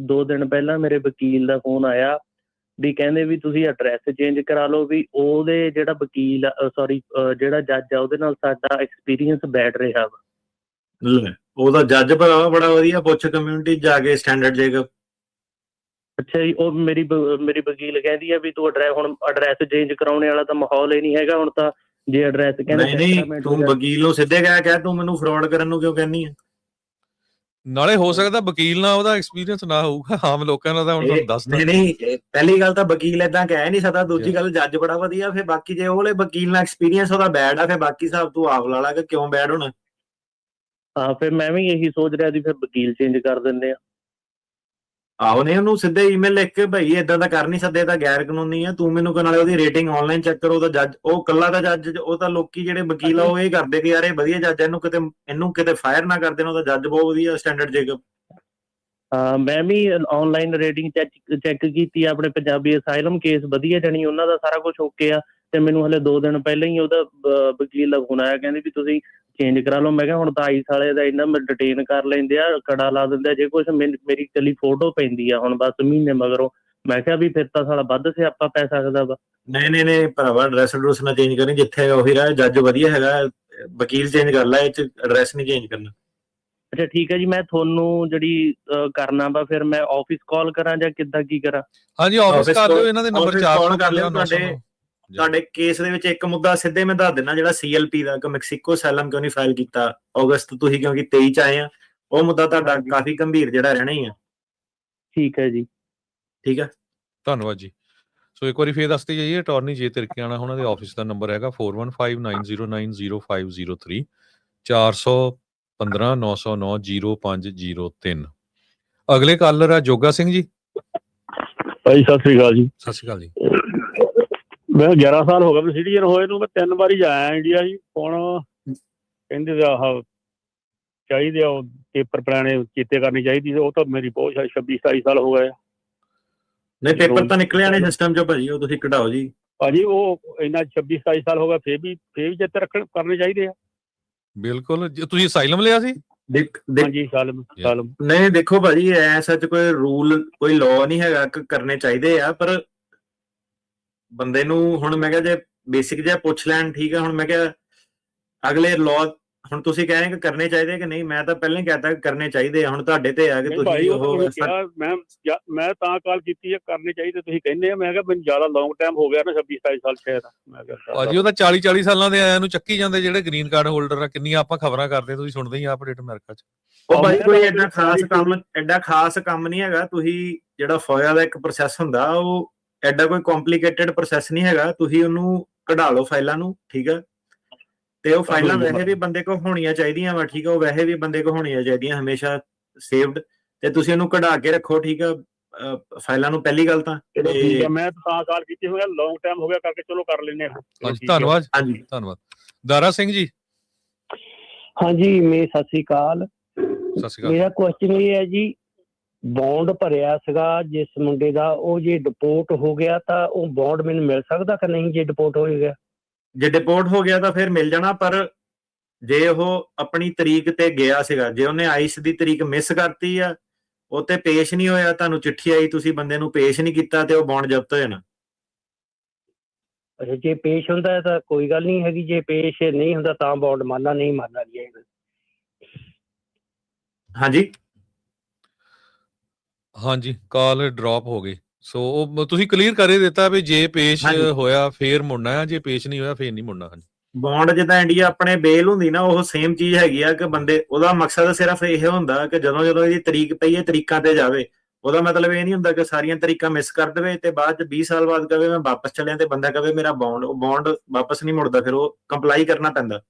ਦੋ ਦਿਨ ਪਹਿਲਾਂ ਮੇਰੇ ਵਕੀਲ ਦਾ ਫੋਨ ਆਇਆ ਵੀ ਕਹਿੰਦੇ ਵੀ ਤੁਸੀਂ ਐਡਰੈਸ ਚੇਂਜ ਕਰਾ ਲਓ, ਵੀ ਉਹਦੇ ਜਿਹੜਾ ਵਕੀਲ ਸੌਰੀ ਜਿਹੜਾ ਜੱਜ ਆ ਉਹਦੇ ਨਾਲ ਸਾਡਾ ਐਕਸਪੀਰੀਅੰਸ ਬੈਠ ਰਿਹਾ ਵਾ। ਉਹਦਾ ਜੱਜ ਬੜਾ ਵਧੀਆ, ਪੁੱਛ ਕਮਿਊਨਿਟੀ ਜਾ ਕੇ ਸਟੈਂਡਰਡ ਜੇਕਬ। ਅੱਛਾ ਜੀ, ਉਹ ਮੇਰੀ ਵਕੀਲ ਕਹਿੰਦੀ ਆ ਵੀ ਤੂੰ ਹੁਣ ਐਡਰੈਸ ਚੇਂਜ ਕਰਾਉਣੇ ਵਾਲਾ ਤਾਂ ਮਾਹੌਲ ਹੀ ਨਹੀਂ ਹੈਗਾ ਹੁਣ ਤਾਂ। ਜੇ ਐਡਰੈਸ ਕਹਿੰਦੇ ਨਹੀਂ ਤੂੰ ਵਕੀਲ ਨੂੰ ਸਿੱਧੇ ਕਹਿ ਤੂੰ ਮੈਨੂੰ ਫਰਾਡ ਕਰਨ ਨੂੰ ਕਿਉਂ ਕਹਿੰਦੀ ਆ? ਨਾਲੇ ਹੋ ਸਕਦਾ ਵਕੀਲ ਨਾਲ ਉਹਦਾ ਐਕਸਪੀਰੀਅੰਸ ਨਾ ਹੋਊਗਾ, ਆਮ ਲੋਕਾਂ ਨਾਲ ਤਾਂ ਹੁਣ ਤੁਹਾਨੂੰ ਦੱਸਦਾ। ਨਹੀਂ ਪਹਿਲੀ ਗੱਲ ਤਾਂ ਵਕੀਲ ਏਦਾਂ ਕਹਿ ਨਹੀਂ ਸਕਦਾ, ਦੂਜੀ ਗੱਲ ਜੱਜ ਬੜਾ ਵਧੀਆ। ਫਿਰ ਬਾਕੀ ਜੇ ਉਹਲੇ ਵਕੀਲ ਨਾਲ ਐਕਸਪੀਰੀਅੰਸ ਉਹਦਾ ਬੈਡ ਆ ਫਿਰ ਬਾਕੀ ਹਿਸਾਬ ਤੂੰ ਆਪ ਲਾ ਲਾ ਕਿ ਕਿਉਂ ਬੈਡ ਹੋਣਾ। ਹਾਂ ਫਿਰ ਮੈਂ ਵੀ ਇਹੀ ਸੋਚ ਰਿਹਾ ਸੀ ਫਿਰ ਵਕੀਲ ਚੇਂਜ ਕਰ ਦਿੰਦੇ ਆ। ਆਹੋ ਨਹੀਂ ਉਹਨੂੰ ਸਿੱਧੇ ਈਮੇਲ ਲਿਖ ਕੇ ਭਾਈ ਇਦਾਂ ਦਾ ਕਰ ਨਹੀਂ ਸਕਦੇ, ਤਾਂ ਗੈਰ ਕਾਨੂੰਨੀ ਆ, ਤੂੰ ਮੈਨੂੰ ਨਾਲੇ ਉਹਦੀ ਰੇਟਿੰਗ ਆਨਲਾਈਨ ਚੈੱਕ ਕਰੋ। ਉਹਦਾ ਜੱਜ ਉਹ ਕੱਲਾ ਦਾ ਜੱਜ, ਉਹ ਤਾਂ ਲੋਕੀ ਜਿਹੜੇ ਵਕੀਲ ਆ ਉਹ ਇਹ ਕਰਦੇ ਕਿ ਯਾਰ ਇਹ ਵਧੀਆ ਜੱਜ, ਇਹਨੂੰ ਕਿਤੇ ਫਾਇਰ ਨਾ ਕਰ ਦੇਣ, ਉਹਦਾ ਜੱਜ ਬਹੁਤ ਵਧੀਆ ਸਟੈਂਡਰਡ ਜੇਕਬ। ਮੈਂ ਵੀ ਆਨਲਾਈਨ ਰੇਟਿੰਗ ਚੈੱਕ ਕੀਤੀ ਆ ਆਪਣੇ ਪੰਜਾਬੀ ਅਸਾਈਲਮ ਕੇਸ, ਵਧੀਆ ਜਾਣੀ ਉਹਨਾਂ ਦਾ ਸਾਰਾ ਕੁਝ ਓਕੇ ਆ। ਤੇ ਮੈਨੂੰ ਹਲੇ 2 ਦਿਨ ਪਹਿਲਾਂ ਹੀ ਉਹਦਾ ਵਕੀਲ ਦਾ ਫੋਨ ਆਇਆ, ਕਹਿੰਦੇ ਵੀ ਤੁਸੀਂ ਚੇਂਜ ਕਰਾ ਲਓ। ਮੈਂ ਕਿਹਾ ਹੁਣ ਤਾਂ ਆਈਸ ਵਾਲੇ ਦਾ ਇਹਨਾਂ ਮੈਂ ਡਿਟੇਨ ਕਰ ਲੈਂਦੇ ਆ, ਕੜਾ ਲਾ ਦਿੰਦੇ ਆ, ਜੇ ਕੁਛ ਮੇਰੀ ਇਕੱਲੀ ਫੋਟੋ ਪੈਂਦੀ ਆ ਹੁਣ ਬਸ ਮਹੀਨੇ ਮਗਰੋਂ। ਮੈਂ ਕਿਹਾ ਵੀ ਫਿਰ ਤਾਂ ਸਾਲਾ ਵੱਧ ਸਿਆਪਾ ਪੈ ਸਕਦਾ ਵਾ। ਨਹੀਂ ਭਰਾਵਾ, ਐਡਰੈਸ ਐਡਰੈਸ ਨਾ ਚੇਂਜ ਕਰੀ, ਜਿੱਥੇ ਹੈਗਾ ਉਹੀ ਰਹਿ, ਜੱਜ ਵਧੀਆ ਹੈਗਾ, ਵਕੀਲ ਚੇਂਜ ਕਰ ਲੈ, ਇਹ ਚ ਐਡਰੈਸ ਨਹੀਂ ਚੇਂਜ ਕਰਨਾ। ਅੱਛਾ ਠੀਕ ਹੈ ਜੀ, ਮੈਂ ਤੁਹਾਨੂੰ ਜਿਹੜੀ ਕਰਨਾ ਵਾ ਫਿਰ ਮੈਂ ਆਫਿਸ ਕਾਲ ਕਰਾਂ ਜਾਂ ਕਿੱਦਾਂ ਕੀ ਕਰਾਂ? ਹਾਂਜੀ ਆਫਿਸ ਕਰ ਲਿਓ, ਇਹਨਾਂ ਦੇ ਨੰਬਰ 4 ਕਰ ਲਿਓ। ਤੁਹਾਡੇ ਕੇਸ ਦੇ ਵਿੱਚ ਇੱਕ ਮੁੱਦਾ ਸਿੱਧੇ ਮੈਂ ਦੱਸ ਦਿੰਦਾ, ਜਿਹੜਾ CLP ਦਾ ਕਿ ਮੈਕਸੀਕੋ ਅਸਾਈਲਮ ਕਿਉਂ ਨਹੀਂ ਫਾਈਲ ਕੀਤਾ ਅਗਸਤ ਤੁਸੀਂ ਕਿਉਂਕਿ 23 ਚ ਆਏ ਆ, ਉਹ ਮੁੱਦਾ ਤੁਹਾਡਾ ਕਾਫੀ ਗੰਭੀਰ ਜਿਹੜਾ ਰਹਿਣਾ ਹੀ ਆ। ਠੀਕ ਹੈ ਜੀ, ਠੀਕ ਹੈ, ਧੰਨਵਾਦ ਜੀ। ਸੋ ਇੱਕ ਵਾਰੀ ਫੇਰ ਦੱਸਦੇ ਜਾਈਏ, ਅਟਾਰਨੀ ਜੇ ਤਿਰਕਿਆਣਾ ਉਹਨਾਂ ਦੇ ਆਫਿਸ ਦਾ ਨੰਬਰ ਹੈਗਾ 4159090503 4159090503। ਅਗਲੇ ਕਾਲਰ ਆ ਜੋਗਾ ਸਿੰਘ ਜੀ। ਭਾਈ ਸਤਿ ਸ੍ਰੀ ਅਕਾਲ ਜੀ। ਸਤਿ ਸ੍ਰੀ ਅਕਾਲ ਜੀ। ਮੈਂ 11 ਸਾਲ ਹੋ ਗਏ ਸਿਟੀਜ਼ਨ ਹੋਏ ਨੂੰ, ਮੈਂ 3 ਵਾਰੀ ਆਇਆ ਇੰਡੀਆ ਜੀ। ਹੁਣ ਕਹਿੰਦੇ ਆਹ ਚਾਹੀਦੇ ਆ ਪੇਪਰ ਪੁਰਾਣੇ ਚੇਤੇ ਕਰਨੀ ਚਾਹੀਦੀ, ਉਹ ਤਾਂ ਮੇਰੀ ਬਹੁਤ 26-27 ਸਾਲ ਹੋ ਗਏ। ਨਹੀਂ ਪੇਪਰ ਤਾਂ ਨਿਕਲਿਆ ਨਹੀਂ ਸਿਸਟਮ ਚੋਂ ਭਾਜੀ, ਉਹ ਤੁਸੀਂ ਕਢਾਓ ਜੀ। ਭਾਜੀ ਉਹ ਇੰਨਾ 26-27 ਸਾਲ ਹੋ ਗਏ, ਫੇਰ ਵੀ ਚੇਤੇ ਕਰਨੇ ਚਾਹੀਦੇ ਆ। ਬਿਲਕੁਲ। ਤੁਸੀਂ ਅਸਾਈਲਮ ਲਿਆ ਸੀ? ਹਾਂਜੀ ਅਸਾਈਲਮ। ਨਹੀਂ ਦੇਖੋ ਭਾਜੀ, ਐਸਾ ਚ ਕੋਈ ਰੂਲ ਕੋਈ ਲਾਅ ਨਹੀਂ ਹੈਗਾ ਕਿ ਕਰਨੇ ਚਾਹੀਦੇ ਆ, ਪਰ ਬੰਦੇ ਨੂੰ ਹੁਣ ਮੈਂ ਕਿਹਾ ਜੇ ਬੇਸਿਕ ਜਿਹਾ ਪੁੱਛ ਲੈਣ, ਠੀਕ ਹੈ। ਹੁਣ ਮੈਂ ਕਿਹਾ ਅਗਲੇ ਲਾਅ ਹੁਣ ਤੁਸੀਂ ਕਹਿ ਰਹੇ ਕਿ ਕਰਨੇ ਚਾਹੀਦੇ ਕਿ ਨਹੀਂ, ਮੈਂ ਤਾਂ ਪਹਿਲਾਂ ਹੀ ਕਹਿਤਾ ਕਿ ਕਰਨੇ ਚਾਹੀਦੇ ਆ। ਹੁਣ ਤੁਹਾਡੇ ਤੇ ਆ ਕਿ ਤੁਸੀਂ ਉਹ ਮੈਂ ਤਾਂ ਕਾਲ ਕੀਤੀ ਹੈ ਕਰਨੇ ਚਾਹੀਦੇ, ਤੁਸੀਂ ਕਹਿੰਦੇ ਆ। ਮੈਂ ਕਿਹਾ ਮੈਨੂੰ ਜ਼ਿਆਦਾ ਲੌਂਗ ਟਾਈਮ ਹੋ ਗਿਆ ਨਾ, 26-27 ਸਾਲ ਸ਼ਾਇਦ। ਮੈਂ ਕਿਹਾ ਭਾਜੀ ਉਹ ਤਾਂ 40-40 ਸਾਲਾਂ ਦੇ ਆਇਆਂ ਨੂੰ ਚੱਕੀ ਜਾਂਦੇ ਜਿਹੜੇ ਗ੍ਰੀਨ ਕਾਰਡ ਹੋਲਡਰ ਆ। ਕਿੰਨੀਆਂ ਆਪਾਂ ਖਬਰਾਂ ਕਰਦੇ, ਤੁਸੀਂ ਸੁਣਦੇ ਹੀ ਆ ਅਪਡੇਟ ਅਮਰੀਕਾ ਚ। ਉਹ ਭਾਈ ਕੋਈ ਐਡਾ ਖਾਸ ਕੰਮ ਨਹੀਂ ਹੈਗਾ। ਤੁਸੀਂ ਜਿਹੜਾ ਫੋਇਆ ਦਾ ਇੱਕ ਪ੍ਰੋਸੈਸ ਹੁੰਦਾ, ਉਹ ਐਡਾ ਕੋਈ ਕੰਪਲਿਕੇਟਡ ਪ੍ਰੋਸੈਸ ਨਹੀਂ ਹੈਗਾ। ਤੁਸੀਂ ਉਹਨੂੰ ਕਢਾ ਲਓ ਫਾਈਲਾਂ ਨੂੰ, ਠੀਕ ਹੈ। ਤੇ ਉਹ ਫਾਈਲਾਂ ਵੈਸੇ ਵੀ ਬੰਦੇ ਕੋਲ ਹੋਣੀਆਂ ਚਾਹੀਦੀਆਂ ਵਾ, ਠੀਕ ਹੈ। ਉਹ ਵੈਸੇ ਵੀ ਬੰਦੇ ਕੋਲ ਹੋਣੀਆਂ ਚਾਹੀਦੀਆਂ ਹਮੇਸ਼ਾ ਸੇਵਡ, ਤੇ ਤੁਸੀਂ ਉਹਨੂੰ ਕਢਾ ਕੇ ਰੱਖੋ, ਠੀਕ ਹੈ, ਫਾਈਲਾਂ ਨੂੰ। ਪਹਿਲੀ ਗੱਲ ਤਾਂ ਮੈਂ ਤਾਂ ਕਾਲ ਕੀਤੀ ਹੋਇਆ, ਲੌਂਗ ਟਾਈਮ ਹੋ ਗਿਆ ਕਰਕੇ ਚਲੋ ਕਰ ਲੈਂਦੇ ਹਾਂ। ਹਾਂਜੀ ਧੰਨਵਾਦ। ਹਾਂਜੀ ਧੰਨਵਾਦ। ਦਾਰਾ ਸਿੰਘ ਜੀ। ਹਾਂਜੀ ਸਤਿ ਸ੍ਰੀ ਅਕਾਲ। ਸਤਿ ਸ੍ਰੀ ਅਕਾਲ। ਮੇਰਾ ਕੁਐਸਚਨ ਇਹ ਹੈ ਜੀ, ਬੌਂਡ ਭਰਿਆ ਸੀਗਾ ਜਿਸ ਮੁੰਡੇ ਦਾ, ਉਹ ਜੇ ਡਿਪੋਰਟ ਹੋ ਗਿਆ ਤਾਂ ਉਹ ਬੌਂਡ ਮੈਨੂੰ ਮਿਲ ਸਕਦਾ ਕਿ ਨਹੀਂ? ਜੇ ਡਿਪੋਰਟ ਹੋ ਗਿਆ, ਜੇ ਡਿਪੋਰਟ ਹੋ ਗਿਆ ਤਾਂ ਫਿਰ ਮਿਲ ਜਾਣਾ, ਪਰ ਜੇ ਉਹ ਆਪਣੀ ਤਰੀਕ ਤੇ ਗਿਆ ਸੀਗਾ, ਜੇ ਉਹਨੇ ਆਈਸ ਦੀ ਤਰੀਕ ਮਿਸ ਕਰਤੀ ਆ, ਉਹ ਤੇ ਪੇਸ਼ ਨਹੀਂ ਹੋਇਆ, ਤੁਹਾਨੂੰ ਚਿੱਠੀ ਆਈ, ਤੁਸੀਂ ਬੰਦੇ ਨੂੰ ਪੇਸ਼ ਨਹੀਂ ਕੀਤਾ, ਤੇ ਉਹ ਬੌਂਡ ਜ਼ਬਤ ਹੋ ਜਾਣਾ। ਅੱਛਾ ਜੇ ਪੇਸ਼ ਹੁੰਦਾ ਤਾਂ ਕੋਈ ਗੱਲ ਨਹੀਂ ਹੈਗੀ, ਜੇ ਪੇਸ਼ ਨਹੀਂ ਹੁੰਦਾ ਤਾਂ ਬੌਂਡ ਮੰਨਣਾ ਨਹੀਂ ਮੰਨਣਾ ਜੀ? ਹਾਂਜੀ ਹਾਂਜੀ ਕਾਲ ਡ੍ਰੌਪ ਹੋ ਗਈ। ਸੋ ਉਹ ਤੁਸੀਂ ਕਲੀਅਰ ਕਰ ਹੀ ਦਿੱਤਾ ਵੀ ਜੇ ਪੇਸ਼ ਹੋਇਆ ਫੇਰ ਮੁੜਨਾ ਆ, ਜੇ ਪੇਸ਼ ਨਹੀਂ ਹੋਇਆ ਫੇਰ ਨਹੀਂ ਮੁੜਨਾ। ਹਾਂਜੀ ਬੌਂਡ ਜਿੱਦਾਂ ਇੰਡੀਆ ਆਪਣੇ ਬੇਲ ਹੁੰਦੀ ਨਾ, ਉਹ ਸੇਮ ਚੀਜ਼ ਹੈਗੀ ਆ ਕਿ ਬੰਦੇ, ਉਹਦਾ ਮਕਸਦ ਸਿਰਫ ਇਹ ਹੁੰਦਾ ਕਿ ਜਦੋਂ ਇਹਦੀ ਤਰੀਕ ਪਈ ਹੈ ਤਰੀਕਾਂ ਤੇ ਜਾਵੇ। ਉਹਦਾ ਮਤਲਬ ਇਹ ਨਹੀਂ ਹੁੰਦਾ ਕਿ ਸਾਰੀਆਂ ਤਰੀਕਾਂ ਮਿਸ ਕਰ ਦੇਵੇ ਤੇ ਬਾਅਦ ਚ 20 ਸਾਲ ਬਾਅਦ ਕਵੇ ਮੈਂ ਵਾਪਸ ਚੱਲਿਆ, ਤੇ ਬੰਦਾ ਕਵੇ ਮੇਰਾ ਬੌਂਡ ਵਾਪਸ ਨਹੀਂ ਮੁੜਦਾ, ਫਿਰ ਉਹ ਕੰਪਲਾਈ ਕਰਨਾ ਪੈਂਦਾ।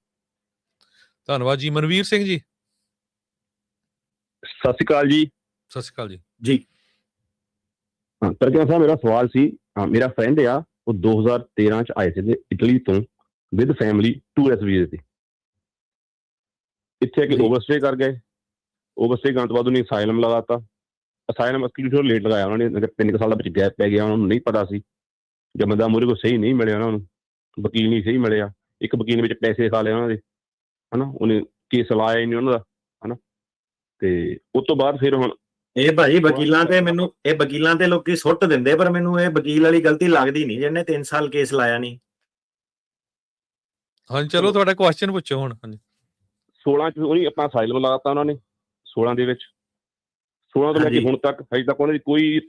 ਧੰਨਵਾਦ ਜੀ। ਮਨਵੀਰ ਸਿੰਘ ਜੀ। ਸਤਿ ਸ਼੍ਰੀ ਅਕਾਲ ਜੀ। ਸਤਿ ਸ਼੍ਰੀ ਅਕਾਲ ਜੀ। ਜੀ ਤਰਕਿਆ ਸਾਹਿਬ, ਮੇਰਾ ਸਵਾਲ ਸੀ, ਮੇਰਾ ਫਰੈਂਡ ਆ, ਉਹ 2013 ਚ ਆਏ ਸੀ ਇਟਲੀ ਤੋਂ ਵਿਦ ਫੈਮਿਲੀ ਟੂਰਿਸਟ ਵੀਜ਼ੇ ਤੇ। ਇੱਥੇ ਆ ਕੇ ਓਵਰਸਟੇ ਕਰ ਗਏ। ਓਵਰਸਟੇ ਕਰਨ ਤੋਂ ਬਾਅਦ ਉਹਨੇ ਅਸਾਈਲਮ ਲਗਾਤਾ। ਅਸਾਈਲਮ ਥੋੜਾ ਲੇਟ ਲਗਾਇਆ ਉਹਨਾਂ ਨੇ, 3 ਸਾਲ ਦਾ ਵਿੱਚ ਗੈਪ ਪੈ ਗਿਆ। ਉਹਨਾਂ ਨੂੰ ਨਹੀਂ ਪਤਾ ਸੀ, ਜੇ ਬੰਦਾ ਮੂਹਰੇ ਕੋਈ ਸਹੀ ਨਹੀਂ ਮਿਲਿਆ ਉਹਨਾਂ ਨੂੰ, ਵਕੀਲ ਨਹੀਂ ਸਹੀ ਮਿਲਿਆ, ਇੱਕ ਵਕੀਲ ਵਿੱਚ ਪੈਸੇ ਖਾ ਲਏ ਉਹਨਾਂ ਦੇ, ਹਨਾ, ਉਹਨੇ ਕੇਸ ਲਾਇਆ ਹੀ ਨਹੀਂ ਉਹਨਾਂ ਦਾ, ਹਨਾ। ਤੇ ਉਸ ਤੋਂ ਬਾਅਦ ਫਿਰ ਹੁਣ ਇਹ ਭਾਜੀ ਵਕੀਲਾਂ ਤੇ ਲੋਕੀ ਸੁੱਟ ਦਿੰਦੇ, ਪਰ ਮੈਨੂੰ ਇਹ ਵਕੀਲ ਵਾਲੀ ਗਲਤੀ ਲੱਗਦੀ ਨਹੀਂ ਜਿਹਨੇ 3 ਸਾਲ ਕੇਸ ਲਾਇਆ ਨਹੀਂ। ਹਾਂਜੀ ਚਲੋ ਤੁਹਾਡਾ ਕੁਐਸਚਨ ਪੁੱਛੋ ਹੁਣ। ਹਾਂਜੀ 16 ਚ ਉਹਨੇ ਆਪਣਾ ਅਸਾਈਲਮ ਲਗਾਤਾ ਉਹਨਾਂ ਨੇ, 16 ਦੇ ਵਿੱਚ 16 ਤੋਂ ਲੈ ਕੇ ਹੁਣ ਤੱਕ ਹਜੇ ਤੱਕ ਉਹਨਾਂ ਦੀ ਕੋਈ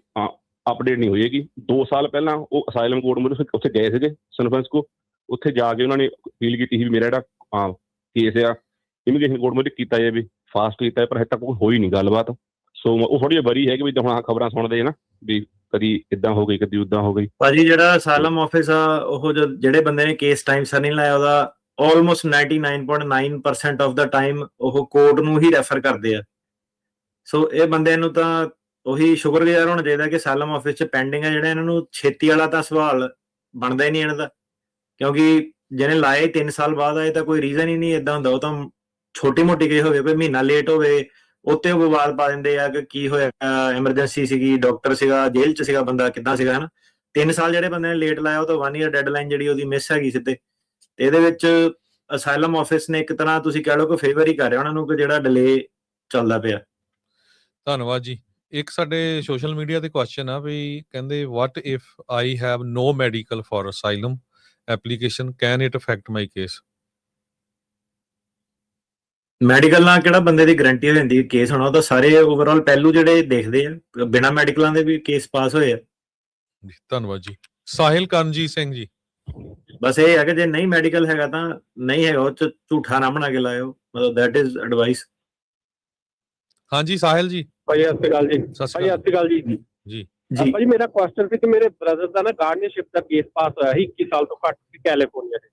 ਅਪਡੇਟ ਨਹੀਂ ਹੋਏਗੀ। 2 ਸਾਲ ਪਹਿਲਾਂ ਉਹ ਅਸਾਈਲਮ ਕੋਰਟ ਮੁਰੇ ਉੱਥੇ ਗਏ ਸੀਗੇ ਸੈਨ ਫਰਾਂਸਿਸਕੋ, ਉੱਥੇ ਜਾ ਕੇ ਉਹਨਾਂ ਨੇ ਅਪੀਲ ਕੀਤੀ ਸੀ ਵੀ ਮੇਰਾ ਜਿਹੜਾ ਕੇਸ ਆ ਇਮੀਗ੍ਰੇਸ਼ਨ ਕੋਰਟ ਮੁਰੇ ਕੀਤਾ ਜਾਵੇ, ਫਾਸਟ ਕੀਤਾ, ਪਰ ਹਜੇ ਤੱਕ ਕੋਈ ਹੋਈ ਨਹੀਂ ਗੱਲਬਾਤ। ਸੋ ਉਹ ਥੋੜੀ ਜਿਹੀ ਵਰੀ ਹੈ ਕਿ ਵੀ ਹੁਣ ਖਬਰਾਂ ਸੁਣਦੇ ਨਾ ਵੀ ਕਦੀ ਇਦਾਂ ਹੋ ਗਈ ਕਦੀ ਉਦਾਂ ਹੋ ਗਈ। ਭਾਜੀ ਜਿਹੜਾ ਅਸਾਈਲਮ ਆਫਿਸ ਆ, ਉਹ ਜਿਹੜੇ ਬੰਦੇ ਨੇ ਕੇਸ ਟਾਈਮ ਸਰ ਨਹੀਂ ਲਾਇਆ, ਉਹਦਾ ਆਲਮੋਸਟ 99.9% ਆਫ ਦਾ ਟਾਈਮ ਉਹ ਕੋਰਟ ਨੂੰ ਹੀ ਰੈਫਰ ਕਰਦੇ ਆ। ਸੋ ਇਹ ਬੰਦੇ ਨੂੰ ਤਾਂ ਉਹੀ ਸ਼ੁਕਰਗੁਜ਼ਾਰ ਹੋਣਾ ਚਾਹੀਦਾ ਕਿ ਸਾਲਮ ਆਫਿਸ 'ਚ ਪੈਂਡਿੰਗ ਆ ਜਿਹੜਾ, ਇਹਨਾਂ ਨੂੰ ਛੇਤੀ ਵਾਲਾ ਤਾਂ ਸਵਾਲ ਬਣਦਾ ਹੀ ਨਹੀਂ ਇਹਨਾਂ ਦਾ, ਕਿਉਂਕਿ ਜਿਹਨੇ ਲਾਏ 3 ਸਾਲ ਬਾਅਦ ਆਏ ਤਾਂ ਕੋਈ ਰੀਜ਼ਨ ਹੀ ਨਹੀਂ ਇਦਾਂ ਹੁੰਦਾ। ਉਹ ਤਾਂ ਛੋਟੀ ਮੋਟੀ ਕੇਸ ਹੋਵੇ, ਕੋਈ ਮਹੀਨਾ ਲੇਟ ਹੋਵੇ ਉੱਤੇ ਉਹ ਵਿਵਾਦ ਪਾ ਦਿੰਦੇ ਆ ਕਿ ਕੀ ਹੋਇਆ, ਐਮਰਜੈਂਸੀ ਸੀਗੀ, ਡਾਕਟਰ ਸੀਗਾ, ਜੇਲ੍ਹ 'ਚ ਸੀਗਾ ਬੰਦਾ, ਕਿੱਦਾਂ ਸੀਗਾ ਹਨਾ। 3 ਸਾਲ ਜਿਹੜੇ ਬੰਦੇ ਨੇ ਲੇਟ ਲਾਇਆ ਉਹ ਤਾਂ 1 ਈਅਰ ਡੈਡਲਾਈਨ ਜਿਹੜੀ ਉਹਦੀ ਮਿਸ ਹੈਗੀ ਸਿੱਧੇ। ਤੇ ਇਹਦੇ ਵਿੱਚ ਅਸਾਈਲਮ ਆਫਿਸ ਨੇ ਇੱਕ ਤਰ੍ਹਾਂ ਤੁਸੀਂ ਕਹਿ ਲਓ ਕਿ ਫੇਵਰ ਹੀ ਕਰ ਰਿਹਾ ਉਹਨਾਂ ਨੂੰ ਕਿ ਜਿਹੜਾ ਡਿਲੇ ਚੱਲਦਾ ਪਿਆ। ਧੰਨਵਾਦ ਜੀ। ਇੱਕ ਸਾਡੇ ਸੋਸ਼ਲ ਮੀਡੀਆ ਤੇ ਕੁਐਸਚਨ ਆ ਵੀ ਕਹਿੰਦੇ what if I have no medical for asylum application can it affect my case? Medical ਨਾਲ ਕਿਹੜਾ ਬੰਦੇ ਦੀ ਗਾਰੰਟੀ ਹੋ ਜਾਂਦੀ ਕੇਸ ਹੋਣਾ, ਉਹ ਤਾਂ ਸਾਰੇ ਓਵਰਆਲ ਪਹਿਲੂ ਜਿਹੜੇ ਦੇਖਦੇ ਆ, ਬਿਨਾਂ ਮੈਡੀਕਲਾਂ ਦੇ ਵੀ ਕੇਸ ਪਾਸ ਹੋਏ ਆ। ਜੀ ਧੰਨਵਾਦ ਜੀ। ਸਾਹਿਲ ਕਰਨਜੀਤ ਸਿੰਘ ਜੀ। ਬਸ ਇਹ ਹੈ ਕਿ ਜੇ ਨਹੀਂ ਮੈਡੀਕਲ ਹੈਗਾ ਤਾਂ ਨਹੀਂ ਹੈਗਾ, ਉਹ 'ਚ ਝੂਠਾ ਨਾ ਬਣਾ ਕੇ ਲਾਇਓ, ਮਤਲਬ ਦੈਟ ਇਜ਼ ਐਡਵਾਈਸ। ਹਾਂਜੀ ਸਾਹਿਲ ਜੀ। ਭਾਈ ਸਤਿ ਸ਼੍ਰੀ ਅਕਾਲ ਜੀ। ਸਤਿ ਭਾਈ ਸ਼੍ਰੀ ਸਤਿ ਸ਼੍ਰੀ ਅਕਾਲ ਜੀ। ਜੀ ਜੀ ਭਾਜੀ ਮੇਰਾ ਕੁਐਸਚਨ ਸੀ ਕਿ ਮੇਰੇ ਬ੍ਰਦਰ ਦਾ ਨਾ ਗਾਰਡੀਅਨਸ਼ਿਪ ਦਾ ਕੇਸ ਪਾਸ ਹੋਇਆ ਸੀ 21 ਸਾਲ ਤੋਂ ਘੱਟ ਸੀ ਕੈਲੀਫੋਰਨੀਆ ਦੇ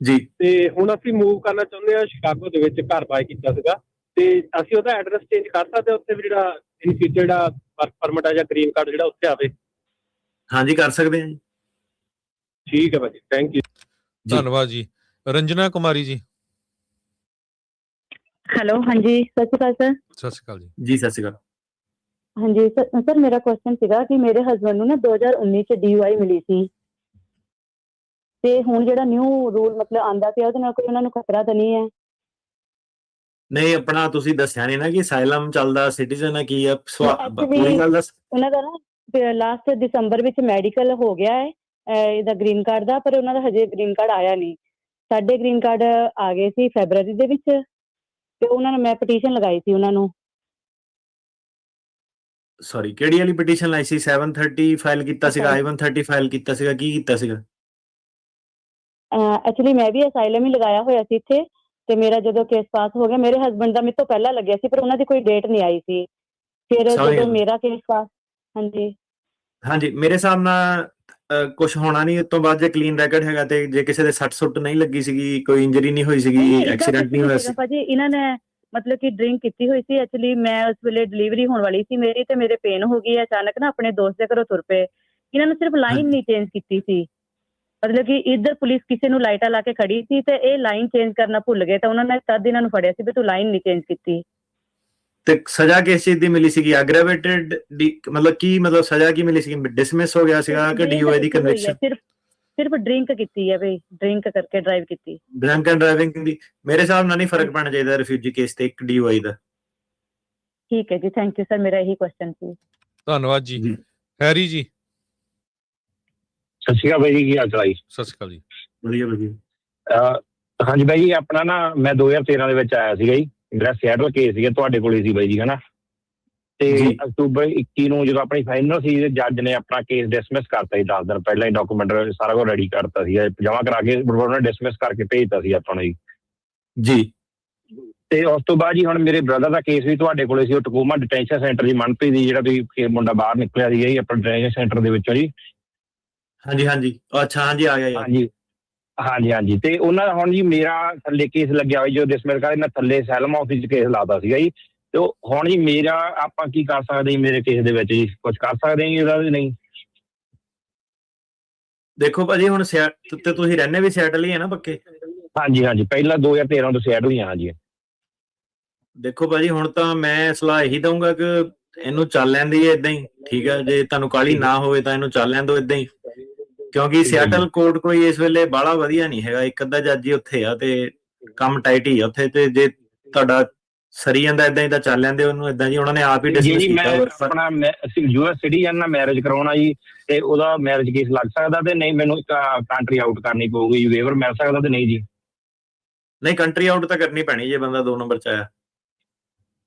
ਜੀ, ਤੇ ਹੁਣ ਅਸੀਂ ਮੂਵ ਕਰਨਾ ਚਾਹੁੰਦੇ ਹਾਂ ਸ਼ਿਕਾਗੋ ਦੇ ਵਿੱਚ, ਘਰ ਬਾਏ ਕੀਤਾ ਸੀਗਾ, ਤੇ ਅਸੀਂ ਉਹਦਾ ਐਡਰੈਸ ਚੇਂਜ ਕਰ ਸਕਦੇ ਉੱਥੇ ਵੀ ਜਿਹੜਾ ਇਨ ਫਿਊਚਰ ਜਿਹੜਾ ਵਰਕ ਪਰਮਿਟ ਆ ਜਾਂ ਗ੍ਰੀਨ ਕਾਰਡ ਜਿਹੜਾ ਉੱਥੇ ਆਵੇ? ਹਾਂਜੀ ਕਰ ਸਕਦੇ ਆ ਜੀ। ਠੀਕ ਹੈ ਭਾਜੀ, ਥੈਂਕ ਯੂ। ਧੰਨਵਾਦ ਜੀ। ਰੰਜਨਾ ਕੁਮਾਰੀ ਜੀ। ਹੈਲੋ, ਹਾਂਜੀ ਸਤਿ ਸ਼੍ਰੀ ਅਕਾਲ ਸਰ। ਸਤਿ ਸ਼੍ਰੀ ਅਕਾਲ ਜੀ। ਜੀ ਸਤਿ ਸ਼੍ਰੀ ਅਕਾਲ। ਹਾਂਜੀ ਸਰ, ਮੇਰਾ ਕੁਐਸਚਨ ਸੀਗਾ ਕਿ ਮੇਰੇ ਹਸਬੰਡ ਨੂੰ ਨਾ 2019 ਚ DUI ਮਿਲੀ ਸੀ, ਤੇ ਹੁਣ ਜਿਹੜਾ ਨਿਊ ਰੂਲ ਮਤਲਬ ਆਂਦਾ ਪਿਆ ਉਹਦੇ ਨਾਲ ਕੋਈ ਉਹਨਾਂ ਨੂੰ ਖਤਰਾ ਤਾਂ ਨਹੀਂ ਹੈ? ਨਹੀਂ, ਆਪਣਾ ਤੁਸੀਂ ਦੱਸਿਆ ਨਹੀਂ ਨਾ ਕਿ ਅਸਾਈਲਮ ਚੱਲਦਾ, ਸਿਟੀਜ਼ਨ ਹੈ, ਕੀ ਆ ਪੂਰੀ ਗੱਲ ਦੱਸ। ਉਹਨਾਂ ਦਾ ਨਾ ਲਾਸਟ ਦਸੰਬਰ ਵਿੱਚ ਮੈਡੀਕਲ ਹੋ ਗਿਆ ਹੈ ਇਹਦਾ ਗ੍ਰੀਨ ਕਾਰਡ ਦਾ, ਪਰ ਉਹਨਾਂ ਦਾ ਹਜੇ ਗ੍ਰੀਨ ਕਾਰਡ ਆਇਆ ਨਹੀਂ। ਸਾਡੇ ਗ੍ਰੀਨ ਕਾਰਡ ਆ ਗਏ ਸੀ ਫੈਬਰਵਰੀ ਦੇ ਵਿੱਚ, ਤੇ ਉਹਨਾਂ ਨੂੰ ਮੈਂ ਪਟੀਸ਼ਨ ਲਗਾਈ ਸੀ ਉਹਨਾਂ ਨੂੰ। ਸੌਰੀ, ਕਿਹੜੀ ਵਾਲੀ ਪਟੀਸ਼ਨ ਲਾਈ ਸੀ? 730 ਫਾਈਲ ਕੀਤਾ ਸੀਗਾ, I-130 ਫਾਈਲ ਕੀਤਾ ਸੀਗਾ, ਕੀ ਕੀਤਾ ਸੀਗਾ? ਐਕਚੁਅਲੀ ਮੈਂ ਵੀ ਅਸਾਈਲਮ ਹੀ ਲਗਾਇਆ ਹੋਇਆ ਸੀ ਇੱਥੇ, ਤੇ ਮੇਰਾ ਜਦੋਂ ਕੇਸ ਪਾਸ ਹੋ ਗਿਆ, ਮੇਰੇ ਹਸਬੰਡ ਦਾ ਮੇਰੇ ਤੋਂ ਪਹਿਲਾਂ ਲੱਗਿਆ ਸੀ ਪਰ ਉਹਨਾਂ ਦੀ ਕੋਈ ਡੇਟ ਨਹੀਂ ਆਈ ਸੀ। ਫਿਰ ਜਦੋਂ ਮੇਰਾ ਕੇਸ ਪਾਸ, ਹਾਂਜੀ ਹਾਂਜੀ, ਮੇਰੇ ਹਿਸਾਬ ਨਾਲ ਕੁਝ ਹੋਣਾ ਨਹੀਂ ਉਸ ਤੋਂ ਬਾਅਦ, ਜੇ ਕਲੀਨ ਰੈਕਡ ਹੈਗਾ ਤੇ ਜੇ ਕਿਸੇ ਦੇ ਸੱਟ ਸੁੱਟ ਨਹੀਂ ਲੱਗੀ ਸੀਗੀ, ਕੋਈ ਇੰਜਰੀ ਨਹੀਂ ਹੋਈ ਸੀਗੀ, ਐਕਸੀਡੈਂਟ ਨਹੀਂ ਹੋਇਆ ਸੀ। ਭਾਜੀ ਇਹਨਾਂ ਨੇ ਮਤਲਬ ਕਿ ਡਰਿੰਕ ਕੀਤੀ ਹੋਈ ਸੀ। ਐਕਚੁਅਲੀ ਮੈਂ ਉਸ ਵੇਲੇ ਡਿਲੀਵਰੀ ਹੋਣ ਵਾਲੀ ਸੀ ਮੇਰੀ, ਤੇ ਮੇਰੇ ਪੇਨ ਹੋ ਗਈ ਅਚਾਨਕ ਨਾ, ਆਪਣੇ ਦੋਸਤ ਦੇ ਘਰੋਂ ਤੁਰ ਪਏ। ਇਹਨਾਂ ਨੂੰ ਸਿਰਫ ਲਾਈਨ ਨਹੀਂ ਚੇਂਜ ਕੀਤੀ ਸੀ, ਮਤਲਬ ਕਿ ਇੱਧਰ ਪੁਲਿਸ ਕਿਸੇ ਨੂੰ ਲਾਈਟਾਂ ਲਾ ਕੇ ਖੜੀ ਸੀ ਤੇ ਇਹ ਲਾਈਨ ਚੇਂਜ ਕਰਨਾ ਭੁੱਲ ਗਏ, ਤਾਂ ਉਹਨਾਂ ਨੇ ਤਦ ਇਹਨਾਂ ਨੂੰ ਫੜਿਆ ਸੀ ਵੀ ਤੂੰ ਲਾਈਨ ਨਹੀਂ ਚੇਂਜ ਕੀਤੀ। ਤੇ ਸਜ਼ਾ ਕਿਸ ਚੀਜ਼ ਦੀ ਮਿਲੀ ਸੀਗੀ? ਐਗਰਾਵੇਟਡ ਮਤਲਬ ਕੀ, ਮਤਲਬ ਸਜ਼ਾ ਕੀ ਮਿਲੀ ਸੀਗੀ? ਡਿਸਮਿਸ ਹੋ ਗਿਆ ਸੀਗਾ ਕਿ DUI ਦੀ ਕਨਵਿਕਸ਼ਨ? ਸਿਰਫ ਡਰਿੰਕ ਕੀਤੀ ਹੈ ਬਈ, ਡਰਿੰਕ ਕਰਕੇ ਡਰਾਈਵ ਕੀਤੀ। ਡਰੰਕ ਐਂਡ ਡਰਾਈਵਿੰਗ ਦੀ ਮੇਰੇ ਹਿਸਾਬ ਨਾਲ ਨਹੀਂ ਫਰਕ ਪੈਣਾ ਚਾਹੀਦਾ ਰਿਫਿਊਜੀ ਕੇਸ ਤੇ ਇੱਕ DUI ਦਾ। ਠੀਕ ਹੈ ਜੀ, ਥੈਂਕ ਯੂ ਸਰ, ਮੇਰਾ ਇਹੀ ਕੁਐਸਚਨ ਸੀ। ਧੰਨਵਾਦ ਜੀ। ਹੈਰੀ ਜੀ। ਸਤਿ ਸ਼੍ਰੀ ਅਕਾਲ ਬਾਈ ਜੀ, ਕੀ ਹਾਲ ਚਾਲ ਜੀ? ਸਤਿ ਸ਼੍ਰੀ ਅਕਾਲ ਜੀ। ਵਧੀਆ ਵਧੀਆ। ਹਾਂਜੀ ਬਾਈ ਜੀ, ਆਪਣਾ ਨਾ ਮੈਂ 2013 ਦੇ ਵਿੱਚ ਆਇਆ ਸੀਗਾ ਜੀ, ਮੇਰਾ ਸੈਟਲ ਕੇਸ ਸੀਗਾ ਤੁਹਾਡੇ ਕੋਲ ਹੀ ਸੀ ਬਾਈ ਜੀ, ਹਨਾ। ਤੇ ਅਕਤੂਬਰ 21 ਨੂੰ ਜਦੋਂ ਆਪਣੀ ਫਾਈਨਲ ਸੀ, ਜੱਜ ਨੇ ਆਪਣਾ ਕੇਸ ਡਿਸਮਿਸ ਕਰਤਾ ਸੀ। 10 ਦਿਨ ਪਹਿਲਾਂ ਹੀ ਡਾਕੂਮੈਂਟ ਸਾਰਾ ਕੁਝ ਰੈਡੀ ਕਰਤਾ ਸੀ, ਜਮ੍ਹਾਂ ਕਰਾ ਕੇ ਉਹਨੇ ਡਿਸਮਿਸ ਕਰਕੇ ਭੇਜਤਾ ਸੀ ਆਪਾਂ ਨੂੰ ਜੀ। ਤੇ ਉਸ ਤੋਂ ਬਾਅਦ ਜੀ ਹੁਣ ਮੇਰੇ ਬ੍ਰਦਰ ਦਾ ਕੇਸ ਵੀ ਤੁਹਾਡੇ ਕੋਲੇ ਸੀ, ਉਹ ਟਕੋਮਾ ਡਿਟੈਂਸ਼ਨ ਸੈਂਟਰ ਦੀ ਮਨਪ੍ਰੀਤ ਦੀ, ਜਿਹੜਾ ਤੁਸੀਂ ਮੁੰਡਾ ਬਾਹਰ ਨਿਕਲਿਆ ਸੀਗਾ ਜੀ ਆਪਣਾ ਡਿਟੈਂਸ਼ਨ ਸੈਂਟਰ ਦੇ ਵਿੱਚੋਂ ਜੀ। ਹਾਂਜੀ ਹਾਂਜੀ, ਅੱਛਾ ਹਾਂਜੀ, ਆ ਗਿਆ। ਹਾਂਜੀ ਹਾਂਜੀ ਹਾਂਜੀ। ਤੇ ਉਹਨਾਂ ਦਾ ਹੁਣ ਜੀ ਮੇਰਾ ਥੱਲੇ ਕੇਸ ਲੱਗਿਆ ਹੋਇਆ, ਜੋ ਡਿਸਮਿਸ ਕਰਕੇ ਮੈਂ ਥੱਲੇ ਅਸਾਈਲਮ ਆਫਿਸ 'ਚ ਕੇਸ ਲਾਤਾ ਸੀਗਾ ਜੀ। ਤੇ ਹੁਣ ਜੀ ਮੇਰਾ ਆਪਾਂ ਕੀ ਕਰ ਸਕਦੇ ਜੀ ਮੇਰੇ ਕੇਸ ਦੇ ਵਿੱਚ ਜੀ? ਕੁਝ ਕਰ ਸਕਦੇ ਜੀ ਉਹਦਾ? ਨਹੀਂ ਦੇਖੋ ਭਾਜੀ, ਹੁਣ ਤੇ ਤੁਸੀਂ ਰਹਿੰਦੇ ਵੀ ਸੈਟਲ ਹੀ ਹੈ ਨਾ ਪੱਕੇ? ਹਾਂਜੀ ਹਾਂਜੀ, ਪਹਿਲਾਂ 2013 ਤੋਂ ਸੈਟ ਹੋਈ ਹਾਂ ਜੀ। ਦੇਖੋ ਭਾਜੀ, ਹੁਣ ਤਾਂ ਮੈਂ ਸਲਾਹ ਇਹੀ ਦਊਂਗਾ ਕਿ ਇਹਨੂੰ ਚੱਲ ਲੈਂਦੀ ਹੈ ਇਦਾਂ ਹੀ, ਠੀਕ ਹੈ। ਜੇ ਤੁਹਾਨੂੰ ਕਾਹਲੀ ਨਾ ਹੋਵੇ ਤਾਂ ਇਹਨੂੰ ਚੱਲ ਲੈਣ ਦਿਓ ਇਦਾਂ ਹੀ, ਕਿਉਂਕਿ ਸਿਆਟਲ ਕੋਰਟ ਕੋਈ ਇਸ ਵੇਲੇ ਬਾਹਲਾ ਵਧੀਆ ਨਹੀਂ ਹੈਗਾ। ਇੱਕ ਅੱਧਾ ਜੱਜ ਹੀ ਉੱਥੇ ਆ ਤੇ ਕੰਮ ਟਾਈਟ ਹੀ ਆ ਉੱਥੇ, ਤੇ ਜੇ ਤੁਹਾਡਾ ਸਰੀ ਜਾਂਦਾ ਇਦਾਂ ਹੀ ਤਾਂ ਚੱਲ ਲੈਂਦੇ ਉਹਨੂੰ ਇਦਾਂ ਜੀ। ਉਹਨਾਂ ਨੇ ਆਪ ਹੀ ਡਿਸਮਿਸ ਕੀਤਾ। ਆਪਣਾ US ਸਿਟੀਜ਼ਨ ਨਾਲ ਮੈਰਿਜ ਕਰਾਉਣਾ ਜੀ, ਤੇ ਉਹਦਾ ਮੈਰਿਜ ਕੇਸ ਲੱਗ ਸਕਦਾ ਤੇ ਨਹੀਂ ਮੈਨੂੰ ਕੰਟਰੀ ਆਊਟ ਕਰਨੀ ਪਊਗੀ? ਵੇਵਰ ਮਿਲ ਸਕਦਾ ਤੇ ਨਹੀਂ ਜੀ? ਨਹੀਂ, ਕੰਟਰੀ ਆਊਟ ਤਾਂ ਕਰਨੀ ਪੈਣੀ ਜੇ ਬੰਦਾ 2 ਨੰਬਰ 'ਚ ਆਇਆ।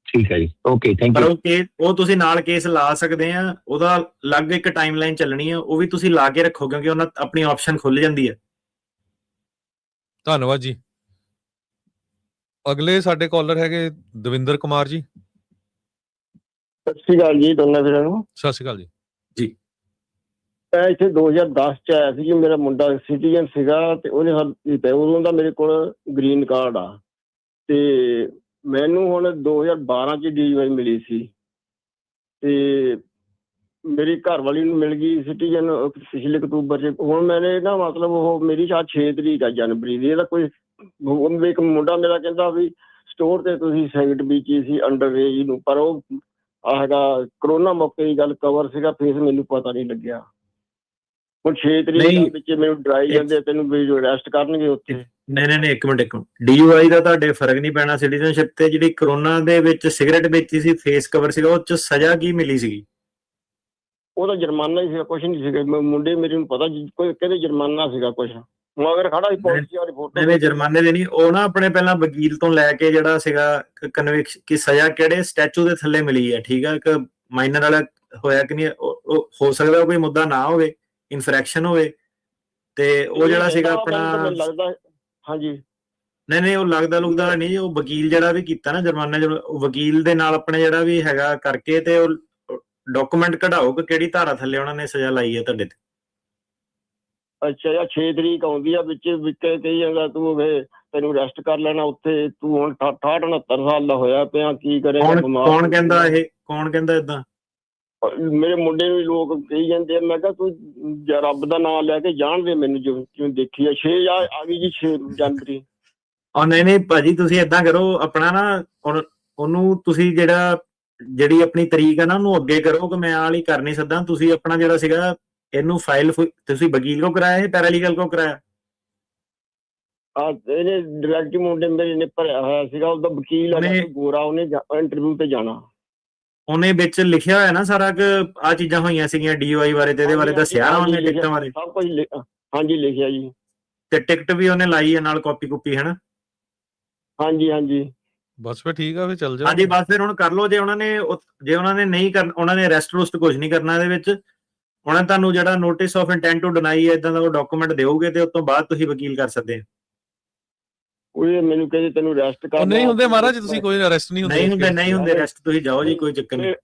ਠੀਕ ਹੈ ਜੀ, ਓਕੇ ਥੈਂਕ ਯੂ। ਪਰ ਉਹ ਤੁਸੀਂ ਨਾਲ ਕੇਸ ਲਾ ਸਕਦੇ ਆ, ਉਹਦਾ ਅਲੱਗ ਇੱਕ ਟਾਈਮਲਾਈਨ ਚੱਲਣੀ ਆ, ਉਹ ਵੀ ਤੁਸੀਂ ਲਾ ਕੇ ਰੱਖੋ ਕਿਉਂਕਿ ਉਹਨਾਂ ਆਪਣੀ ਆਪਸ਼ਨ ਖੁੱਲ ਜਾਂਦੀ ਹੈ। ਧੰਨਵਾਦ ਜੀ। ਅਗਲੇ ਸਾਡੇ ਕਾਲਰ ਹੈਗੇ ਦਵਿੰਦਰ ਕੁਮਾਰ ਜੀ। ਸਤਿ ਸ਼੍ਰੀ ਅਕਾਲ ਜੀ ਦੋਨਾਂ ਵੀਰਾਂ ਨੂੰ। ਸਤਿ ਸ਼੍ਰੀ ਅਕਾਲ ਜੀ। ਜੀ, ਮੈਂ ਇੱਥੇ 2010 ਚ ਆਇਆ ਸੀ ਜੀ। ਮੇਰਾ ਮੁੰਡਾ ਸਿਟੀਜ਼ਨ ਸੀਗਾ ਤੇ ਉਹਨੇ ਉਦੋਂ ਦਾ ਮੇਰੇ ਕੋਲ ਗ੍ਰੀਨ ਕਾਰਡ ਆ, ਤੇ ਮੈਨੂੰ ਹੁਣ 2012 ਚ DUI ਮਿਲੀ ਸੀ। ਤੇ ਮੇਰੀ ਘਰ ਵਾਲੀ ਨੂੰ ਮਿਲ ਗਈ ਸਿਟੀਜ਼ਨ ਪਿਛਲੇ ਅਕਤੂਬਰ 'ਚ। ਹੁਣ ਮੈਨੇ ਨਾ ਮਤਲਬ ਉਹ ਮੇਰੀ ਸ਼ਾਇਦ 6 ਤਰੀਕ ਆ ਜਨਵਰੀ ਦੀ। ਇਹਦਾ ਕੋਈ ਇੱਕ ਮੁੰਡਾ ਮੇਰਾ ਕਹਿੰਦਾ ਵੀ ਸਟੋਰ ਤੇ ਤੁਸੀਂ ਸਿਗਰਟ ਵੇਚੀ ਸੀ ਅੰਡਰ ਏਜ ਨੂੰ, ਪਰ ਉਹ ਹੈਗਾ ਕਰੋਨਾ ਮੌਕੇ ਦੀ ਗੱਲ ਕਵਰ ਸੀਗਾ, ਫੇਸ ਮੈਨੂੰ ਪਤਾ ਨਹੀਂ ਲੱਗਿਆ। ਹੁਣ 6 ਤਰੀਕ ਦੇ ਵਿੱਚ ਮੈਨੂੰ ਡਰਾਈ ਜਾਂਦੇ ਤੈਨੂੰ ਵੀ ਅਰੈਸਟ ਕਰਨਗੇ ਉੱਥੇ। ਨਹੀਂ ਇੱਕ ਮਿੰਟ DUI ਦਾ ਤੁਹਾਡੇ ਫਰਕ ਨਹੀਂ ਪੈਣਾ ਸਿਟੀਜ਼ਨਸ਼ਿਪ ਤੇ। ਜਿਹੜੀ ਕਰੋਨਾ ਦੇ ਵਿੱਚ ਸਿਗਰਟ ਵੇਚੀ ਸੀ, ਫੇਸ ਕਵਰ ਸੀਗਾ, ਉਹ 'ਚ ਸਜ਼ਾ ਕੀ ਮਿਲੀ ਸੀਗੀ? ਉਹਦਾ ਜੁਰਮਾਨਾ ਹੀ ਸੀਗਾ, ਕੁਛ ਨਹੀਂ ਸੀਗਾ। ਮੁੰਡੇ ਮੇਰੇ ਨੂੰ ਪਤਾ ਕੋਈ ਕਹਿੰਦੇ ਜੁਰਮਾਨਾ ਸੀਗਾ ਕੁਛ, ਮਗਰ ਖੜਾ ਸੀ ਪੁਲਿਸ ਵਾਲੀ ਫੋਟੋ। ਨਹੀਂ ਜੁਰਮਾਨੇ ਦੇ ਨਹੀਂ, ਉਹ ਨਾ ਆਪਣੇ ਪਹਿਲਾਂ ਵਕੀਲ ਤੋਂ ਲੈ ਕੇ ਜਿਹੜਾ ਸੀਗਾ ਕਨਵਿਕਸ਼ਨ ਕੀ ਸਜ਼ਾ ਕਿਹੜੇ ਸਟੈਚੂ ਦੇ ਥੱਲੇ ਮਿਲੀ ਹੈ, ਠੀਕ ਹੈ, ਇੱਕ ਮਾਈਨਰ ਵਾਲਾ ਹੋਇਆ ਕਿ ਨਹੀਂ। ਉਹ ਹੋ ਸਕਦਾ ਕੋਈ ਮੁੱਦਾ ਨਾ ਹੋਵੇ, ਇਨਫਰੈਕਸ਼ਨ ਹੋਵੇ, ਤੇ ਉਹ ਜਿਹੜਾ ਸੀਗਾ ਆਪਣਾ ਲੱਗਦਾ। ਹਾਂਜੀ ਨਹੀਂ ਉਹ ਲੱਗਦਾ ਲੁਗਦਾ ਨਹੀਂ। ਉਹ ਵਕੀਲ ਜਿਹੜਾ ਵੀ ਕੀਤਾ ਨਾ ਜੁਰਮਾਨਾ, ਵਕੀਲ ਦੇ ਨਾਲ ਆਪਣੇ ਜਿਹੜਾ ਵੀ ਹੈਗਾ ਕਰਕੇ ਤੇ ਉਹ ਡਾਕੂਮੈਂਟ ਕਢਾਓ ਕਿ ਕਿਹੜੀ ਧਾਰਾ ਥੱਲੇ ਉਹਨਾਂ ਨੇ ਸਜ਼ਾ ਲਾਈ ਹੈ ਤੁਹਾਡੇ ਤੇ। ਅੱਛਾ ਯਾਰ 6 ਤਰੀਕ ਆਉਂਦੀ ਆ ਵਿੱਚ ਕਹੀ ਜਾਂਦਾ ਤੂੰ ਤੈਨੂੰ ਅਰੈਸਟ ਕਰ ਲੈਣਾ ਉੱਥੇ, ਤੂੰ ਹੁਣ 68 69 ਸਾਲ ਦਾ ਹੋਇਆ ਪਿਆ, ਕੀ ਕਰੇਗਾ? ਕੌਣ ਕਹਿੰਦਾ ਇਹ? ਕੌਣ ਕਹਿੰਦਾ ਏਦਾਂ? ਮੇਰੇ ਮੁੰਡੇ ਨੂੰ ਲੋਕ ਕਹੀ ਜਾਂਦੇ ਆ। ਮੈਂ ਕਿਹਾ ਤੂੰ ਰੱਬ ਦਾ ਨਾਮ ਲੈ ਕੇ ਜਾਣ ਦੇ ਮੈਨੂੰ, ਜਿਵੇਂ ਦੇਖੀ ਆ 6 ਆ ਗਈ ਜੀ 6 ਜਨਵਰੀ। ਨਹੀਂ ਭਾਜੀ, ਤੁਸੀਂ ਏਦਾਂ ਕਰੋ ਆਪਣਾ ਨਾ ਉਹਨੂੰ ਤੁਸੀਂ ਜਿਹੜੀ ਆਪਣੀ ਤਰੀਕ ਹੈ ਨਾ ਉਹਨੂੰ ਅੱਗੇ ਕਰੋ ਕਿ ਮੈਂ ਆਹ ਹੀ ਕਰ ਨਹੀਂ ਸਕਦਾ। ਤੁਸੀਂ ਆਪਣਾ ਜਿਹੜਾ ਸੀਗਾ ਇਹਨੂੰ ਫਾਈਲ ਤੁਸੀਂ ਵਕੀਲ ਕੋ ਕਰਾਇਆ ਹੈ, ਪੈਰਾਲੀਗਲ ਕੋ ਕਰਾਇਆ? ਇਹਨੇ ਡਾਇਰੈਕਟ ਮੁੰਡੇ ਮੇਰੇ ਨੇ ਭਰਿਆ ਹੋਇਆ ਸੀਗਾ, ਉਹਦਾ ਵਕੀਲ ਗੋਰਾ, ਉਹਨੇ ਇੰਟਰਵਿਊ ਤੇ ਜਾਣਾ। ਉਹਨੇ ਵਿੱਚ ਲਿਖਿਆ ਹੋਇਆ ਨਾ ਸਾਰਾ ਕਿ ਆਹ ਚੀਜ਼ਾਂ ਹੋਈਆਂ ਸੀਗੀਆਂ DUI ਬਾਰੇ, ਤੇ ਇਹਦੇ ਬਾਰੇ ਦੱਸਿਆ ਉਹਨੇ ਟਿਕਟਾਂ ਬਾਰੇ ਸਭ ਕੁਝ? ਹਾਂਜੀ ਲਿਖਿਆ ਜੀ। ਤੇ ਟਿਕਟ ਵੀ ਉਹਨੇ ਲਾਈ ਹੈ ਨਾਲ ਕਾਪੀ ਹੈ ਨਾ? ਹਾਂਜੀ ਬਸ ਫਿਰ ਠੀਕ ਆ, ਫਿਰ ਚੱਲ ਜਾ। ਹਾਂਜੀ ਬਸ ਫਿਰ ਹੁਣ ਕਰ ਲਓ। ਜੇ ਉਹਨਾਂ ਨੇ ਨਹੀਂ ਕਰਨਾ, ਉਹਨਾਂ ਨੇ ਅਰੈਸਟ ਰੁਸਟ ਕੁਝ ਨਹੀਂ ਕਰਨਾ ਇਹਦੇ ਵਿੱਚ। ਉਹਨਾਂ ਤੁਹਾਨੂੰ ਜਿਹੜਾ notice of intent to deny ਹੈ ਇਦਾਂ ਦਾ ਉਹ ਡਾਕੂਮੈਂਟ ਦਿਓਗੇ ਤੇ ਉਸ ਤੋਂ ਬਾਅਦ ਤੁਸੀਂ ਵਕੀਲ ਕਰ ਸਕਦੇ ਆ। ਉਹ ਮੈਨੂੰ ਕਹਿੰਦੇ ਤੈਨੂੰ ਅਰੈਸਟ ਕਰਨਾ। ਨਹੀਂ ਹੁੰਦੇ ਮਹਾਰਾਜ, ਤੁਸੀਂ ਕੋਈ ਅਰੈਸਟ ਨਹੀਂ ਹੁੰਦੇ। ਨਹੀਂ ਹੁੰਦੇ ਅਰੈਸਟ, ਤੁਸੀਂ ਜਾਓ ਜੀ, ਕੋਈ ਚੱਕਰ ਨਹੀਂ।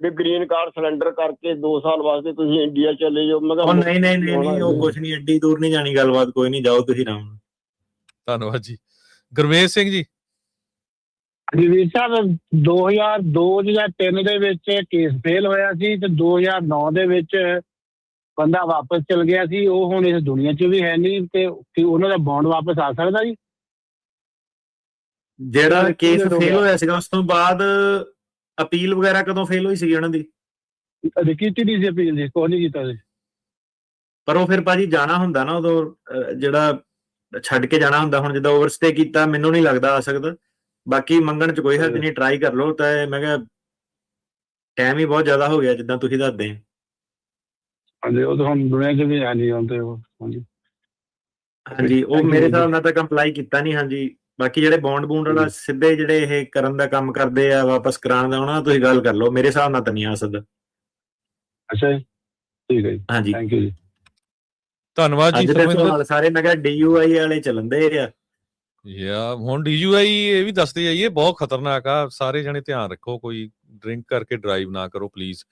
ਵੀ ਗ੍ਰੀਨ ਕਾਰਡ ਸਿਲੰਡਰ ਕਰਕੇ 2 ਸਾਲ ਵਾਸਤੇ ਤੁਸੀਂ ਇੰਡੀਆ ਚਲੇ ਜਾਓ। ਮੈਂ ਕਿਹਾ ਨਹੀਂ ਉਹ ਕੁਝ ਨਹੀਂ, ਐਡੀ ਦੂਰ ਨਹੀਂ ਜਾਣੀ ਗੱਲਬਾਤ, ਕੋਈ ਨਹੀਂ, ਜਾਓ ਤੁਸੀਂ ਆਰਾਮ ਨਾਲ। ਧੰਨਵਾਦ ਜੀ। ਗੁਰਵੇਸ਼ ਸਿੰਘ ਜੀ। ਜੀ ਵੀਰ ਸਾਹਿਬ 2002 ਜਾਂ 2003 ਦੇ ਵਿੱਚ ਕੇਸ ਫੇਲ ਹੋਇਆ ਸੀ ਤੇ 2009 ਦੇ ਵਿੱਚ ਬੰਦਾ ਵਾਪਸ ਚਲ ਗਿਆ ਸੀ। ਉਹ ਹੁਣ ਇਸ ਦੁਨੀਆ 'ਚ ਵੀ ਹੈ ਨਹੀਂ, ਤੇ ਉਹਨਾਂ ਦਾ ਬੌਂਡ ਵਾਪਸ ਆ ਸਕਦਾ ਜੀ? ਜਿਹੜਾ ਕੇਸ ਫੇਲ ਹੋਇਆ ਸੀਗਾ ਉਸ ਤੋਂ ਬਾਅਦ ਅਪੀਲ ਵਗੈਰਾ ਕਦੋਂ ਫੇਲ ਹੋਈ ਸੀਗੀ ਉਹਨਾਂ ਦੀ? ਕੀਤੀ ਨਹੀਂ ਸੀ ਅਪੀਲ ਜੀ, ਕੋਈ ਨਹੀਂ ਕੀਤਾ ਸੀ। ਪਰ ਉਹ ਫਿਰ ਭਾਜੀ ਜਾਣਾ ਹੁੰਦਾ ਨਾ ਉਦੋਂ, ਜਿਹੜਾ ਛੱਡ ਕੇ ਜਾਣਾ ਹੁੰਦਾ। ਹੁਣ ਜਿੱਦਾਂ ਓਵਰਸਟੇ ਕੀਤਾ, ਮੈਨੂੰ ਨਹੀਂ ਲੱਗਦਾ ਆ ਸਕਦਾ। ਬਾਕੀ ਮੰਗਣ 'ਚ ਕੋਈ ਹੱਦ ਨਹੀਂ, ਟਰਾਈ ਕਰ ਲਓ। ਤਾਂ ਮੈਂ ਕਿਹਾ ਟਾਈਮ ਹੀ ਬਹੁਤ ਜ਼ਿਆਦਾ ਹੋ ਗਿਆ ਜਿੱਦਾਂ ਤੁਸੀਂ ਦੱਸਦੇ। ਹਾਂਜੀ ਉਹ ਤਾਂ ਹੁਣ ਦੁਨੀਆ 'ਚ ਵੀ ਹੈ ਨਹੀਂ ਹੁੰਦੇ। ਹਾਂਜੀ ਉਹ ਮੇਰੇ ਹਿਸਾਬ ਨਾਲ ਤਾਂ ਕੰਪਲਾਈ ਕੀਤਾ ਨਹੀਂ। ਹਾਂਜੀ ਬਾਕੀ ਜਿਹੜੇ ਬੌਂਡ ਵਾਲਾ ਸਿੱਧੇ ਜਿਹੜੇ ਇਹ ਕਰਨ ਦਾ ਕੰਮ ਕਰਦੇ ਆ, ਵਾਪਸ ਕਰਾਉਣ ਦਾ, ਉਹਨਾਂ ਤੁਸੀਂ ਗੱਲ ਕਰ ਲਓ। ਮੇਰੇ ਹਿਸਾਬ ਨਾਲ ਤਾਂ ਨਹੀਂ ਆ ਸਕਦਾ। ਅੱਛਾ ਜੀ, ਠੀਕ ਹੈ ਜੀ, ਹਾਂਜੀ ਥੈਂਕ ਯੂ ਜੀ, ਧੰਨਵਾਦ ਜੀ। ਸਾਰੇ ਮੈਂ ਕਿਹਾ DUI ਵਾਲੇ ਚੱਲਦੇ ਆ ਹੁਣ DUI ਇਹ ਵੀ ਦੱਸਦੇ ਜਾਈਏ ਬਹੁਤ ਖਤਰਨਾਕ ਆ। ਸਾਰੇ ਜਣੇ ਧਿਆਨ ਰੱਖੋ, ਕੋਈ ਡਰਿੰਕ ਕਰਕੇ ਡਰਾਈਵ ਨਾ ਕਰੋ ਪਲੀਜ਼।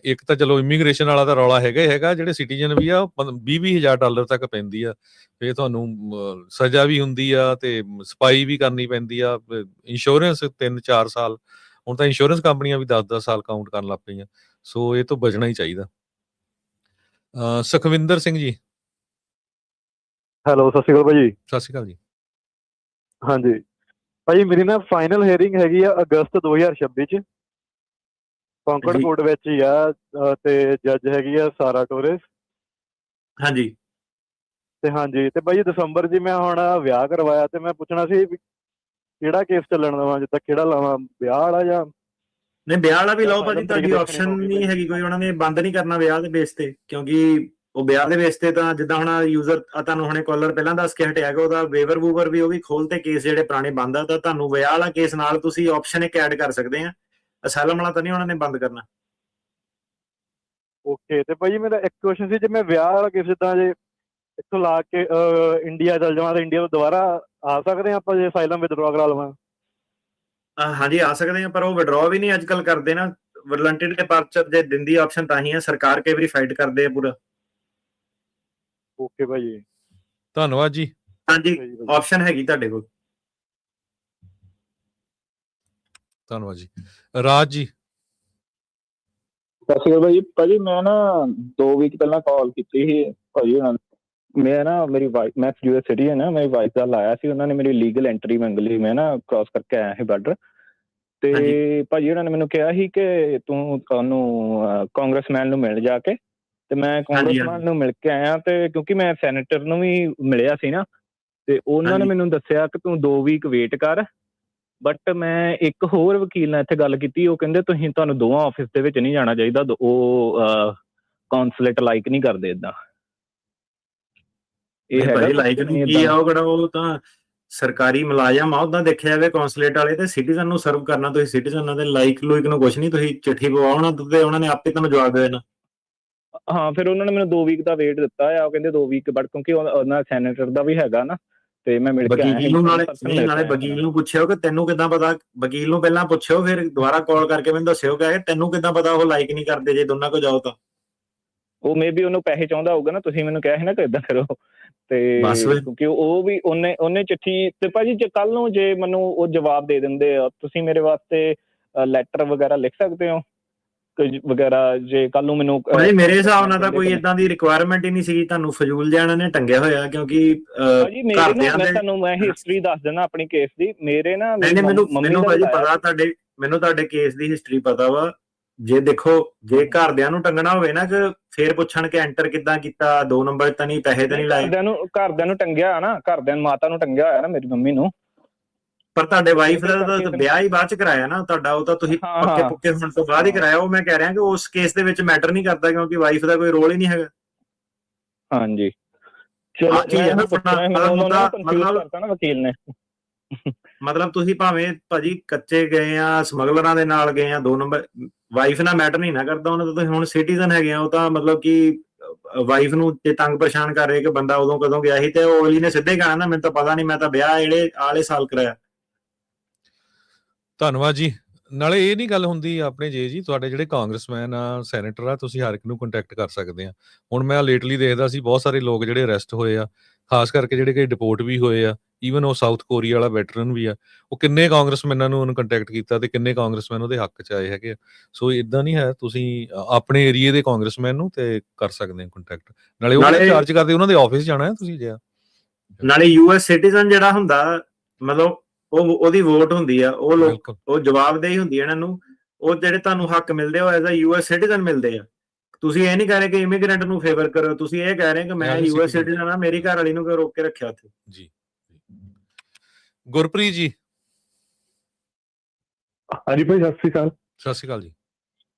ਇੱਕ ਤਾਂ ਚਲੋ ਇਮੀਗ੍ਰੇਸ਼ਨ ਵਾਲਾ ਤਾਂ ਰੌਲਾ ਹੈਗਾ ਹੀ ਹੈਗਾ, ਜਿਹੜੇ ਸਿਟੀਜ਼ਨ ਵੀ ਆ $20,000 ਤੱਕ ਪੈਂਦੀ ਆ, ਫਿਰ ਤੁਹਾਨੂੰ ਸਜ਼ਾ ਵੀ ਹੁੰਦੀ ਆ ਤੇ ਸਫਾਈ ਵੀ ਕਰਨੀ ਪੈਂਦੀ ਆ। ਇੰਸ਼ੋਰੈਂਸ 3-4 ਸਾਲ, ਹੁਣ ਤਾਂ ਇੰਸ਼ੋਰੈਂਸ ਕੰਪਨੀਆਂ ਵੀ 10-10 ਸਾਲ ਕਾਊਂਟ ਕਰਨ ਲੱਗ ਪਈਆਂ। ਸੋ ਇਹ ਤੋਂ ਬਚਣਾ ਹੀ ਚਾਹੀਦਾ। ਸੁਖਵਿੰਦਰ ਸਿੰਘ ਜੀ। ਹੈਲੋ, ਸਤਿ ਸ਼੍ਰੀ ਅਕਾਲ ਭਾਜੀ। ਸਤਿ ਸ਼੍ਰੀ ਅਕਾਲ ਜੀ। ਹਾਂਜੀ ਭਾਜੀ, ਮੇਰੀ ਨਾ ਫਾਈਨਲ ਹੀਅਰਿੰਗ ਹੈਗੀ ਆ ਅਗਸਤ 2026 ਚ, ਕੌਂਕੜ ਕੋਰਟ ਵਿੱਚ ਹੀ ਆ, ਤੇ ਜੱਜ ਹੈਗੀ ਆ ਸਾਰਾ ਟੋਰੇਸ। ਹਾਂਜੀ ਤੇ ਹਾਂਜੀ ਤੇ ਭਾਜੀ ਦਸੰਬਰ ਜੀ ਮੈਂ ਹੁਣ ਵਿਆਹ ਕਰਵਾਇਆ, ਤੇ ਮੈਂ ਪੁੱਛਣਾ ਸੀ ਕਿਹੜਾ ਕੇਸ ਚੱਲਣ ਦੇਵਾਂ, ਜਿੱਦਾਂ ਕਿਹੜਾ ਲਾਵਾਂ, ਵਿਆਹ ਵਾਲਾ ਜਾਂ? ਨਹੀਂ ਵਿਆਹ ਵਾਲਾ ਵੀ ਲਾਓ ਭਾਜੀ, ਤੁਹਾਡੀ ਆਪਸ਼ਨ ਨਹੀਂ ਹੈਗੀ ਕੋਈ। ਉਹਨਾਂ ਨੇ ਬੰਦ ਨਹੀਂ ਕਰਨਾ ਵਿਆਹ ਦੇ ਬੇਸ ਤੇ, ਕਿਉਂਕਿ ਉਹ ਵਿਆਹ ਦੇ ਬੇਸ ਤੇ ਤਾਂ ਜਿੱਦਾਂ ਹੁਣ ਯੂਜ਼ਰ ਤੁਹਾਨੂੰ ਹੁਣੇ ਕਾਲਰ ਪਹਿਲਾਂ ਦੱਸ ਕੇ ਹਟਿਆ ਕਿ ਉਹਦਾ ਵੇਵਰ ਵੂਵਰ ਵੀ ਉਹ ਵੀ ਖੋਲਤੇ ਕੇਸ ਜਿਹੜੇ ਪੁਰਾਣੇ ਬੰਦ ਆ, ਤਾਂ ਤੁਹਾਨੂੰ ਵਿਆਹ ਵਾਲਾ ਕੇਸ ਨਾਲ ਤੁਸੀਂ ਆਪਸ਼ਨ ਇੱਕ ਐਡ ਕਰ ਸਕਦੇ ਆ। ਅਸਾਈਲਮ ਵਾਲਾ ਤਾਂ ਨਹੀਂ ਉਹਨਾਂ ਨੇ ਬੰਦ ਕਰਨਾ। ਓਕੇ, ਤੇ ਭਾਜੀ ਮੇਰਾ ਇੱਕ ਕੁਐਸਚਨ ਸੀ, ਜੇ ਮੈਂ ਵਿਆਹ ਵਾਲਾ ਕੇਸ ਜਿੱਦਾਂ ਜੇ ਇੱਥੋਂ ਲਾ ਕੇ ਇੰਡੀਆ ਚੱਲ ਜਾਵਾਂ, ਤਾਂ ਇੰਡੀਆ ਤੋਂ ਦੁਬਾਰਾ ਆ ਸਕਦੇ ਆ ਆਪਾਂ ਜੇ ਅਸਾਈਲਮ ਵਿਦਡਰਾ ਕਰਾ ਲਵਾਂ? ਹਾਂਜੀ ਆ ਸਕਦੇ ਆ, ਪਰ ਉਹ ਵਿਡਰਾ ਵੀ ਨਹੀਂ ਅੱਜ ਕੱਲ ਕਰਦੇ ਨਾ। ਵਲੰਟਰੀ ਡਿਪਾਰਚਰ ਜੇ ਦਿੰਦੀ ਆਪਸ਼ਨ ਤਾਂ ਹੀ ਆ, ਸਰਕਾਰ ਕਈ ਵਾਰੀ ਫਾਈਟ ਕਰਦੇ ਆ ਪੂਰਾ। ਓਕੇ ਭਾਜੀ, ਧੰਨਵਾਦ ਜੀ। ਹਾਂਜੀ ਆਪਸ਼ਨ ਹੈਗੀ ਤੁਹਾਡੇ ਕੋਲ। ਧੰਨਵਾਦ ਜੀ। ਰਾਜ ਜੀ। ਸਤਿ ਸ਼੍ਰੀ ਅਕਾਲ ਭਾਜੀ। ਭਾਜੀ ਮੈਂ ਨਾ 2 ਵੀਕ ਪਹਿਲਾਂ ਕਾਲ ਕੀਤੀ ਸੀ ਭਾਜੀ ਉਹਨਾਂ ਨੂੰ। ਮੈਂ ਨਾ ਮੇਰੀ ਵਾਈਫ, ਮੈਂ US ਸਿਟੀਜ਼ਨ ਹਾਂ, ਮੇਰੀ ਵਾਈਫ ਦਾ ਲਾਇਆ ਸੀ, ਉਹਨਾਂ ਨੇ ਮੇਰੀ ਲੀਗਲ ਐਂਟਰੀ ਮੰਗ ਲਈ। ਮੈਂ ਨਾ ਕ੍ਰਾਸ ਕਰਕੇ ਆਇਆ ਸੀ ਬਾਰਡਰ, ਤੇ ਭਾਜੀ ਉਹਨਾਂ ਨੇ ਮੈਨੂੰ ਕਿਹਾ ਸੀ ਕਿ ਤੂੰ ਉਹਨੂੰ ਕਾਂਗਰਸਮੈਨ ਨੂੰ ਮਿਲ ਜਾ ਕੇ, ਤੇ ਮੈਂ ਕਾਂਗਰਸਮੈਨ ਨੂੰ ਮਿਲ ਕੇ ਆਇਆ। ਤੇ ਕਿਉਂਕਿ ਮੈਂ ਸੈਨੇਟਰ ਨੂੰ ਵੀ ਮਿਲਿਆ ਸੀ ਨਾ, ਤੇ ਉਹਨਾਂ ਨੇ ਮੈਨੂੰ ਦੱਸਿਆ ਕਿ ਤੂੰ 2 ਵੀਕ ਵੇਟ ਕਰ। ਬਟ ਮੈਂ ਇੱਕ ਹੋਰ ਵਕੀਲ ਨਾਲ ਇੱਥੇ ਗੱਲ ਕੀਤੀ, ਉਹ ਕਹਿੰਦੇ ਤੁਹਾਨੂੰ ਦੋਵਾਂ ਆਫਿਸ ਦੇ ਵਿੱਚ ਨਹੀਂ ਜਾਣਾ ਚਾਹੀਦਾ, ਉਹ ਕੌਂਸਲੇਟ ਲਾਈਕ ਨਹੀਂ ਕਰਦੇ ਏਦਾਂ। ਇਹ ਹੈਗਾ ਲਾਈਕ ਨੂੰ ਕੀ ਆ, ਉਹ ਕਿਹੜਾ ਉਹ ਤਾਂ ਸਰਕਾਰੀ ਮੁਲਾਜ਼ਮ ਆ। ਉਦਾਂ ਦੇਖਿਆ ਜਾਵੇ ਕੌਂਸਲੇਟ ਵਾਲੇ ਤੇ ਸਿਟੀਜ਼ਨ ਨੂੰ ਸਰਵ ਕਰਨਾ, ਤੁਸੀਂ ਸਿਟੀਜ਼ਨ ਦੇ ਲਾਈਕ ਲੂਇਕ ਨੂੰ ਕੁਛ ਨਹੀਂ, ਤੁਸੀਂ ਚਿੱਠੀ ਪਵਾਓ ਉਹਨਾਂ ਤੇ ਉਹਨਾਂ ਨੇ ਆਪੇ ਤੁਹਾਨੂੰ ਜਵਾਬ ਦੇ ਦੇਣਾ। ਹਾਂ, ਫਿਰ ਉਹਨਾਂ ਨੇ ਮੈਨੂੰ 2 ਵੀਕ ਦਾ ਵੇਟ ਦਿੱਤਾ ਆ। ਉਹ ਕਹਿੰਦੇ 2 ਵੀਕ ਬਟ ਕਿਉਂਕਿ ਉਹਨਾਂ ਸੈਨੇਟਰ ਦਾ ਵੀ ਹੈਗਾ ਨਾ, ਤੇ ਮੈਂ ਮਿਲ ਕੇ ਆਇਆ। ਵਕੀਲ ਨੂੰ ਨਾਲੇ ਵਕੀਲ ਨੂੰ ਪੁੱਛਿਓ ਕਿ ਤੈਨੂੰ ਕਿੱਦਾਂ ਪਤਾ, ਵਕੀਲ ਨੂੰ ਪਹਿਲਾਂ ਪੁੱਛਿਓ, ਫਿਰ ਦੁਬਾਰਾ ਕਾਲ ਕਰਕੇ ਮੈਨੂੰ ਦੱਸਿਓ ਕਿ ਤੈਨੂੰ ਕਿੱਦਾਂ ਪਤਾ ਉਹ ਲਾਈਕ ਨਹੀਂ ਕਰਦੇ ਜੇ ਦੋਨਾਂ ਕੋ ਜਾਓ ਤਾਂ। ਉਹ ਮੇ ਬੀ ਉਹਨੂੰ ਪੈਸੇ ਚਾਹੁੰਦਾ ਹੋਊਗਾ ਨਾ, ਤੁਸੀਂ ਮੈਨੂੰ ਕਿਹਾ ਸੀ ਨਾ ਕਿ ਏਦਾਂ ਕਰੋ, ਤੇ ਕਿਉਂਕਿ ਉਹ ਵੀ ਉਹਨੇ ਚਿੱਠੀ ਤੇ ਭਾਜੀ ਜੇ ਕੱਲ ਨੂੰ ਜੇ ਮੈਨੂੰ ਉਹ ਜਵਾਬ ਦੇ ਦਿੰਦੇ ਆ, ਤੁਸੀਂ ਮੇਰੇ ਵਾਸਤੇ ਲੈਟਰ ਵਗੈਰਾ ਲਿਖ ਸਕਦੇ ਹੋ ਕੁਝ ਵਗੈਰਾ, ਜੇ ਕੱਲ ਨੂੰ ਮੈਨੂੰ। ਮੇਰੇ ਹਿਸਾਬ ਨਾਲ ਤਾਂ ਕੋਈ ਏਦਾਂ ਦੀ ਰਿਕੁਆਇਰਮੈਂਟ ਹੀ ਨਹੀਂ ਸੀਗੀ, ਤੁਹਾਨੂੰ ਫਜ਼ੂਲ ਜਿਹਾ ਨੇ ਟੰਗਿਆ ਹੋਇਆ। ਕਿਉਂਕਿ ਤੁਹਾਨੂੰ ਮੈਂ ਹਿਸਟਰੀ ਦੱਸ ਦਿੰਦਾ ਆਪਣੀ ਕੇਸ ਦੀ। ਮੇਰੇ ਨਾ ਮੈਨੂੰ ਭਾਜੀ ਪਤਾ ਮੈਨੂੰ ਤੁਹਾਡੇ ਕੇਸ ਦੀ ਹਿਸਟਰੀ ਪਤਾ ਵਾ। ਜੇ ਦੇਖੋ, ਜੇ ਘਰਦਿਆਂ ਨੂੰ ਟੰਗਣਾ ਹੋਵੇ ਨਾ, ਕਿ ਫੇਰ ਪੁੱਛਣ ਕਿ ਐਂਟਰ ਕਿੱਦਾਂ ਕੀਤਾ, 2 ਨੰਬਰ ਤਾਂ ਨਹੀਂ, ਪੈਸੇ ਤਾਂ ਨਹੀਂ ਲਾਏ। ਘਰਦਿਆਂ ਨੂੰ ਟੰਗਿਆ ਨਾ, ਘਰਦਿਆਂ ਨੂੰ ਮਾਤਾ ਨੂੰ ਟੰਗਿਆ ਹੋਇਆ ਨਾ, ਮੇਰੀ ਮੰਮੀ ਨੂੰ। ਪਰ ਤੁਹਾਡੇ ਵਾਈਫ ਦਾ ਤਾਂ ਵਿਆਹ ਹੀ ਬਾਅਦ ਚ ਕਰਾਇਆ ਨਾ ਤੁਹਾਡਾ, ਉਹ ਤਾਂ ਤੁਸੀਂ ਪੱਕੇ ਪੁੱਕੇ ਹੋਣ ਤੋਂ ਬਾਅਦ ਹੀ ਕਰਾਇਆ। ਉਹ ਮੈਂ ਕਹਿ ਰਿਹਾ ਕਿ ਉਸ ਕੇਸ ਦੇ ਵਿੱਚ ਮੈਟਰ ਨਹੀਂ ਕਰਦਾ, ਕਿਉਂਕਿ ਵਾਈਫ ਦਾ ਕੋਈ ਰੋਲ ਹੀ ਨਹੀਂ ਹੈਗਾ। ਹਾਂਜੀ, ਵਕੀਲ ਨੇ ਮਤਲਬ ਤੁਸੀਂ ਭਾਵੇਂ ਭਾਜੀ ਕੱਚੇ ਗਏ ਆ, ਸਮਗਲਰਾਂ ਦੇ ਨਾਲ ਗਏ ਆ, 2 ਨੰਬਰ, ਵਾਈਫ ਨਾਲ ਮੈਟਰ ਨਹੀਂ ਨਾ ਕਰਦਾ ਉਹਨਾਂ ਦਾ। ਤੁਸੀਂ ਹੁਣ ਸਿਟੀਜ਼ਨ ਹੈਗੇ ਆ, ਉਹ ਤਾਂ ਮਤਲਬ ਕਿ ਵਾਈਫ ਨੂੰ ਜੇ ਤੰਗ ਪਰੇਸ਼ਾਨ ਕਰ ਰਹੇ ਕਿ ਬੰਦਾ ਉਦੋਂ ਕਦੋਂ ਗਿਆ ਸੀ, ਤੇ ਉਹ ਅਗਲੀ ਨੇ ਸਿੱਧੇ ਕਹਿਣਾ ਨਾ ਮੈਨੂੰ ਤਾਂ ਪਤਾ ਨਹੀਂ, ਮੈਂ ਤਾਂ ਵਿਆਹ ਜਿਹੜੇ ਆਲੇ ਸਾਲ ਕਰਾਇਆ। ਧੰਨਵਾਦ ਜੀ। ਨਾਲੇ ਇਹ ਨਹੀਂ ਗੱਲ ਹੁੰਦੀ ਆਪਣੇ ਜੀ ਤੁਹਾਡੇ ਜਿਹੜੇ ਕਾਂਗਰਸਮੈਨ ਆ, ਸੈਨੇਟਰ ਆ, ਤੁਸੀਂ ਹਰ ਇੱਕ ਨੂੰ ਕੰਟੈਕਟ ਕਰ ਸਕਦੇ ਆ। ਹੁਣ ਮੈਂ ਲੇਟਲੀ ਦੇਖਦਾ ਸੀ ਬਹੁਤ ਸਾਰੇ ਲੋਕ ਜਿਹੜੇ ਅਰੈਸਟ ਹੋਏ ਆ, ਖਾਸ ਕਰਕੇ ਜਿਹੜੇ ਕਈ ਡਿਪੋਰਟ ਵੀ ਹੋਏ ਆ। ਈਵਨ ਉਹ ਸਾਊਥ ਕੋਰੀਆ ਵਾਲਾ ਵੈਟਰਨ ਵੀ ਆ, ਉਹ ਕਿੰਨੇ ਕਾਂਗਰਸਮੈਨਾਂ ਨੂੰ ਉਹਨੂੰ ਕੰਟੈਕਟ ਕੀਤਾ ਤੇ ਕਿੰਨੇ ਕਾਂਗਰਸਮੈਨ ਉਹਦੇ ਹੱਕ 'ਚ ਆਏ ਹੈਗੇ ਆ। ਸੋ ਇਦਾਂ ਨਹੀਂ ਹੈ, ਤੁਸੀਂ ਆਪਣੇ ਏਰੀਏ ਦੇ ਕਾਂਗਰਸਮੈਨ ਨੂੰ ਤੇ ਕਰ ਸਕਦੇ ਹੋ ਕੰਟੈਕਟ। ਨਾਲੇ ਉਹ ਚਾਰਜ ਕਰਦੇ, ਉਹਨਾਂ ਦੇ ਆਫਿਸ ਜਾਣਾ ਹੈ ਤੁਸੀਂ। ਜੇ ਨਾਲੇ US ਸਿਟੀਜ਼ਨ ਜਿਹੜਾ ਹੁੰਦਾ, ਮਤਲਬ ਉਹਦੀ ਵੋਟ ਹੁੰਦੀ ਆ, ਉਹ ਜਵਾਬਦੇਹੀ ਹੁੰਦੀ ਹੈ ਇਹਨਾਂ ਨੂੰ। ਉਹ ਜਿਹੜੇ ਤੁਹਾਨੂੰ ਹੱਕ ਮਿਲਦੇ ਆ, ਉਹ ਐਜ਼ ਅ US ਸਿਟੀਜ਼ਨ ਮਿਲਦੇ ਆ। ਤੁਸੀਂ ਇਹ ਨਹੀਂ ਕਹਿ ਰਹੇ ਕਿ ਇਮੀਗ੍ਰੈਂਟ ਨੂੰ ਫੇਵਰ ਕਰੋ, ਤੁਸੀਂ ਇਹ ਕਹਿ ਰਹੇ ਕਿ ਮੈਂ US ਸਿਟੀਜ਼ਨ ਆ, ਮੇਰੀ ਘਰ ਵਾਲੀ ਨੂੰ ਕਿਉਂ ਰੋਕ ਕੇ ਰੱਖਿਆ ਉੱਥੇ। ਜੀ ਗੁਰਪ੍ਰੀਤ ਜੀ। ਹਾਂਜੀ ਭਾਈ, ਸਤਿ ਸ਼੍ਰੀ ਅਕਾਲ। ਸਤਿ ਸ਼੍ਰੀ ਅਕਾਲ ਜੀ।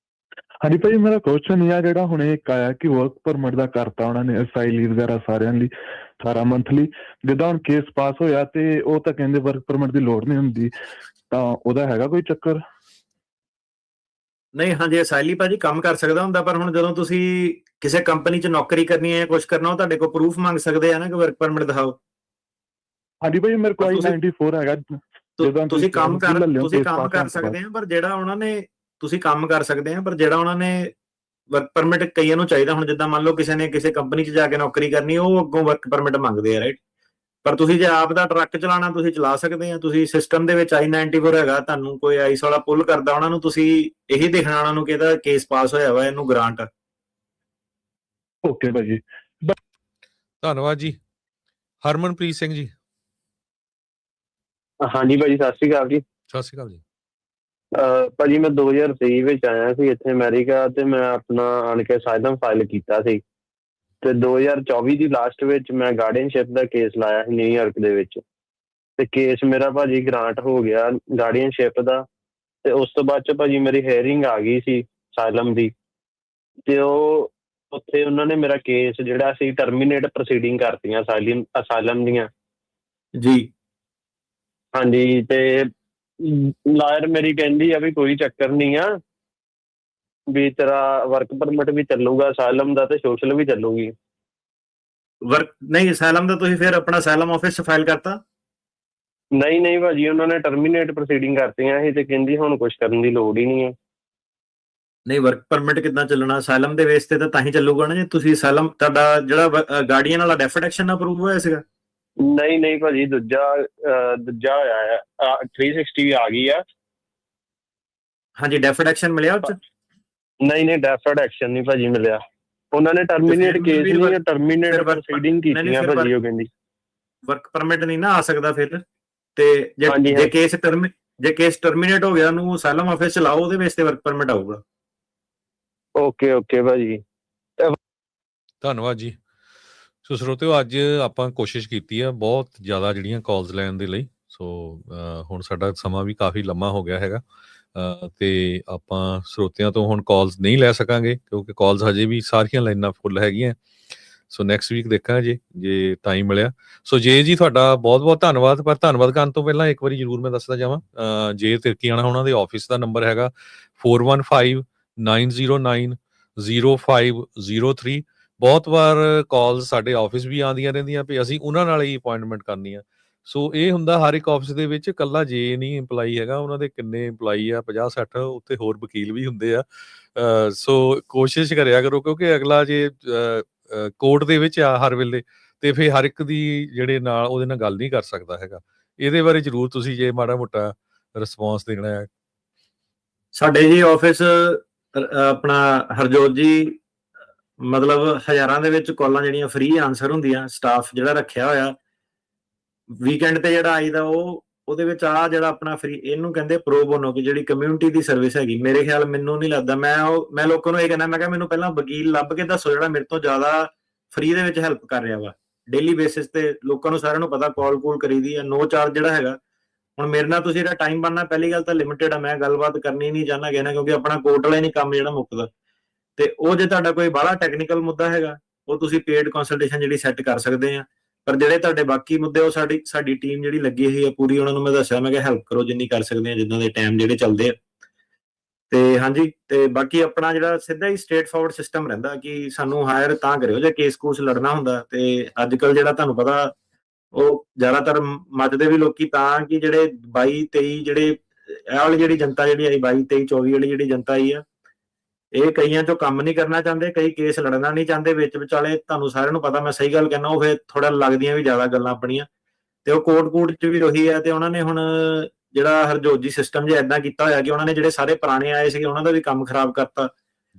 ਹਾਂਜੀ ਭਾਈ, ਮੇਰਾ ਕੁਐਸਚਨ ਇਹ ਆ, ਜਿਹੜਾ ਹੁਣ ਇੱਕ ਆਇਆ ਕਿ ਵਰਕ ਪਰਮਿਟ ਦਾ ਕਰਤਾ ਉਹਨਾਂ ਨੇ, ਅਸਾਈਲੀ ਵਗੈਰਾ ਸਾਰਿਆਂ ਲਈ 18 ਮੰਥਲੀ। ਜਿੱਦਾਂ ਹੁਣ ਕੇਸ ਪਾਸ ਹੋਇਆ ਤੇ ਉਹ ਤਾਂ ਕਹਿੰਦੇ ਵਰਕ ਪਰਮਿਟ ਦੀ ਲੋੜ ਨਹੀਂ ਹੁੰਦੀ, ਤਾਂ ਉਹਦਾ ਹੈਗਾ ਕੋਈ ਚੱਕਰ? ਨਹੀਂ, ਹਾਂਜੀ, ਅਸਾਈਲੀ ਭਾਜੀ ਕੰਮ ਕਰ ਸਕਦਾ ਹੁੰਦਾ, ਪਰ ਹੁਣ ਜਦੋਂ ਤੁਸੀਂ ਕਿਸੇ ਕੰਪਨੀ 'ਚ ਨੌਕਰੀ ਕਰਨੀ ਹੈ, ਕੁਝ ਕਰਨਾ, ਉਹ ਤੁਹਾਡੇ ਕੋਲ ਪ੍ਰੂਫ ਮੰਗ ਸਕਦੇ ਆ ਨਾ ਕਿ ਵਰਕ ਪਰਮਿਟ ਦਿਖਾਓ। ਹਾਂਜੀ ਭਾਈ, ਮੇਰੇ ਕੋਲ I-94 ਹੈਗਾ। ਤੁਸੀਂ ਕੰਮ ਕਰ ਸਕਦੇ ਆ, ਪਰ ਜਿਹੜਾ ਉਹਨਾਂ ਨੇ ਤੁਸੀਂ ਕੰਮ ਕਰ ਸਕਦੇ ਆ, ਪਰ ਜਿਹੜਾ ਉਹਨਾਂ ਨੇ ਵਰਕ ਪਰਮਿਟ ਕਈਆਂ ਨੂੰ ਚਾਹੀਦਾ। ਹੁਣ ਜਿੱਦਾਂ ਮੰਨ ਲਓ ਕਿਸੇ ਨੇ ਕਿਸੇ ਕੰਪਨੀ 'ਚ ਜਾ ਕੇ ਨੌਕਰੀ ਕਰਨੀ, ਉਹ ਅੱਗੋਂ ਵਰਕ ਪਰਮਿਟ ਮੰਗਦੇ ਆ, ਰਾਈਟ। ਪਰ ਤੁਸੀਂ ਜੇ ਆਪ ਦਾ ਟਰੱਕ ਚਲਾਉਣਾ, ਤੁਸੀਂ ਚਲਾ ਸਕਦੇ ਆ। ਤੁਸੀਂ ਸਿਸਟਮ ਦੇ ਵਿੱਚ I-94 ਹੈਗਾ, ਤੁਹਾਨੂੰ ਕੋਈ ਆਈਸ ਵਾਲਾ ਪੁੱਲ ਕਰਦਾ, ਉਹਨਾਂ ਨੂੰ ਤੁਸੀਂ ਇਹੀ ਦੇਖਣਾ ਉਹਨਾਂ ਨੂੰ ਕਿ ਇਹਦਾ ਕੇਸ ਪਾਸ ਹੋਇਆ ਵਾ, ਇਹਨੂੰ ਗ੍ਰਾਂਟ ਆ। ਓਕੇ ਭਾਜੀ, ਧੰਨਵਾਦ ਜੀ। ਹਰਮਨਪ੍ਰੀਤ ਸਿੰਘ ਜੀ। ਹਾਂਜੀ ਭਾਜੀ, ਸਤਿ ਸ਼੍ਰੀ ਅਕਾਲ ਜੀ। ਸਤਿ ਸ਼੍ਰੀ ਅਕਾਲ ਜੀ। ਭਾਜੀ ਮੈਂ 2023 ਵਿੱਚ ਆਇਆ ਸੀ ਇੱਥੇ ਅਮਰੀਕਾ, ਤੇ ਮੈਂ ਆਪਣਾ ਆਣ ਕੇ ਅਸਾਈਲਮ ਫਾਈਲ ਕੀਤਾ ਸੀ, ਤੇ 2024 ਦੀ ਲਾਸਟ ਵਿੱਚ ਮੈਂ ਗਾਰਡੀਅਨਸ਼ਿਪ ਦਾ ਕੇਸ ਲਾਇਆ ਸੀ ਨਿਊਯਾਰਕ ਦੇ ਵਿੱਚ, ਤੇ ਕੇਸ ਮੇਰਾ ਭਾਜੀ ਗ੍ਰਾਂਟ ਹੋ ਗਿਆ ਗਾਰਡੀਅਨਸ਼ਿਪ ਦਾ। ਤੇ ਉਸ ਤੋਂ ਬਾਅਦ 'ਚ ਭਾਜੀ ਮੇਰੀ ਹੀਅਰਿੰਗ ਆ ਗਈ ਸੀ ਅਸਾਈਲਮ ਦੀ, ਤੇ ਉਹ ਉੱਥੇ ਉਹਨਾਂ ਨੇ ਮੇਰਾ ਕੇਸ ਜਿਹੜਾ ਸੀ ਟਰਮੀਨੇਟ ਪ੍ਰੋਸੀਡਿੰਗ ਕਰਤੀਆਂ ਅਸਾਈਲਮ ਦੀਆਂ ਜੀ। ਹਾਂਜੀ, ਤੇ ਲਾਇਰ ਮੇਰੀ ਕਹਿੰਦੀ ਆ ਵੀ ਕੋਈ ਚੱਕਰ ਨਹੀਂ ਆ, ਵੀ ਤੇਰਾ ਵਰਕ ਪਰਮਿਟ ਵੀ ਚੱਲੂਗਾ ਅਸਾਈਲਮ ਦਾ, ਤੇ ਸੋਸ਼ਲ ਵੀ ਚੱਲੂਗੀ। ਨਹੀਂ, ਅਸਾਈਲਮ ਦਾ ਤੁਸੀਂ ਫਿਰ ਆਪਣਾ ਅਸਾਈਲਮ ਆਫਿਸ 'ਚ ਫਾਈਲ ਕਰਤਾ? ਨਹੀਂ ਭਾਜੀ, ਉਹਨਾਂ ਨੇ ਟਰਮੀਨੇਟ ਪ੍ਰੋਸੀਡਿੰਗ ਕਰਤੀਆਂ ਸੀ, ਤੇ ਕਹਿੰਦੀ ਹੁਣ ਕੁਝ ਕਰਨ ਦੀ ਲੋੜ ਹੀ ਨਹੀਂ ਹੈ। ਨਹੀਂ, ਵਰਕ ਪਰਮਿਟ ਕਿੱਦਾਂ ਚੱਲਣਾ? ਅਸਾਈਲਮ ਦੇ ਬੇਸ ਤੇ ਤਾਂ ਹੀ ਚੱਲੂਗਾ ਨਾ ਜੇ ਤੁਸੀਂ ਅਸਾਈਲਮ, ਤੁਹਾਡਾ ਜਿਹੜਾ ਗਾਰਡੀਅਨ ਵਾਲਾ ਡੈਫਰਡ ਐਕਸ਼ਨ ਅਪਰੂਵ ਹੋਇਆ ਸੀਗਾ। ਨਹੀਂ ਭਾਜੀ, ਦੂਜਾ ਹੋਇਆ ਹੈ, 360 ਆ ਗਈ ਆ। ਹਾਂਜੀ, ਡੈਫਰਡ ਐਕਸ਼ਨ ਮਿਲਿਆ ਉਹ 'ਚ? ਨਹੀਂ ਡੈਫਰਡ ਐਕਸ਼ਨ ਨਹੀਂ ਭਾਜੀ ਮਿਲਿਆ। ਉਹਨਾਂ ਨੇ ਟਰਮੀਨੇਟ ਕੇਸ ਨਹੀਂ, ਟਰਮੀਨੇਟ ਪ੍ਰੋਸੀਡਿੰਗ ਕੀਤੀਆਂ ਭਾਜੀ। ਉਹ ਕਹਿੰਦੀ ਵਰਕ ਪਰਮਿਟ ਨਹੀਂ ਨਾ ਆ ਸਕਦਾ ਫਿਰ। ਤੇ ਜੇ ਕੇਸ ਟਰਮੀਨੇਟ ਹੋ ਗਿਆ, ਉਹਨੂੰ ਅਸਾਈਲਮ ਆਫਿਸ ਚ ਲਾਓ, ਉਹਦੇ ਬੇਸ ਤੇ ਵਰਕ ਪਰਮਿਟ ਆਊਗਾ। ਓਕੇ ਭਾਜੀ, ਧੰਨਵਾਦ ਜੀ। ਸੋ ਸਰੋਤਿਓ, ਅੱਜ ਆਪਾਂ ਕੋਸ਼ਿਸ਼ ਕੀਤੀ ਆ ਬਹੁਤ ਜ਼ਿਆਦਾ ਜਿਹੜੀਆਂ ਕਾਲਸ ਲੈਣ ਦੇ ਲਈ। ਸੋ ਹੁਣ ਸਾਡਾ ਸਮਾਂ ਵੀ ਕਾਫੀ ਲੰਮਾ ਹੋ ਗਿਆ ਹੈਗਾ, ਤੇ ਆਪਾਂ ਸਰੋਤਿਆਂ ਤੋਂ ਹੁਣ ਕਾਲਸ ਨਹੀਂ ਲੈ ਸਕਾਂਗੇ ਕਿਉਂਕਿ ਕਾਲਸ ਹਜੇ ਵੀ ਸਾਰੀਆਂ ਲਾਈਨਾਂ ਫੁੱਲ ਹੈਗੀਆਂ। ਸੋ ਨੈਕਸਟ ਵੀਕ ਦੇਖਾਂਗੇ ਜੇ ਟਾਈਮ ਮਿਲਿਆ। ਸੋ ਜੇ ਜੀ ਤੁਹਾਡਾ ਬਹੁਤ ਬਹੁਤ ਧੰਨਵਾਦ। ਪਰ ਧੰਨਵਾਦ ਕਰਨ ਤੋਂ ਪਹਿਲਾਂ ਇੱਕ ਵਾਰੀ ਜ਼ਰੂਰ ਮੈਂ ਦੱਸਦਾ ਜਾਵਾਂ, ਜੇ ਤਿਰਕੀਆਣਾ ਉਹਨਾਂ ਦੇ ਆਫਿਸ ਦਾ ਨੰਬਰ ਹੈਗਾ 4159090503। ਬਹੁਤ ਵਾਰ ਕਾਲਸ ਸਾਡੇ ਆਫਿਸ ਵੀ ਆਉਂਦੀਆਂ ਰਹਿੰਦੀਆਂ ਵੀ ਅਸੀਂ ਉਹਨਾਂ ਨਾਲ ਹੀ ਅਪੁਆਇੰਟਮੈਂਟ ਕਰਨੀ ਆ। ਸੋ ਇਹ ਹੁੰਦਾ ਹਰ ਇੱਕ ਆਫਿਸ ਦੇ ਵਿੱਚ ਇਕੱਲਾ ਜੇ ਨਹੀਂ ਇੰਪਲਾਈ ਹੈਗਾ, ਉਹਨਾਂ ਦੇ ਕਿੰਨੇ ਇੰਪਲਾਈ ਆ, 50-60 ਉੱਥੇ ਹੋਰ ਵਕੀਲ ਵੀ ਹੁੰਦੇ ਆ। ਸੋ ਕੋਸ਼ਿਸ਼ ਕਰਿਆ ਕਰੋ, ਕਿਉਂਕਿ ਅਗਲਾ ਜੇ ਕੋਰਟ ਦੇ ਵਿੱਚ ਆ ਹਰ ਵੇਲੇ, ਤੇ ਫਿਰ ਹਰ ਇੱਕ ਦੀ ਜਿਹੜੇ ਨਾਲ ਉਹਦੇ ਨਾਲ ਗੱਲ ਨਹੀਂ ਕਰ ਸਕਦਾ ਹੈਗਾ। ਇਹਦੇ ਬਾਰੇ ਜ਼ਰੂਰ ਤੁਸੀਂ ਜੇ ਮਾੜਾ ਮੋਟਾ ਰਿਸਪੌਂਸ ਦੇਣਾ ਹੈ। ਸਾਡੇ ਜੀ ਆਫਿਸ ਆਪਣਾ ਹਰਜੋਤ ਜੀ, ਮਤਲਬ ਹਜ਼ਾਰਾਂ ਦੇ ਵਿੱਚ ਕਾਲਾਂ ਜਿਹੜੀਆਂ ਫ੍ਰੀ ਆਨਸਰ ਹੁੰਦੀਆਂ, ਸਟਾਫ ਜਿਹੜਾ ਰੱਖਿਆ ਹੋਇਆ ਵੀਕਐਂਡ ਤੇ ਜਿਹੜਾ ਆਈਦਾ, ਉਹਦੇ ਵਿੱਚ ਆ ਜਿਹੜਾ ਆਪਣਾ ਫ੍ਰੀ, ਇਹਨੂੰ ਕਹਿੰਦੇ ਪ੍ਰੋ ਬੋਨੋ, ਕਿ ਜਿਹੜੀ ਕਮਿਊਨਿਟੀ ਦੀ ਸਰਵਿਸ ਹੈਗੀ। ਮੇਰੇ ਖਿਆਲ, ਮੈਨੂੰ ਨਹੀਂ ਲੱਗਦਾ, ਮੈਂ ਲੋਕਾਂ ਨੂੰ ਇਹ ਕਹਿੰਦਾ, ਮੈਂ ਕਿਹਾ ਮੈਨੂੰ ਪਹਿਲਾਂ ਵਕੀਲ ਲੱਭ ਕੇ ਦੱਸੋ ਜਿਹੜਾ ਮੇਰੇ ਤੋਂ ਜ਼ਿਆਦਾ ਫ੍ਰੀ ਦੇ ਵਿੱਚ ਹੈਲਪ ਕਰ ਰਿਹਾ ਵਾ ਡੇਲੀ ਬੇਸਿਸ ਤੇ। ਲੋਕਾਂ ਨੂੰ ਸਾਰਿਆਂ ਨੂੰ ਪਤਾ ਕਾਲ ਕਰੀਦੀ ਆ, ਨੋ ਚਾਰਜ ਜਿਹੜਾ ਹੈਗਾ। ਹੁਣ ਮੇਰੇ ਨਾਲ ਤੁਸੀਂ ਜਿਹੜਾ ਟਾਈਮ ਬਣਨਾ, ਪਹਿਲੀ ਗੱਲ ਤਾਂ ਲਿਮਿਟਡ ਆ, ਮੈਂ ਗੱਲਬਾਤ ਕਰਨੀ ਨਹੀਂ ਚਾਹੁੰਦਾ ਕਿਸੇ ਨਾਲ, ਕਿਉਂਕਿ ਆਪਣਾ ਕੋਰਟ ਵਾਲਾ ਨਹੀਂ ਕੰਮ ਜਿਹੜਾ ਮੁੱਕਦਾ। ਤੇ ਉਹ ਜੇ ਤੁਹਾਡਾ ਕੋਈ ਬਾਹਲਾ ਟੈਕਨੀਕਲ ਮੁੱਦਾ ਹੈਗਾ, ਉਹ ਤੁਸੀਂ ਪੇਡ ਕੰਸਲਟੇਸ਼ਨ ਜਿਹੜੀ ਸੈੱਟ ਕਰ ਸਕਦੇ ਆ। ਪਰ ਜਿਹੜੇ ਤੁਹਾਡੇ ਬਾਕੀ ਮੁੱਦੇ, ਉਹ ਸਾਡੀ ਟੀਮ ਜਿਹੜੀ ਲੱਗੀ ਹੋਈ ਹੈ ਪੂਰੀ, ਉਹਨਾਂ ਨੂੰ ਮੈਂ ਦੱਸਿਆ, ਮੈਂ ਕਿਹਾ ਹੈਲਪ ਕਰੋ ਜਿੰਨੀ ਕਰ ਸਕਦੇ ਆ, ਜਿੱਦਾਂ ਦੇ ਟਾਈਮ ਜਿਹੜੇ ਚੱਲਦੇ ਆ। ਤੇ ਹਾਂਜੀ, ਤੇ ਬਾਕੀ ਆਪਣਾ ਜਿਹੜਾ ਸਿੱਧਾ ਹੀ ਸਟ੍ਰੇਟ ਫਾਰਵਰਡ ਸਿਸਟਮ ਰਹਿੰਦਾ ਕਿ ਸਾਨੂੰ ਹਾਇਰ ਤਾਂ ਕਰਿਓ ਜੇ ਕੇਸ ਕੂਸ ਲੜਨਾ ਹੁੰਦਾ। ਤੇ ਅੱਜ ਕੱਲ ਜਿਹੜਾ ਤੁਹਾਨੂੰ ਪਤਾ, ਉਹ ਜ਼ਿਆਦਾਤਰ ਮੱਚਦੇ ਵੀ ਲੋਕੀ ਤਾਂ ਕਿ ਜਿਹੜੇ 22-23 ਜਿਹੜੇ ਇਹ ਵਾਲੀ ਜਿਹੜੀ ਜਨਤਾ ਜਿਹੜੀ ਆਈ 22-23-24 ਵਾਲੀ ਜਿਹੜੀ ਜਨਤਾ ਆਈ ਆ, ਇਹ ਕਈਆਂ ਚੋਂ ਕੰਮ ਨਹੀਂ ਕਰਨਾ ਚਾਹੁੰਦੇ, ਕਈ ਕੇਸ ਲੜਨਾ ਨਹੀਂ ਚਾਹੁੰਦੇ। ਵਿੱਚ ਵਿਚਾਲੇ ਤੁਹਾਨੂੰ ਸਾਰਿਆਂ ਨੂੰ ਪਤਾ, ਮੈਂ ਸਹੀ ਗੱਲ ਕਹਿੰਦਾ, ਉਹ ਫਿਰ ਥੋੜਾ ਲੱਗਦੀਆਂ ਵੀ ਜ਼ਿਆਦਾ ਗੱਲਾਂ ਆਪਣੀਆਂ, ਤੇ ਉਹ ਕੋਰਟ ਚ ਵੀ ਉਹੀ ਹੈ। ਤੇ ਉਹਨਾਂ ਨੇ ਹੁਣ ਜਿਹੜਾ ਹਰਜੋਤ ਜੀ ਸਿਸਟਮ ਜੇ ਏਦਾਂ ਕੀਤਾ ਹੋਇਆ ਕਿ ਉਹਨਾਂ ਨੇ ਜਿਹੜੇ ਸਾਰੇ ਪੁਰਾਣੇ ਆਏ ਸੀਗੇ ਉਹਨਾਂ ਦਾ ਵੀ ਕੰਮ ਖਰਾਬ ਕਰਤਾ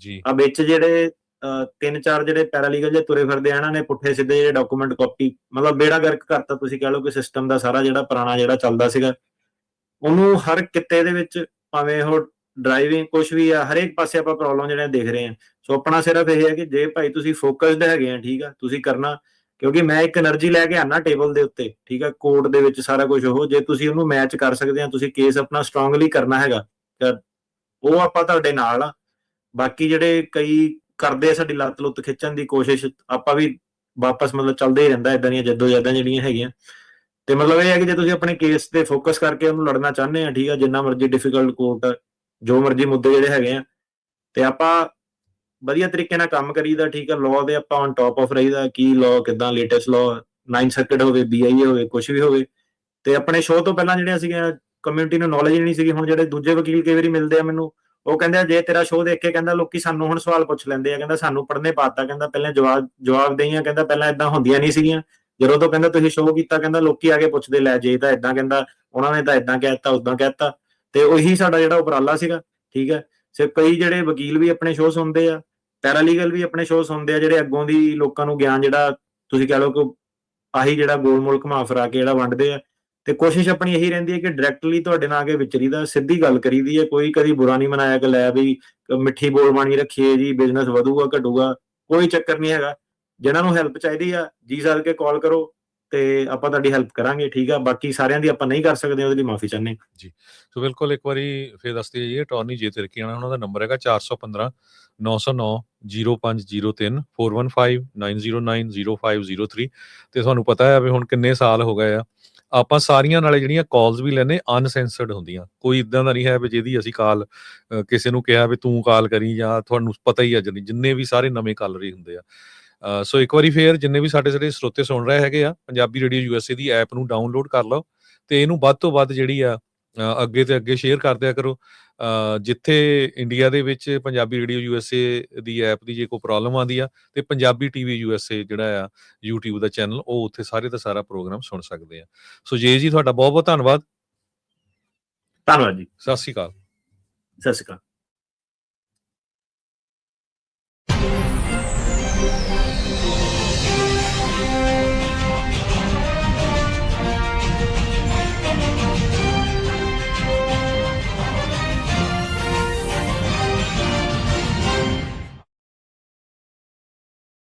ਜੀ। ਆ ਵਿੱਚ ਜਿਹੜੇ 3-4 ਜਿਹੜੇ ਪੈਰਾਲੀਗਲ ਜੇ ਤੁਰੇ ਫਿਰਦੇ ਆ, ਇਹਨਾਂ ਨੇ ਪੁੱਠੇ ਸਿੱਧੇ ਜਿਹੜੇ ਡਾਕੂਮੈਂਟ ਕਾਪੀ, ਮਤਲਬ ਬੇੜਾ ਗਰਕ ਕਰਤਾ। ਤੁਸੀਂ ਕਹਿ ਲਓ ਕਿ ਸਿਸਟਮ ਦਾ ਸਾਰਾ ਜਿਹੜਾ ਪੁਰਾਣਾ ਜਿਹੜਾ ਚੱਲਦਾ ਸੀਗਾ, ਉਹਨੂੰ ਹਰ ਕਿੱਤੇ ਦੇ ਵਿੱਚ, ਭਾਵੇਂ ਉਹ ਡਰਾਈਵਿੰਗ ਕੁਛ ਵੀ ਆ, ਹਰੇਕ ਪਾਸੇ ਆਪਾਂ ਪ੍ਰੋਬਲਮ ਜਿਹੜੇ ਦੇਖ ਰਹੇ ਹਾਂ। ਸੋ ਆਪਣਾ ਸਿਰਫ ਇਹ ਹੈ ਕਿ ਜੇ ਭਾਈ ਤੁਸੀਂ ਫੋਕਸਡ ਹੈਗੇ ਆ, ਠੀਕ ਆ, ਤੁਸੀਂ ਕਰਨਾ। ਕਿਉਂਕਿ ਮੈਂ ਇੱਕ એનર્ਜੀ ਲੈ ਕੇ ਆਣਾ ਟੇਬਲ ਦੇ ਉੱਤੇ, ਠੀਕ ਆ, ਕੋਰਟ ਦੇ ਵਿੱਚ ਸਾਰਾ ਕੁਝ ਉਹ, ਜੇ ਤੁਸੀਂ ਉਹਨੂੰ ਮੈਚ ਕਰ ਸਕਦੇ ਆ, ਤੁਸੀਂ ਕੇਸ ਆਪਣਾ ਸਟਰੋਂਗਲੀ ਕਰਨਾ ਹੈਗਾ, ਉਹ ਆਪਾਂ ਤੁਹਾਡੇ ਨਾਲ ਆ। ਬਾਕੀ ਜਿਹੜੇ ਕਈ ਕਰਦੇ ਆ ਸਾਡੀ ਲੱਤ ਲੁੱਤ ਖਿੱਚਣ ਦੀ ਕੋਸ਼ਿਸ਼, ਆਪਾਂ ਵੀ ਵਾਪਸ ਮਤਲਬ ਚੱਲਦੇ ਹੀ ਰਹਿੰਦਾ ਇਦਾਂ ਦੀਆਂ ਜੱਦੋਜਹਿਦਾਂ ਜਿਹੜੀਆਂ ਹੈਗੀਆਂ। ਤੇ ਮਤਲਬ ਇਹ ਹੈ ਕਿ ਜੇ ਤੁਸੀਂ ਆਪਣੇ ਕੇਸ ਤੇ ਫੋਕਸ ਕਰਕੇ ਉਹਨੂੰ ਲੜਨਾ ਚਾਹੁੰਦੇ ਆ, ਠੀਕ ਆ, ਜਿੰਨਾ ਮਰਜ਼ੀ ਡਿਫਿਕਲਟ ਕੋਰਟ, ਜੋ ਮਰਜ਼ੀ ਮੁੱਦੇ ਜਿਹੜੇ ਹੈਗੇ ਆ, ਤੇ ਆਪਾਂ ਵਧੀਆ ਤਰੀਕੇ ਨਾਲ ਕੰਮ ਕਰੀਦਾ, ਠੀਕ ਆ। ਲਾਅ ਦੇ ਆਪਾਂ ਔਨ ਟੌਪ ਆਫ ਰਹੀਦਾ, ਕੀ ਲਾਅ ਕਿੱਦਾਂ, ਲੇਟੈਸਟ ਲਾਅ, 9 ਸਰਕਟ ਹੋਵੇ, BIA ਹੋਵੇ, ਕੁਛ ਵੀ ਹੋਵੇ। ਤੇ ਆਪਣੇ ਸ਼ੋਅ ਤੋਂ ਪਹਿਲਾਂ ਜਿਹੜੀਆਂ ਸੀਗੀਆਂ ਕਮਿਊਨਿਟੀ ਨੂੰ ਨੌਲੇਜ ਨਹੀਂ ਸੀਗੀ। ਹੁਣ ਜਿਹੜੇ ਦੂਜੇ ਵਕੀਲ ਕਈ ਵਾਰੀ ਮਿਲਦੇ ਆ ਮੈਨੂੰ, ਉਹ ਕਹਿੰਦੇ ਆ ਜੇ ਤੇਰਾ ਸ਼ੋਅ ਦੇਖ ਕੇ, ਕਹਿੰਦਾ ਲੋਕੀ ਸਾਨੂੰ ਹੁਣ ਸਵਾਲ ਪੁੱਛ ਲੈਂਦੇ ਆ, ਕਹਿੰਦਾ ਸਾਨੂੰ ਪੜ੍ਹਨੇ ਪਾਤਾ, ਕਹਿੰਦਾ ਪਹਿਲਾਂ ਜਵਾਬ ਦੇਈਆਂ, ਕਹਿੰਦਾ ਪਹਿਲਾਂ ਏਦਾਂ ਹੁੰਦੀਆਂ ਨਹੀਂ ਸੀਗੀਆਂ, ਜਦੋਂ ਤੋਂ ਕਹਿੰਦਾ ਤੁਸੀਂ ਸ਼ੋਅ ਕੀਤਾ, ਕਹਿੰਦਾ ਲੋਕੀ ਆ ਕੇ ਪੁੱਛਦੇ, ਲੈ ਜੇ ਤਾਂ ਏਦਾਂ, ਕਹਿੰਦਾ ਉਹਨਾਂ ਨੇ ਤਾਂ ਏਦਾਂ ਕਹਿਤਾ, ਉਦਾਂ ਕਹਿਤਾ। ਤੇ ਉਹੀ ਸਾਡਾ ਜਿਹੜਾ ਉਪਰਾਲਾ ਸੀਗਾ, ਠੀਕ ਹੈ। ਸਿਰਫ ਕਈ ਜਿਹੜੇ ਵਕੀਲ ਵੀ ਆਪਣੇ ਸ਼ੋਅ ਸੁਣਦੇ ਆ, ਪੈਰਾਲੀਗਲ ਵੀ ਆਪਣੇ ਸ਼ੋਅ ਸੁਣਦੇ ਆ, ਜਿਹੜੇ ਅੱਗੋਂ ਦੀ ਲੋਕਾਂ ਨੂੰ ਗਿਆਨ ਜਿਹੜਾ ਤੁਸੀਂ ਕਹਿ ਲਓ ਕਿ ਆਹੀ ਜਿਹੜਾ ਗੋਲ ਮੋਲ ਘੁਮਾ ਫਿਰਾ ਕੇ ਜਿਹੜਾ ਵੰਡਦੇ ਆ। ਤੇ ਕੋਸ਼ਿਸ਼ ਆਪਣੀ ਇਹੀ ਰਹਿੰਦੀ ਹੈ ਕਿ ਡਾਇਰੈਕਟਲੀ ਤੁਹਾਡੇ ਨਾਲ ਆ ਕੇ ਵਿਚਰੀ ਦਾ, ਸਿੱਧੀ ਗੱਲ ਕਰੀਦੀ ਹੈ, ਕੋਈ ਕਦੀ ਬੁਰਾ ਨਹੀਂ ਮਨਾਇਆ ਕਿ ਲੈ ਵੀ ਮਿੱਠੀ ਬੋਲਬਾਣੀ ਰੱਖੀਏ ਜੀ, ਬਿਜ਼ਨਸ ਵਧੂਗਾ ਘਟੂਗਾ, ਕੋਈ ਚੱਕਰ ਨਹੀਂ ਹੈਗਾ। ਜਿਹਨਾਂ ਨੂੰ ਹੈਲਪ ਚਾਹੀਦੀ ਆ, ਜੀ ਸੱਦ ਕੇ ਕਾਲ ਕਰੋ ਤੇ ਆਪਾਂ ਤੁਹਾਡੀ ਹੈਲਪ ਕਰਾਂਗੇ, ਠੀਕ ਆ। ਬਾਕੀ ਸਾਰਿਆਂ ਦੀ ਆਪਾਂ ਨਹੀਂ ਕਰ ਸਕਦੇ, ਉਹਦੇ ਲਈ ਮਾਫੀ ਚਾਹੁੰਦੇ ਜੀ। ਸੋ ਬਿਲਕੁਲ ਇੱਕ ਵਾਰੀ ਫਿਰ ਦੱਸਦੇ ਜਾਈਏ, ਅਟਾਰਨੀ ਜੇ ਤਿਰਕੀਆਣਾ, ਉਹਨਾਂ ਦਾ ਨੰਬਰ ਹੈਗਾ 4159090503, 4159090503। ਤੇ ਤੁਹਾਨੂੰ ਪਤਾ ਹੈ ਵੀ ਹੁਣ ਕਿੰਨੇ ਸਾਲ ਹੋ ਗਏ ਆ, ਆਪਾਂ ਸਾਰੀਆਂ ਨਾਲੇ ਜਿਹੜੀਆਂ ਕਾਲਸ ਵੀ ਲੈਨੇ ਅਨਸੈਂਸਰਡ ਹੁੰਦੀਆਂ। ਕੋਈ ਇਦਾਂ ਦਾ ਨਹੀਂ ਹੈ ਵੀ ਜਿਹਦੀ ਅਸੀਂ ਕਾਲ ਕਿਸੇ ਨੂੰ ਕਿਹਾ ਵੀ ਤੂੰ ਕਾਲ ਕਰੀ, ਜਾਂ ਤੁਹਾਨੂੰ ਪਤਾ ਹੀ ਆ ਜਿੰਨੇ ਵੀ ਸਾਰੇ ਨਵੇਂ ਕਾਲਰ ਹੀ ਹੁੰਦੇ ਆ। ਸੋ ਇੱਕ ਵਾਰੀ ਫੇਰ ਜਿੰਨੇ ਵੀ ਸਾਡੇ ਸਰੋਤੇ ਸੁਣ ਰਹੇ ਹੈਗੇ ਆ, ਪੰਜਾਬੀ ਰੇਡੀਓ USA ਦੀ ਐਪ ਨੂੰ ਡਾਊਨਲੋਡ ਕਰ ਲਓ ਤੇ ਇਹਨੂੰ ਵੱਧ ਤੋਂ ਵੱਧ ਜਿਹੜੀ ਆ ਅੱਗੇ ਤੇ ਅੱਗੇ ਸ਼ੇਅਰ ਕਰ ਦਿਆ ਕਰੋ। ਜਿੱਥੇ ਇੰਡੀਆ ਦੇ ਵਿੱਚ ਪੰਜਾਬੀ ਰੇਡੀਓ USA ਦੀ ਐਪ ਦੀ ਜੇ ਕੋਈ ਪ੍ਰੋਬਲਮ ਆਉਂਦੀ ਆ, ਤੇ ਪੰਜਾਬੀ TV USA ਜਿਹੜਾ ਆ YouTube ਦਾ ਚੈਨਲ, ਉਹ ਉੱਥੇ ਸਾਰੇ ਦਾ ਸਾਰਾ ਪ੍ਰੋਗਰਾਮ ਸੁਣ ਸਕਦੇ ਆ। ਸੋ ਜੀ ਤੁਹਾਡਾ ਬਹੁਤ ਬਹੁਤ ਧੰਨਵਾਦ। ਧੰਨਵਾਦ ਜੀ। ਸਤਿ ਸ਼੍ਰੀ ਅਕਾਲ। ਸਤਿ ਸ਼੍ਰੀ ਅਕਾਲ।